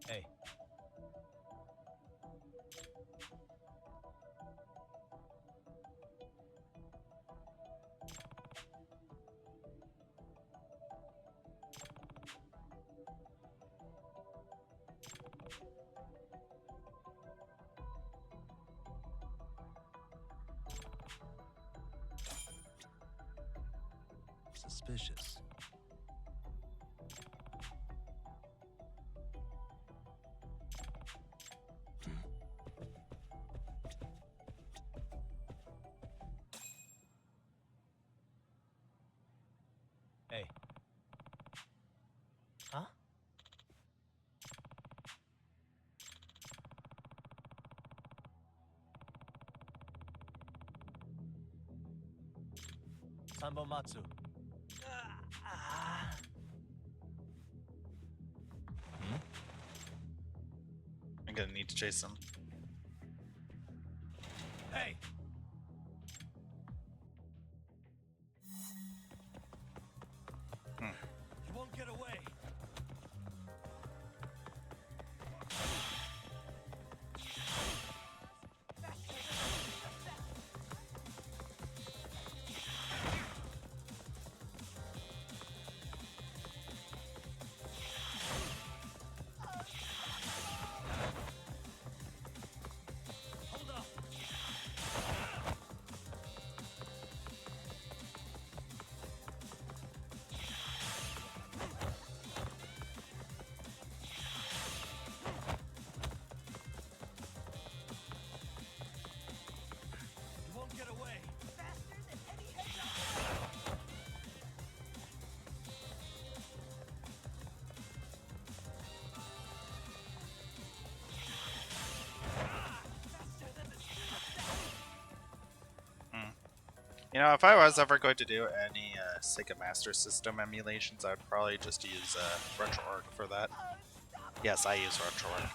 Hey. Suspicious. Hey. Huh? Sambo Matsu. I'm gonna need to chase him. Hey! You won't get away. Hold up. You won't get away. You know, if I was ever going to do any Sega Master System emulations, I'd probably just use RetroArch for that. Yes, I use RetroArch.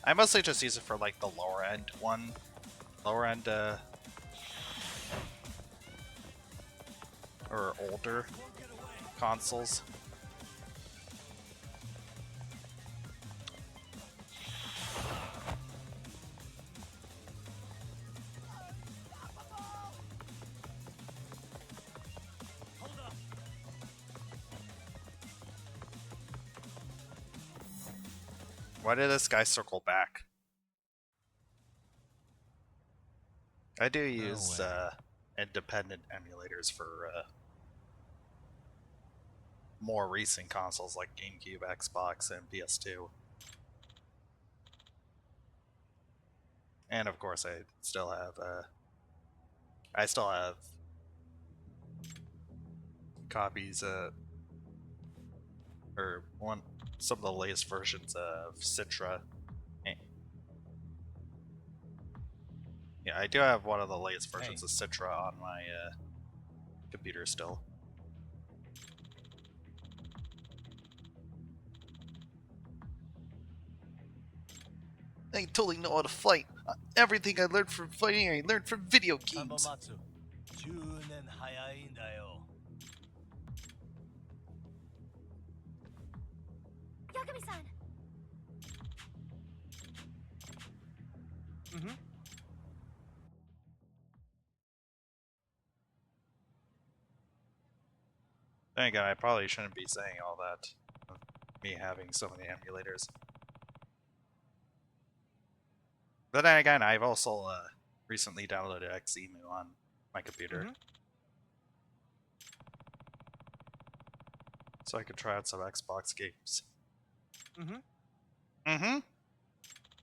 I mostly just use it for like the lower end one. Lower end or older consoles. Why did this guy circle back? I do use independent emulators for more recent consoles like GameCube, Xbox, and PS2. And of course, I still have copies or some of the latest versions of Citra. Yeah, I do have one of the latest versions of Citra on my computer still. I totally know how to fight. Everything I learned from fighting, I learned from video games. Yagami-san. Then again, I probably shouldn't be saying all that. Me having so many emulators. But then again, I've also recently downloaded XEMU on my computer. So I could try out some Xbox games.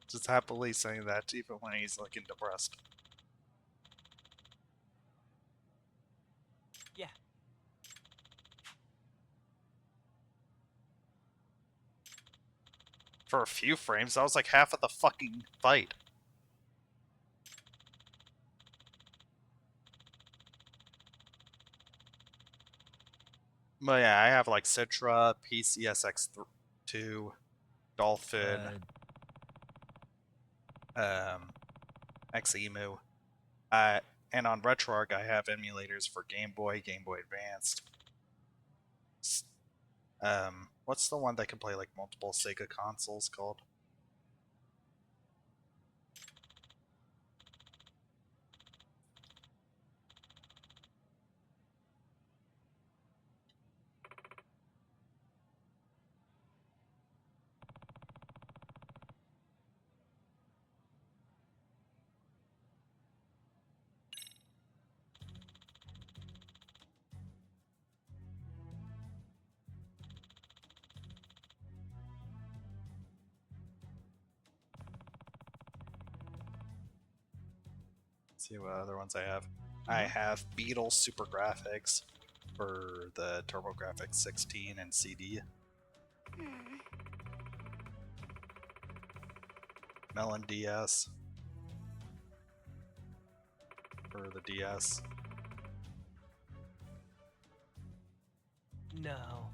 Just happily saying that even when he's looking depressed. Yeah. For a few frames, that was like half of the fucking fight. But yeah, I have like Citra, PCSX2, Dolphin, XEMU. And on RetroArch, I have emulators for Game Boy, Game Boy Advanced. What's the one that can play like multiple Sega consoles called? Let's see what other ones I have. I have Beetle Super Graphics for the TurboGrafx 16 and CD. Melon DS for the DS. No.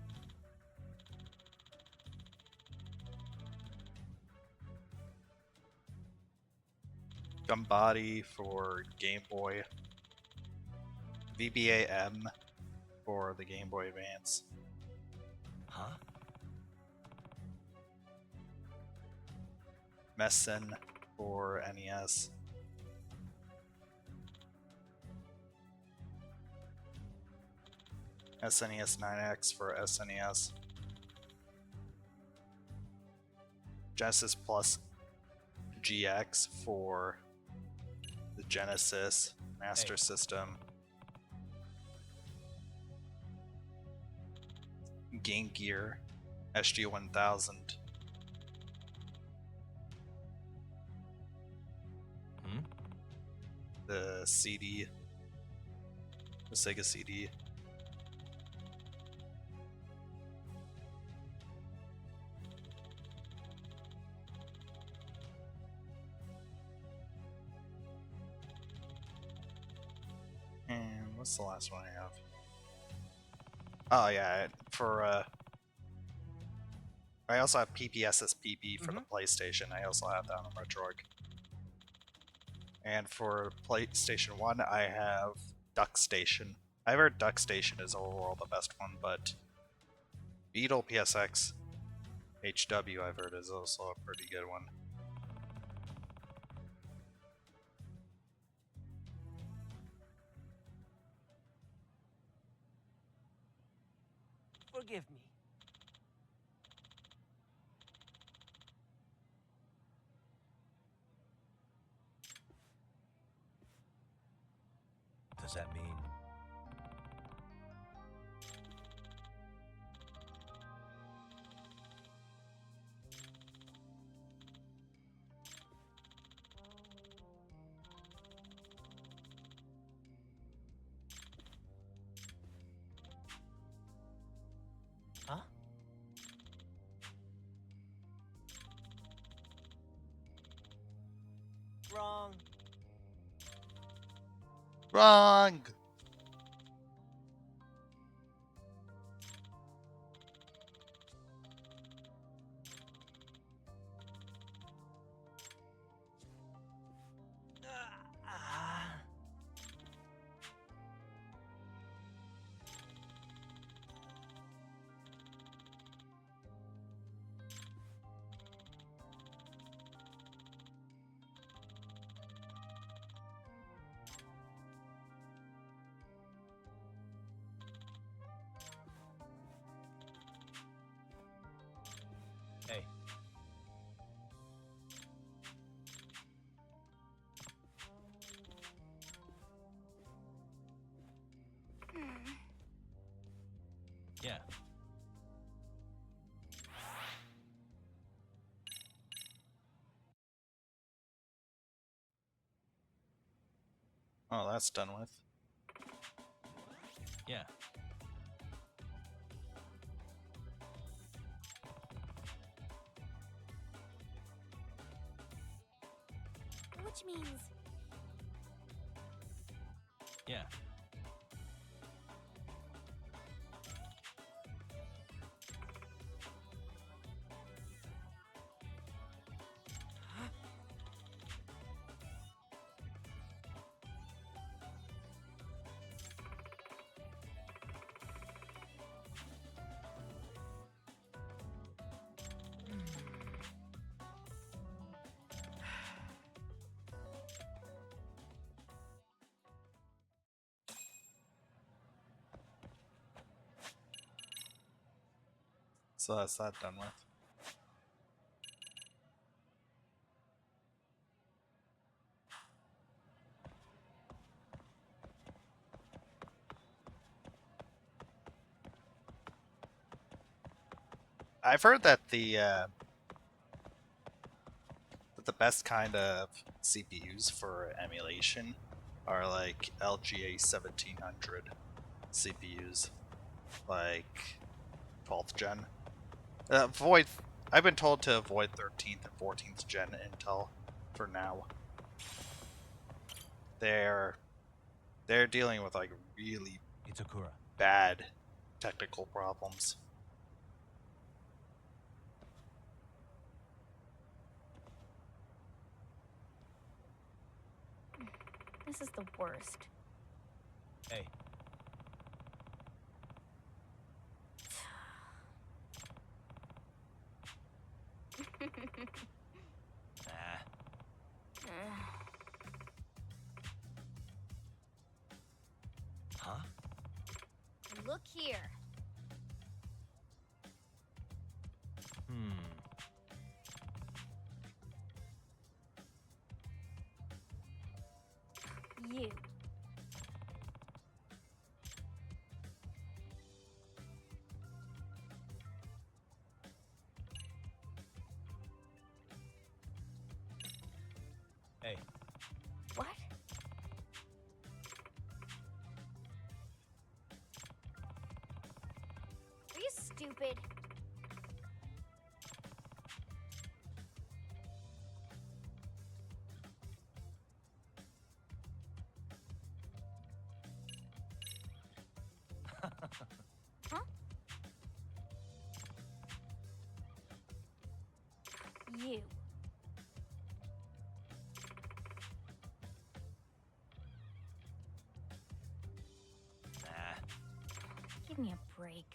Gumbody for Game Boy. VBA-M for the Game Boy Advance. Huh? Messen for NES. SNES 9X for SNES. Genesis Plus GX for the Genesis Master System. Game Gear SG-1000. The CD. The Sega CD. And what's the last one I have? Oh yeah, for I also have PPSSPP for the PlayStation. I also have that on RetroArch. And for PlayStation 1, I have Duck Station. I've heard Duck Station is overall the best one, but Beetle PSX HW I've heard is also a pretty good one. Forgive me. Does that mean... Huh? Wrong. Wrong! Hey. Yeah. Oh, that's done with. Yeah. Which means... Yeah. So that's that done with. I've heard that the best kind of CPUs for emulation are like LGA 1700 CPUs, like 12th gen. Avoid. I've been told to avoid 13th and 14th gen Intel for now. They're dealing with like really Itakura. bad technical problems. This is the worst. Hey. Ah. Huh? Look here. You. Hey. What? Are you stupid? Huh? you. Nah. Give me a break.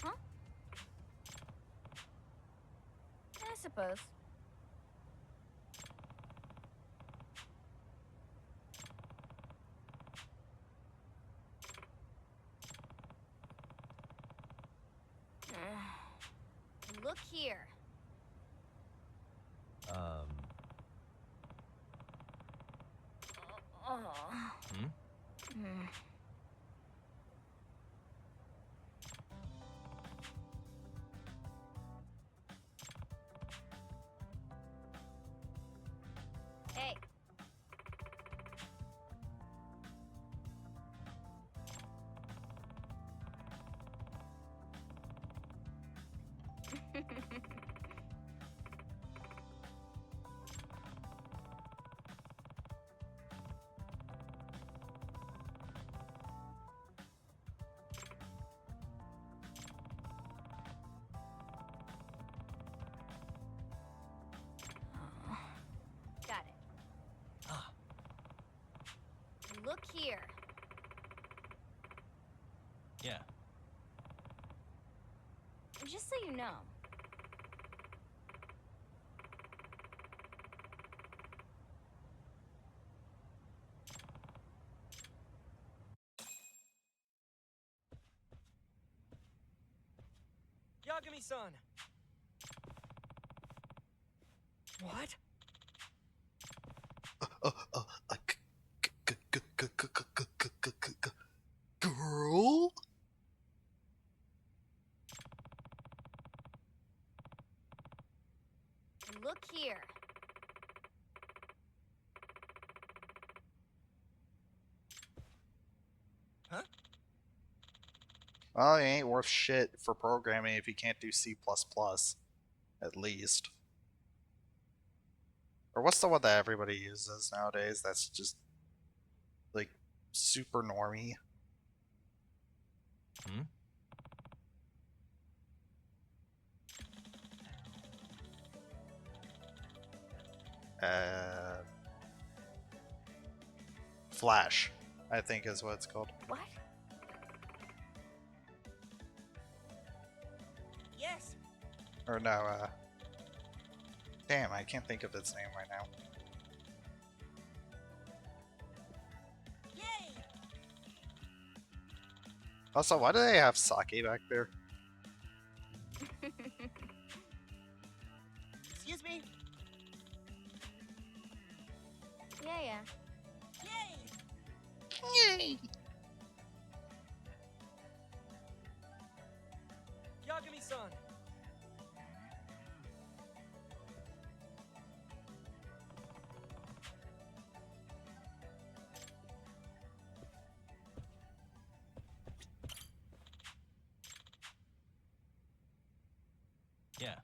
Huh? I suppose. Look here. Hmm. Hey. Got it. Look here. Yeah. Just so you know. Yagami-san! What? Girl? Look here. Huh? Well, he ain't worth shit for programming if he can't do C++, at least. Or what's the one that everybody uses nowadays that's just, like, super normie? Flash, I think is what it's called. What? Yes! Or no, damn, I can't think of its name right now. Yay! Also, why do they have sake back there? Excuse me? Yeah. Yay! Yay! Yagami-san! Yeah.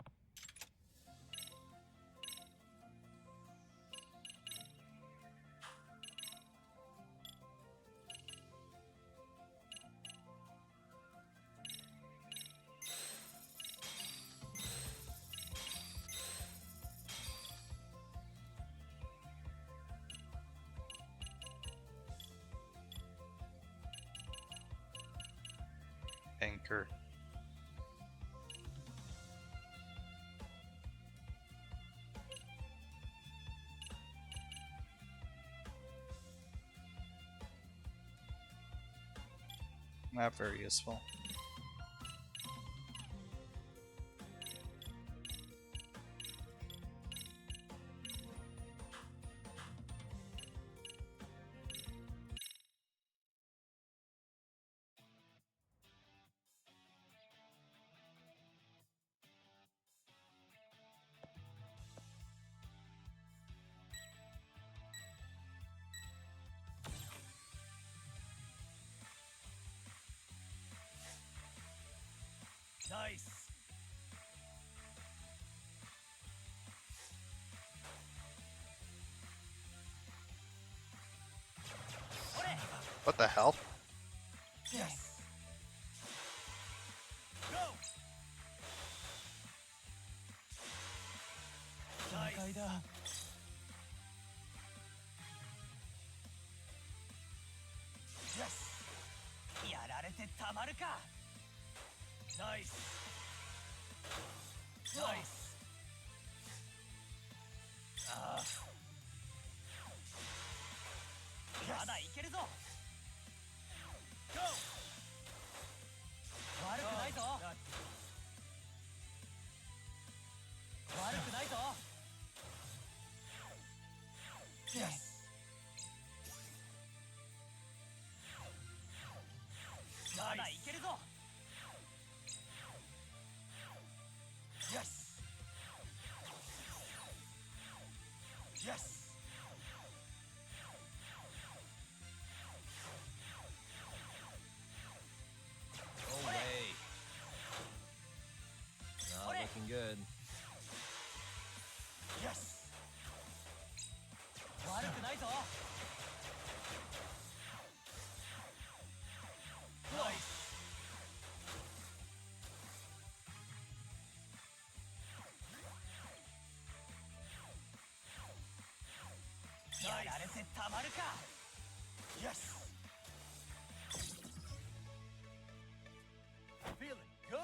Anchor. Not very useful. Nice! What the hell? Yes! たまるか。ナイス。ナイス。ああ。まだいけるぞ。ゴー。悪くないぞ。悪くないぞ。Yes. まだいけるぞ。Yes. Yes. No way. Not looking good. Yes. 悪くないぞ。ナイス。やられてたまるか。Yes. Feeling good.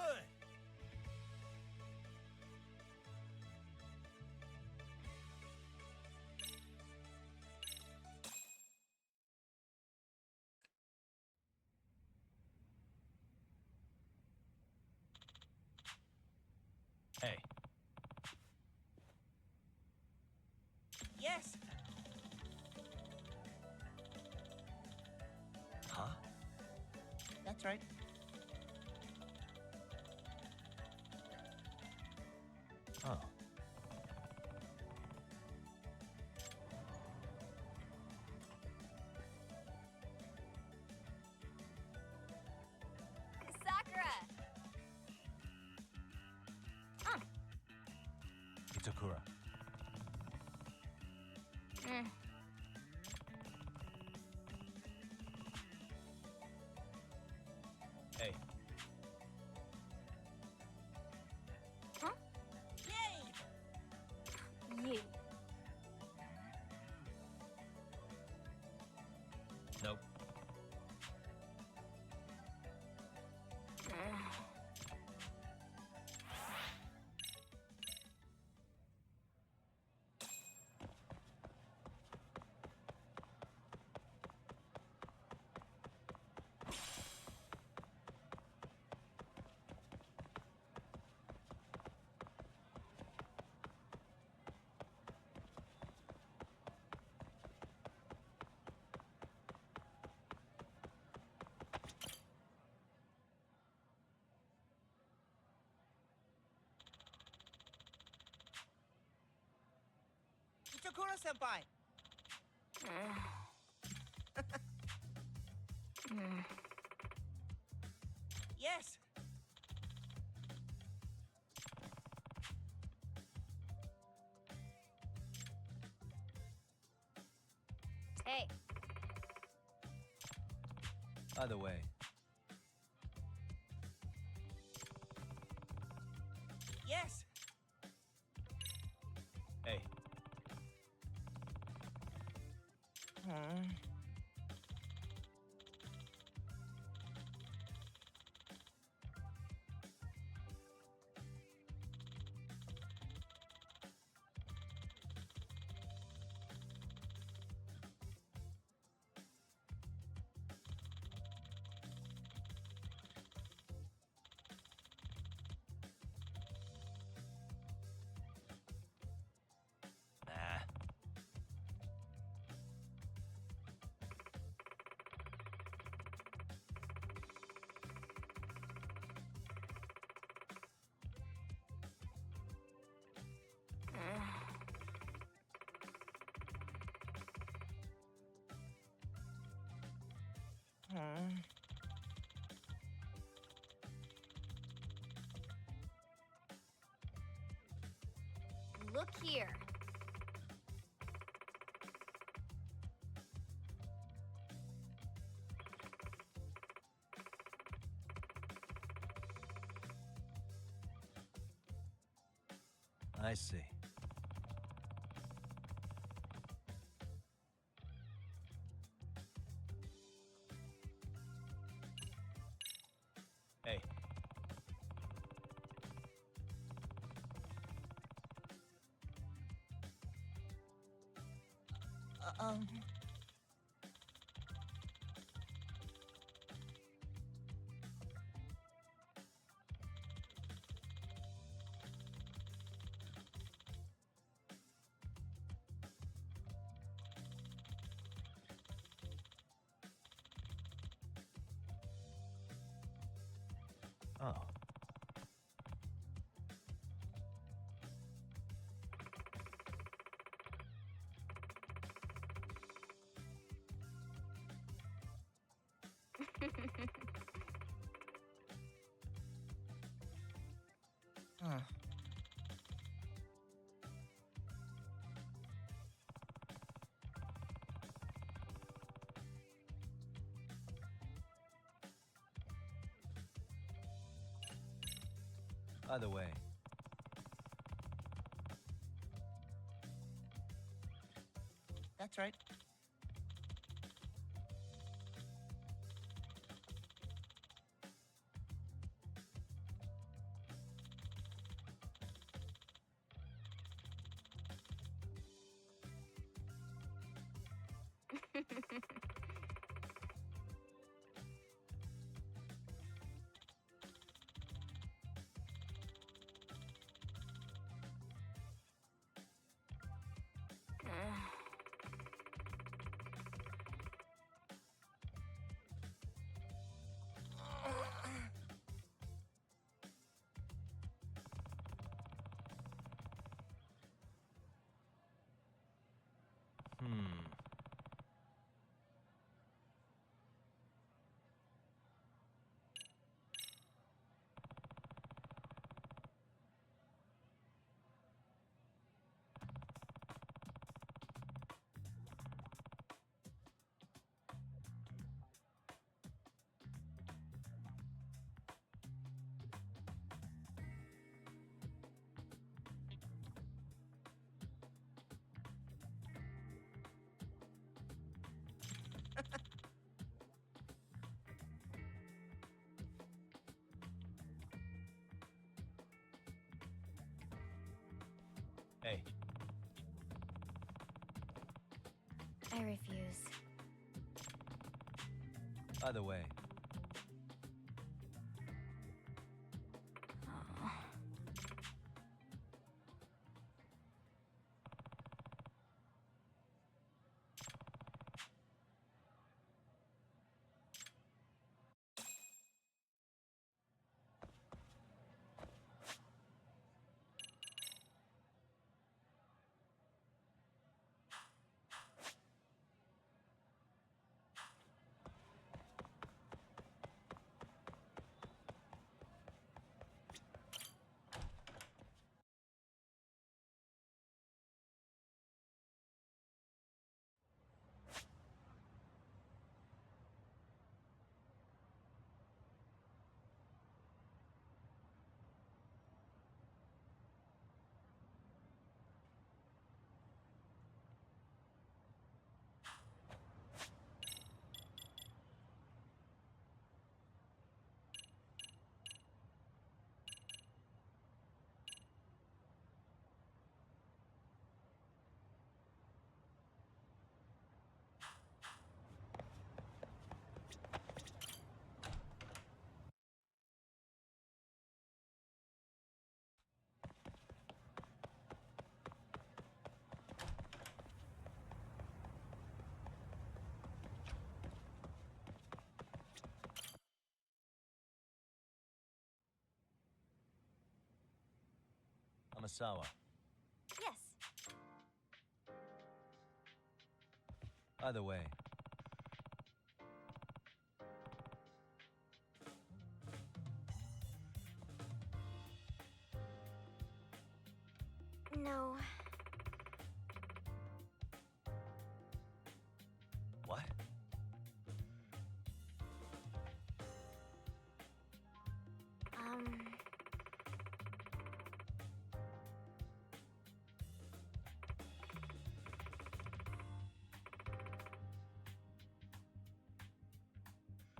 Hey. Yes. Huh? That's right. Oh. Sakura! Itakura. Hey. Huh? Yay! You. Nope. Itakura senpai. Yes. Hey. By the way, Yes. hey. Nah. Look here. I see. Oh. Huh. By the way, That's right. hey, I refuse. by the way, Amasawa, Yes. by the way, No. what?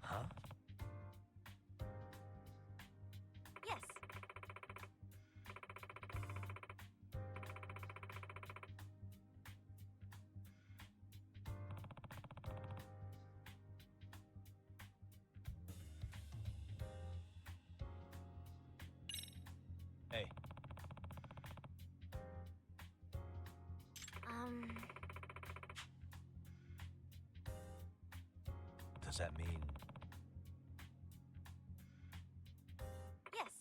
Huh? Yes. Does that mean... Yes.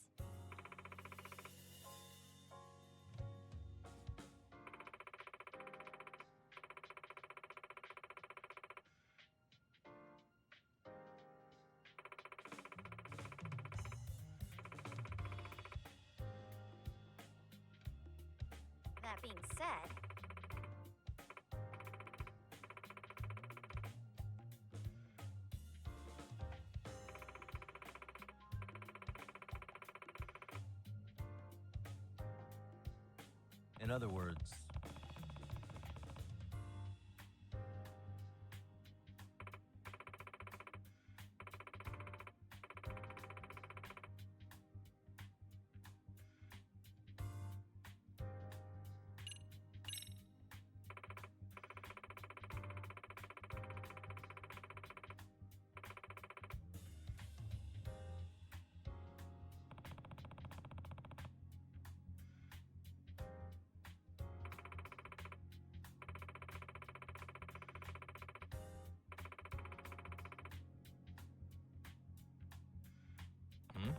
That being said, In other words... Hmm?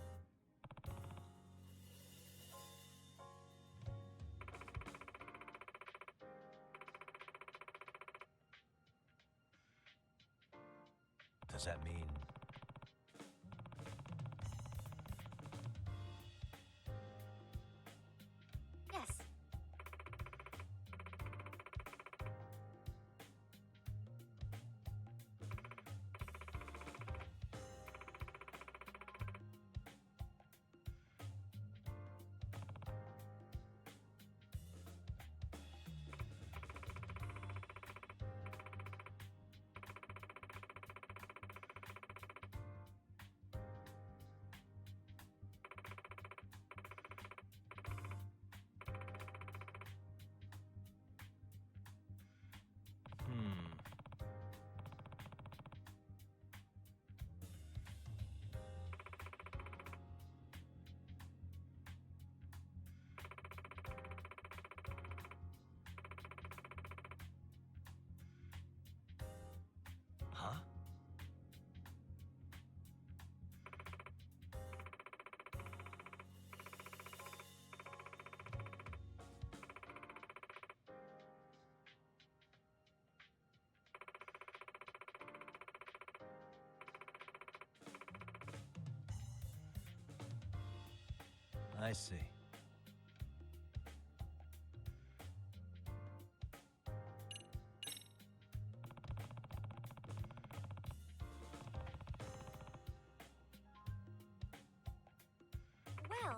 Does that mean... yes. Huh? I see. Well,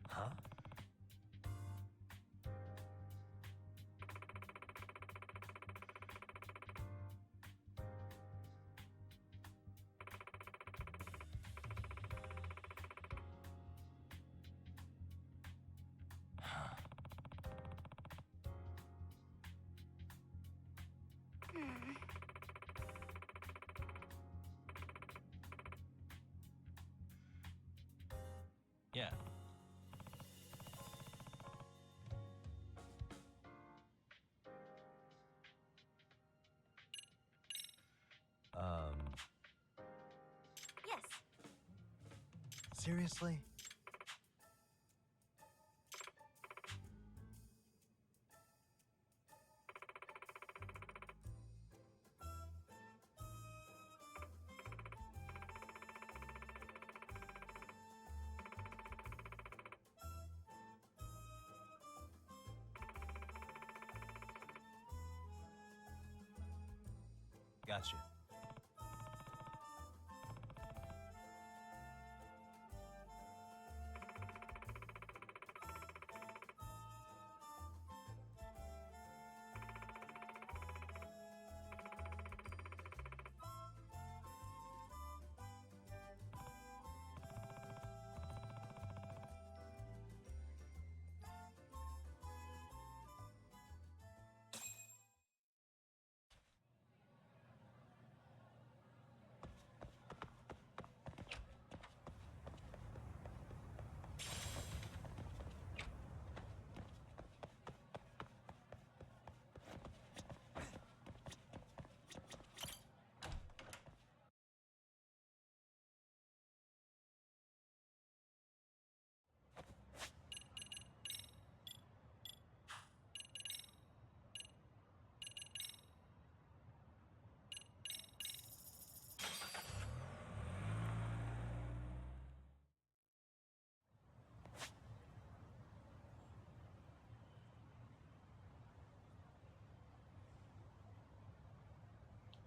Huh? hmm. Yeah. Yes. Seriously? Gotcha.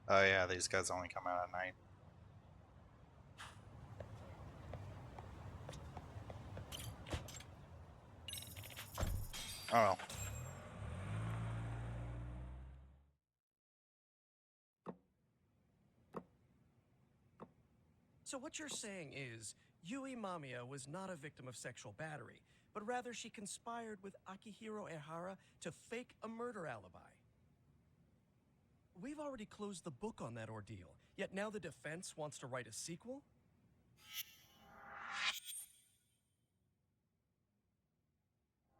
Oh yeah, these guys only come out at night. Oh well. So what you're saying is, Yui Mamiya was not a victim of sexual battery, but rather she conspired with Akihiro Ehara to fake a murder alibi. We've already closed the book on that ordeal, yet now the defense wants to write a sequel?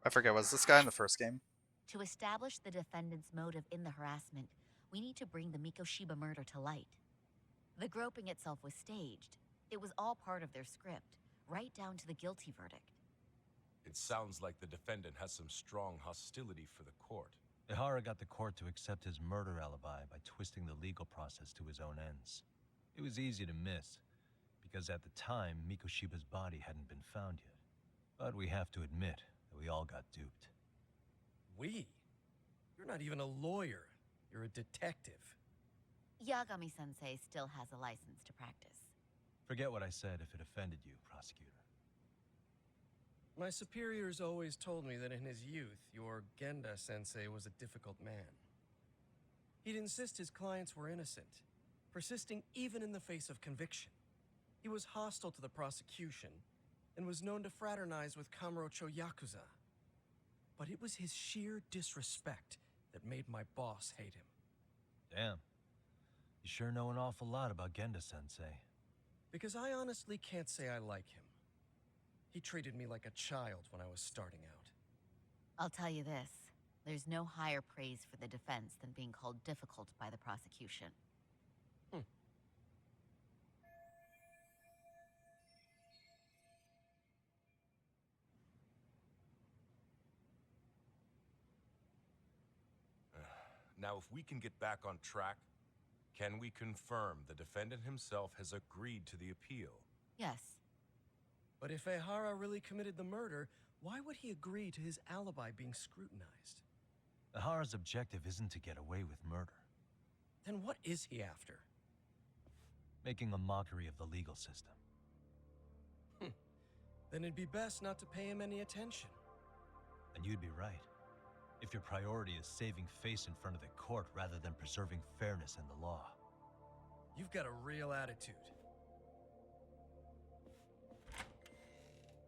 I forget, was this guy in the first game? To establish the defendant's motive in the harassment, we need to bring the Mikoshiba murder to light. The groping itself was staged. It was all part of their script, right down to the guilty verdict. It sounds like the defendant has some strong hostility for the court. Ehara got the court to accept his murder alibi by twisting the legal process to his own ends. It was easy to miss, because at the time, Mikoshiba's body hadn't been found yet. But we have to admit that we all got duped. We? You're not even a lawyer. You're a detective. Yagami-sensei still has a license to practice. Forget what I said if it offended you, prosecutor. My superiors always told me that in his youth, your Genda-sensei was a difficult man. He'd insist his clients were innocent, persisting even in the face of conviction. He was hostile to the prosecution, and was known to fraternize with Kamurocho Yakuza. But it was his sheer disrespect that made my boss hate him. Damn. You sure know an awful lot about Genda-sensei. Because I honestly can't say I like him. He treated me like a child when I was starting out. I'll tell you this, there's no higher praise for the defense than being called difficult by the prosecution. Now, if we can get back on track, can we confirm the defendant himself has agreed to the appeal? Yes. But if Ehara really committed the murder, why would he agree to his alibi being scrutinized? Ehara's objective isn't to get away with murder. Then what is he after? Making a mockery of the legal system. Then it'd be best not to pay him any attention. And you'd be right. If your priority is saving face in front of the court rather than preserving fairness in the law. You've got a real attitude.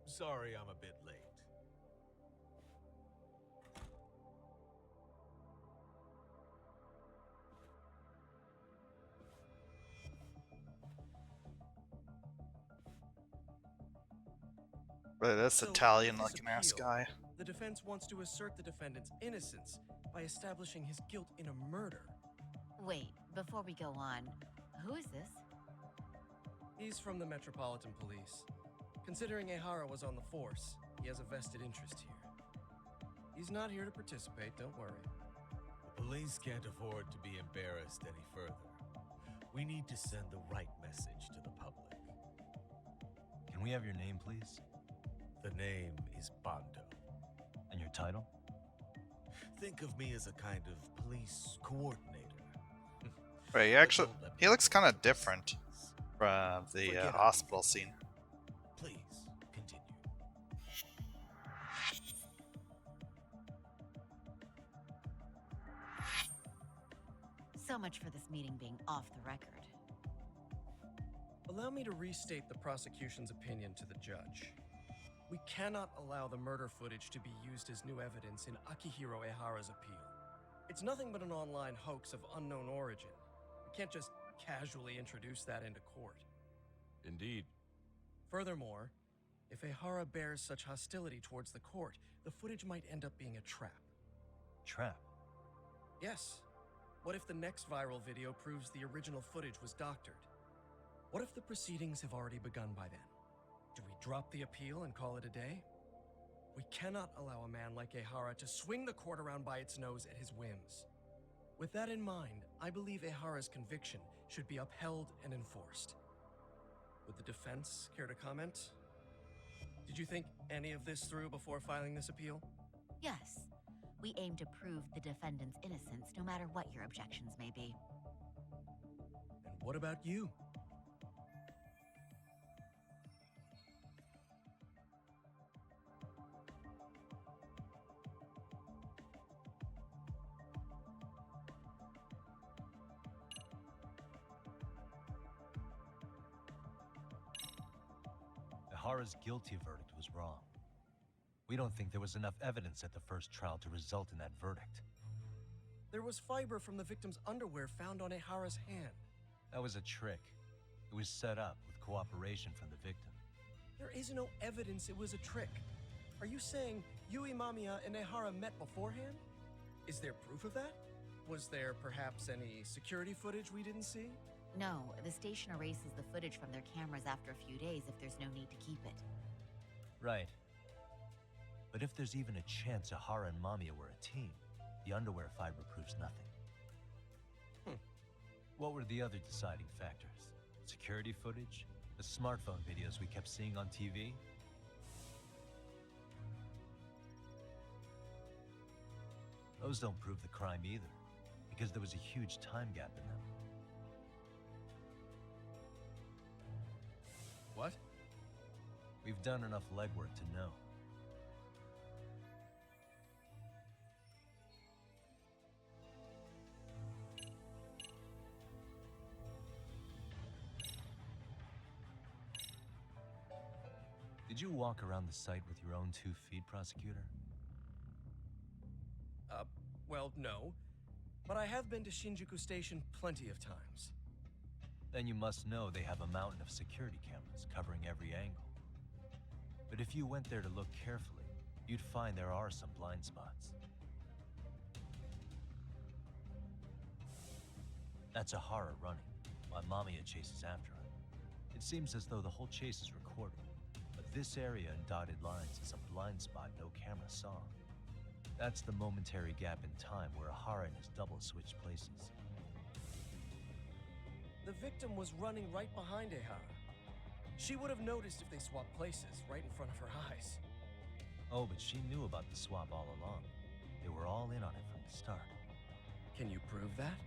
Sorry I'm a bit late. But this So, Italian-looking with this ass guy. The defense wants to assert the defendant's innocence by establishing his guilt in a murder. Wait, before we go on, who is this? He's from the Metropolitan Police. Considering Ehara was on the force, he has a vested interest here. He's not here to participate, don't worry. The police can't afford to be embarrassed any further. We need to send the right message to the public. Can we have your name, please? The name is Bando. And your title? Think of me as a kind of police coordinator. Right, he looks kind of different from the hospital scene. Please, continue. So much for this meeting being off the record. Allow me to restate the prosecution's opinion to the judge. We cannot allow the murder footage to be used as new evidence in Akihiro Ehara's appeal. It's nothing but an online hoax of unknown origin. We can't just casually introduce that into court. Indeed. Furthermore, if Ehara bears such hostility towards the court, the footage might end up being a trap. Trap? Yes. What if the next viral video proves the original footage was doctored? What if the proceedings have already begun by then? Do we drop the appeal and call it a day? We cannot allow a man like Ehara to swing the court around by its nose at his whims. With that in mind, I believe Ehara's conviction should be upheld and enforced. Would the defense care to comment? Did you think any of this through before filing this appeal? Yes. We aim to prove the defendant's innocence no matter what your objections may be. what about you? Ihara's guilty verdict was wrong. We don't think there was enough evidence at the first trial to result in that verdict. There was fiber from the victim's underwear found on Ihara's hand. That was a trick. It was set up with cooperation from the victim. There is no evidence it was a trick. Are you saying Yui Mamiya and Ihara met beforehand? Is there proof of that? Was there perhaps any security footage we didn't see? No, the station erases the footage from their cameras after a few days if there's no need to keep it. Right. But if there's even a chance Ihara and Mamiya were a team, the underwear fiber proves nothing. What were the other deciding factors? Security footage? The smartphone videos we kept seeing on TV? Those don't prove the crime either, because there was a huge time gap in them. What? We've done enough legwork to know. Did you walk around the site with your own 2 feet, Prosecutor? Well, no. But I have been to Shinjuku Station plenty of times. Then you must know they have a mountain of security cameras covering every angle. But if you went there to look carefully, you'd find there are some blind spots. That's Ihara running, while Mamiya chases after him. It seems as though the whole chase is recorded, but this area in dotted lines is a blind spot no camera saw. That's the momentary gap in time where Ihara and his double switched places. The victim was running right behind Ihara. She would have noticed if they swapped places right in front of her eyes. Oh, but she knew about the swap all along. They were all in on it from the start. Can you prove that?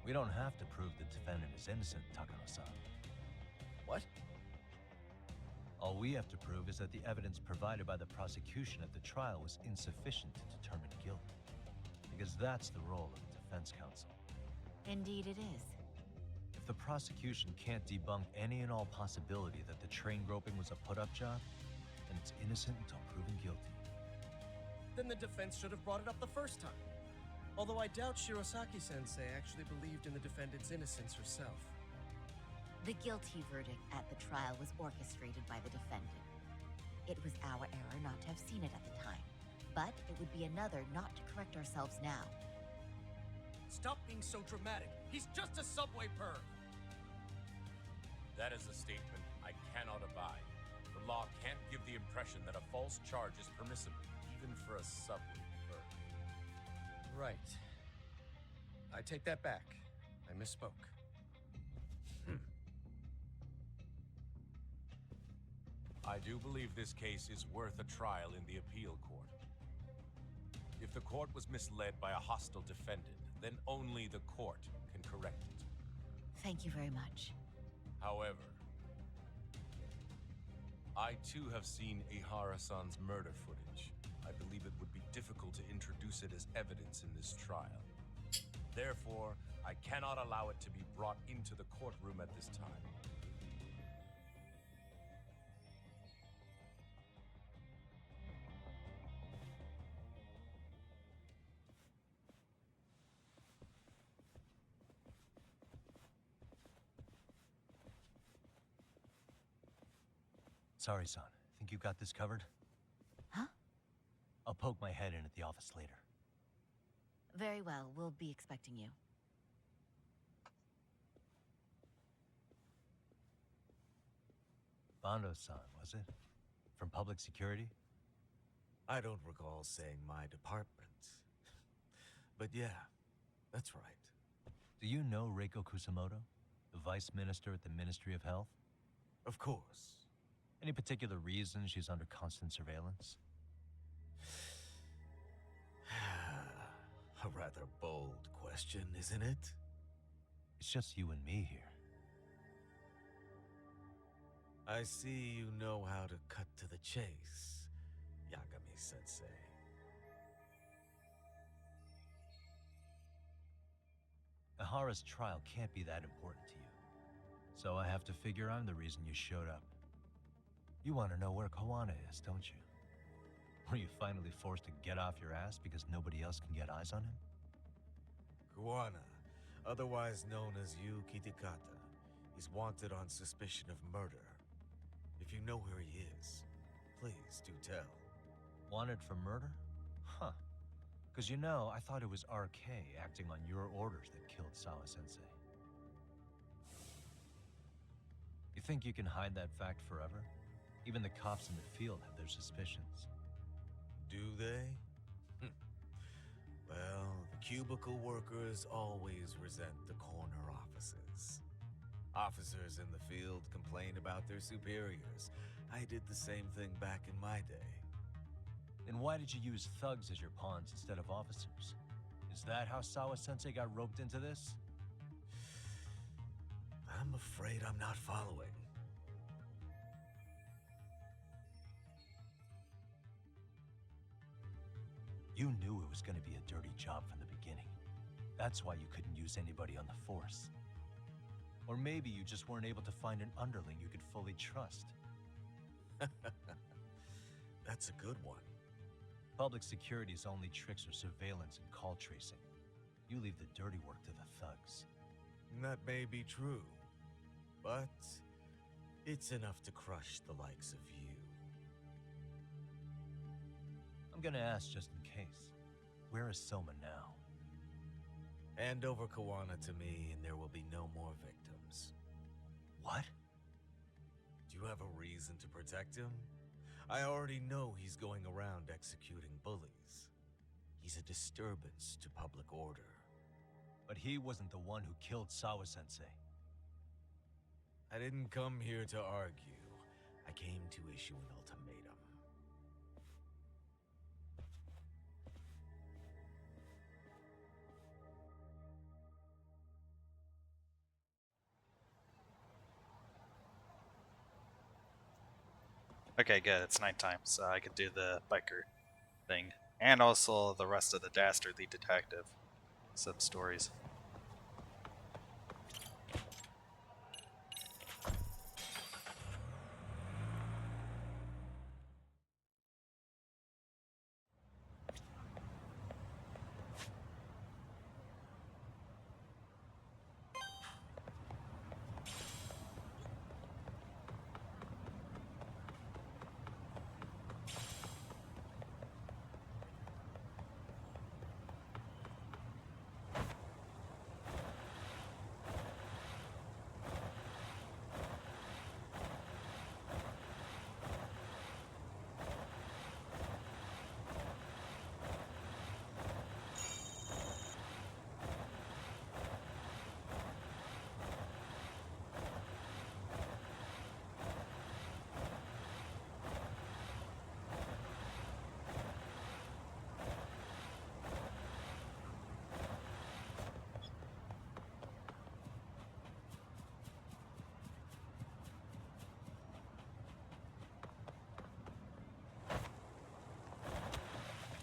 We don't have to prove the defendant is innocent, Takano-san. What? All we have to prove is that the evidence provided by the prosecution at the trial was insufficient to determine guilt. Because that's the role of the defense counsel. Indeed it is. If the prosecution can't debunk any and all possibility that the train groping was a put-up job, then it's innocent until proven guilty. Then the defense should have brought it up the first time. Although I doubt Shirosaki-sensei actually believed in the defendant's innocence herself. The guilty verdict at the trial was orchestrated by the defendant. It was our error not to have seen it at the time, but it would be another not to correct ourselves now. Stop being so dramatic. He's just a subway perv. That is a statement I cannot abide. The law can't give the impression that a false charge is permissible, even for a subway perv. Right. I take that back. I misspoke. I do believe this case is worth a trial in the appeal court. If the court was misled by a hostile defendant, then only the court can correct it. Thank you very much. However, I too have seen Ihara-san's murder footage. I believe it would be difficult to introduce it as evidence in this trial. Therefore, I cannot allow it to be brought into the courtroom at this time. Sorry, son. Think you got this covered? Huh? I'll poke my head in at the office later. Very well, we'll be expecting you. Bando-san, was it? From public security? I don't recall saying my department. But yeah, that's right. Do you know Reiko Kusamoto, the vice minister at the Ministry of Health? Of course. Any particular reason she's under constant surveillance? A rather bold question, isn't it? It's just you and me here. I see you know how to cut to the chase, Yagami-sensei. Ahara's trial can't be that important to you. So I have to figure I'm the reason you showed up. You want to know where Koana is, don't you? Were you finally forced to get off your ass because nobody else can get eyes on him? Kuwana, otherwise known as Yu Kitakata, is wanted on suspicion of murder. If you know where he is, please do tell. Wanted for murder? Huh. Because you know, I thought it was RK acting on your orders that killed Sawa-sensei. You think you can hide that fact forever? Even the cops in the field have their suspicions. Do they? Well, the cubicle workers always resent the corner offices. Officers in the field complain about their superiors. I did the same thing back in my day. Then why did you use thugs as your pawns instead of officers? Is that how Sawa-sensei got roped into this? I'm afraid I'm not following. You knew it was going to be a dirty job from the beginning. That's why you couldn't use anybody on the force. Or maybe you just weren't able to find an underling you could fully trust. That's a good one. Public security's only tricks are surveillance and call tracing. You leave the dirty work to the thugs. That may be true, but it's enough to crush the likes of you. I'm gonna ask just in case. Where is Soma now? Hand over Koana to me and there will be no more victims. What? Do you have a reason to protect him? I already know he's going around executing bullies. He's a disturbance to public order. But he wasn't the one who killed Sawa-sensei. I didn't come here to argue. I came to issue an ultimatum. Okay, good. It's nighttime, so I could do the biker thing. And also the rest of the Dastardly Detective sub-stories.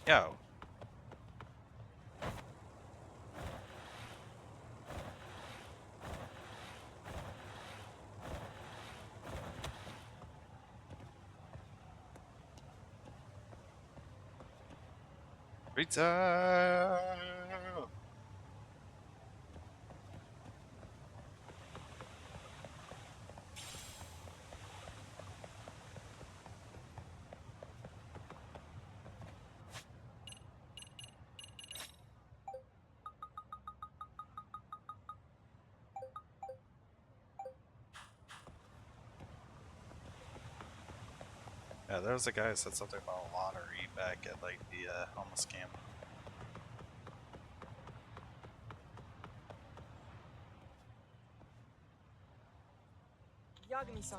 Yo. Pizza! Yeah, there was a guy who said something about a lottery back at like the homeless camp. Yagami-san.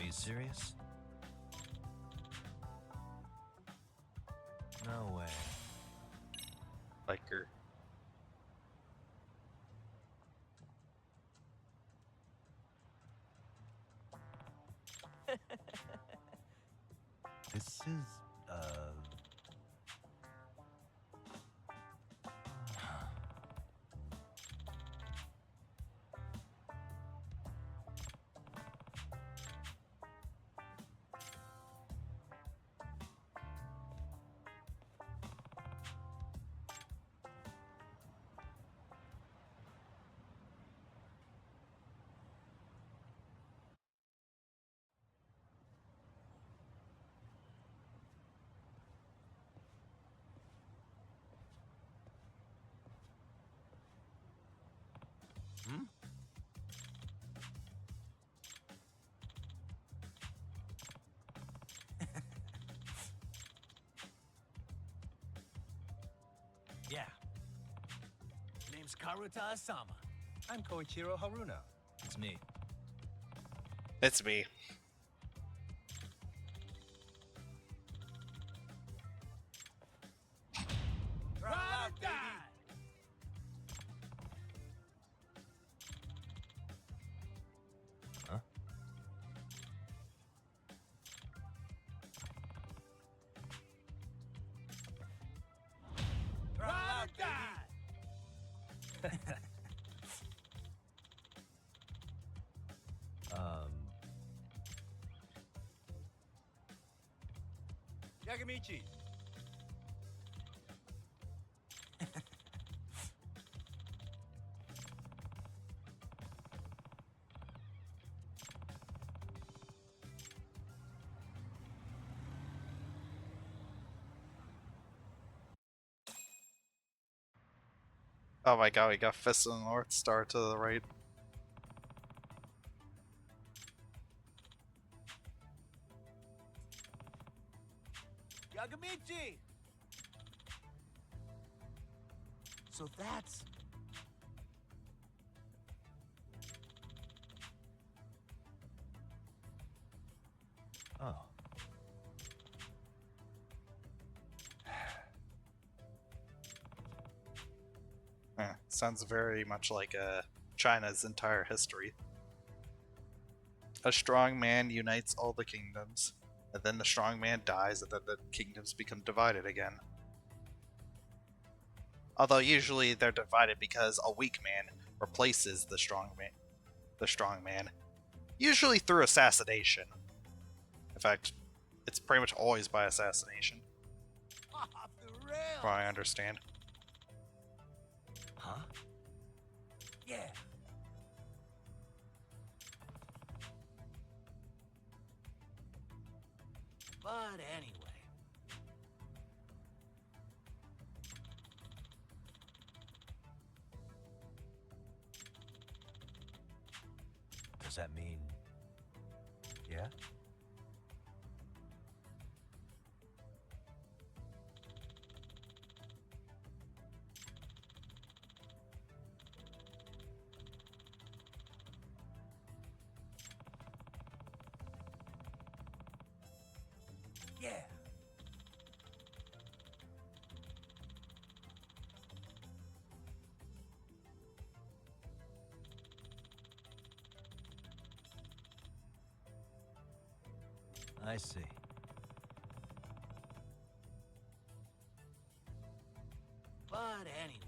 you serious? No way. Biker. This is, Hmm? Yeah. Name's Karuta Asama. I'm Koichiro Haruna. It's me. It's me. Ride or die! Huh? Ride or die! Yagamichi. Oh my god, we got Fist of the North Star to the right. Yagamichi! So that's... Oh. Sounds very much like China's entire history. A strong man unites all the kingdoms, and then the strong man dies, and then the kingdoms become divided again. Although usually they're divided because a weak man replaces the strong man, usually through assassination. In fact, it's pretty much always by assassination, Off the rails! from what I understand. Huh? Yeah. But anyway. Does that mean... Yeah? Yeah. I see. But anyway.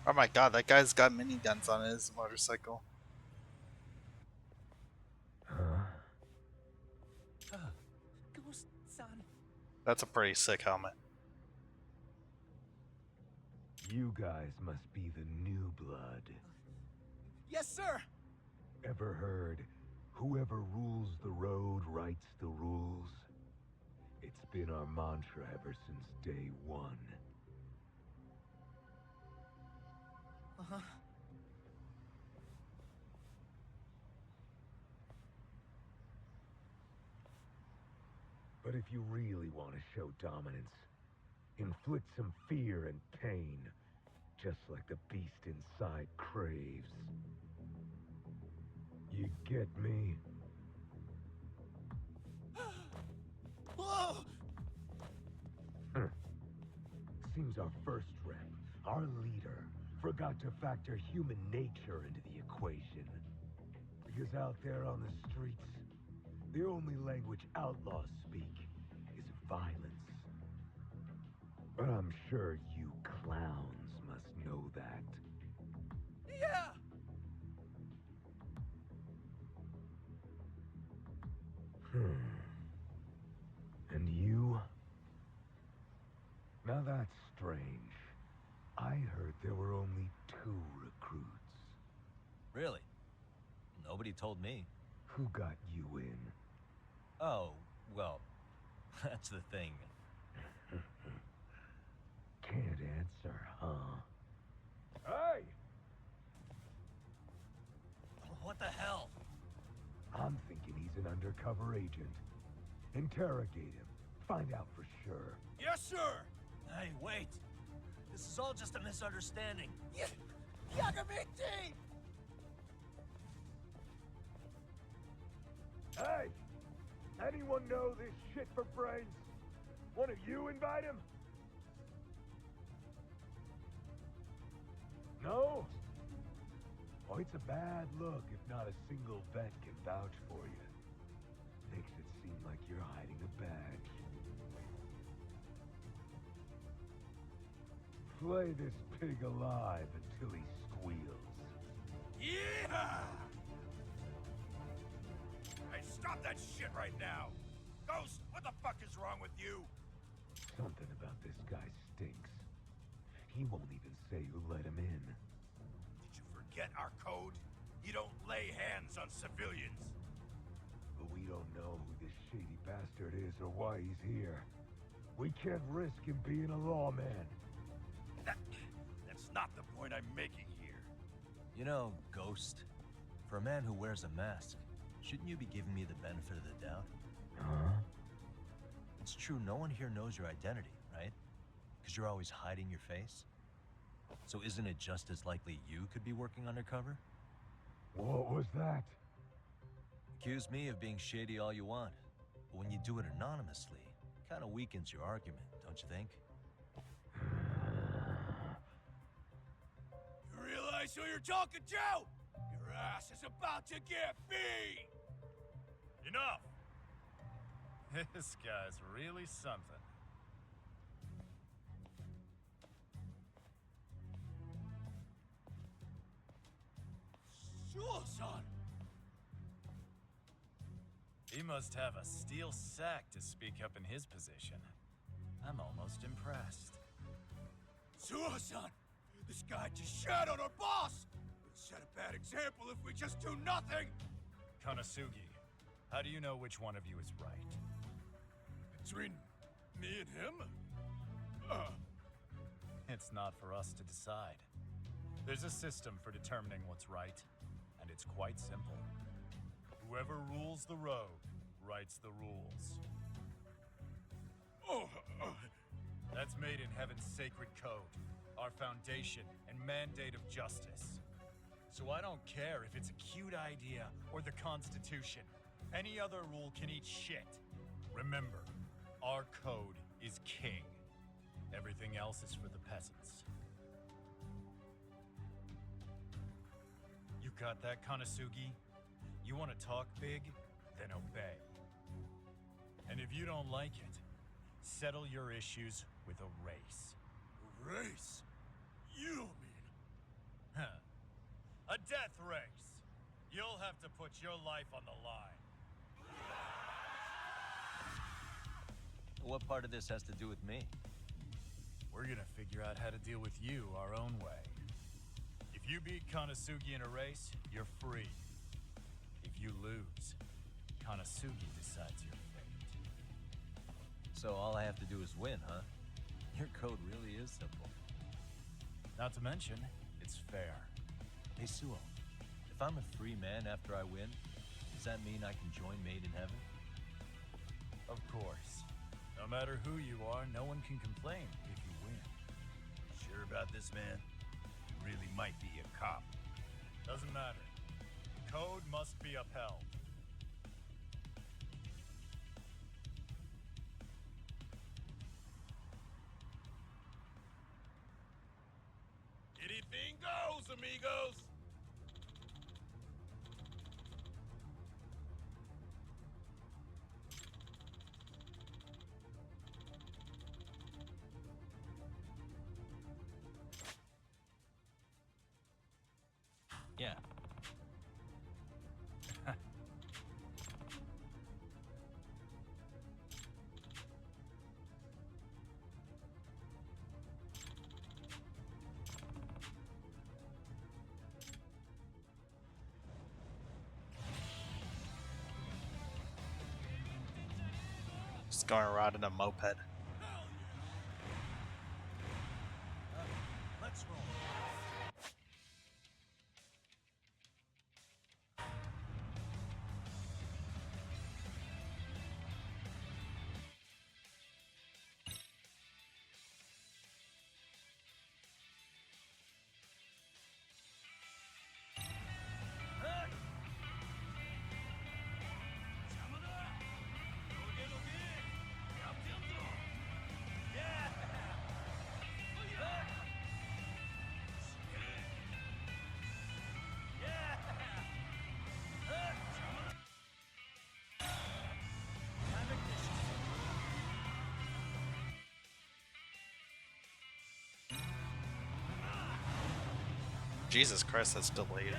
Oh my god, that guy's got miniguns on his motorcycle. Ghost-san. That's a pretty sick helmet. You guys must be the new blood. Yes, sir. Ever heard, whoever rules the road writes the rules? It's been our mantra ever since day one. Uh-huh. But if you really want to show dominance, inflict some fear and pain, just like the beast inside craves. You get me? Whoa! Seems our first rep, our leader, forgot to factor human nature into the equation. Because out there on the streets, the only language outlaws speak is violence. But I'm sure you clowns must know that. Yeah! And you? Now that's strange. I heard there were only 2 recruits. Really? Nobody told me. Who got you in? Oh, well, that's the thing. Can't answer, huh? Hey! What the hell? I'm thinking he's an undercover agent. Interrogate him. Find out for sure. Yes, sir! Hey, wait! This is all just a misunderstanding. Yagami-T! Hey! Anyone know this shit for brains? One of you invite him? No? Oh, it's a bad look if not a single vet can vouch for you. Makes it seem like you're hiding a badge. Flay this pig alive until he squeals. Yeah! Hey, stop that shit right now! Ghost, what the fuck is wrong with you? Something about this guy stinks. He won't even say who let him in. Did you forget our code? You don't lay hands on civilians. But we don't know who this shady bastard is or why he's here. We can't risk him being a lawman. That's not the point I'm making here. You know, Ghost, for a man who wears a mask, shouldn't you be giving me the benefit of the doubt? Huh? It's true, no one here knows your identity, right? Because you're always hiding your face? So isn't it just as likely you could be working undercover? What was that? Accuse me of being shady all you want, but when you do it anonymously, it kind of weakens your argument, don't you think? You realize who you're talking to? Your ass is about to get beat! Enough! This guy's really something. Sure-son! He must have a steel sack to speak up in his position. I'm almost impressed. Sure-son! This guy just shat on our boss! We'll set a bad example if we just do nothing! Konosugi, how do you know which one of you is right? Between me and him? It's not for us to decide. There's a system for determining what's right, and it's quite simple. Whoever rules the road writes the rules. That's made in Heaven's sacred code, our foundation and mandate of justice. So I don't care if it's a cute idea or the Constitution. Any other rule can eat shit. Remember, our code is king. Everything else is for the peasants. You got that, Konosugi? You want to talk big? Then obey. And if you don't like it, settle your issues with a race. Race? You don't mean... Huh. A death race. You'll have to put your life on the line. What part of this has to do with me? We're gonna figure out how to deal with you our own way. If you beat Konosugi in a race, you're free. you lose, Kanasugi decides your fate. So all I have to do is win, huh? Your code really is simple. Not to mention, it's fair. Hey, Suo, if I'm a free man after I win, does that mean I can join Made in Heaven? Of course. No matter who you are, no one can complain if you win. Sure about this, man? You really might be a cop. Doesn't matter. Code must be upheld. Anything goes, amigos! Yeah. Just going around in a moped. Let's roll. Jesus Christ, that's delayed.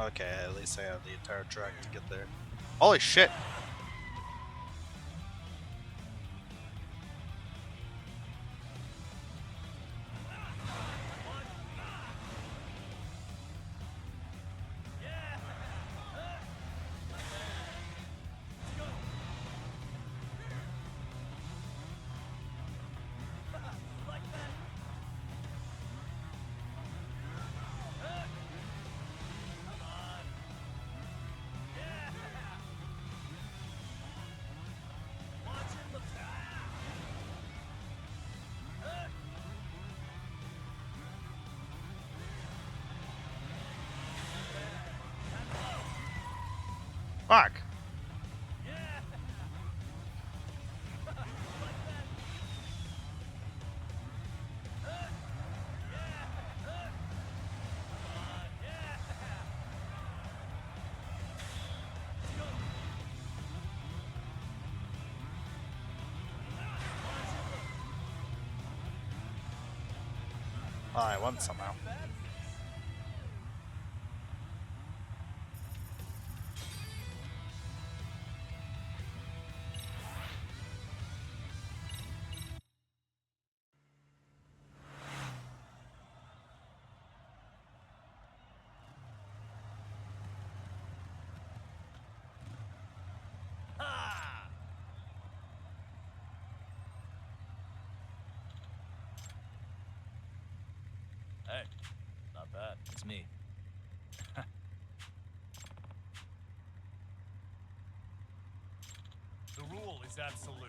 Okay, at least I have the entire track to get there. Holy shit! Fuck! Oh, I won somehow. Hey, not bad. It's me. The rule is absolute.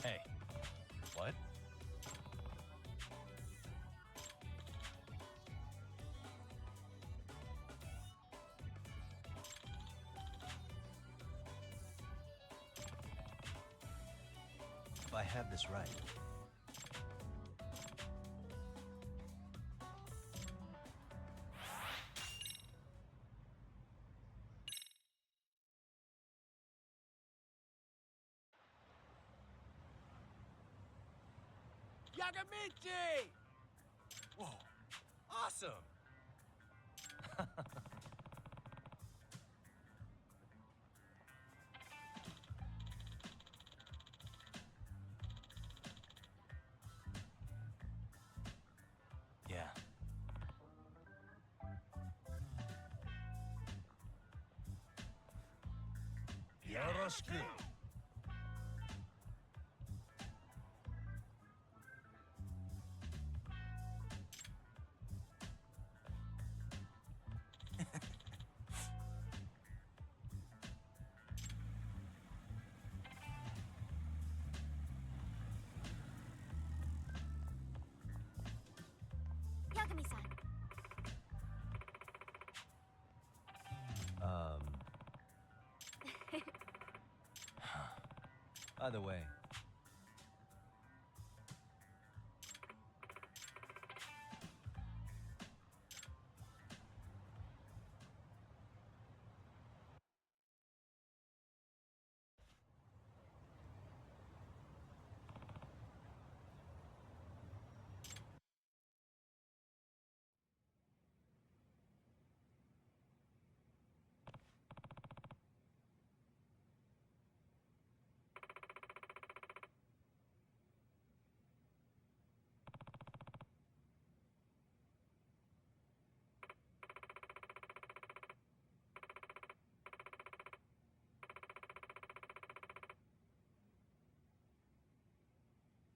Hey. What? If I have this right. Yagamichi! Whoa, awesome! Yeah. Yoroshiku. Yagami-san. By the way,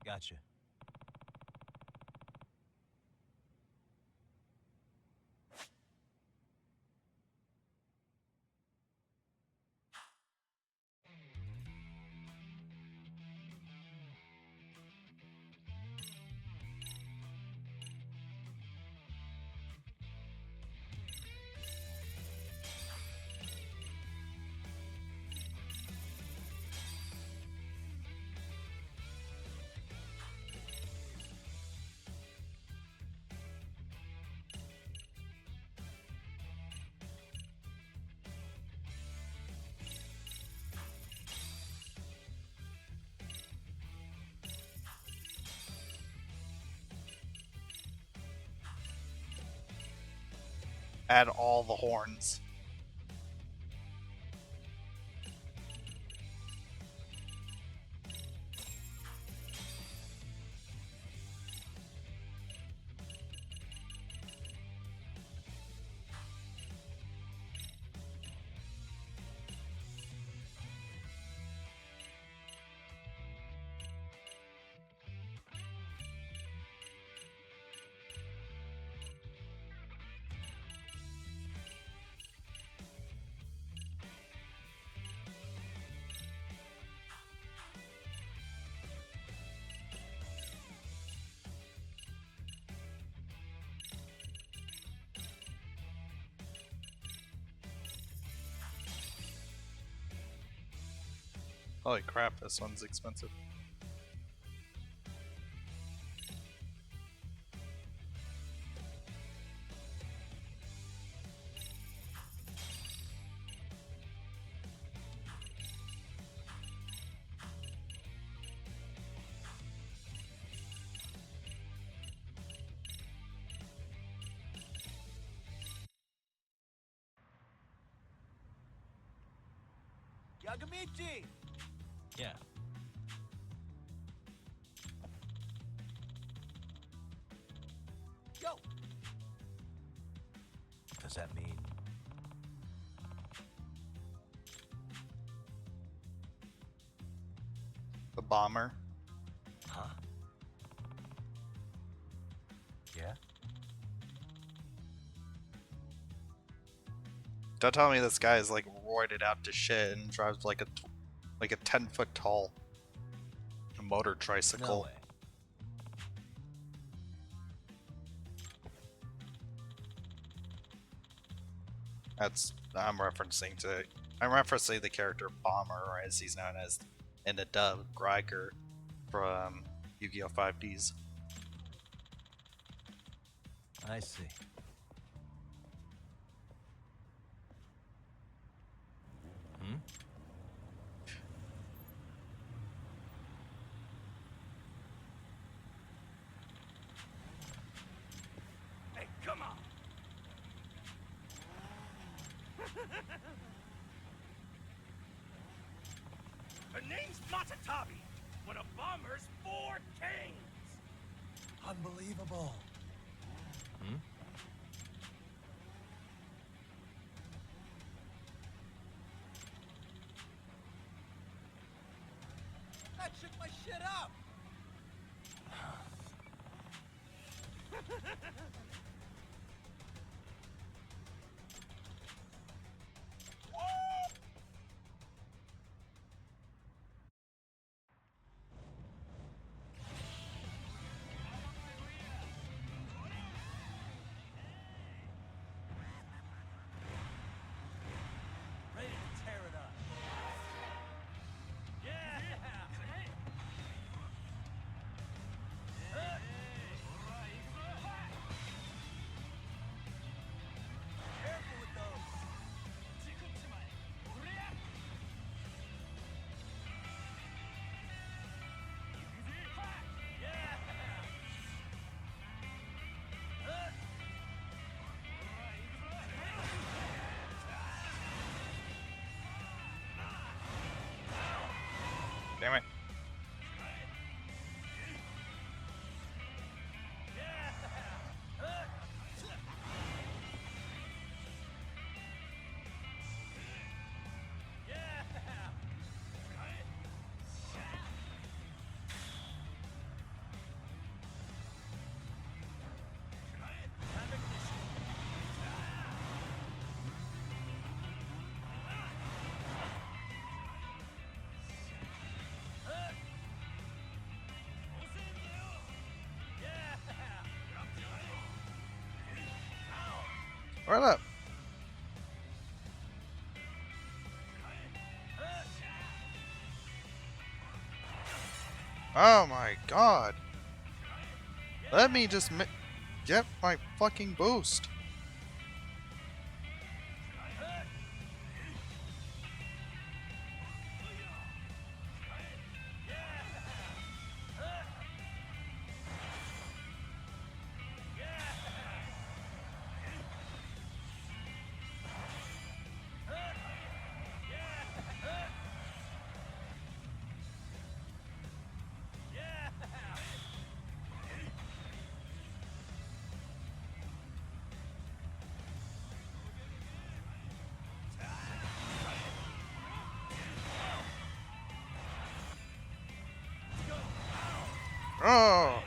gotcha. add all the horns. Holy crap, this one's expensive. Yagamichi! Yeah. Yo! Does that mean... The bomber. Huh? Yeah? Don't tell me this guy is like roided out to shit and drives like a 10-foot tall motor tricycle. No way. I'm referencing the character Bomber, or as he's known as in the dub, Greiger from Yu-Gi-Oh! 5Ds. I see. Hmm? Hey, come on! Her name's Matatabi, one of Bomber's 4 kings! Unbelievable. Hmm? That shook my shit up! Ready to tear it up. Yeah! Careful with those. Damn it. Right up. Oh my god. Let me just get my fucking boost. Oh!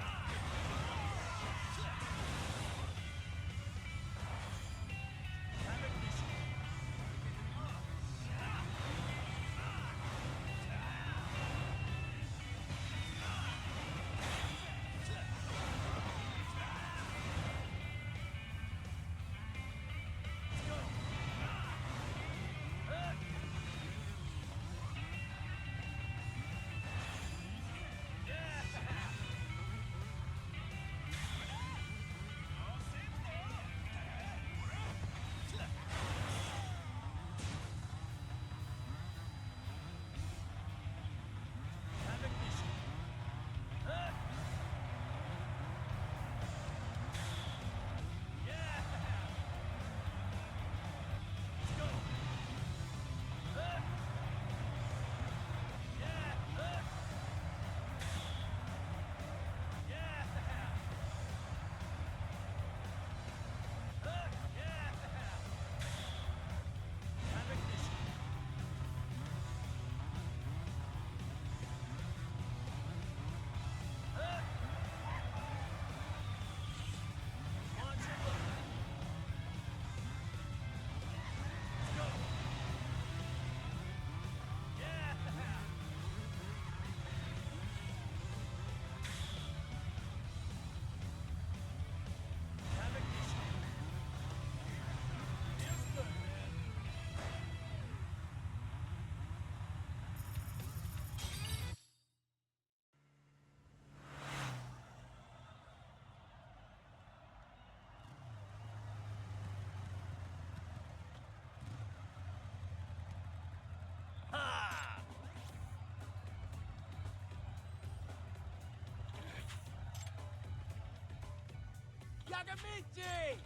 Yagamichi!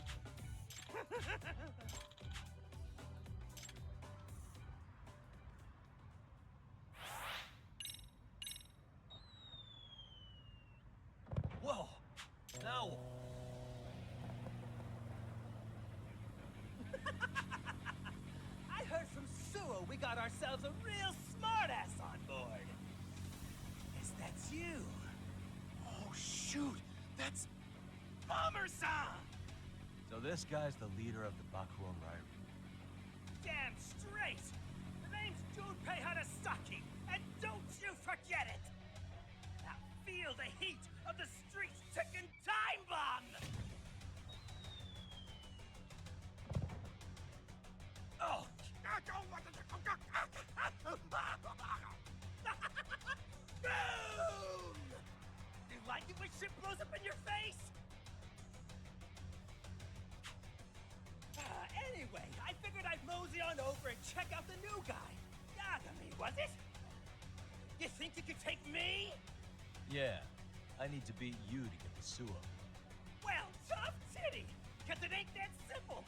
Whoa! Now. I heard from Suo we got ourselves a real smartass on board. Guess that's you. Oh, shoot! That's Bomber-san! So this guy's the leader of the Bakuon Ryrie. Damn straight! The name's Junpei Hanasaki, and don't you forget it! Now feel the heat of the street's ticking time bomb! Oh! Boom! You like it when shit blows up in your face? Anyway, I figured I'd mosey on over and check out the new guy. Yagami, was it? You think you could take me? Yeah, I need to beat you to get the Suo. Well, tough titty, because it ain't that simple.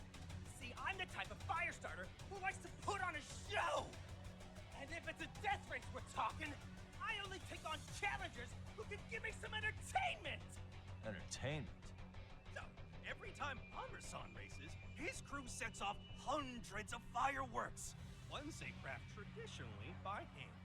See, I'm the type of fire starter who likes to put on a show. And if it's a death race we're talking, I only take on challengers who can give me some entertainment. Entertainment? So, every time Bomber-san races, his crew sets off hundreds of fireworks. Ones they craft traditionally by hand.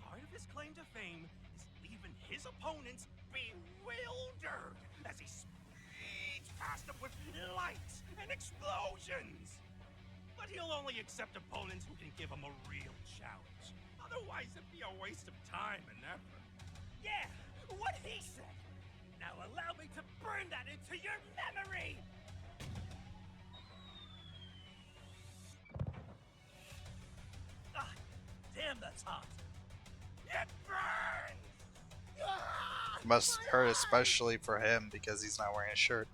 Part of his claim to fame is leaving his opponents bewildered as he speeds past them with lights and explosions. But he'll only accept opponents who can give him a real challenge. Otherwise, it'd be a waste of time and effort. Yeah, what he said. Now allow me to burn that into your memory! Ah, damn, that's hot. It burns! Ah, Must hurt especially for him because he's not wearing a shirt.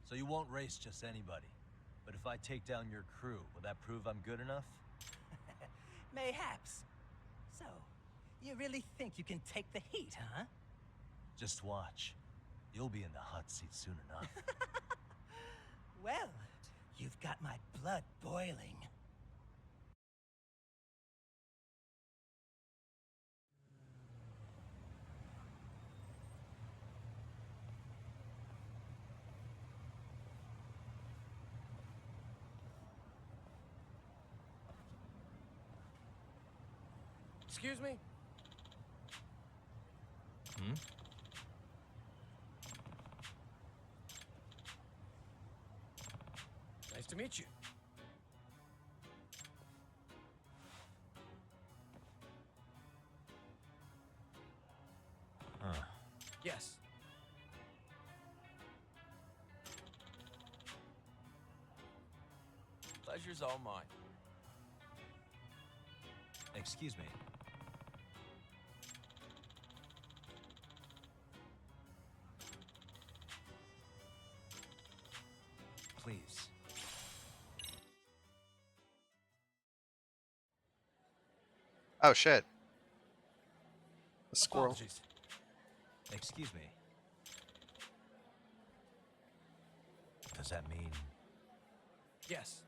So you won't race just anybody. But if I take down your crew, will that prove I'm good enough? Mayhaps. So, you really think you can take the heat, huh? Just watch. You'll be in the hot seat soon enough. Well, you've got my blood boiling. Excuse me? Hmm? Nice to meet you. Huh. Yes. Pleasure's all mine. Excuse me. Please. Oh shit. A squirrel. Apologies. Excuse me. Does that mean... Yes.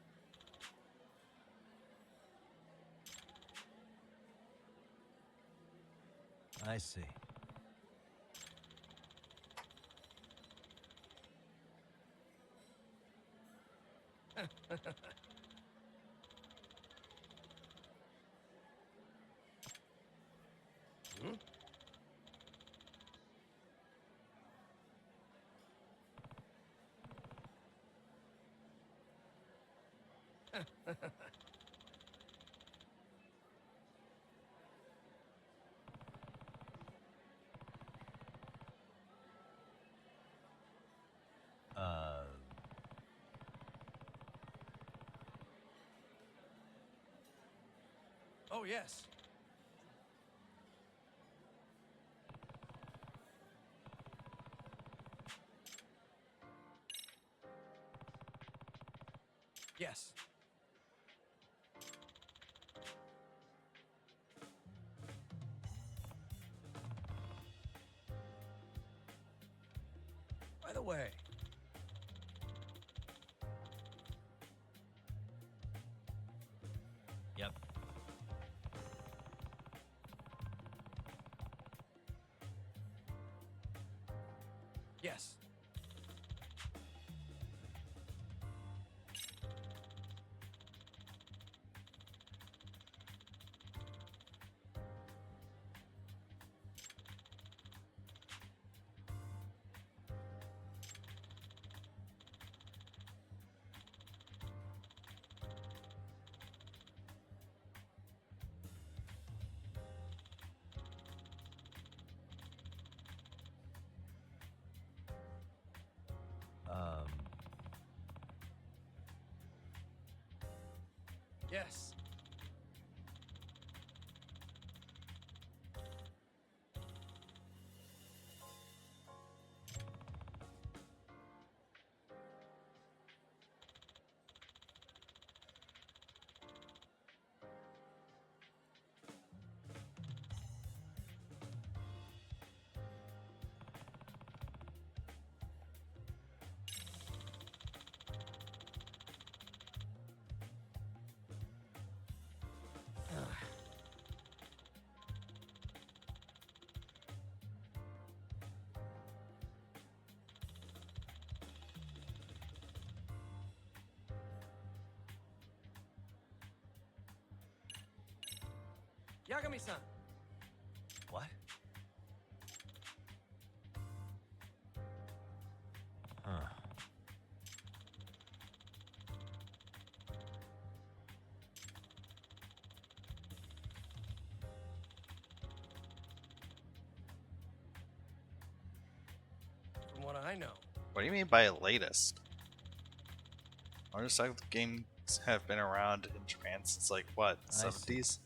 I see. Hmm? Uh... Oh, yes. Yes. By the way, Yep. yes. Um... Yes. Yagami-san. What? Huh. From what I know. What do you mean by latest? Motorcycle games have been around in Japan since like what, I see. 70s?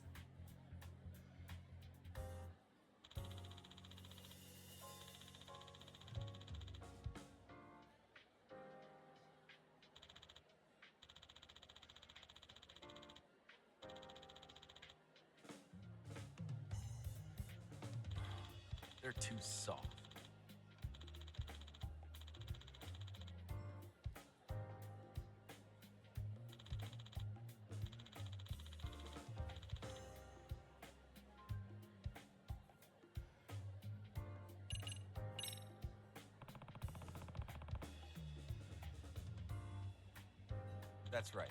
They're too soft. That's right.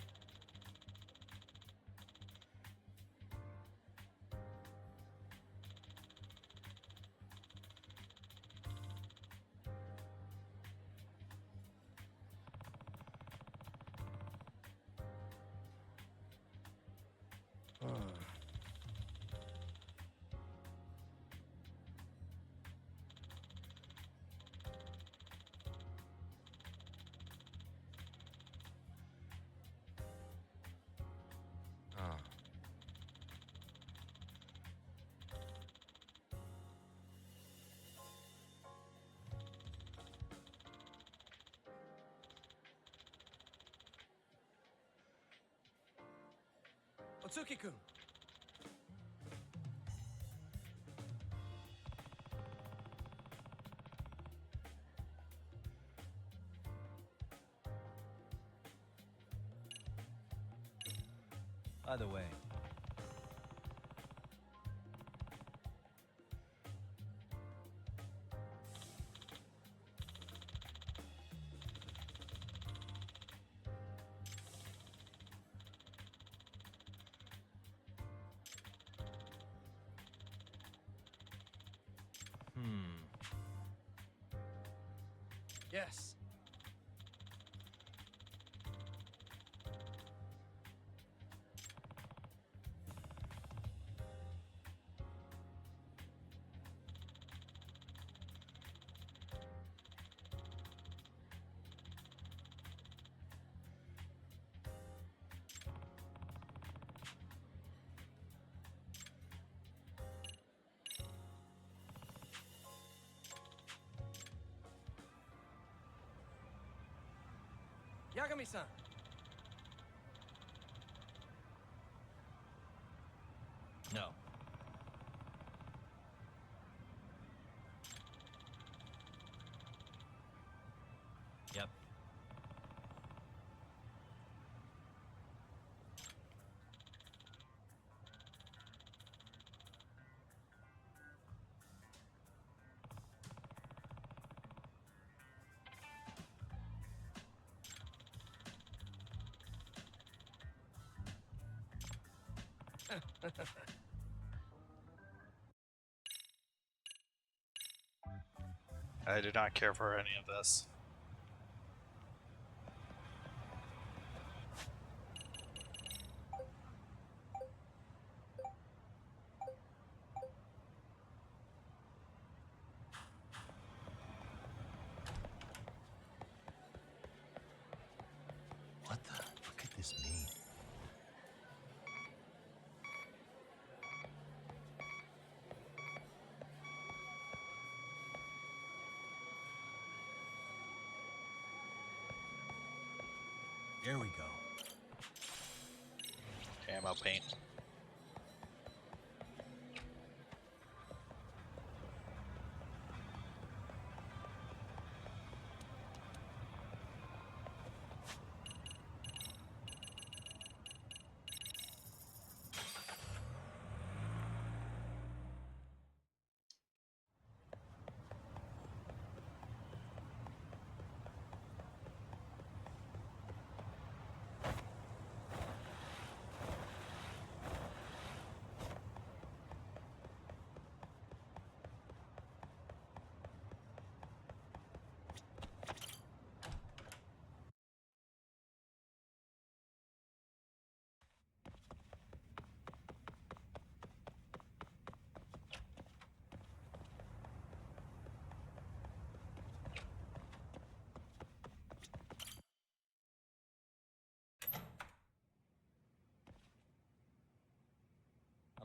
Otsuki-kun! By the way, Yes. Yagami-san! no. Yep. I do not care for any of this. What could this mean? There we go. Ammo paint.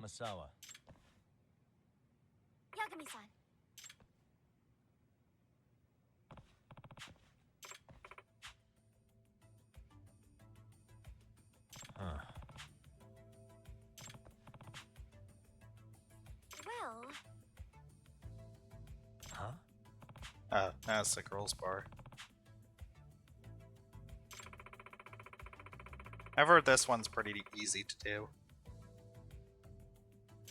Amasawa. Yagami-san. Huh. Well... Huh? That's the girls' bar. I've heard this one's pretty easy to do.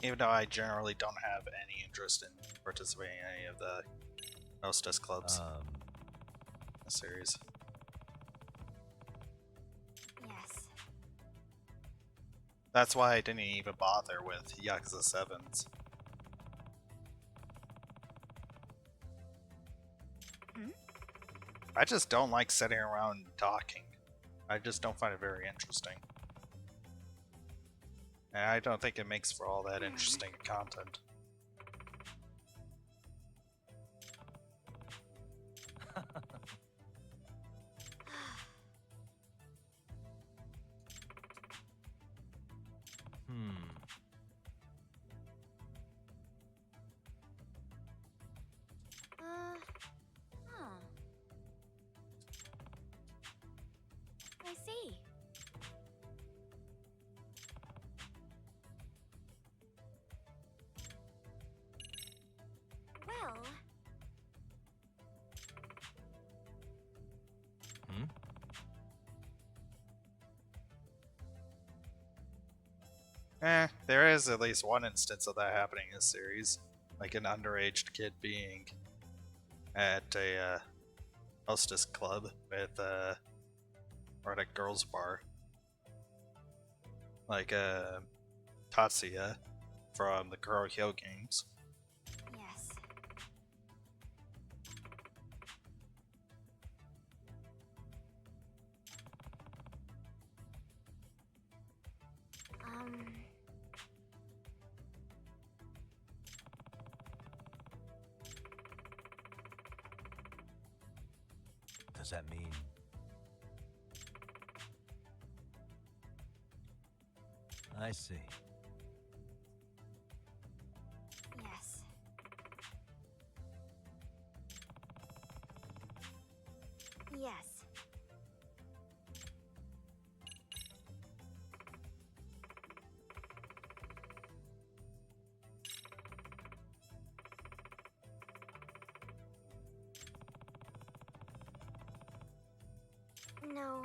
Even though I generally don't have any interest in participating in any of the hostess clubs in the series. Yes. That's why I didn't even bother with Yakuza 7s. I just don't like sitting around talking. I just don't find it very interesting. And I don't think it makes for all that interesting content. I see. There is at least one instance of that happening in this series. Like an underage kid being at a hostess club with, or at a girls' bar. Like, Tatsuya from the Kurohyo games. Yes. Does that mean... I see. Yes. Yes. No.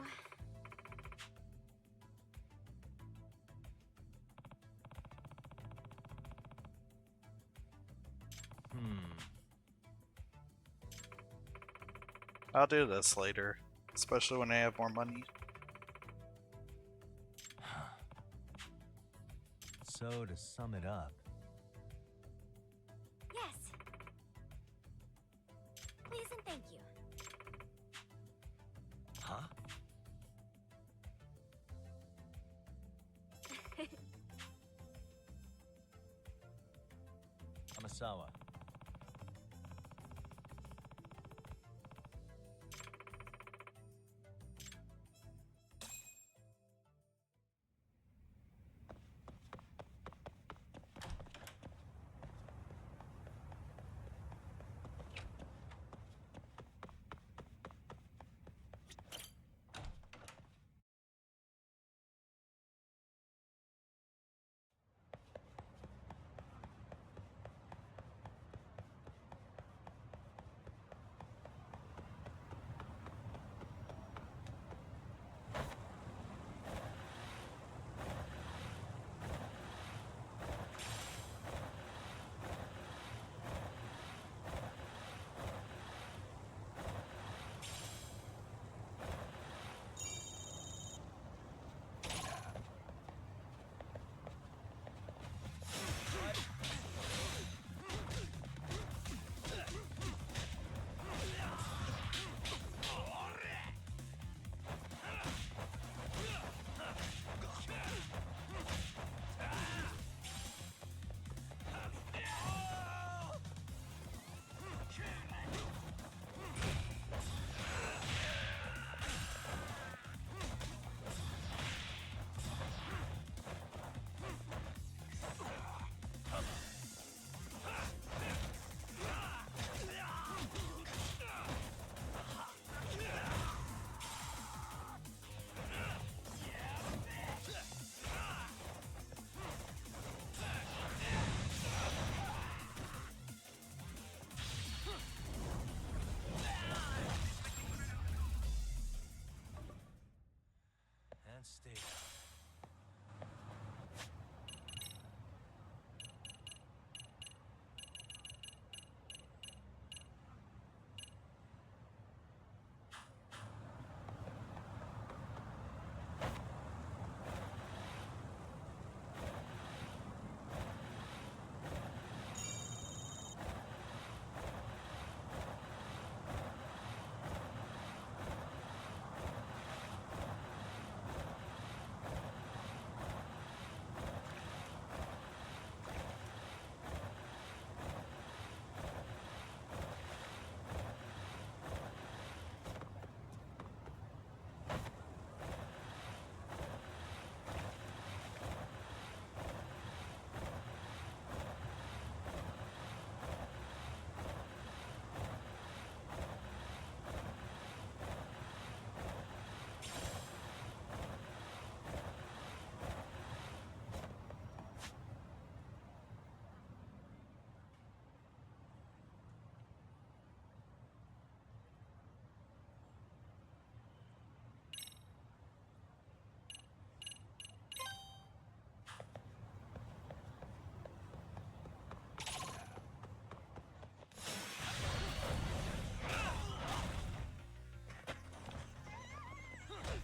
I'll do this later, especially when I have more money. So, to sum it up, Yes. Please and thank you. huh? Amasawa.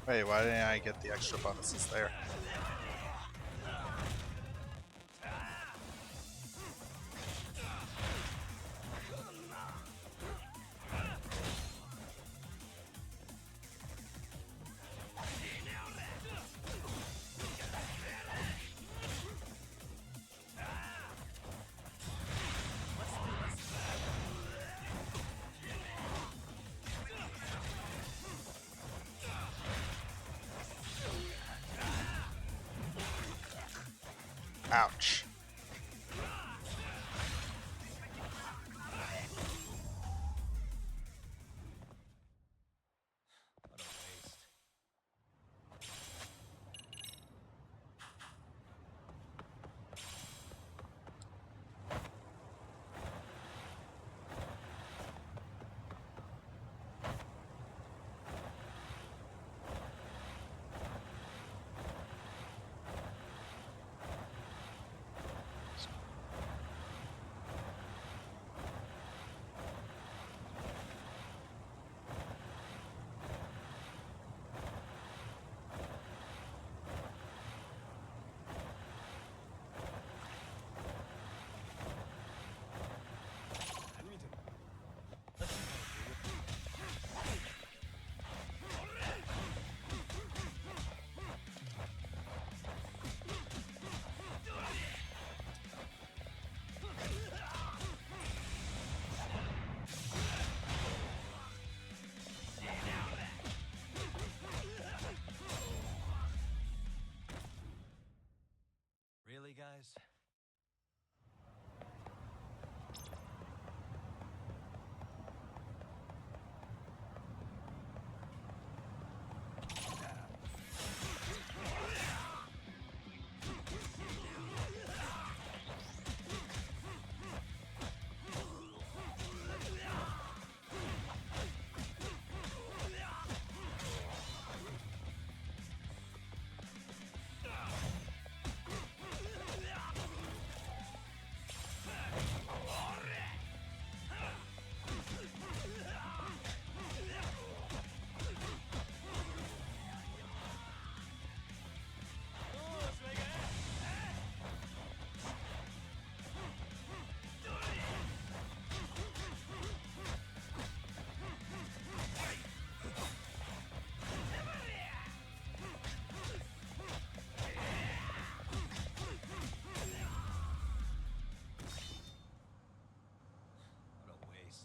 Wait, why didn't I get the extra bonuses there? Ouch. What a waste. Really, guys? What a waste.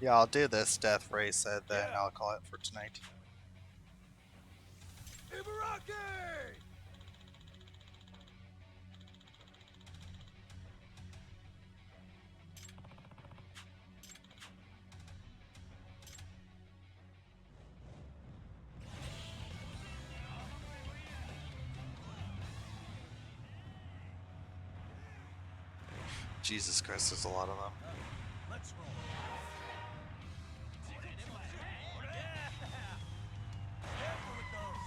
Yeah, I'll do this death race and then I'll call it for tonight. Ibaraki! Jesus Christ, there's a lot of them. Let's roll. Careful with those.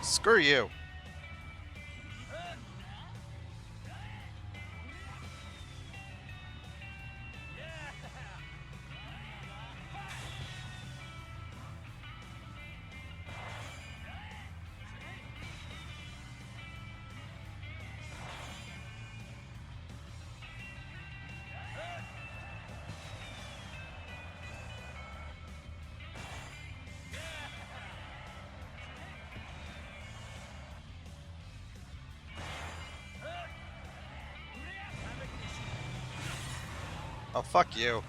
Screw you. Oh, fuck you.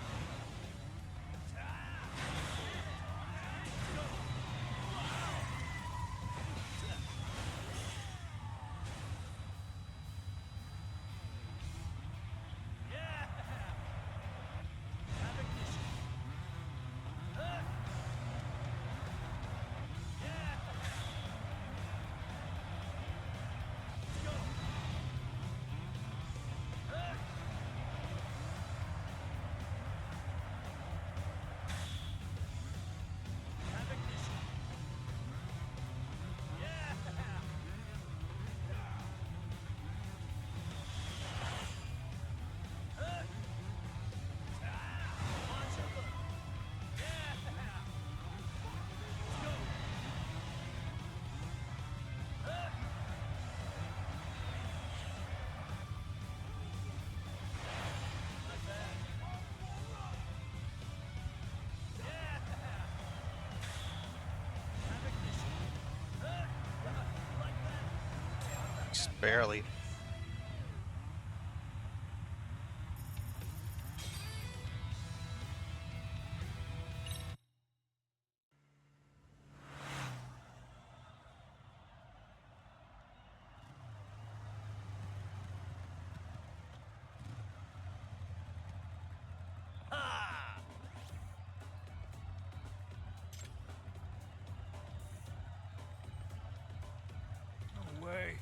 Just barely. No way.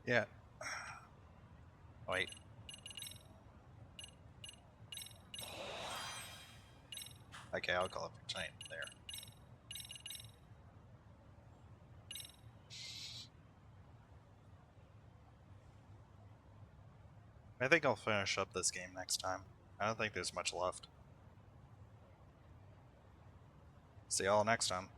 Yeah. Wait. Okay, I'll call it for tonight. There. I think I'll finish up this game next time. I don't think there's much left. See y'all next time.